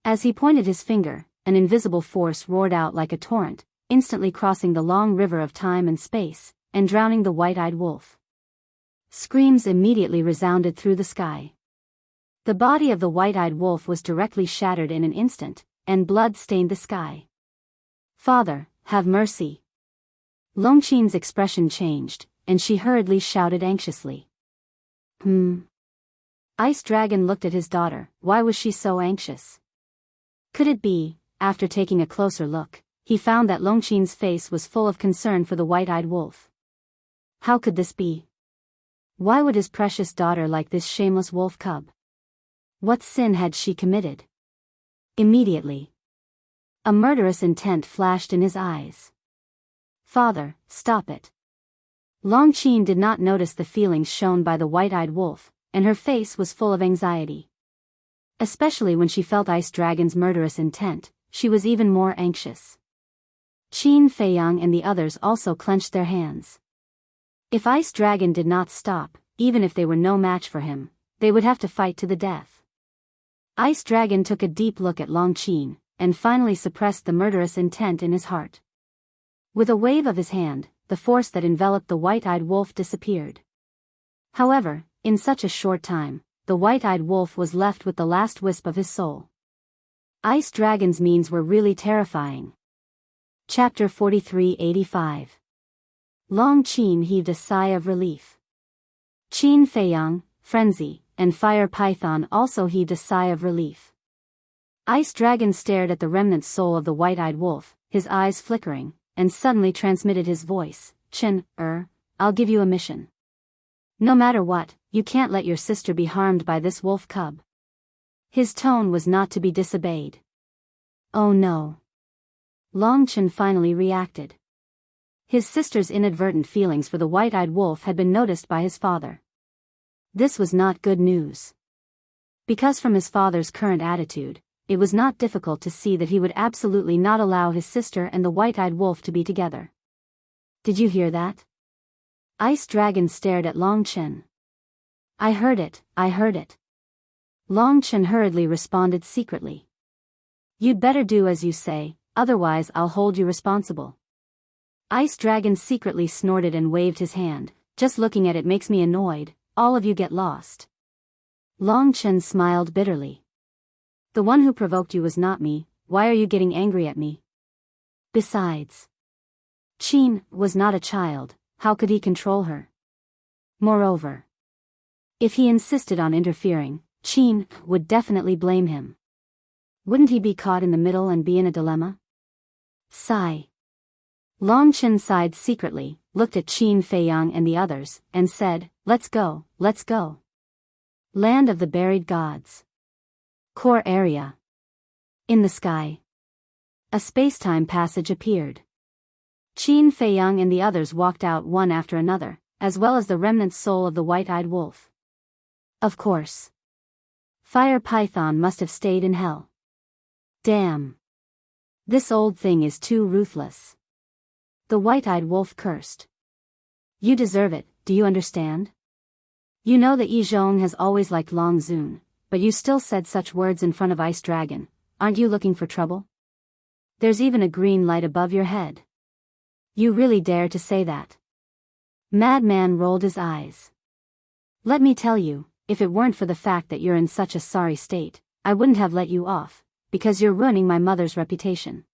As he pointed his finger, an invisible force roared out like a torrent, instantly crossing the long river of time and space, and drowning the white-eyed wolf. Screams immediately resounded through the sky. The body of the white-eyed wolf was directly shattered in an instant, and blood stained the sky. Father, have mercy. Longqin's expression changed, and she hurriedly shouted anxiously. Ice Dragon looked at his daughter, why was she so anxious? Could it be, after taking a closer look, he found that Longqin's face was full of concern for the white-eyed wolf. How could this be? Why would his precious daughter like this shameless wolf cub? What sin had she committed? Immediately, a murderous intent flashed in his eyes. Father, stop it. Long Qin did not notice the feelings shown by the white-eyed wolf, and her face was full of anxiety. Especially when she felt Ice Dragon's murderous intent, she was even more anxious. Qin Feiyang and the others also clenched their hands. If Ice Dragon did not stop, even if they were no match for him, they would have to fight to the death. Ice Dragon took a deep look at Long Qin, and finally suppressed the murderous intent in his heart. With a wave of his hand, the force that enveloped the white-eyed wolf disappeared. However, in such a short time, the white-eyed wolf was left with the last wisp of his soul. Ice Dragon's means were really terrifying. Chapter 4385. Long Qin heaved a sigh of relief. Qin Feiyang, Frenzy, and Fire Python also heaved a sigh of relief. Ice Dragon stared at the remnant soul of the white-eyed wolf, his eyes flickering, and suddenly transmitted his voice. Qin, I'll give you a mission. No matter what, you can't let your sister be harmed by this wolf cub. His tone was not to be disobeyed. Oh no. Long Qin finally reacted. His sister's inadvertent feelings for the white-eyed wolf had been noticed by his father. This was not good news. Because from his father's current attitude, it was not difficult to see that he would absolutely not allow his sister and the white-eyed wolf to be together. Did you hear that? Ice Dragon stared at Long Qin. I heard it. Long Qin hurriedly responded secretly. You'd better do as you say, otherwise I'll hold you responsible. Ice Dragon secretly snorted and waved his hand. Just looking at it makes me annoyed, all of you get lost. Long Qin smiled bitterly. The one who provoked you was not me, why are you getting angry at me? Besides, Qin was not a child, how could he control her? Moreover, if he insisted on interfering, Qin would definitely blame him. Wouldn't he be caught in the middle and be in a dilemma? Sigh. Long Qin sighed secretly, looked at Qin Feiyang and the others, and said, let's go. Land of the Buried Gods. Core area. In the sky, a space-time passage appeared. Qin Feiyang and the others walked out one after another, as well as the remnant soul of the white-eyed wolf. Of course. Fire Python must have stayed in hell. Damn. This old thing is too ruthless. The white-eyed wolf cursed. You deserve it, do you understand? You know that Yizhong has always liked Long Zun, but you still said such words in front of Ice Dragon. Aren't you looking for trouble? There's even a green light above your head. You really dare to say that? Madman rolled his eyes. Let me tell you, if it weren't for the fact that you're in such a sorry state, I wouldn't have let you off, because you're ruining my mother's reputation.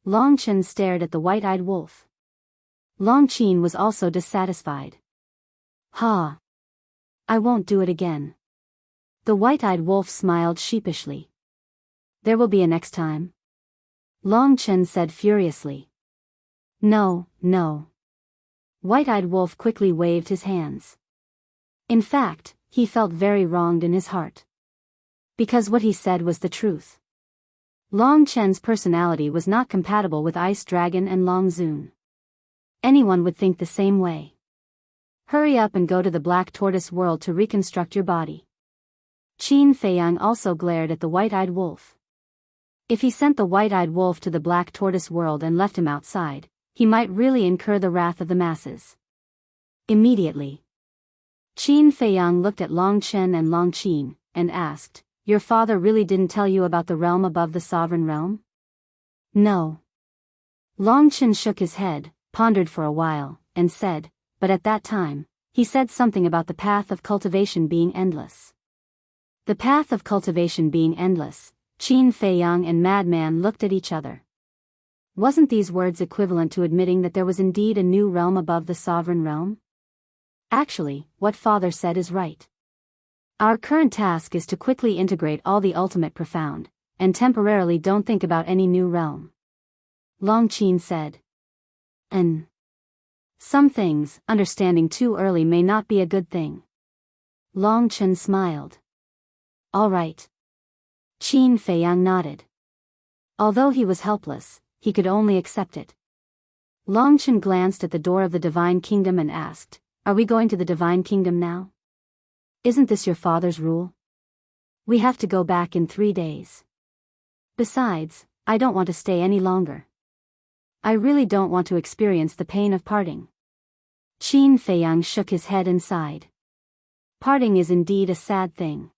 Long Qin stared at the white-eyed wolf. Long Qin was also dissatisfied. Ha! I won't do it again. The white-eyed wolf smiled sheepishly. There will be a next time. Long Qin said furiously. No. White-eyed wolf quickly waved his hands. In fact, he felt very wronged in his heart. Because what he said was the truth. Long Qin's personality was not compatible with Ice Dragon and Long Zun. Anyone would think the same way. Hurry up and go to the Black Tortoise world to reconstruct your body. Qin Feiyang also glared at the white-eyed wolf. If he sent the white-eyed wolf to the Black Tortoise world and left him outside, he might really incur the wrath of the masses. Immediately, Qin Feiyang looked at Long Qin and Long Qin, and asked, your father really didn't tell you about the realm above the sovereign realm? No. Long Qin shook his head, pondered for a while, and said, but at that time, he said something about the path of cultivation being endless. The path of cultivation being endless. Qin Feiyang and Madman looked at each other. Wasn't these words equivalent to admitting that there was indeed a new realm above the sovereign realm? Actually, what father said is right. Our current task is to quickly integrate all the ultimate profound, and temporarily don't think about any new realm. Long Qin said. Some things, understanding too early may not be a good thing. Long Chen smiled. All right. Qin Feiyang nodded. Although he was helpless, he could only accept it. Long Chen glanced at the door of the Divine Kingdom and asked, "Are we going to the Divine Kingdom now? Isn't this your father's rule? We have to go back in 3 days. Besides, I don't want to stay any longer. I really don't want to experience the pain of parting." Qin Feiyang shook his head and sighed. Parting is indeed a sad thing.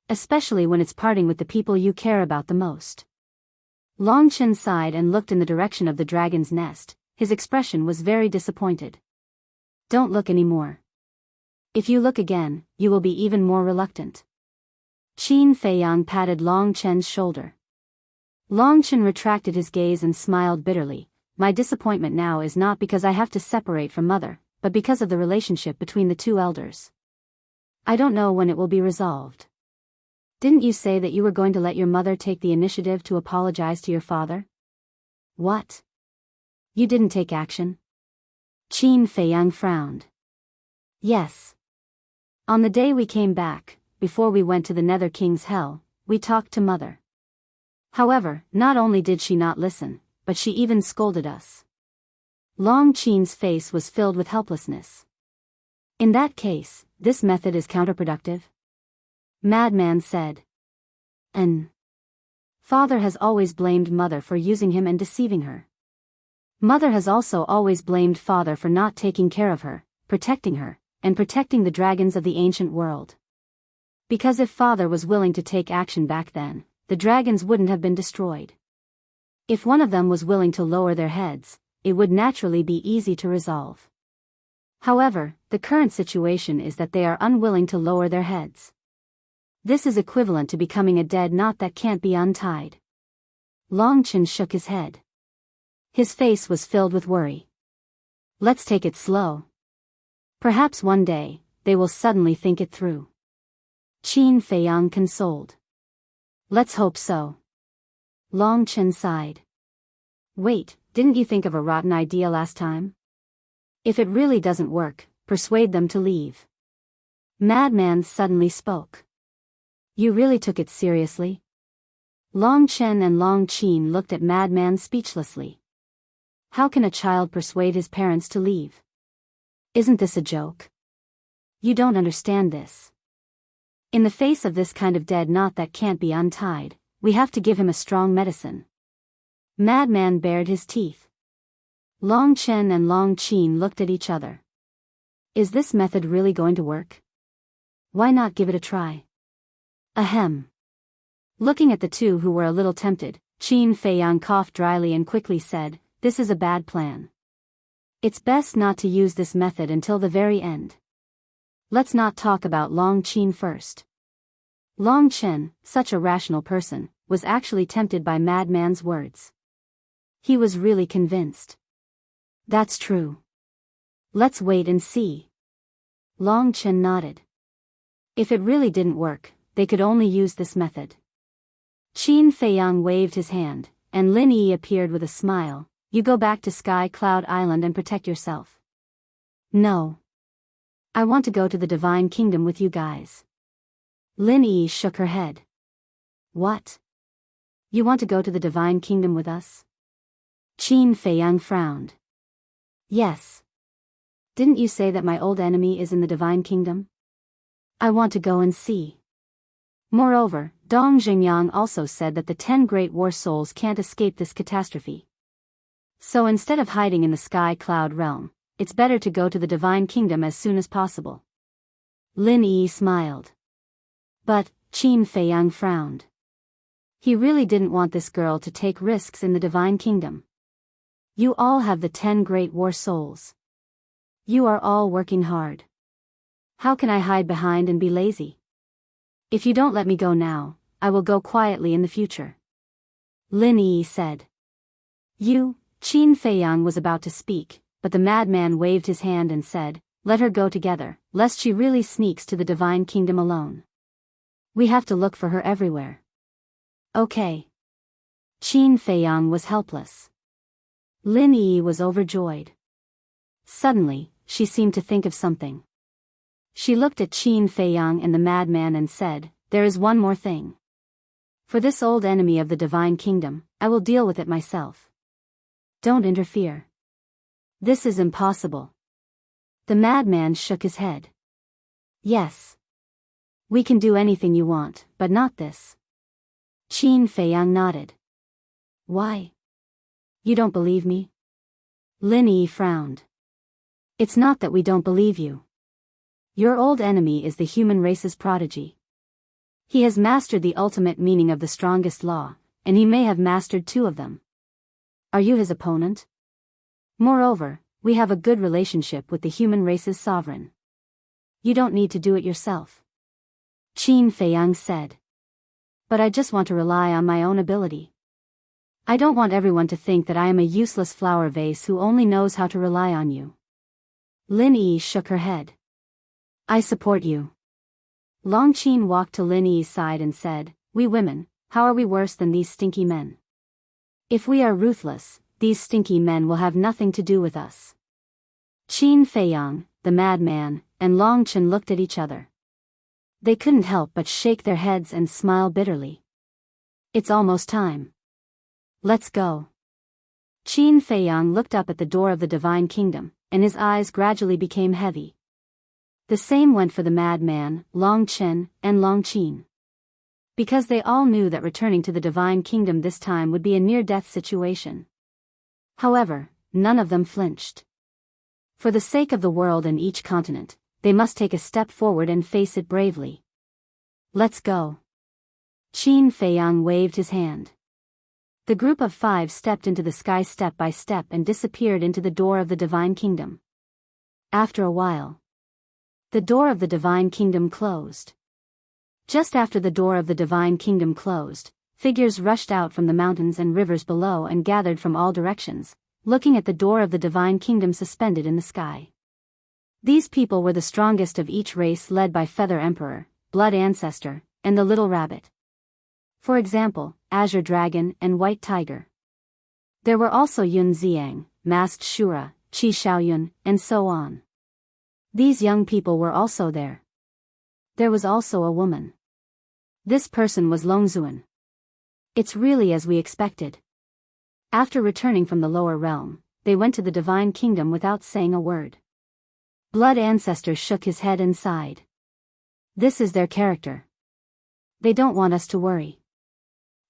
Especially when it's parting with the people you care about the most. Long Chen sighed and looked in the direction of the dragon's nest. His expression was very disappointed. "Don't look anymore. If you look again, you will be even more reluctant." Qin Feiyang patted Long Chen's shoulder. Long Chen retracted his gaze and smiled bitterly. "My disappointment now is not because I have to separate from mother, but because of the relationship between the two elders. I don't know when it will be resolved. Didn't you say that you were going to let your mother take the initiative to apologize to your father? What? You didn't take action?" Qin Feiyang frowned. "Yes. On the day we came back, before we went to the Nether King's Hell, we talked to mother. However, not only did she not listen, but she even scolded us." Long Qin's face was filled with helplessness. "In that case, this method is counterproductive," Madman said. "And father has always blamed mother for using him and deceiving her. Mother has also always blamed father for not taking care of her, protecting her, and protecting the dragons of the ancient world. Because if father was willing to take action back then, the dragons wouldn't have been destroyed. If one of them was willing to lower their heads, it would naturally be easy to resolve. However, the current situation is that they are unwilling to lower their heads. This is equivalent to becoming a dead knot that can't be untied." Long Chen shook his head. His face was filled with worry. "Let's take it slow. Perhaps one day, they will suddenly think it through." Qin Feiyang consoled. "Let's hope so." Long Chen sighed. "Wait, didn't you think of a rotten idea last time? If it really doesn't work, persuade them to leave." Madman suddenly spoke. "You really took it seriously?" Long Chen and Long Qin looked at Madman speechlessly. How can a child persuade his parents to leave? Isn't this a joke? You don't understand this. In the face of this kind of dead knot that can't be untied, we have to give him a strong medicine. Madman bared his teeth. Long Chen and Long Qin looked at each other. Is this method really going to work? Why not give it a try? Ahem. Looking at the two who were a little tempted, Qin Feiyang coughed dryly and quickly said, "This is a bad plan. It's best not to use this method until the very end. Let's not talk about Long Qin first." Long Chen, such a rational person, was actually tempted by Madman's words. He was really convinced. That's true. Let's wait and see. Long Chen nodded. If it really didn't work, they could only use this method. Qin Feiyang waved his hand, and Lin Yi appeared with a smile. You go back to Sky Cloud Island and protect yourself. No. I want to go to the Divine Kingdom with you guys. Lin Yi shook her head. What? You want to go to the Divine Kingdom with us? Qin Feiyang frowned. Yes. Didn't you say that my old enemy is in the Divine Kingdom? I want to go and see. Moreover, Dong Xingyang also said that the 10 great war souls can't escape this catastrophe. So instead of hiding in the Sky Cloud realm, it's better to go to the Divine Kingdom as soon as possible. Lin Yi smiled. But, Qin Feiyang frowned. He really didn't want this girl to take risks in the Divine Kingdom. You all have the 10 great war souls. You are all working hard. How can I hide behind and be lazy? If you don't let me go now, I will go quietly in the future. Lin Yi said. You, Qin Feiyang was about to speak, but the madman waved his hand and said, let her go together, lest she really sneaks to the Divine Kingdom alone. We have to look for her everywhere. Okay. Qin Feiyang was helpless. Lin Yi was overjoyed. Suddenly, she seemed to think of something. She looked at Qin Feiyang and the madman and said, "There is one more thing. For this old enemy of the divine kingdom, I will deal with it myself. Don't interfere. This is impossible." The madman shook his head. "Yes. We can do anything you want, but not this." Qin Feiyang nodded. "Why? You don't believe me?" Lin Yi frowned. "It's not that we don't believe you. Your old enemy is the human race's prodigy. He has mastered the ultimate meaning of the strongest law, and he may have mastered two of them. Are you his opponent? Moreover, we have a good relationship with the human race's sovereign. You don't need to do it yourself." Qin Feiyang said. "But I just want to rely on my own ability. I don't want everyone to think that I am a useless flower vase who only knows how to rely on you." Lin Yi shook her head. "I support you." Long Qin walked to Lin Yi's side and said, "We women, how are we worse than these stinky men? If we are ruthless, these stinky men will have nothing to do with us." Qin Feiyang, the madman, and Long Qin looked at each other. They couldn't help but shake their heads and smile bitterly. "It's almost time. Let's go." Qin Feiyang looked up at the door of the divine kingdom, and his eyes gradually became heavy. The same went for the madman, Long Qin, and Long Qin. Because they all knew that returning to the divine kingdom this time would be a near-death situation. However, none of them flinched. For the sake of the world and each continent, they must take a step forward and face it bravely. "Let's go." Qin Feiyang waved his hand. The group of 5 stepped into the sky step by step and disappeared into the door of the divine kingdom. After a while, the door of the divine kingdom closed. Just after the door of the divine kingdom closed, figures rushed out from the mountains and rivers below and gathered from all directions, looking at the door of the divine kingdom suspended in the sky. These people were the strongest of each race, led by Feather Emperor, Blood Ancestor, and the Little Rabbit. For example, Azure Dragon and White Tiger. There were also Yun Xiang, Masked Shura, Qi Xiaoyun, and so on. These young people were also there. There was also a woman. This person was Longzuan. It's really as we expected. After returning from the lower realm, they went to the divine kingdom without saying a word. Blood Ancestor shook his head and sighed. This is their character. They don't want us to worry.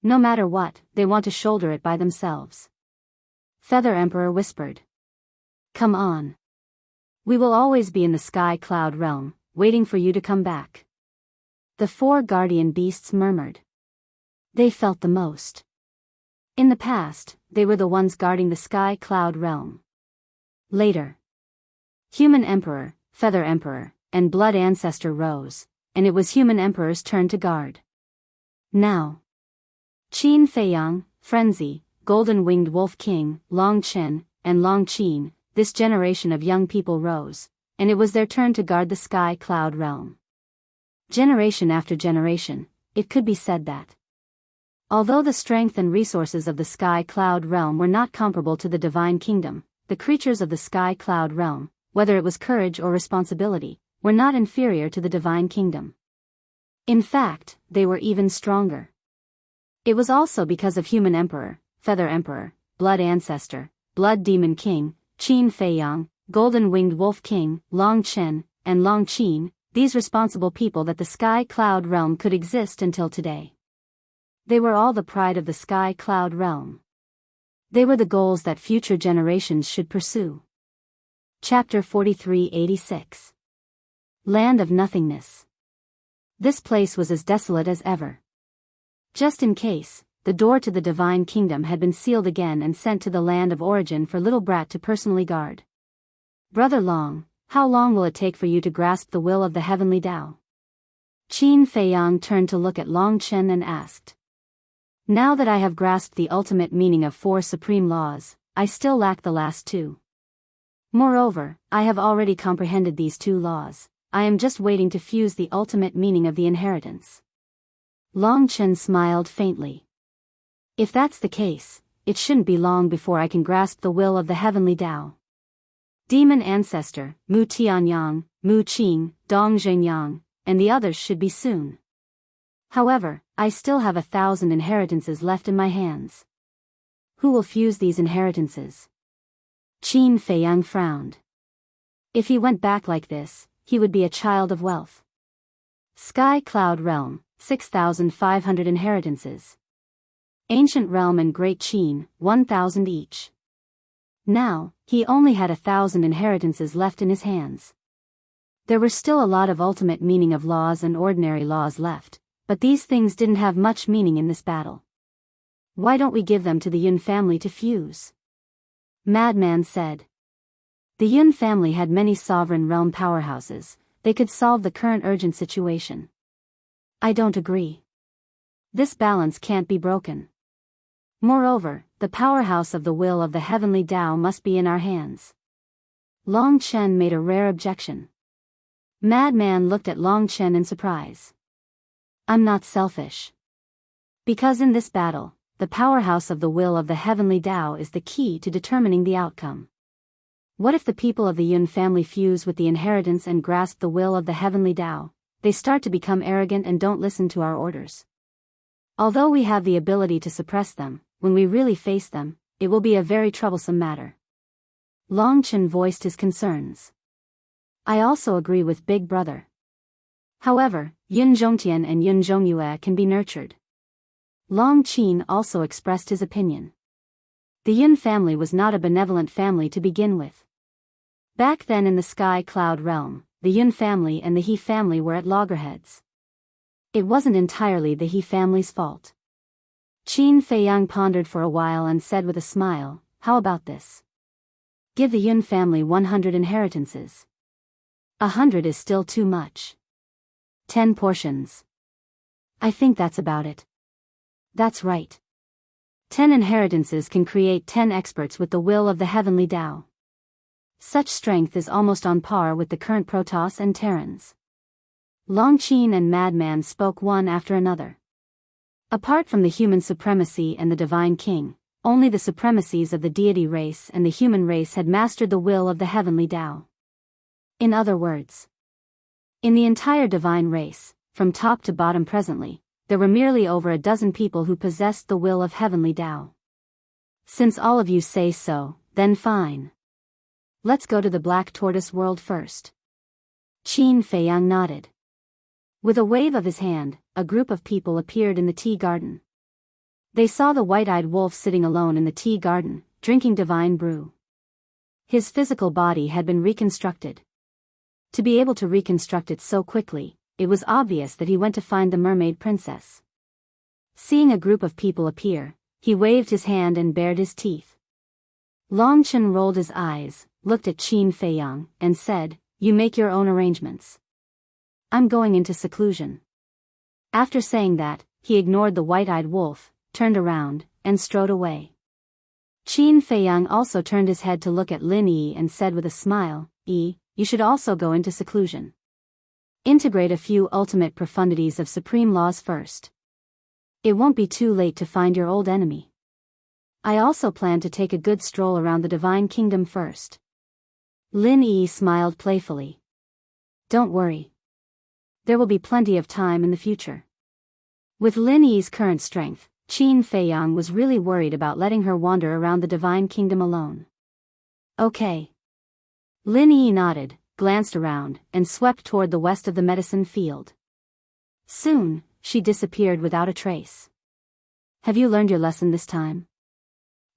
No matter what, they want to shoulder it by themselves. Feather Emperor whispered. Come on. We will always be in the sky cloud realm, waiting for you to come back. The 4 guardian beasts murmured. They felt the most. In the past, they were the ones guarding the sky cloud realm. Later, Human Emperor, Feather Emperor, and Blood Ancestor rose, and it was Human Emperor's turn to guard. Now, Qin Feiyang, Frenzy, Golden-Winged Wolf King, Long Qin, and Long Qin, this generation of young people rose, and it was their turn to guard the sky cloud realm. Generation after generation, it could be said that, although the strength and resources of the sky cloud realm were not comparable to the divine kingdom, the creatures of the sky cloud realm, whether it was courage or responsibility, were not inferior to the divine kingdom. In fact, they were even stronger. It was also because of Human Emperor, Feather Emperor, Blood Ancestor, Blood Demon King, Qin Feiyang, Golden-Winged Wolf King, Long Qin, and Long Qin, these responsible people, that the sky cloud realm could exist until today. They were all the pride of the sky cloud realm. They were the goals that future generations should pursue. Chapter 4386. Land of Nothingness. This place was as desolate as ever. Just in case, the door to the divine kingdom had been sealed again and sent to the land of origin for Little Brat to personally guard. Brother Long, how long will it take for you to grasp the will of the heavenly Tao? Qin Feiyang turned to look at Long Qin and asked. Now that I have grasped the ultimate meaning of 4 supreme laws, I still lack the last 2. Moreover, I have already comprehended these 2 laws, I am just waiting to fuse the ultimate meaning of the inheritance. Long Qin smiled faintly. If that's the case, it shouldn't be long before I can grasp the will of the heavenly Tao. Demon ancestor, Mu Tianyang, Mu Qing, Dong Zhengyang, and the others should be soon. However, I still have 1,000 inheritances left in my hands. Who will fuse these inheritances? Qin Feiyang frowned. If he went back like this, he would be a child of wealth. Sky Cloud Realm, 6,500 inheritances. Ancient Realm and Great Qin, 1,000 each. Now, he only had 1,000 inheritances left in his hands. There were still a lot of ultimate meaning of laws and ordinary laws left, but these things didn't have much meaning in this battle. Why don't we give them to the Yun family to fuse? Madman said. The Yun family had many sovereign realm powerhouses, they could solve the current urgent situation. I don't agree. This balance can't be broken. Moreover, the powerhouse of the will of the heavenly Tao must be in our hands. Long Chen made a rare objection. Madman looked at Long Chen in surprise. I'm not selfish. Because in this battle, the powerhouse of the will of the heavenly Tao is the key to determining the outcome. What if the people of the Yun family fuse with the inheritance and grasp the will of the heavenly Tao? They start to become arrogant and don't listen to our orders. Although we have the ability to suppress them, when we really face them, it will be a very troublesome matter. Long Chen voiced his concerns. I also agree with Big Brother. However, Yun Zhongtian and Yun Zhongyue can be nurtured. Long Qin also expressed his opinion. The Yun family was not a benevolent family to begin with. Back then in the Sky Cloud Realm, the Yun family and the He family were at loggerheads. It wasn't entirely the He family's fault. Qin Feiyang pondered for a while and said with a smile, how about this? Give the Yun family 100 inheritances. 100 is still too much. 10 portions. I think that's about it. That's right. 10 inheritances can create 10 experts with the will of the heavenly Tao. Such strength is almost on par with the current Protoss and Terrans. Long Qin and Madman spoke one after another. Apart from the human supremacy and the Divine King, only the supremacies of the deity race and the human race had mastered the will of the heavenly Tao. In other words, in the entire divine race, from top to bottom presently, there were merely over a dozen people who possessed the will of heavenly Tao. Since all of you say so, then fine. Let's go to the Black Tortoise world first. Qin Feiyang nodded. With a wave of his hand, a group of people appeared in the tea garden. They saw the white-eyed wolf sitting alone in the tea garden, drinking divine brew. His physical body had been reconstructed. To be able to reconstruct it so quickly, it was obvious that he went to find the mermaid princess. Seeing a group of people appear, he waved his hand and bared his teeth. Long Chen rolled his eyes, looked at Qin Feiyang, and said, "You make your own arrangements. I'm going into seclusion." After saying that, he ignored the white-eyed wolf, turned around, and strode away. Qin Feiyang also turned his head to look at Lin Yi and said with a smile, "You should also go into seclusion. Integrate a few ultimate profundities of supreme laws first. It won't be too late to find your old enemy. I also plan to take a good stroll around the Divine Kingdom first." Lin Yi smiled playfully. "Don't worry. There will be plenty of time in the future." With Lin Yi's current strength, Qin Feiyang was really worried about letting her wander around the Divine Kingdom alone. Okay. Lin Yi nodded, glanced around, and swept toward the west of the medicine field. Soon, she disappeared without a trace. Have you learned your lesson this time?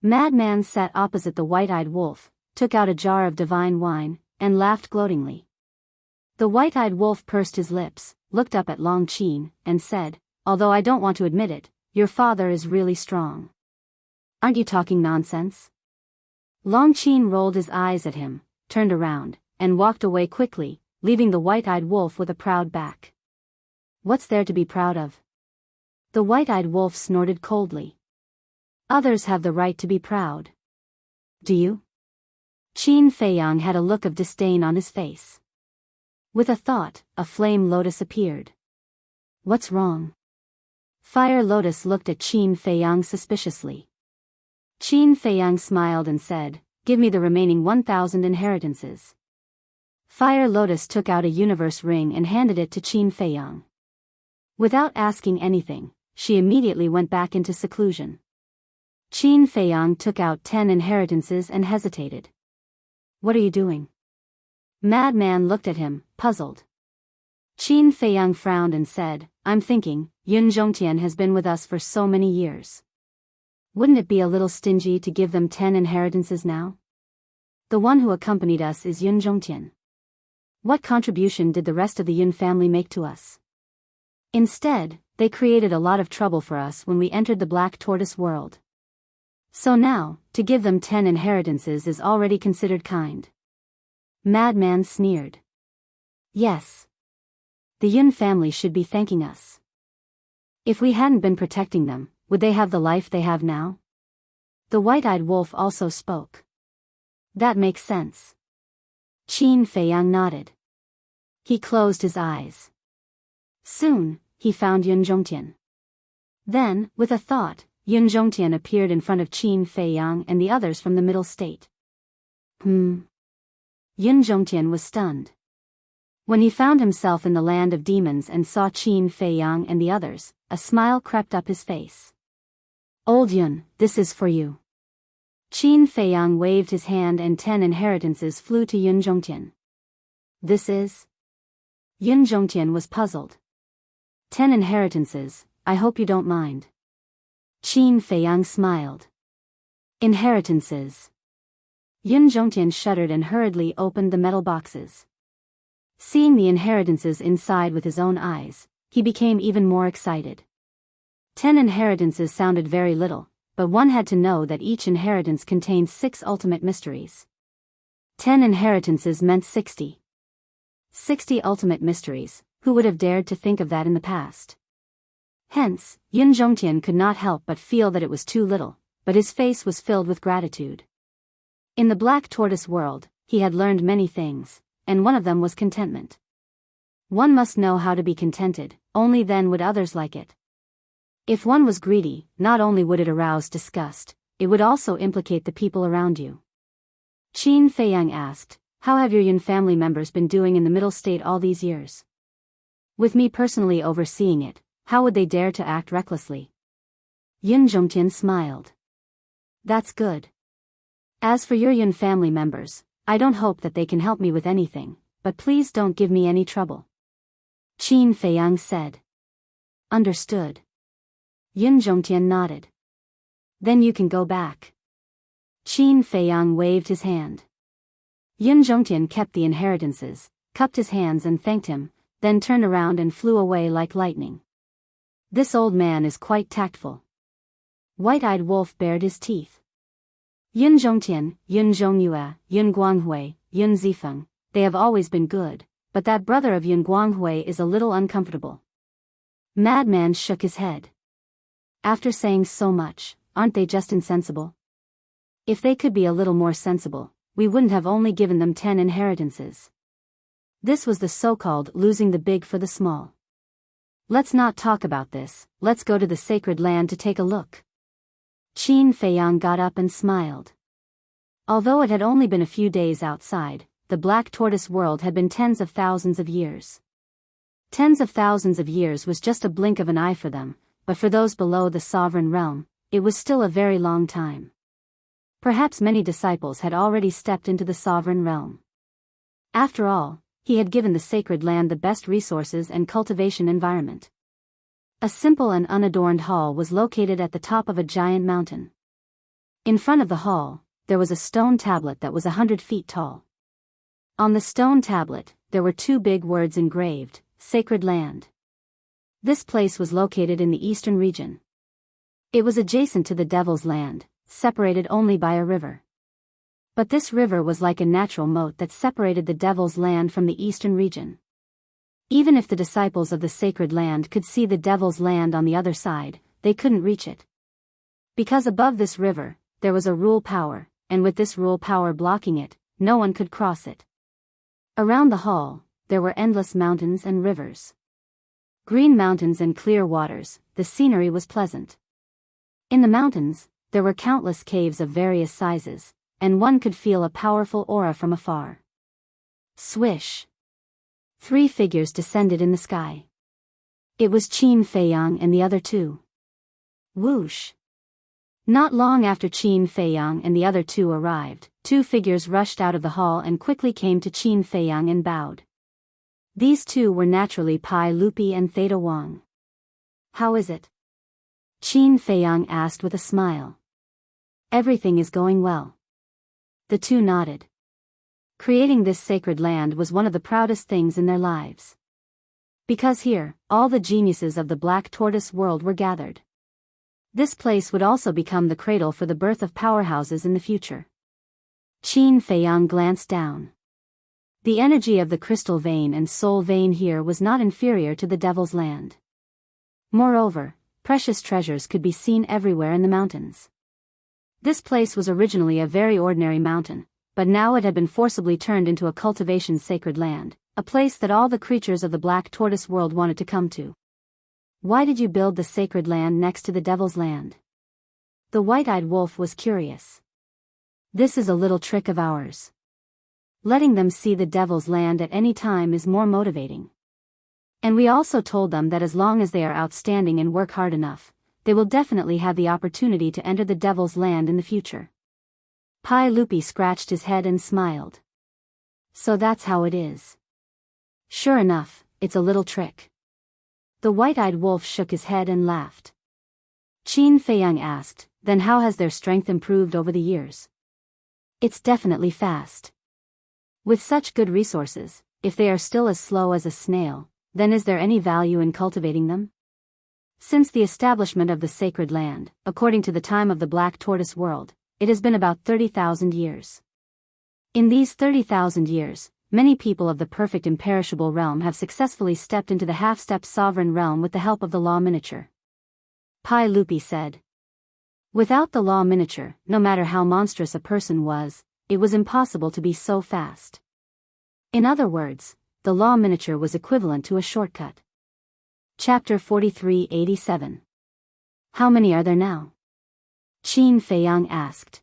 Madman sat opposite the white-eyed wolf, took out a jar of divine wine, and laughed gloatingly. The white-eyed wolf pursed his lips, looked up at Long Qin, and said, "Although I don't want to admit it, your father is really strong. Aren't you talking nonsense?" Long Qin rolled his eyes at him, turned around, and walked away quickly, leaving the white-eyed wolf with a proud back. What's there to be proud of? The white-eyed wolf snorted coldly. Others have the right to be proud. Do you? Qin Feiyang had a look of disdain on his face. With a thought, a flame lotus appeared. What's wrong? Fire Lotus looked at Qin Feiyang suspiciously. Qin Feiyang smiled and said, give me the remaining 1,000 inheritances. Fire Lotus took out a universe ring and handed it to Qin Feiyang. Without asking anything, she immediately went back into seclusion. Qin Feiyang took out 10 inheritances and hesitated. What are you doing? Madman looked at him, puzzled. Qin Feiyang frowned and said, I'm thinking, Yun Zhongtian has been with us for so many years. Wouldn't it be a little stingy to give them 10 inheritances now? The one who accompanied us is Yun Zhongtian. What contribution did the rest of the Yun family make to us? Instead, they created a lot of trouble for us when we entered the Black Tortoise world. So now, to give them 10 inheritances is already considered kind. Madman sneered. Yes. The Yun family should be thanking us. If we hadn't been protecting them, would they have the life they have now? The white-eyed wolf also spoke. That makes sense. Qin Feiyang nodded. He closed his eyes. Soon, he found Yun Zhongtian. Then, with a thought, Yun Zhongtian appeared in front of Qin Feiyang and the others from the middle state. Yun Zhongtian was stunned. When he found himself in the land of demons and saw Qin Feiyang and the others, a smile crept up his face. Old Yun, this is for you. Qin Feiyang waved his hand and 10 inheritances flew to Yun Zhongtian. This is? Yun Zhongtian was puzzled. 10 inheritances, I hope you don't mind. Qin Feiyang smiled. Inheritances. Yun Zhongtian shuddered and hurriedly opened the metal boxes. Seeing the inheritances inside with his own eyes, he became even more excited. 10 inheritances sounded very little, but one had to know that each inheritance contained 6 ultimate mysteries. 10 inheritances meant 60. 60 ultimate mysteries, who would have dared to think of that in the past? Hence, Yun Zhongtian could not help but feel that it was too little, but his face was filled with gratitude. In the Black Tortoise world, he had learned many things, and one of them was contentment. One must know how to be contented, only then would others like it. If one was greedy, not only would it arouse disgust, it would also implicate the people around you. Qin Feiyang asked, how have your Yun family members been doing in the middle state all these years? With me personally overseeing it, how would they dare to act recklessly? Yun Zhongtian smiled. That's good. As for your Yun family members, I don't hope that they can help me with anything, but please don't give me any trouble. Qin Feiyang said. Understood. Yun Zhongtian nodded. Then you can go back. Qin Feiyang waved his hand. Yun Zhongtian kept the inheritances, cupped his hands and thanked him, then turned around and flew away like lightning. This old man is quite tactful. White-eyed wolf bared his teeth. Yun Zhongtian, Yun Zhongyue, Yun Guanghui, Yun Zifeng, they have always been good, but that brother of Yun Guanghui is a little uncomfortable. Madman shook his head. After saying so much, aren't they just insensible? If they could be a little more sensible, we wouldn't have only given them 10 inheritances. This was the so-called losing the big for the small. Let's not talk about this, let's go to the sacred land to take a look. Qin Feiyang got up and smiled. Although it had only been a few days outside, the Black Tortoise world had been tens of thousands of years. Tens of thousands of years was just a blink of an eye for them, but for those below the sovereign realm, it was still a very long time. Perhaps many disciples had already stepped into the sovereign realm. After all, he had given the sacred land the best resources and cultivation environment. A simple and unadorned hall was located at the top of a giant mountain. In front of the hall, there was a stone tablet that was 100 feet tall. On the stone tablet, there were 2 big words engraved, Sacred Land. This place was located in the eastern region. It was adjacent to the Devil's Land, separated only by a river. But this river was like a natural moat that separated the Devil's Land from the eastern region. Even if the disciples of the Sacred Land could see the Devil's Land on the other side, they couldn't reach it. Because above this river, there was a rule power, and with this rule power blocking it, no one could cross it. Around the hall, there were endless mountains and rivers. Green mountains and clear waters, the scenery was pleasant. In the mountains, there were countless caves of various sizes, and one could feel a powerful aura from afar. Swish! 3 figures descended in the sky. It was Qin Feiyang and the other 2. Whoosh! Not long after Qin Feiyang and the other 2 arrived, 2 figures rushed out of the hall and quickly came to Qin Feiyang and bowed. These 2 were naturally Pai Lupi and Theta Wang. "How is it?" Qin Feiyang asked with a smile. "Everything is going well." The 2 nodded. Creating this sacred land was one of the proudest things in their lives. Because here, all the geniuses of the Black Tortoise world were gathered. This place would also become the cradle for the birth of powerhouses in the future. Qin Feiyang glanced down. The energy of the crystal vein and soul vein here was not inferior to the Devil's Land. Moreover, precious treasures could be seen everywhere in the mountains. This place was originally a very ordinary mountain, but now it had been forcibly turned into a cultivation sacred land, a place that all the creatures of the Black Tortoise world wanted to come to. "Why did you build the sacred land next to the Devil's Land?" The white-eyed wolf was curious. "This is a little trick of ours. Letting them see the Devil's Land at any time is more motivating. And we also told them that as long as they are outstanding and work hard enough, they will definitely have the opportunity to enter the Devil's Land in the future." Pai Lupi scratched his head and smiled. "So that's how it is." "Sure enough, it's a little trick." The white-eyed wolf shook his head and laughed. Qin Feiyang asked, "Then how has their strength improved over the years?" "It's definitely fast. With such good resources, if they are still as slow as a snail, then is there any value in cultivating them? Since the establishment of the sacred land, according to the time of the Black Tortoise world, it has been about 30,000 years. In these 30,000 years, many people of the perfect imperishable realm have successfully stepped into the half-step sovereign realm with the help of the law miniature." Pai Lupi said. Without the law miniature, no matter how monstrous a person was, it was impossible to be so fast. In other words, the law miniature was equivalent to a shortcut. Chapter 4387. How many are there now? Qin Feiyang asked.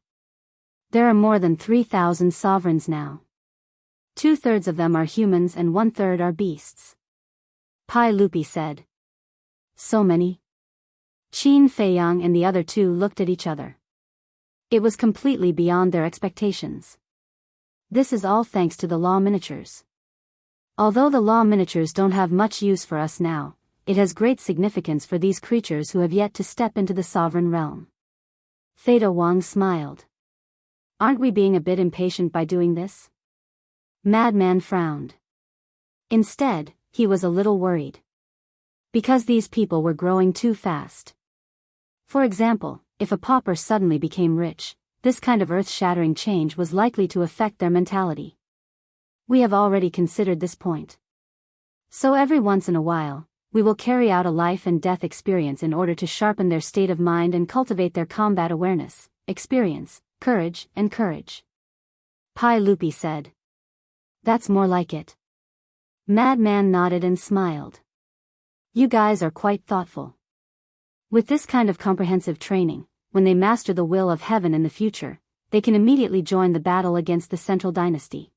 There are more than 3,000 sovereigns now. 2/3 of them are humans and 1/3 are beasts. Pai Lupi said. So many? Qin Feiyang and the other 2 looked at each other. It was completely beyond their expectations. This is all thanks to the law miniatures. Although the law miniatures don't have much use for us now, it has great significance for these creatures who have yet to step into the sovereign realm. Theta Wang smiled. Aren't we being a bit impatient by doing this? Madman frowned. Instead, he was a little worried. Because these people were growing too fast. For example, if a pauper suddenly became rich, this kind of earth-shattering change was likely to affect their mentality. We have already considered this point. So every once in a while, we will carry out a life and death experience in order to sharpen their state of mind and cultivate their combat awareness, experience, courage. Pai Lupi said. That's more like it. Madman nodded and smiled. You guys are quite thoughtful. With this kind of comprehensive training, when they master the will of heaven in the future, they can immediately join the battle against the Central Dynasty.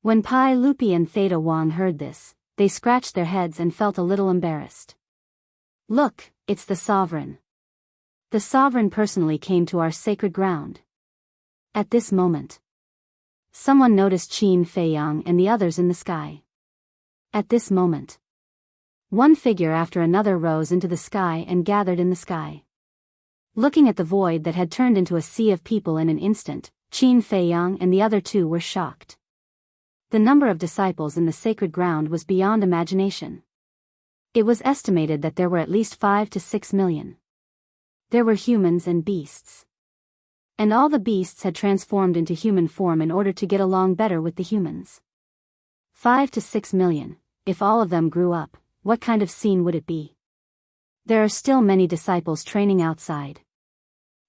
When Pai Lupi and Theta Wang heard this, they scratched their heads and felt a little embarrassed. Look, it's the sovereign. The sovereign personally came to our sacred ground. At this moment, someone noticed Qin Feiyang and the others in the sky. At this moment, one figure after another rose into the sky and gathered in the sky. Looking at the void that had turned into a sea of people in an instant, Qin Feiyang and the other 2 were shocked. The number of disciples in the sacred ground was beyond imagination. It was estimated that there were at least 5 to 6 million. There were humans and beasts. And all the beasts had transformed into human form in order to get along better with the humans. 5 to 6 million, if all of them grew up, what kind of scene would it be? There are still many disciples training outside.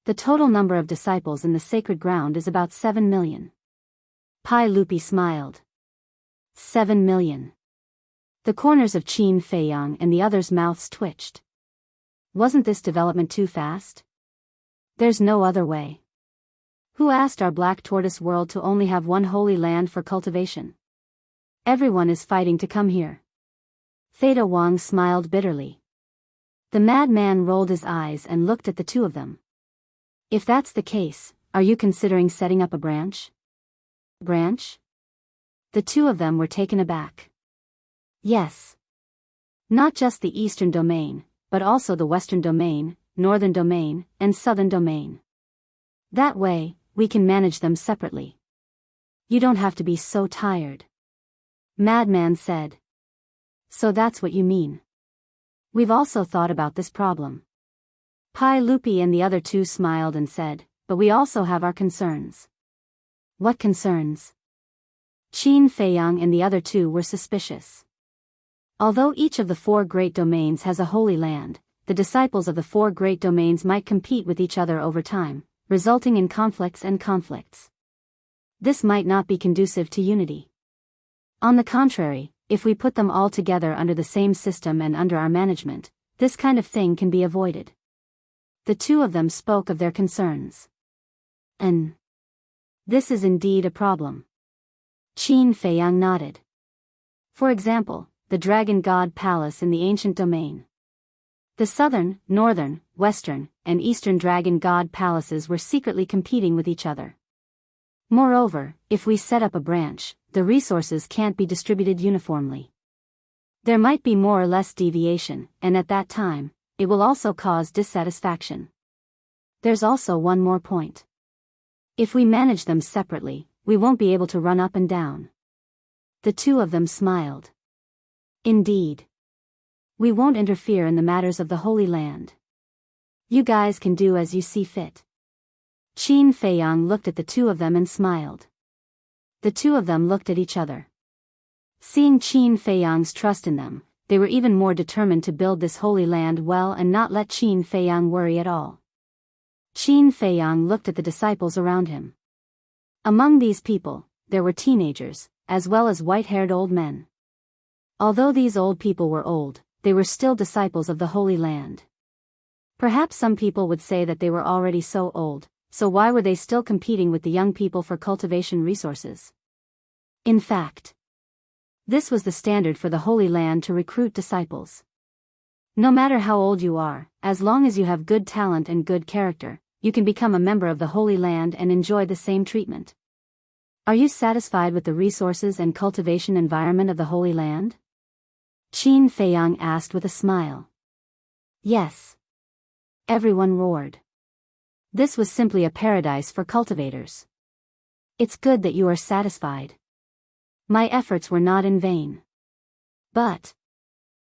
The total number of disciples in the sacred ground is about 7 million. Pai Lupi smiled. 7 million. The corners of Qin Feiyang and the others' mouths twitched. Wasn't this development too fast? There's no other way. Who asked our black tortoise world to only have one holy land for cultivation? Everyone is fighting to come here. Theta Wang smiled bitterly. The madman rolled his eyes and looked at the two of them. If that's the case, are you considering setting up a branch? Branch? The two of them were taken aback. Yes. Not just the Eastern Domain, but also the Western Domain, Northern Domain, and Southern Domain. That way, we can manage them separately. You don't have to be so tired. Madman said. So that's what you mean. We've also thought about this problem. Pai Lupi and the other two smiled and said, but we also have our concerns. What concerns? Qin Feiyang and the other two were suspicious. Although each of the four great domains has a holy land, the disciples of the four great domains might compete with each other over time, resulting in conflicts. This might not be conducive to unity. On the contrary, if we put them all together under the same system and under our management, this kind of thing can be avoided. The two of them spoke of their concerns. And this is indeed a problem. Qin Feiyang nodded. For example, the Dragon God Palace in the ancient domain. The southern, northern, western, and eastern Dragon God Palaces were secretly competing with each other. Moreover, if we set up a branch, the resources can't be distributed uniformly. There might be more or less deviation, and at that time, it will also cause dissatisfaction. There's also one more point. If we manage them separately, we won't be able to run up and down. The two of them smiled. Indeed. We won't interfere in the matters of the Holy Land. You guys can do as you see fit. Qin Feiyang looked at the two of them and smiled. The two of them looked at each other. Seeing Qin Feiyang's trust in them, they were even more determined to build this Holy Land well and not let Qin Feiyang worry at all. Qin Feiyang looked at the disciples around him. Among these people, there were teenagers, as well as white-haired old men. Although these old people were old, they were still disciples of the Holy Land. Perhaps some people would say that they were already so old, so why were they still competing with the young people for cultivation resources? In fact, this was the standard for the Holy Land to recruit disciples. No matter how old you are, as long as you have good talent and good character, you can become a member of the Holy Land and enjoy the same treatment. Are you satisfied with the resources and cultivation environment of the Holy Land? Qin Feiyang asked with a smile. Yes. Everyone roared. This was simply a paradise for cultivators. It's good that you are satisfied. My efforts were not in vain. But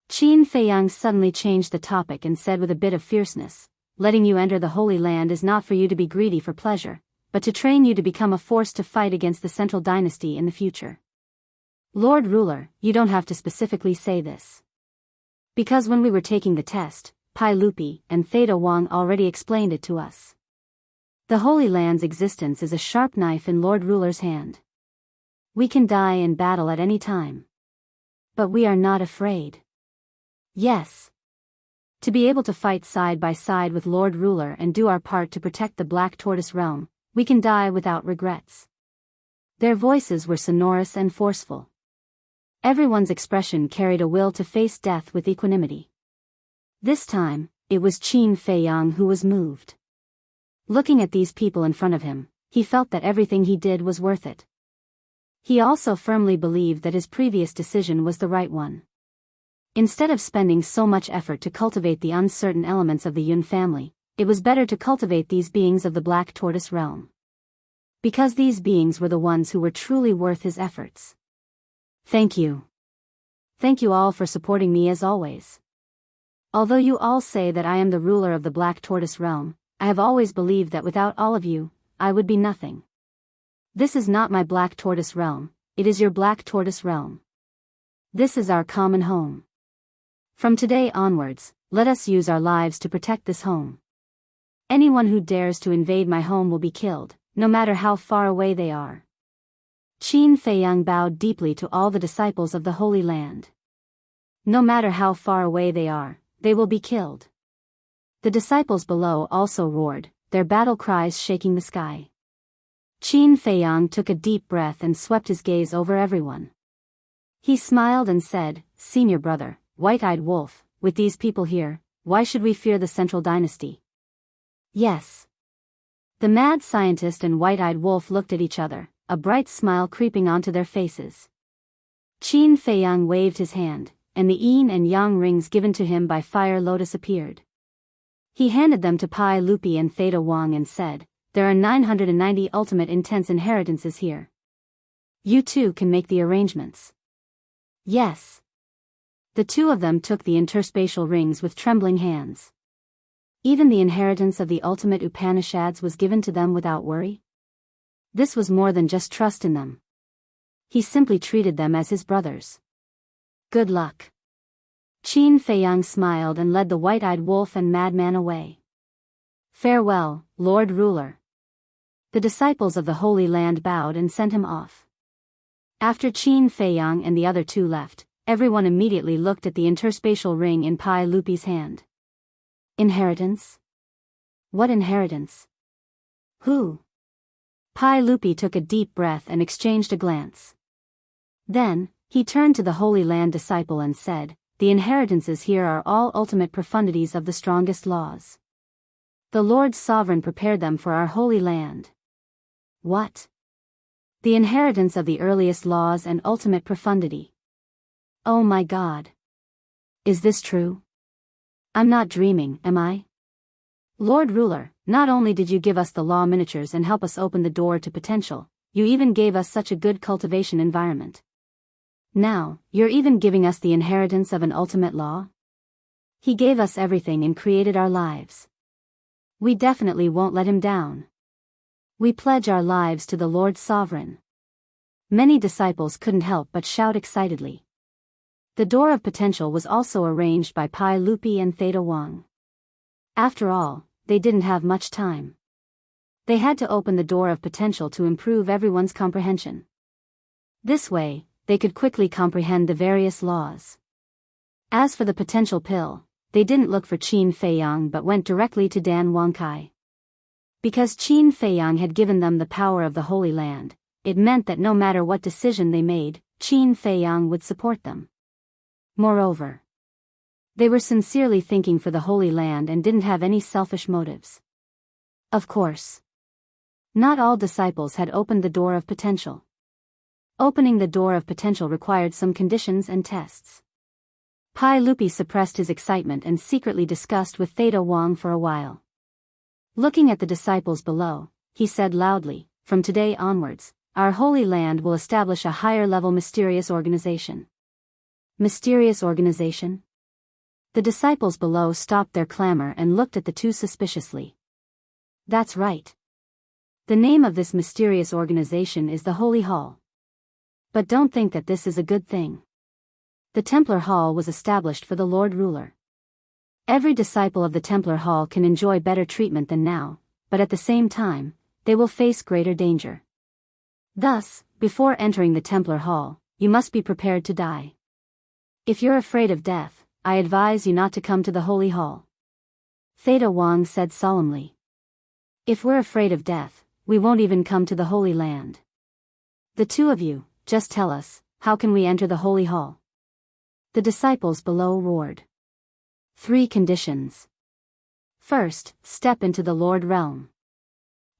Qin Feiyang suddenly changed the topic and said with a bit of fierceness, letting you enter the Holy Land is not for you to be greedy for pleasure, but to train you to become a force to fight against the Central Dynasty in the future. Lord Ruler, you don't have to specifically say this. Because when we were taking the test, Pai Lupi and Theta Wang already explained it to us. The Holy Land's existence is a sharp knife in Lord Ruler's hand. We can die in battle at any time. But we are not afraid. Yes. To be able to fight side by side with Lord Ruler and do our part to protect the Black Tortoise realm, we can die without regrets. Their voices were sonorous and forceful. Everyone's expression carried a will to face death with equanimity. This time, it was Qin Feiyang who was moved. Looking at these people in front of him, he felt that everything he did was worth it. He also firmly believed that his previous decision was the right one. Instead of spending so much effort to cultivate the uncertain elements of the Yun family, it was better to cultivate these beings of the Black Tortoise realm. Because these beings were the ones who were truly worth his efforts. Thank you. Thank you all for supporting me as always. Although you all say that I am the ruler of the Black Tortoise realm, I have always believed that without all of you, I would be nothing. This is not my Black Tortoise realm, it is your Black Tortoise realm. This is our common home. From today onwards, let us use our lives to protect this home. Anyone who dares to invade my home will be killed, no matter how far away they are. Qin Feiyang bowed deeply to all the disciples of the Holy Land. No matter how far away they are, they will be killed. The disciples below also roared, their battle cries shaking the sky. Qin Feiyang took a deep breath and swept his gaze over everyone. He smiled and said, "Senior brother, White-Eyed Wolf, with these people here, why should we fear the Central Dynasty?" "Yes." The mad scientist and White-Eyed Wolf looked at each other, a bright smile creeping onto their faces. Qin Feiyang waved his hand, and the yin and yang rings given to him by Fire Lotus appeared. He handed them to Pai Lupi and Theta Wang and said, "There are 990 ultimate intense inheritances here. You two can make the arrangements." "Yes." The two of them took the interspatial rings with trembling hands. Even the inheritance of the ultimate Upanishads was given to them without worry. This was more than just trust in them. He simply treated them as his brothers. "Good luck." Qin Feiyang smiled and led the White-Eyed Wolf and Madman away. "Farewell, Lord Ruler." The disciples of the Holy Land bowed and sent him off. After Qin Feiyang and the other two left, everyone immediately looked at the interspatial ring in Pai Lupi's hand. Inheritance? What inheritance? Who? Pai Lupi took a deep breath and exchanged a glance. Then, he turned to the Holy Land disciple and said, "The inheritances here are all ultimate profundities of the strongest laws. The Lord Sovereign prepared them for our Holy Land." "What?" "The inheritance of the earliest laws and ultimate profundity." "Oh my God. Is this true? I'm not dreaming, am I?" "Lord Ruler, not only did you give us the law miniatures and help us open the door to potential, you even gave us such a good cultivation environment. Now, you're even giving us the inheritance of an ultimate law?" "He gave us everything and created our lives. We definitely won't let him down. We pledge our lives to the Lord Sovereign." Many disciples couldn't help but shout excitedly. The door of potential was also arranged by Pai Lupi and Theta Wang. After all, they didn't have much time. They had to open the door of potential to improve everyone's comprehension. This way, they could quickly comprehend the various laws. As for the potential pill, they didn't look for Qin Feiyang but went directly to Dan Wangkai. Because Qin Feiyang had given them the power of the Holy Land, it meant that no matter what decision they made, Qin Feiyang would support them. Moreover, they were sincerely thinking for the Holy Land and didn't have any selfish motives. Of course, not all disciples had opened the door of potential. Opening the door of potential required some conditions and tests. Pai Lupi suppressed his excitement and secretly discussed with Theta Wang for a while. Looking at the disciples below, he said loudly, "From today onwards, our Holy Land will establish a higher-level mysterious organization." Mysterious organization? The disciples below stopped their clamor and looked at the two suspiciously. "That's right. The name of this mysterious organization is the Holy Hall. But don't think that this is a good thing. The Templar Hall was established for the Lord Ruler. Every disciple of the Templar Hall can enjoy better treatment than now, but at the same time, they will face greater danger. Thus, before entering the Templar Hall, you must be prepared to die. If you're afraid of death, I advise you not to come to the Holy Hall." Theta Wang said solemnly. "If we're afraid of death, we won't even come to the Holy Land. The two of you, just tell us, how can we enter the Holy Hall?" The disciples below roared. 3 conditions. First, step into the Lord Realm.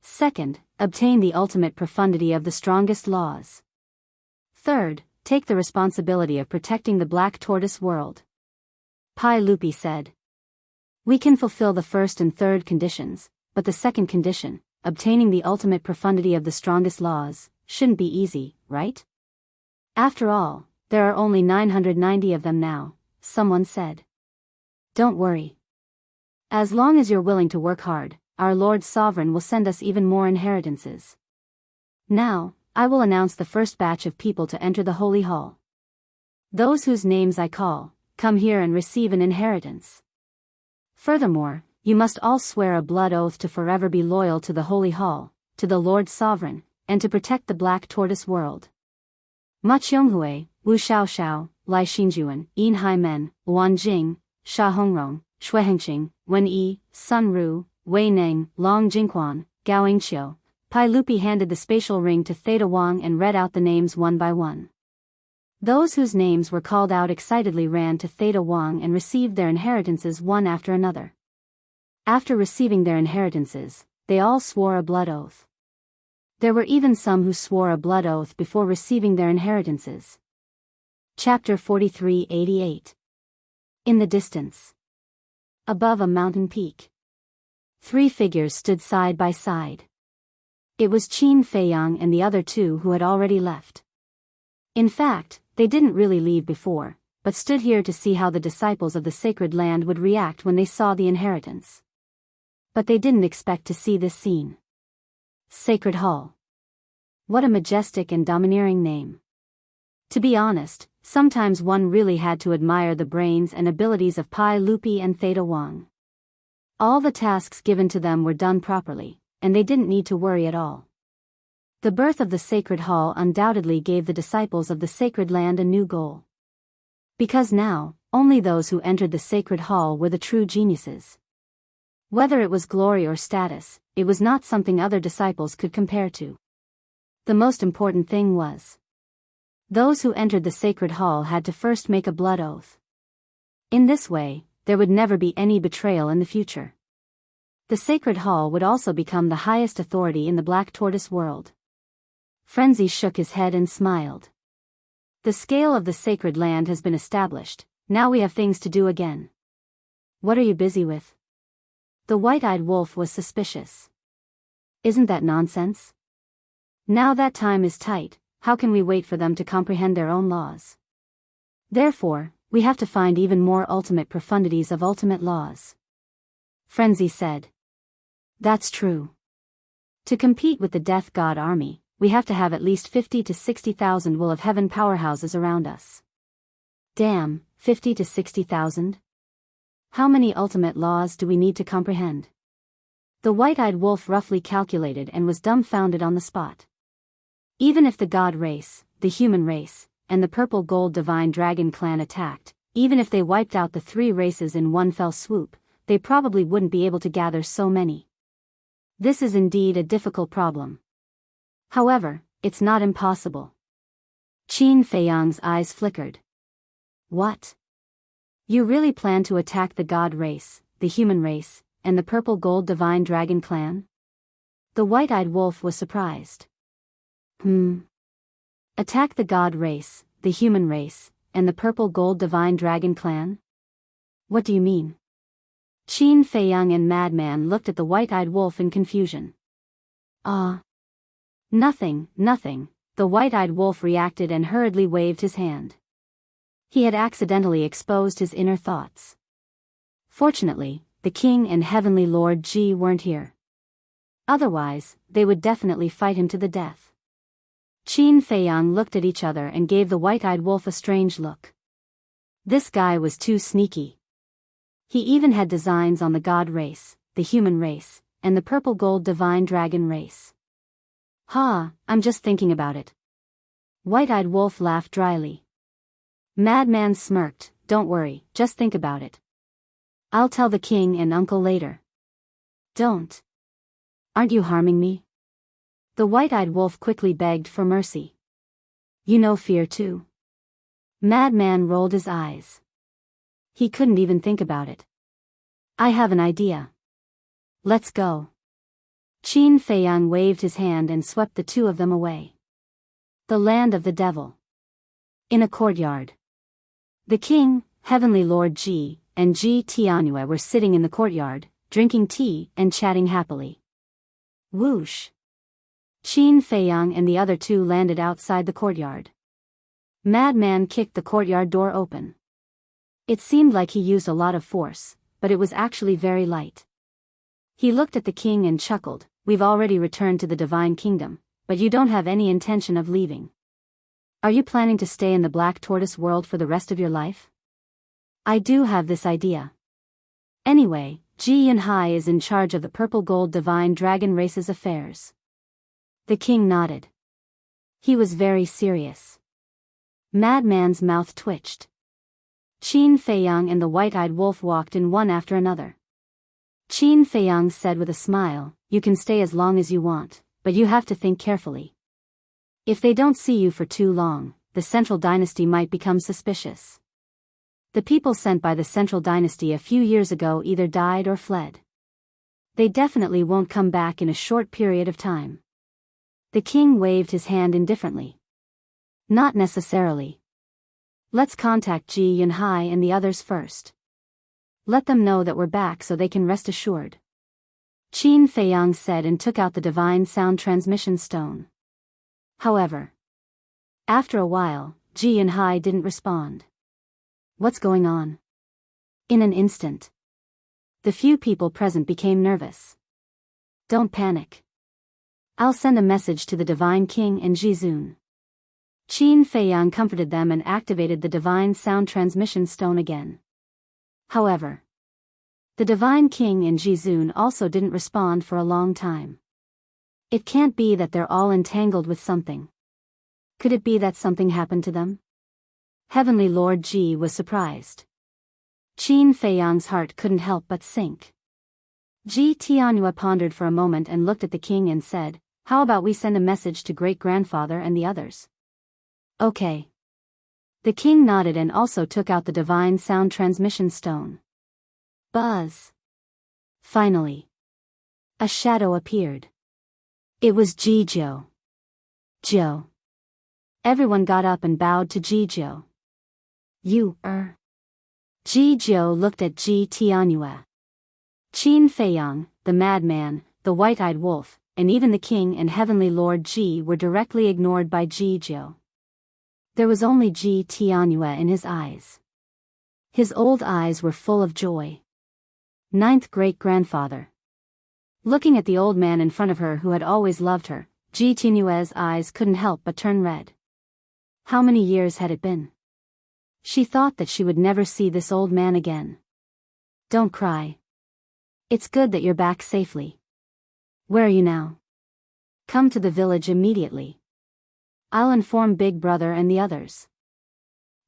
Second, obtain the ultimate profundity of the strongest laws. Third, take the responsibility of protecting the Black Tortoise world. Pai Lupi said, "We can fulfill the first and third conditions, but the second condition, obtaining the ultimate profundity of the strongest laws, shouldn't be easy, right?" "After all, there are only 990 of them now," someone said. "Don't worry. As long as you're willing to work hard, our Lord Sovereign will send us even more inheritances. Now, I will announce the first batch of people to enter the Holy Hall. Those whose names I call, come here and receive an inheritance. Furthermore, you must all swear a blood oath to forever be loyal to the Holy Hall, to the Lord Sovereign, and to protect the Black Tortoise world. Ma Qionghui, Wu Xiaoxiao, Lai Xinjuan, Yin Hai Men, Wan Jing, Sha Hongrong, Shui Hengqing, Wen Yi, Sun Ru, Wei Neng, Long Jingquan, Gao Yingqiu, Pai Lupi handed the spatial ring to Theta Wang and read out the names one by one. Those whose names were called out excitedly ran to Theta Wang and received their inheritances one after another. After receiving their inheritances, they all swore a blood oath. There were even some who swore a blood oath before receiving their inheritances. Chapter 4388. In the distance. Above a mountain peak. 3 figures stood side by side. It was Qin Feiyang and the other 2 who had already left. In fact, they didn't really leave before, but stood here to see how the disciples of the sacred land would react when they saw the inheritance. But they didn't expect to see this scene. Sacred Hall. What a majestic and domineering name. To be honest, sometimes one really had to admire the brains and abilities of Pai Lupi and Theta Wang. All the tasks given to them were done properly, and they didn't need to worry at all. The birth of the Sacred Hall undoubtedly gave the disciples of the Sacred Land a new goal. Because now, only those who entered the Sacred Hall were the true geniuses. Whether it was glory or status, it was not something other disciples could compare to. The most important thing was, those who entered the Sacred Hall had to first make a blood oath. In this way, there would never be any betrayal in the future. The Sacred Hall would also become the highest authority in the Black Tortoise world. Frenzy shook his head and smiled. The scale of the Sacred Land has been established, now we have things to do again. What are you busy with? The white-eyed wolf was suspicious. Isn't that nonsense? Now that time is tight, how can we wait for them to comprehend their own laws? Therefore, we have to find even more ultimate profundities of ultimate laws. Frenzy said. That's true. To compete with the Death God army, we have to have at least 50 to 60,000 Will of Heaven powerhouses around us. Damn, 50 to 60,000? How many ultimate laws do we need to comprehend? The white-eyed wolf roughly calculated and was dumbfounded on the spot. Even if the god race, the human race, and the purple gold divine dragon clan attacked, even if they wiped out the 3 races in one fell swoop, they probably wouldn't be able to gather so many. This is indeed a difficult problem. However, it's not impossible. Qin Feiyang's eyes flickered. What? You really plan to attack the god race, the human race, and the purple gold divine dragon clan? The white-eyed wolf was surprised. Attack the god race, the human race, and the purple gold divine dragon clan? What do you mean? Qin Feiyang and Madman looked at the white-eyed wolf in confusion. Nothing, the white-eyed wolf reacted and hurriedly waved his hand. He had accidentally exposed his inner thoughts. Fortunately, the king and heavenly lord Ji weren't here. Otherwise, they would definitely fight him to the death. Qin Feiyang looked at each other and gave the white-eyed wolf a strange look. This guy was too sneaky. He even had designs on the god race, the human race, and the purple gold divine dragon race. I'm just thinking about it. White-eyed wolf laughed dryly. Madman smirked, don't worry, just think about it. I'll tell the king and uncle later. Don't. Aren't you harming me? The white-eyed wolf quickly begged for mercy. You know fear too. Madman rolled his eyes. He couldn't even think about it. I have an idea. Let's go. Qin Feiyang waved his hand and swept the 2 of them away. The land of the devil. In a courtyard. The king, heavenly lord Ji, and Ji Tianyue were sitting in the courtyard, drinking tea and chatting happily. Whoosh. Qin Feiyang and the other 2 landed outside the courtyard. Madman kicked the courtyard door open. It seemed like he used a lot of force, but it was actually very light. He looked at the king and chuckled, we've already returned to the divine kingdom, but you don't have any intention of leaving. Are you planning to stay in the Black Tortoise world for the rest of your life? I do have this idea. Anyway, Ji Yanhai is in charge of the purple gold divine dragon race's affairs. The king nodded. He was very serious. Madman's mouth twitched. Qin Feiyang and the white-eyed wolf walked in one after another. Qin Feiyang said with a smile, you can stay as long as you want, but you have to think carefully. If they don't see you for too long, the Central Dynasty might become suspicious. The people sent by the Central Dynasty a few years ago either died or fled. They definitely won't come back in a short period of time. The king waved his hand indifferently. Not necessarily. Let's contact Ji Yunhai and the others first. Let them know that we're back so they can rest assured. Qin Feiyang said and took out the divine sound transmission stone. However, after a while, Ji Yunhai didn't respond. What's going on? In an instant, the few people present became nervous. Don't panic. I'll send a message to the Divine King and Jizun. Qin Feiyang comforted them and activated the divine sound transmission stone again. However, the Divine King and Jizun also didn't respond for a long time. It can't be that they're all entangled with something. Could it be that something happened to them? Heavenly Lord Ji was surprised. Qin Feiyang's heart couldn't help but sink. Ji Tianhua pondered for a moment and looked at the king and said, "How about we send a message to great-grandfather and the others?" Okay. The king nodded and also took out the divine sound transmission stone. Buzz. Finally, a shadow appeared. It was Jizhou. Zhou. Everyone got up and bowed to Jizhou. Jizhou looked at Ji Tianhua. Qin Feiyang, the madman, the white-eyed wolf, and even the king and heavenly lord Ji were directly ignored by Jizhou. There was only Ji Tianhua in his eyes. His old eyes were full of joy. Ninth great-grandfather. Looking at the old man in front of her who had always loved her, Ji Tianhua's eyes couldn't help but turn red. How many years had it been? She thought that she would never see this old man again. Don't cry. It's good that you're back safely. Where are you now? Come to the village immediately. I'll inform Big Brother and the others.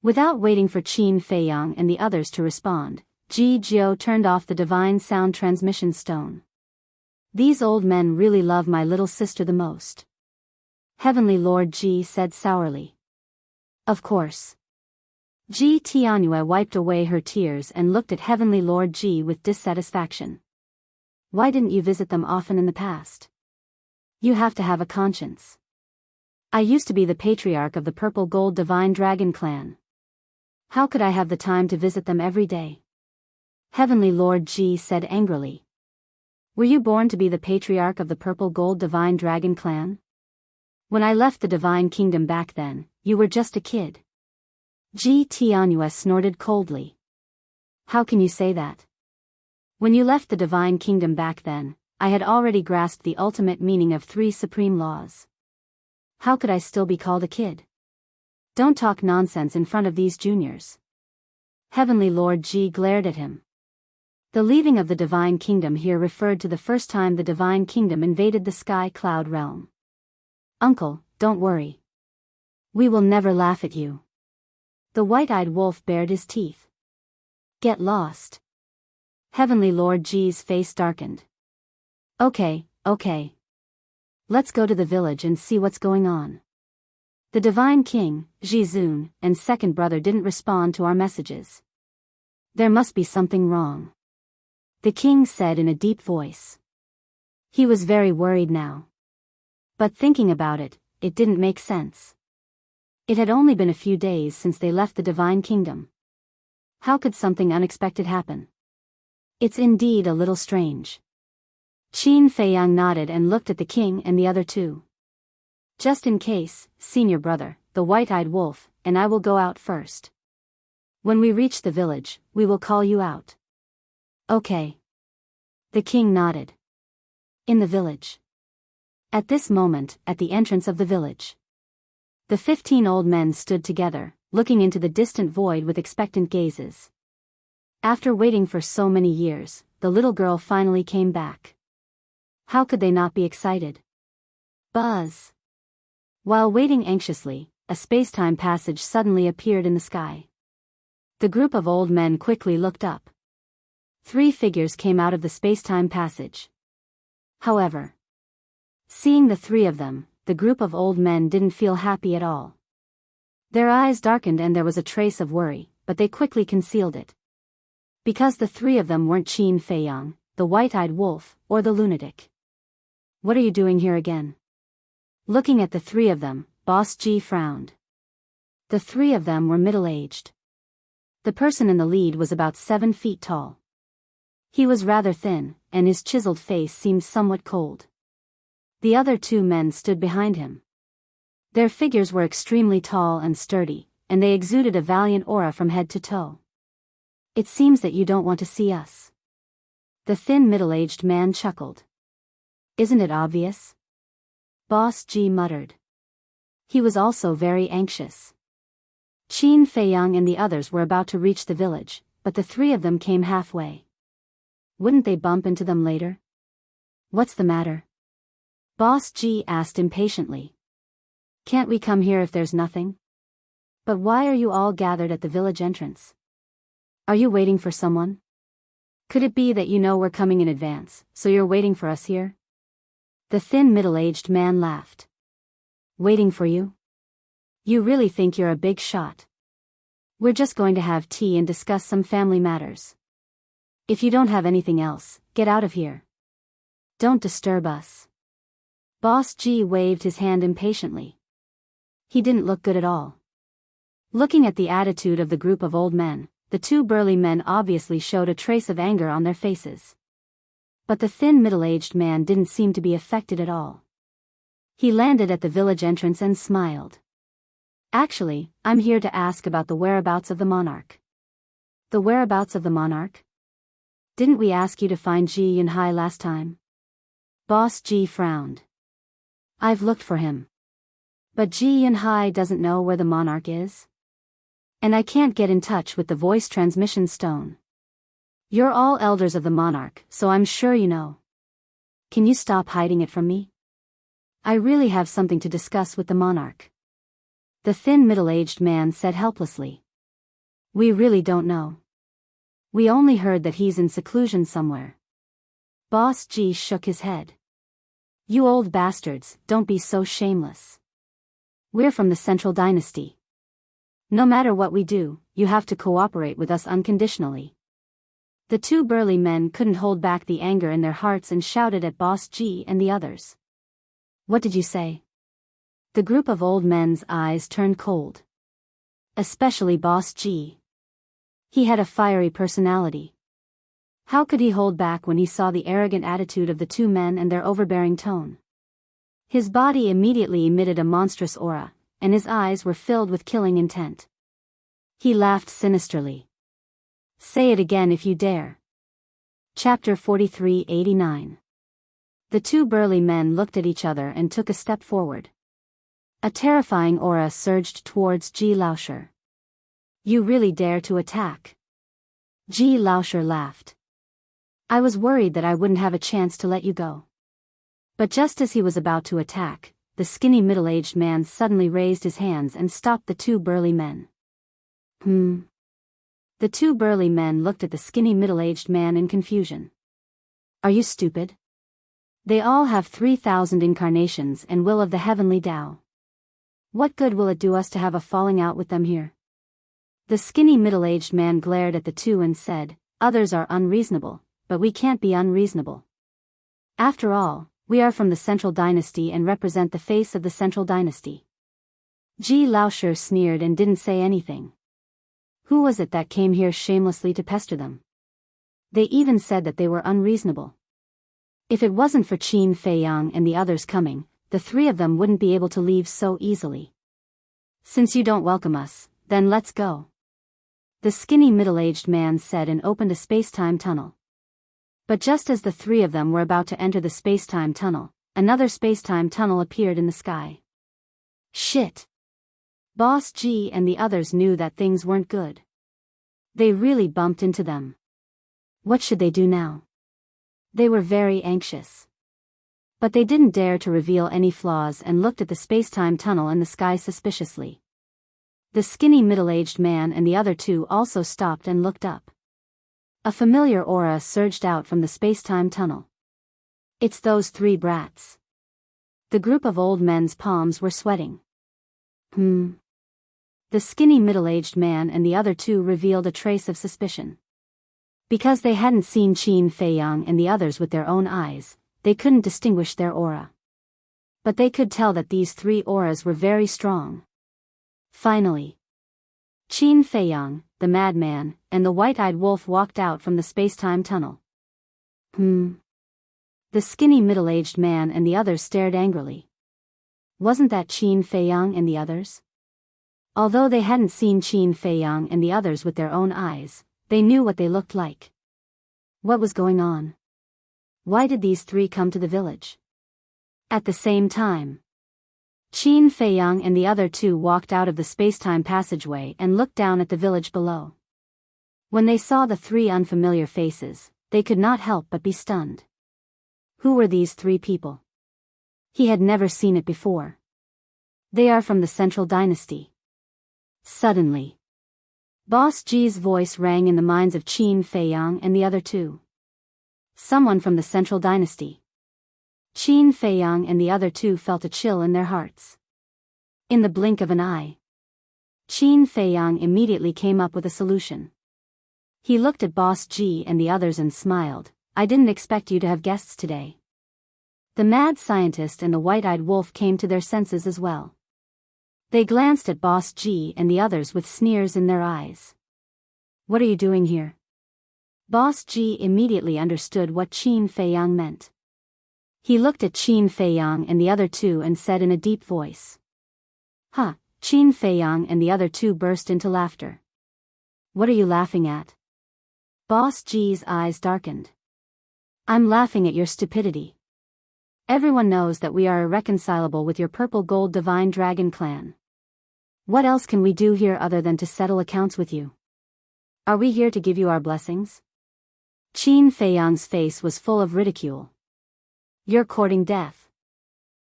Without waiting for Qin Feiyang and the others to respond, Jizhou turned off the divine sound transmission stone. These old men really love my little sister the most. Heavenly Lord Ji said sourly. Of course. Ji Tianhua wiped away her tears and looked at Heavenly Lord Ji with dissatisfaction. Why didn't you visit them often in the past? You have to have a conscience. I used to be the patriarch of the Purple Gold Divine Dragon clan. How could I have the time to visit them every day? Heavenly Lord Ji said angrily. Were you born to be the patriarch of the Purple Gold Divine Dragon clan? When I left the Divine Kingdom back then, you were just a kid. Ji Tianhua snorted coldly. How can you say that? When you left the Divine Kingdom back then, I had already grasped the ultimate meaning of 3 supreme laws. How could I still be called a kid? Don't talk nonsense in front of these juniors. Heavenly Lord Ji glared at him. The leaving of the Divine Kingdom here referred to the first time the Divine Kingdom invaded the Sky Cloud realm. Uncle, don't worry. We will never laugh at you. The white-eyed wolf bared his teeth. Get lost. Heavenly Lord Ji's face darkened. Okay. Let's go to the village and see what's going on. The Divine King, Jizun, and second brother didn't respond to our messages. There must be something wrong. The king said in a deep voice. He was very worried now. But thinking about it, it didn't make sense. It had only been a few days since they left the Divine Kingdom. How could something unexpected happen? It's indeed a little strange. Qin Feiyang nodded and looked at the king and the other two. Just in case, senior brother, the white-eyed wolf, and I will go out first. When we reach the village, we will call you out. Okay. The king nodded. In the village. At this moment, at the entrance of the village, the 15 old men stood together, looking into the distant void with expectant gazes. After waiting for so many years, the little girl finally came back. How could they not be excited? Buzz. While waiting anxiously, a space-time passage suddenly appeared in the sky. The group of old men quickly looked up. 3 figures came out of the space-time passage. However, Seeing the three of them, the group of old men didn't feel happy at all. Their eyes darkened and there was a trace of worry, but they quickly concealed it. Because the three of them weren't Qin Feiyang, the white-eyed wolf, or the lunatic. What are you doing here again? Looking at the three of them, Boss G frowned. The three of them were middle-aged. The person in the lead was about 7 feet tall. He was rather thin, and his chiseled face seemed somewhat cold. The other 2 men stood behind him. Their figures were extremely tall and sturdy, and they exuded a valiant aura from head to toe. It seems that you don't want to see us. The thin middle-aged man chuckled. Isn't it obvious? Boss G muttered. He was also very anxious. Qin Feiyang and the others were about to reach the village, but the three of them came halfway. Wouldn't they bump into them later? What's the matter? Boss G asked impatiently. Can't we come here if there's nothing? But why are you all gathered at the village entrance? Are you waiting for someone? Could it be that you know we're coming in advance, so you're waiting for us here? The thin middle-aged man laughed. Waiting for you? You really think you're a big shot? We're just going to have tea and discuss some family matters. If you don't have anything else, get out of here. Don't disturb us. Boss G waved his hand impatiently. He didn't look good at all. Looking at the attitude of the group of old men, the 2 burly men obviously showed a trace of anger on their faces. But the thin middle-aged man didn't seem to be affected at all. He landed at the village entrance and smiled. Actually, I'm here to ask about the whereabouts of the monarch. The whereabouts of the monarch? Didn't we ask you to find Ji Yunhai last time? Boss G frowned. I've looked for him. But Ji Yunhai doesn't know where the monarch is? And I can't get in touch with the voice transmission stone. You're all elders of the monarch, so I'm sure you know. Can you stop hiding it from me? I really have something to discuss with the monarch. The thin middle-aged man said helplessly. We really don't know. We only heard that he's in seclusion somewhere. Boss G shook his head. You old bastards, don't be so shameless. We're from the Central Dynasty. No matter what we do, you have to cooperate with us unconditionally. The 2 burly men couldn't hold back the anger in their hearts and shouted at Boss G and the others. What did you say? The group of old men's eyes turned cold. Especially Boss G. He had a fiery personality. How could he hold back when he saw the arrogant attitude of the 2 men and their overbearing tone? His body immediately emitted a monstrous aura, and his eyes were filled with killing intent. He laughed sinisterly. Say it again if you dare. Chapter 43-89. The 2 burly men looked at each other and took a step forward. A terrifying aura surged towards Ji Laosher. You really dare to attack? Ji Laosher laughed. I was worried that I wouldn't have a chance to let you go. But just as he was about to attack, the skinny middle-aged man suddenly raised his hands and stopped the 2 burly men. The 2 burly men looked at the skinny middle-aged man in confusion. Are you stupid? They all have 3,000 incarnations and will of the heavenly Tao. What good will it do us to have a falling out with them here? The skinny middle-aged man glared at the 2 and said, Others are unreasonable, but we can't be unreasonable. After all, we are from the Central Dynasty and represent the face of the Central Dynasty. Ji Laosher sneered and didn't say anything. Who was it that came here shamelessly to pester them? They even said that they were unreasonable. If it wasn't for Qin Feiyang and the others coming, the 3 of them wouldn't be able to leave so easily. Since you don't welcome us, then let's go. The skinny middle-aged man said and opened a space-time tunnel. But just as the 3 of them were about to enter the space-time tunnel, another space-time tunnel appeared in the sky. Shit! Boss G and the others knew that things weren't good. They really bumped into them. What should they do now? They were very anxious. But they didn't dare to reveal any flaws and looked at the space-time tunnel in the sky suspiciously. The skinny middle-aged man and the other 2 also stopped and looked up. A familiar aura surged out from the space-time tunnel. It's those 3 brats. The group of old men's palms were sweating. The skinny middle-aged man and the other two revealed a trace of suspicion. Because they hadn't seen Qin Feiyang and the others with their own eyes, they couldn't distinguish their aura. But they could tell that these three auras were very strong. Finally, Qin Feiyang, the madman, and the white-eyed wolf walked out from the space-time tunnel. The skinny middle-aged man and the others stared angrily. Wasn't that Qin Feiyang and the others? Although they hadn't seen Qin Feiyang and the others with their own eyes, they knew what they looked like. What was going on? Why did these three come to the village? At the same time, Qin Feiyang and the other two walked out of the space-time passageway and looked down at the village below. When they saw the three unfamiliar faces, they could not help but be stunned. Who were these three people? He had never seen it before. They are from the Central Dynasty. Suddenly, Boss Ji's voice rang in the minds of Qin Feiyang and the other two. Someone from the Central Dynasty. Qin Feiyang and the other two felt a chill in their hearts. In the blink of an eye, Qin Feiyang immediately came up with a solution. He looked at Boss Ji and the others and smiled. I didn't expect you to have guests today. The mad scientist and the white-eyed wolf came to their senses as well. They glanced at Boss Ji and the others with sneers in their eyes. What are you doing here? Boss Ji immediately understood what Qin Feiyang meant. He looked at Qin Feiyang and the other two and said in a deep voice. Huh, Qin Feiyang and the other two burst into laughter. What are you laughing at? Boss Ji's eyes darkened. I'm laughing at your stupidity. Everyone knows that we are irreconcilable with your purple gold divine dragon clan. What else can we do here other than to settle accounts with you? Are we here to give you our blessings? Qin Feiyang's face was full of ridicule. You're courting death.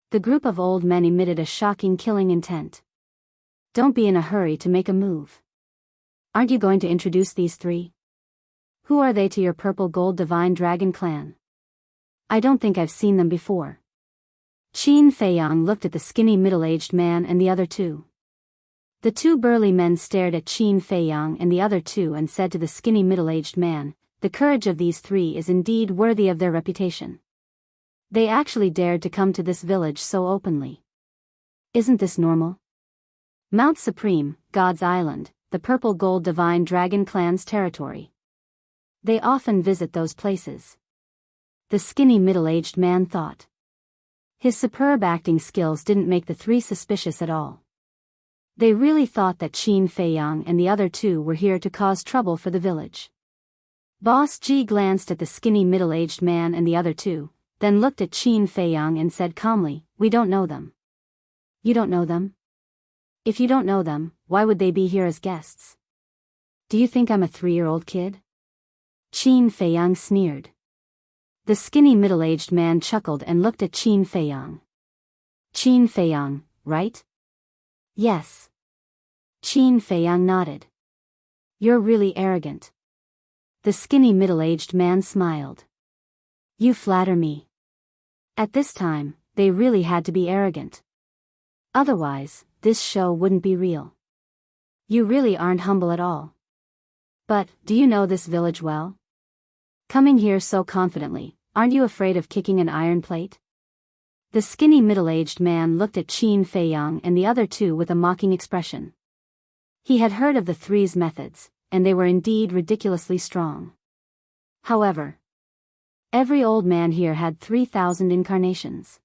The group of old men emitted a shocking killing intent. Don't be in a hurry to make a move. Aren't you going to introduce these three? Who are they to your purple gold divine dragon clan? I don't think I've seen them before. Qin Feiyang looked at the skinny middle-aged man and the other two. The two burly men stared at Qin Feiyang and the other two and said to the skinny middle-aged man, the courage of these three is indeed worthy of their reputation. They actually dared to come to this village so openly. Isn't this normal? Mount Supreme, God's Island, the purple gold divine dragon clan's territory. They often visit those places. The skinny middle-aged man thought. His superb acting skills didn't make the three suspicious at all. They really thought that Qin Feiyang and the other two were here to cause trouble for the village. Boss Ji glanced at the skinny middle-aged man and the other two, then looked at Qin Feiyang and said calmly, we don't know them. You don't know them? If you don't know them, why would they be here as guests? Do you think I'm a 3-year-old kid? Qin Feiyang sneered. The skinny middle-aged man chuckled and looked at Qin Feiyang. Qin Feiyang, right? Yes. Qin Feiyang nodded. You're really arrogant. The skinny middle-aged man smiled. You flatter me. At this time, they really had to be arrogant. Otherwise, this show wouldn't be real. You really aren't humble at all. But, do you know this village well? Coming here so confidently, aren't you afraid of kicking an iron plate? The skinny middle-aged man looked at Qin Feiyang and the other two with a mocking expression. He had heard of the three's methods, and they were indeed ridiculously strong. However, every old man here had 3,000 incarnations.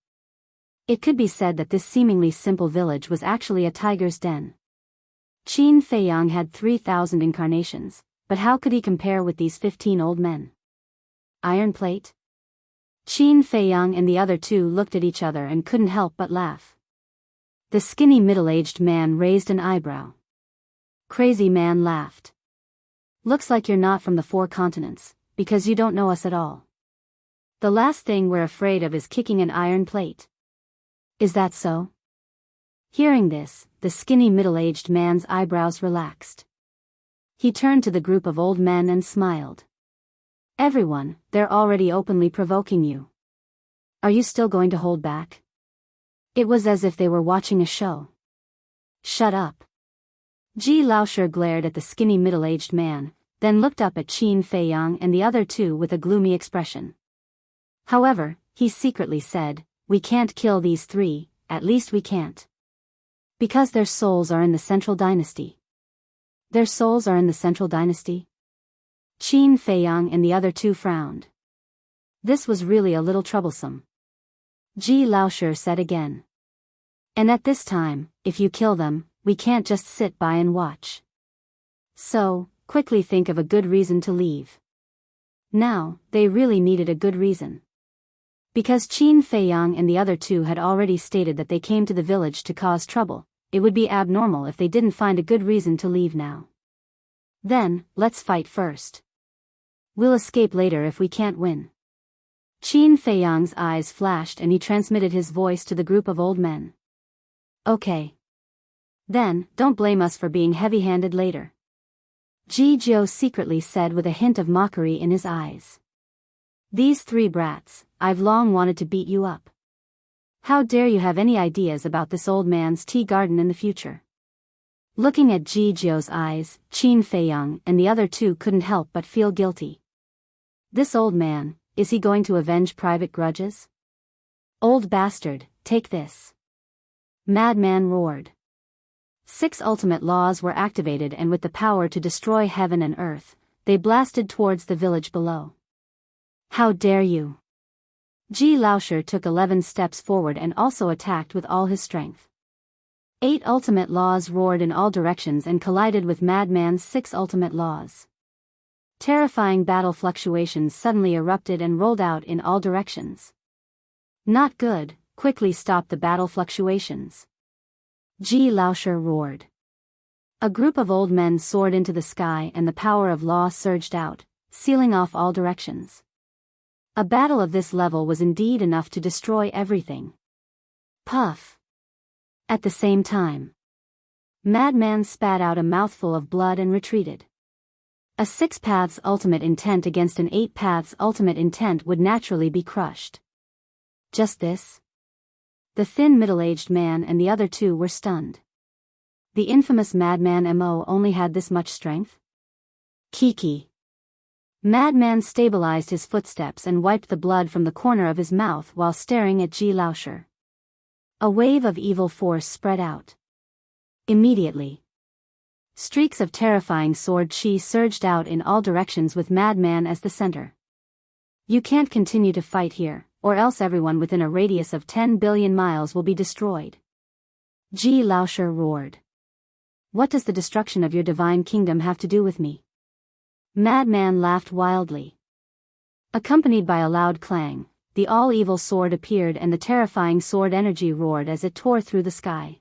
It could be said that this seemingly simple village was actually a tiger's den. Qin Feiyang had 3,000 incarnations, but how could he compare with these 15 old men? Iron plate? Qin Feiyang and the other two looked at each other and couldn't help but laugh. The skinny middle-aged man raised an eyebrow. Crazy man laughed. Looks like you're not from the 4 continents, because you don't know us at all. The last thing we're afraid of is kicking an iron plate. Is that so? Hearing this, the skinny middle-aged man's eyebrows relaxed. He turned to the group of old men and smiled. Everyone, they're already openly provoking you. Are you still going to hold back? It was as if they were watching a show. Shut up. Ji Laoshi glared at the skinny middle-aged man, then looked up at Qin Feiyang and the other two with a gloomy expression. However, he secretly said, "We can't kill these three, at least we can't. Because their souls are in the Central Dynasty." Their souls are in the Central Dynasty? Qin Feiyang and the other two frowned. This was really a little troublesome. Ji Laoshi said again. "And at this time, if you kill them, we can't just sit by and watch. So, quickly think of a good reason to leave." Now, they really needed a good reason. Because Qin Feiyang and the other two had already stated that they came to the village to cause trouble, it would be abnormal if they didn't find a good reason to leave now. "Then, let's fight first. We'll escape later if we can't win." Qin Feiyang's eyes flashed and he transmitted his voice to the group of old men. "Okay. Then, don't blame us for being heavy-handed later," Ji Jiao secretly said with a hint of mockery in his eyes. "These three brats, I've long wanted to beat you up. How dare you have any ideas about this old man's tea garden in the future?" Looking at Ji Jiao's eyes, Qin Feiyang and the other two couldn't help but feel guilty. This old man, is he going to avenge private grudges? "Old bastard, take this!" Madman roared. 6 ultimate laws were activated and with the power to destroy heaven and earth, they blasted towards the village below. "How dare you!" Ji Laoshi took 11 steps forward and also attacked with all his strength. 8 ultimate laws roared in all directions and collided with Madman's 6 ultimate laws. Terrifying battle fluctuations suddenly erupted and rolled out in all directions. "Not good, quickly stop the battle fluctuations," Ji Laoshi roared. A group of old men soared into the sky and the power of law surged out, sealing off all directions. A battle of this level was indeed enough to destroy everything. Puff! At the same time, Madman spat out a mouthful of blood and retreated. A 6 paths ultimate intent against an 8 paths ultimate intent would naturally be crushed. Just this? The thin middle-aged man and the other two were stunned. The infamous Madman Mo only had this much strength? Kiki. Madman stabilized his footsteps and wiped the blood from the corner of his mouth while staring at Ji Laoshi. A wave of evil force spread out. Immediately, streaks of terrifying sword chi surged out in all directions with Madman as the center. "You can't continue to fight here, or else everyone within a radius of 10 billion miles will be destroyed," Ji Laoshi roared. "What does the destruction of your divine kingdom have to do with me?" Madman laughed wildly. Accompanied by a loud clang, the all-evil sword appeared and the terrifying sword energy roared as it tore through the sky.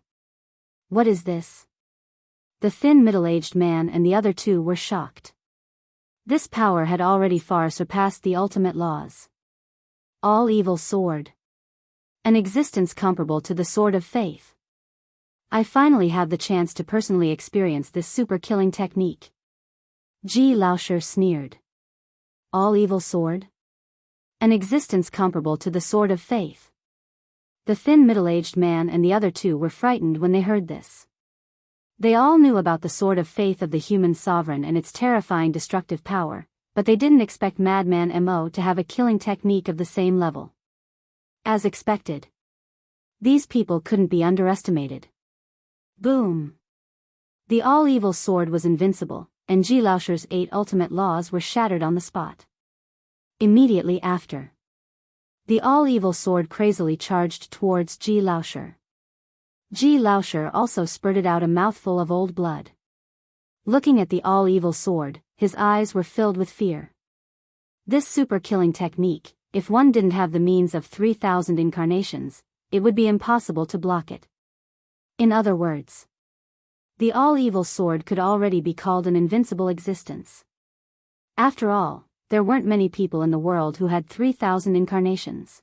"What is this?" The thin middle-aged man and the other two were shocked. This power had already far surpassed the ultimate laws. All-evil sword. An existence comparable to the Sword of Faith. I finally have the chance to personally experience this super-killing technique. Ji Laoshi sneered. All-evil sword? An existence comparable to the Sword of Faith. The thin middle-aged man and the other two were frightened when they heard this. They all knew about the Sword of Faith of the human sovereign and its terrifying destructive power, but they didn't expect Madman Mo to have a killing technique of the same level. As expected, these people couldn't be underestimated. Boom! The all-evil sword was invincible, and Ji Laoshi's 8 ultimate laws were shattered on the spot. Immediately after, the all-evil sword crazily charged towards Ji Laoshi. Ji Laoshi also spurted out a mouthful of old blood. Looking at the all-evil sword, his eyes were filled with fear. This super-killing technique, if one didn't have the means of 3,000 incarnations, it would be impossible to block it. In other words, the all-evil sword could already be called an invincible existence. After all, there weren't many people in the world who had 3,000 incarnations.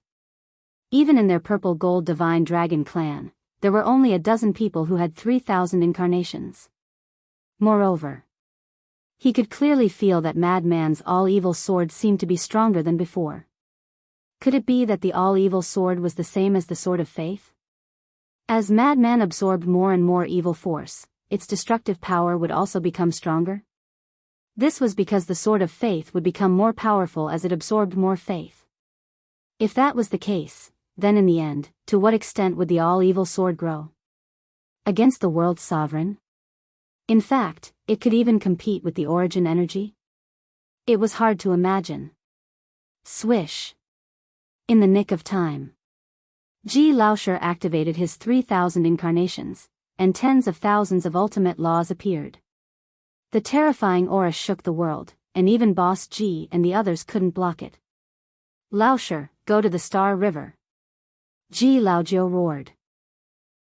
Even in their purple gold divine dragon clan, there were only a dozen people who had 3,000 incarnations. Moreover, he could clearly feel that Madman's all-evil sword seemed to be stronger than before. Could it be that the all-evil sword was the same as the Sword of Faith? As Madman absorbed more and more evil force, its destructive power would also become stronger. This was because the Sword of Faith would become more powerful as it absorbed more faith. If that was the case, then in the end, to what extent would the all-evil sword grow? Against the world's sovereign? In fact, it could even compete with the origin energy? It was hard to imagine. Swish. In the nick of time. Ji Laoshi activated his 3,000 incarnations, and tens of thousands of ultimate laws appeared. The terrifying aura shook the world, and even Boss Ji and the others couldn't block it. Laoshi, go to the Star River. Ji Laojiu roared.